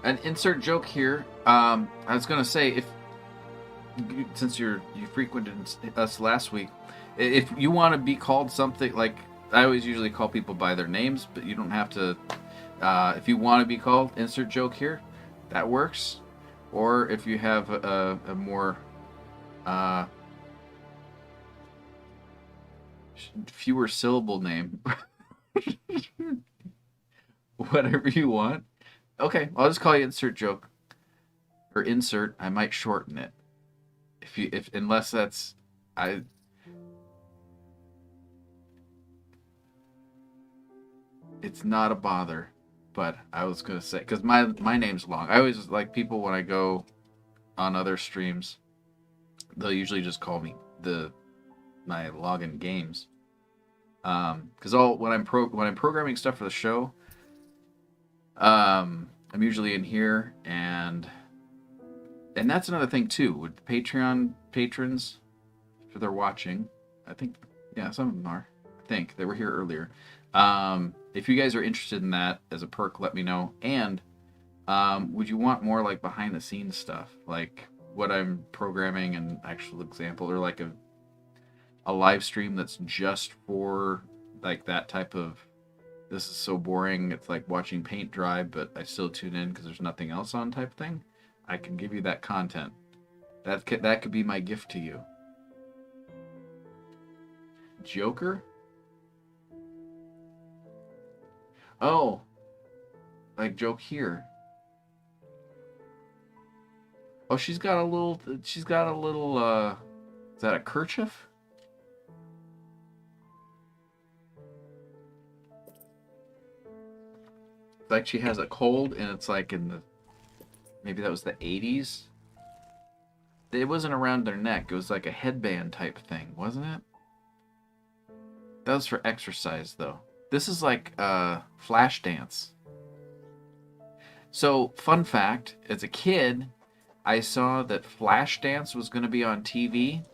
An insert joke here. I was gonna say, since you frequented us last week, if you want to be called something, like I always usually call people by their names, but you don't have to. If you want to be called, insert joke here, that works. Or if you have a more fewer syllable name. Whatever you want. Okay, I'll just call you insert joke. Or insert, I might shorten it. Unless that's it's not a bother, but I was gonna say, because my name's long. I always like people when I go on other streams, they'll usually just call me my login games. Because when I'm programming stuff for the show, I'm usually in here, and that's another thing too with Patreon patrons, if they're watching. I think, yeah, some of them are. I think they were here earlier. If you guys are interested in that as a perk, let me know. And would you want more like behind the scenes stuff, like what I'm programming, an actual example, or like a live stream that's just for like that type of, this is so boring, it's like watching paint dry, but I still tune in because there's nothing else on type thing. I can give you that content. That could be my gift to you. Joker? Oh, like joke here. Oh, she's got a little, is that a kerchief? It's like she has a cold and it's like maybe that was the 80s. It wasn't around their neck. It was like a headband type thing, wasn't it? That was for exercise, though. This is like flash dance. So, fun fact, as a kid, I saw that Flashdance was going to be on TV,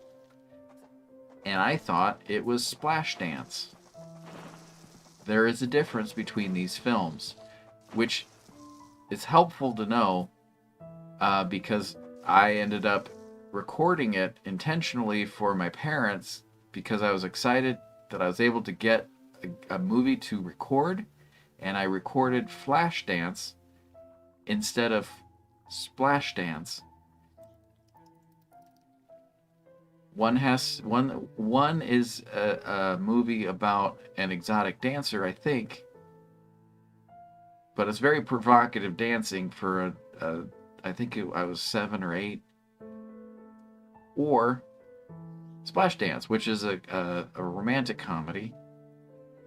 and I thought it was Splashdance. There is a difference between these films, which is helpful to know because I ended up recording it intentionally for my parents because I was excited that I was able to get a movie to record, and I recorded Flashdance instead of Splashdance. One is a movie about an exotic dancer, I think, but it's very provocative dancing for I think I was 7 or 8. Or Splashdance, which is a romantic comedy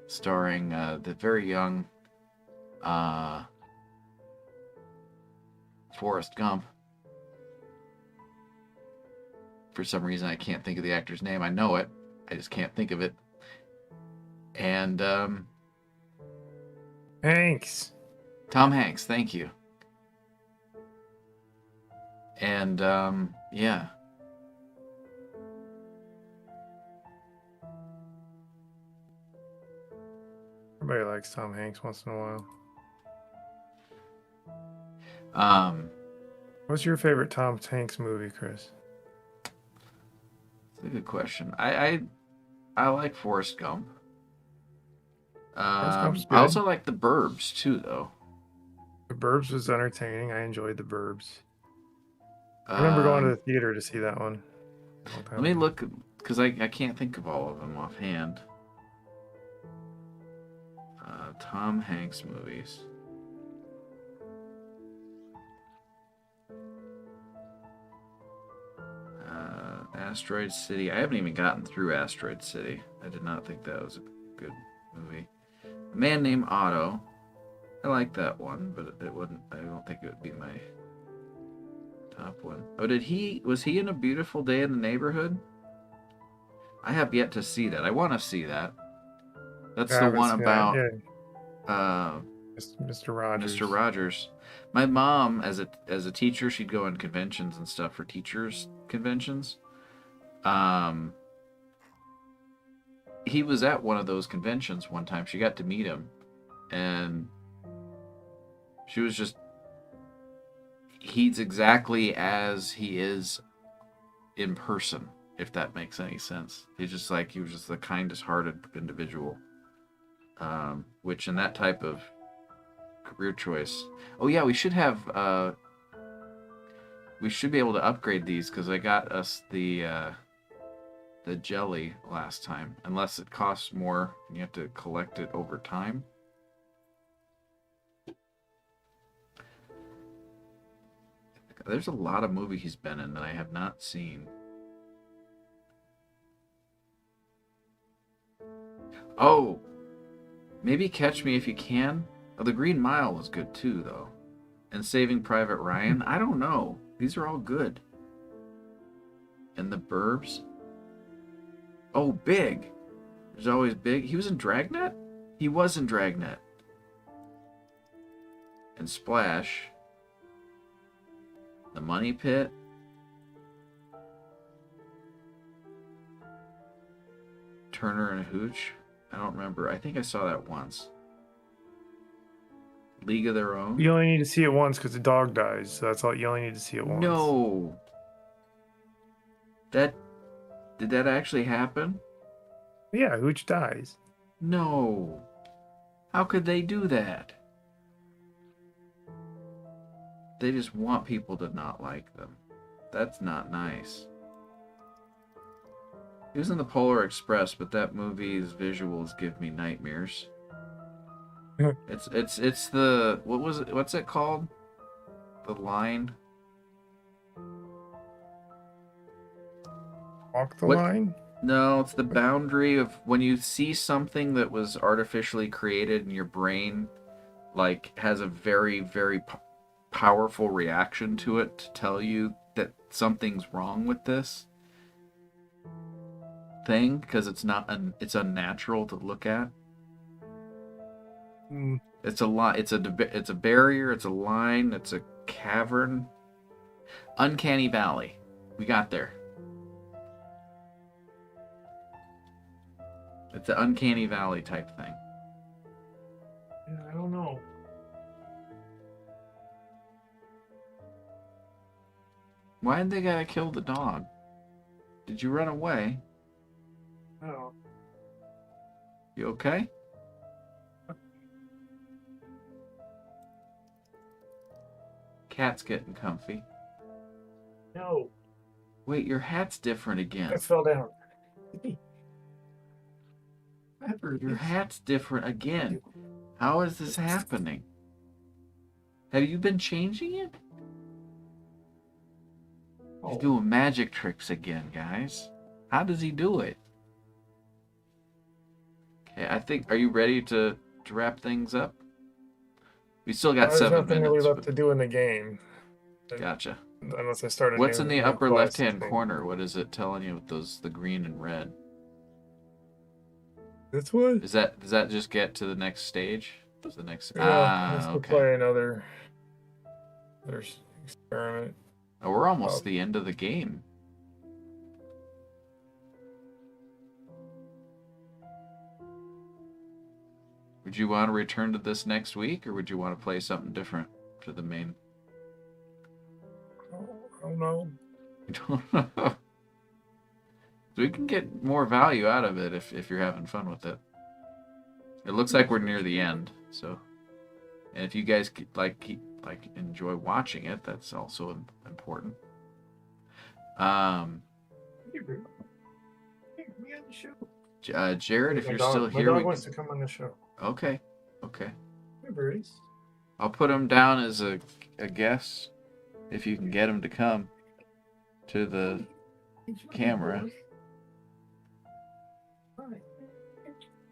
starring the very young Forrest Gump. For some reason, I can't think of the actor's name. I know it. I just can't think of it. And Hanks. Tom Hanks, thank you. And yeah. Everybody likes Tom Hanks once in a while. What's your favorite Tom Hanks movie, Chris? That's a good question. I like Forrest Gump. I also like The Burbs too, though. The Burbs was entertaining. I enjoyed The Burbs. I remember going to the theater to see that one. Let me look, because I can't think of all of them offhand. Tom Hanks movies. Asteroid City. I haven't even gotten through Asteroid City. I did not think that was a good movie. A Man Named Otto. I like that one, but it wouldn't. I don't think it would be my top one. Oh, was he in A Beautiful Day in the Neighborhood? I have yet to see that. I want to see that. That's the one about Mr. Rogers. Mr. Rogers. My mom, as a teacher, she'd go on conventions and stuff for teachers' conventions. He was at one of those conventions one time. She got to meet him, and she was just, he's exactly as he is in person, if that makes any sense. He was just the kindest hearted individual, which in that type of career choice. Oh yeah, we should have, we should be able to upgrade these, because I got us the jelly last time, unless it costs more and you have to collect it over time. There's a lot of movies he's been in that I have not seen. Oh, maybe Catch Me If You Can. Oh, The Green Mile was good too, though. And Saving Private Ryan. I don't know. These are all good. And The Burbs. Oh, Big. There's always Big. He was in Dragnet? He was in Dragnet. And Splash. The Money Pit. Turner and Hooch. I don't remember. I think I saw that once. League of Their Own. You only need to see it once because the dog dies. So that's all. You only need to see it once. No. Did that actually happen? Yeah, Hooch dies. No. How could they do that? They just want people to not like them. That's not nice. He was in the Polar Express, but that movie's visuals give me nightmares. It's the what was it? What's it called? The line. Walk the line? No, it's the boundary of when you see something that was artificially created and your brain like has a very, very powerful reaction to it to tell you that something's wrong with this thing because it's it's unnatural to look at. It's a lot. It's a barrier. It's a line. It's a cavern. Uncanny Valley. We got there. It's an Uncanny Valley type thing. Yeah, I don't know. Why did they gotta kill the dog? Did you run away? No. You okay? Cat's getting comfy. No. Wait, your hat's different again. I fell down. Your hat's different again. How is this happening? Have you been changing it? He's doing magic tricks again, guys. How does he do it? Okay, I think. Are you ready to wrap things up? We still got 7 minutes. There's nothing really left to do in the game. Gotcha. Unless I start a What's in the upper left-hand thing. corner? What is it telling you with the green and red? This one? Does that just get to the next stage? What's the next? Yeah, let's go Okay. play another. There's experiment. Oh, we're almost the end of the game. Would you want to return to this next week, or would you want to play something different to the main? I don't know. I don't know. So we can get more value out of it if you're having fun with it. It looks like we're near the end, so. And if you guys enjoy watching it, that's also important. We on the show. Jared, if My you're dog- still my here, dog wants to come on the show. Okay. Hey, Bruce. I'll put him down as a guest if you can get him to come to the camera.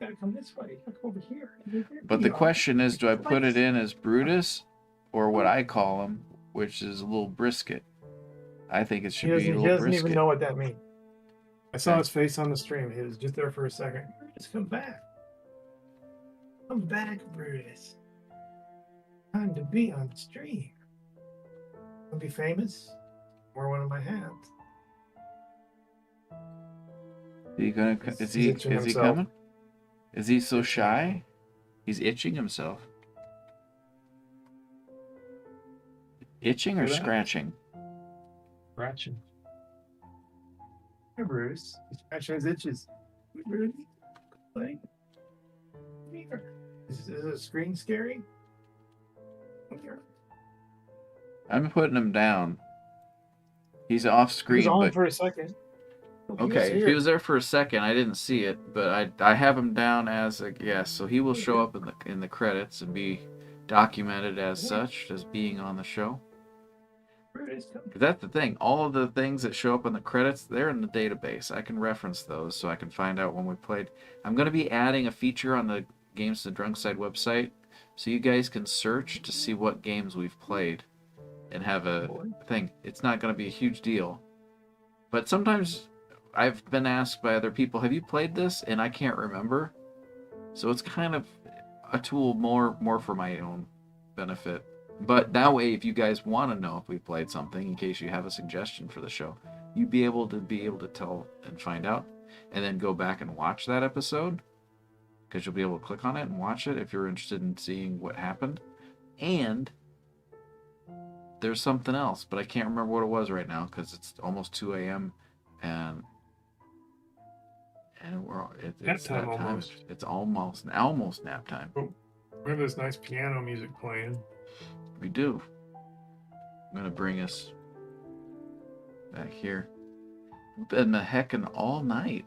Gotta come this way. Come over here. But the question is, do I put it in as Brutus or what I call him, which is a little brisket? I think it should be a little He doesn't brisket. even know what that means. I saw his face on the stream. He was just there for a second. Brutus, come back. Come back, Brutus. Time to be on the stream. I'll be famous. Wear one of my hats. Is he coming? Is he so shy? He's itching himself. Itching or scratching? Scratching. Hey, Bruce. He's scratching his itches. Hey, Bruce. Play. Come here. Is the screen scary? Come here. I'm putting him down. He's off screen. He was on but... for a second. Okay, if he was there for a second, I didn't see it, but I have him down as a guest, so he will show up in the credits and be documented as such, as being on the show. That's the thing. All of the things that show up in the credits, they're in the database. I can reference those so I can find out when we played. I'm going to be adding a feature on the Games to the Drunk Side website so you guys can search to see what games we've played and have a thing. It's not going to be a huge deal. But sometimes I've been asked by other people, have you played this? And I can't remember. So it's kind of a tool more for my own benefit. But that way, if you guys want to know if we played something, in case you have a suggestion for the show, you'd be able to tell and find out, and then go back and watch that episode, because you'll be able to click on it and watch it if you're interested in seeing what happened. And there's something else, but I can't remember what it was right now because it's almost 2 a.m. and it's Nap time nap time. almost. It's almost nap time. Oh, we have this nice piano music playing. We do. I'm gonna bring us back here. I've been the heckin' all night.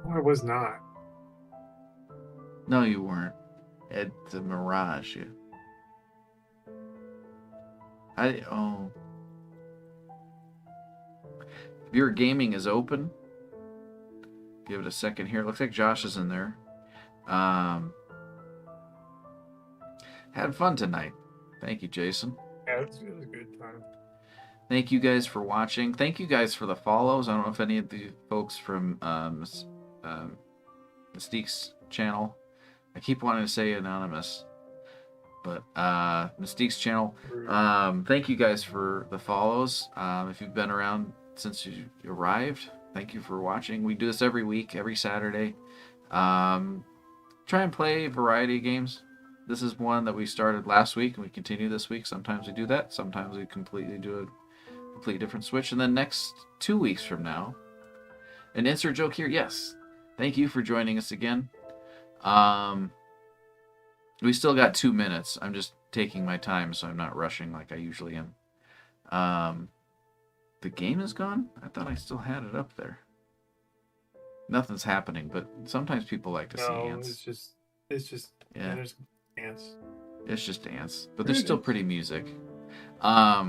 Oh, I was not. No, you weren't. It's a mirage. Viewer gaming is open. Give it a second here. Looks like Josh is in there. Had fun tonight. Thank you, Jason. Yeah, it was a good time. Thank you guys for watching. Thank you guys for the follows. I don't know if any of the folks from Mystique's channel. I keep wanting to say anonymous, but Mystique's channel. Thank you guys for the follows. If you've been around since you arrived, thank you for watching. We do this every week, every Saturday. Try and play a variety of games. This is one that we started last week and we continue this week. Sometimes we do that. Sometimes we completely do a complete different switch. And then next 2 weeks from now, an insert joke here. Yes. Thank you for joining us again. We still got 2 minutes. I'm just taking my time, so I'm not rushing like I usually am. The game is gone? I thought I still had it up there. Nothing's happening, but sometimes people like to see ants. It's just yeah. There's ants. It's just ants, but there's still pretty music. I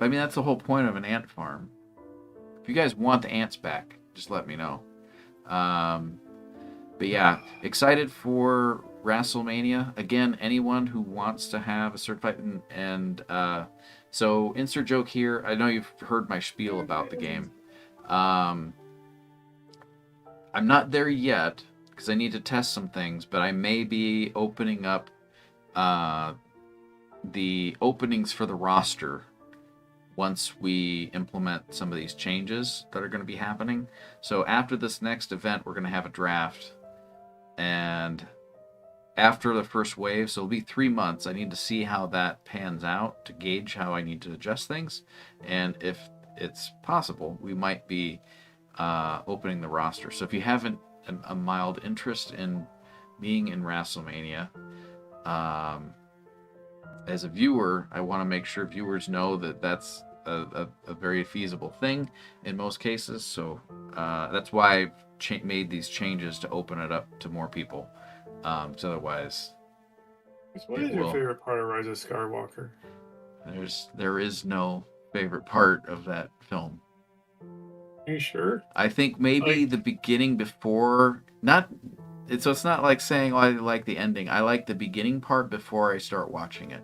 mean, that's the whole point of an ant farm. If you guys want the ants back, just let me know. But yeah, excited for WrestleMania. Again, anyone who wants to have a certified so insert joke here. I know you've heard my spiel about the game. I'm not there yet because I need to test some things, but I may be opening up the openings for the roster once we implement some of these changes that are going to be happening. So after this next event, we're going to have a draft. And after the first wave, so it'll be 3 months, I need to see how that pans out to gauge how I need to adjust things. And if it's possible, we might be opening the roster. So if you have a mild interest in being in WrestleMania, as a viewer, I want to make sure viewers know that that's a very feasible thing in most cases. So that's why I've made these changes to open it up to more people. So otherwise, what is your favorite part of Rise of Skywalker? There is no favorite part of that film. Are you sure? I think maybe the beginning before, so it's not like saying, oh, I like the ending. I like the beginning part before I start watching it.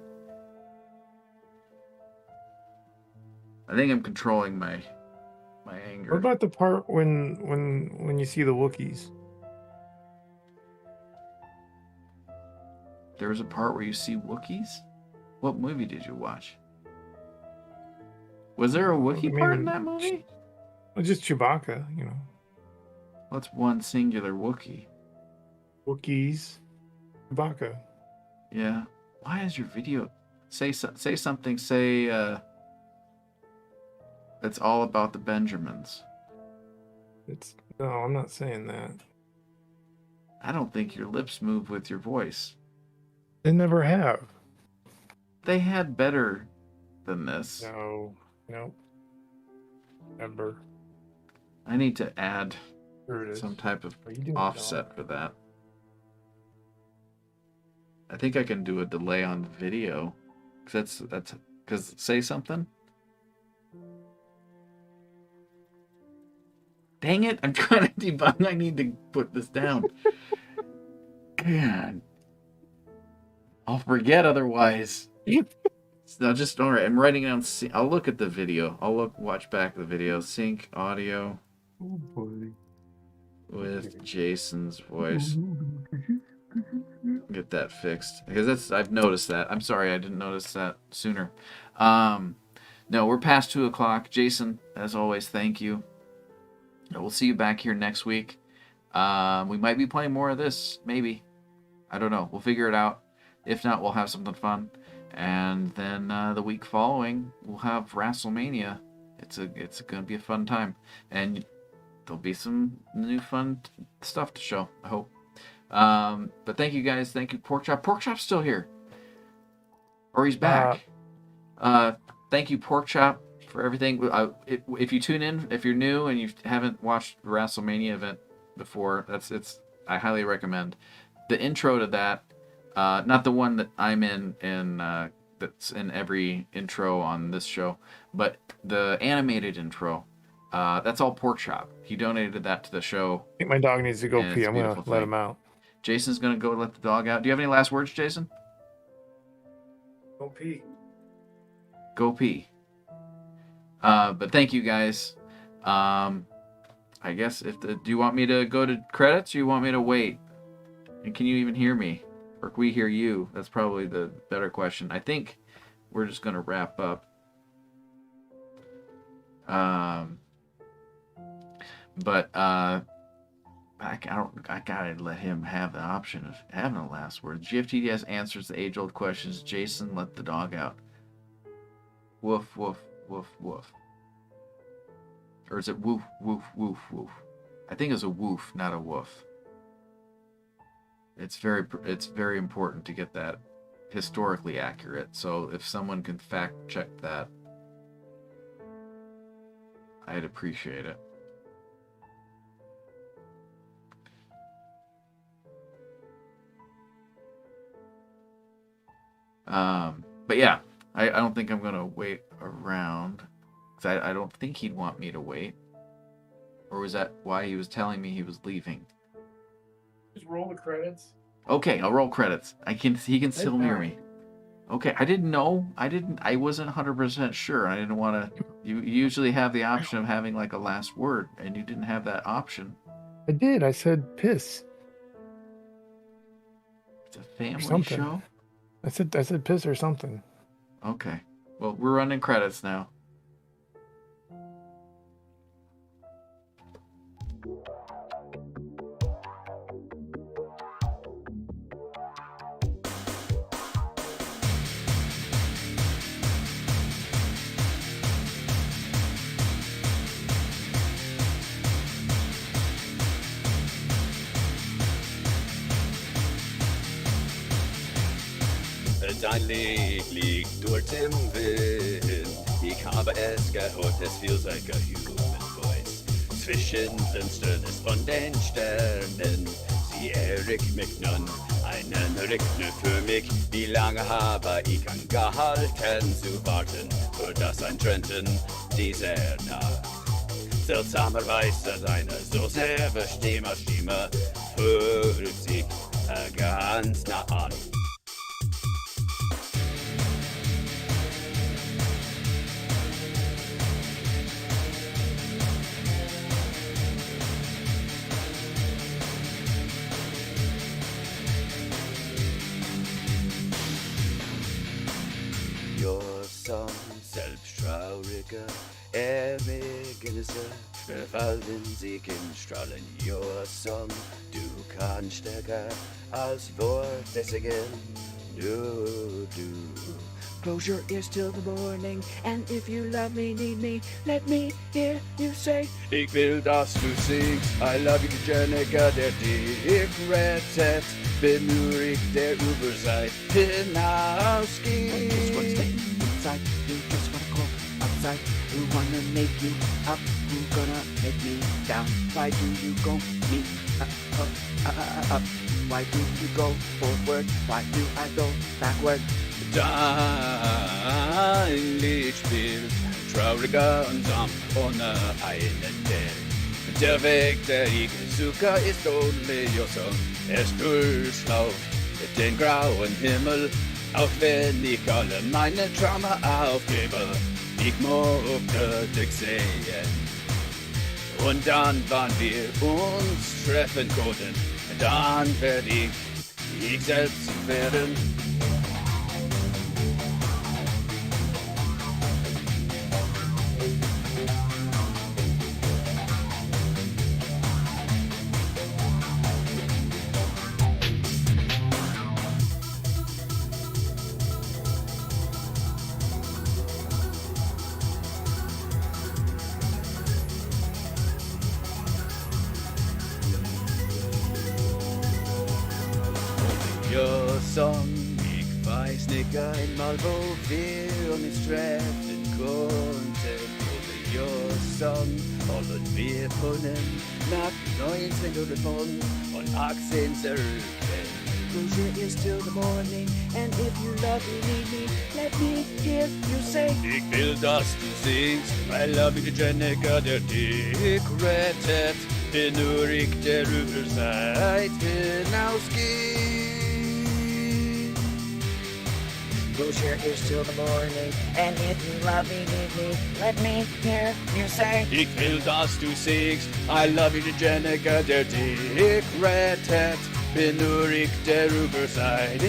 I think I'm controlling my anger. What about the part when you see the Wookiees? There was a part where you see Wookiees? What movie did you watch? Was there a Wookiee part in that movie? Well, just Chewbacca, you know. What's one singular Wookiee? Wookiees. Chewbacca. Yeah. Why is your video... Say something. Say, it's all about the Benjamins. No, I'm not saying that. I don't think your lips move with your voice. They never have. They had better than this. No. Never. I need to add some type of offset for that. I think I can do a delay on the video. That's because say something. Dang it! I'm trying to debug. I need to put this down. God, I'll forget otherwise. No, just all right. I'm writing down. I'll look at the video. Watch back the video. Sync audio. Oh boy. With Jason's voice. Get that fixed because I've noticed that. I'm sorry I didn't notice that sooner. No, we're past 2 o'clock. Jason, as always, thank you. We'll see you back here next week. We might be playing more of this, maybe. I don't know. We'll figure it out. If not, we'll have something fun. And then the week following, we'll have WrestleMania. It's going to be a fun time. And there'll be some new fun stuff to show, I hope. But thank you guys. Thank you, Porkchop. Porkchop's still here. Or he's back. Thank you, Porkchop, for everything. If you tune in, if you're new and you haven't watched the WrestleMania event before, I highly recommend the intro to that. Not the one that I'm in and that's in every intro on this show, but the animated intro. That's all Pork Chop. He donated that to the show. I think my dog needs to go pee. I'm gonna let him out. Jason's gonna go let the dog out. Do you have any last words, Jason? Go pee. Go pee. But thank you guys. I guess do you want me to go to credits or you want me to wait? And can you even hear me? Or can we hear you? That's probably the better question. I think we're just gonna wrap up. But I gotta let him have the option of having the last word. GFTDS answers the age-old questions. Jason, let the dog out. Woof, woof, woof, woof. Or is it woof, woof, woof, woof? I think it's a woof, not a woof. It's very important to get that historically accurate. So if someone can fact check that, I'd appreciate it. But yeah, I don't think I'm gonna wait around, because I don't think he'd want me to wait. Or was that why he was telling me he was leaving? Just roll the credits. Okay, I'll roll credits. He can still hear me. Okay, I didn't know. I wasn't 100% sure. I didn't want to. You usually have the option of having like a last word, and you didn't have that option. I did. I said piss. It's a family show. I said piss or something. Okay. Well, we're running credits now. Dein Licht liegt durch den Wind. Ich habe es gehört, es fiel like a human voice. Zwischen Finsternis von den Sternen. Sie erregt mich nun, einen Rechner für mich. Wie lange habe ich angehalten zu warten, für das Eintreten dieser Nacht? Seltsamerweise deine so sehr Stimme fühlt sich ganz nah an. Selbsttrauriger Ergebnisse verfallen sich in Strahlen. Your song, du kannst stärker als Worte singen. Du. Close your ears till the morning, and if you love me, need me, let me hear you say. Ich will, dass du singst, I love you, derjenige, der dich rettet. Bin nur ich, der über Zeit hinausgeht. Just one step inside, you just wanna go outside. Who wanna make you up? Who gonna make me down? Why do you go me up? Why do you go forward? Why do I go backward? Dein Licht spielt trauriger und sanft ohne einen Weg. Der Weg, der ich suche, ist only your song. Es durchlauft den grauen Himmel, auch wenn ich alle meine Trauma aufgebe. Ich mochte dich sehen. Und dann, wann wir uns treffen konnten, dann werde ich selbst werden. Ich weiß nicht einmal, wo wir uns treffen konnten. Reiten over your Song. Und wir können nach 1900 und 18 zurückgehen. Closure is till the morning, and if you love me, need me, let me hear you say. Ich will, dass du singst, I love you, Jenica, der dich rettet, wenn nur ich der Rückseite hinausgehe. Closure is till the morning, and if you love me, need me, let me hear you say. Ich will, dass du singst, I love you, Jenica, der dich rettet, wenn nur ich der Rückseite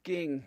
King,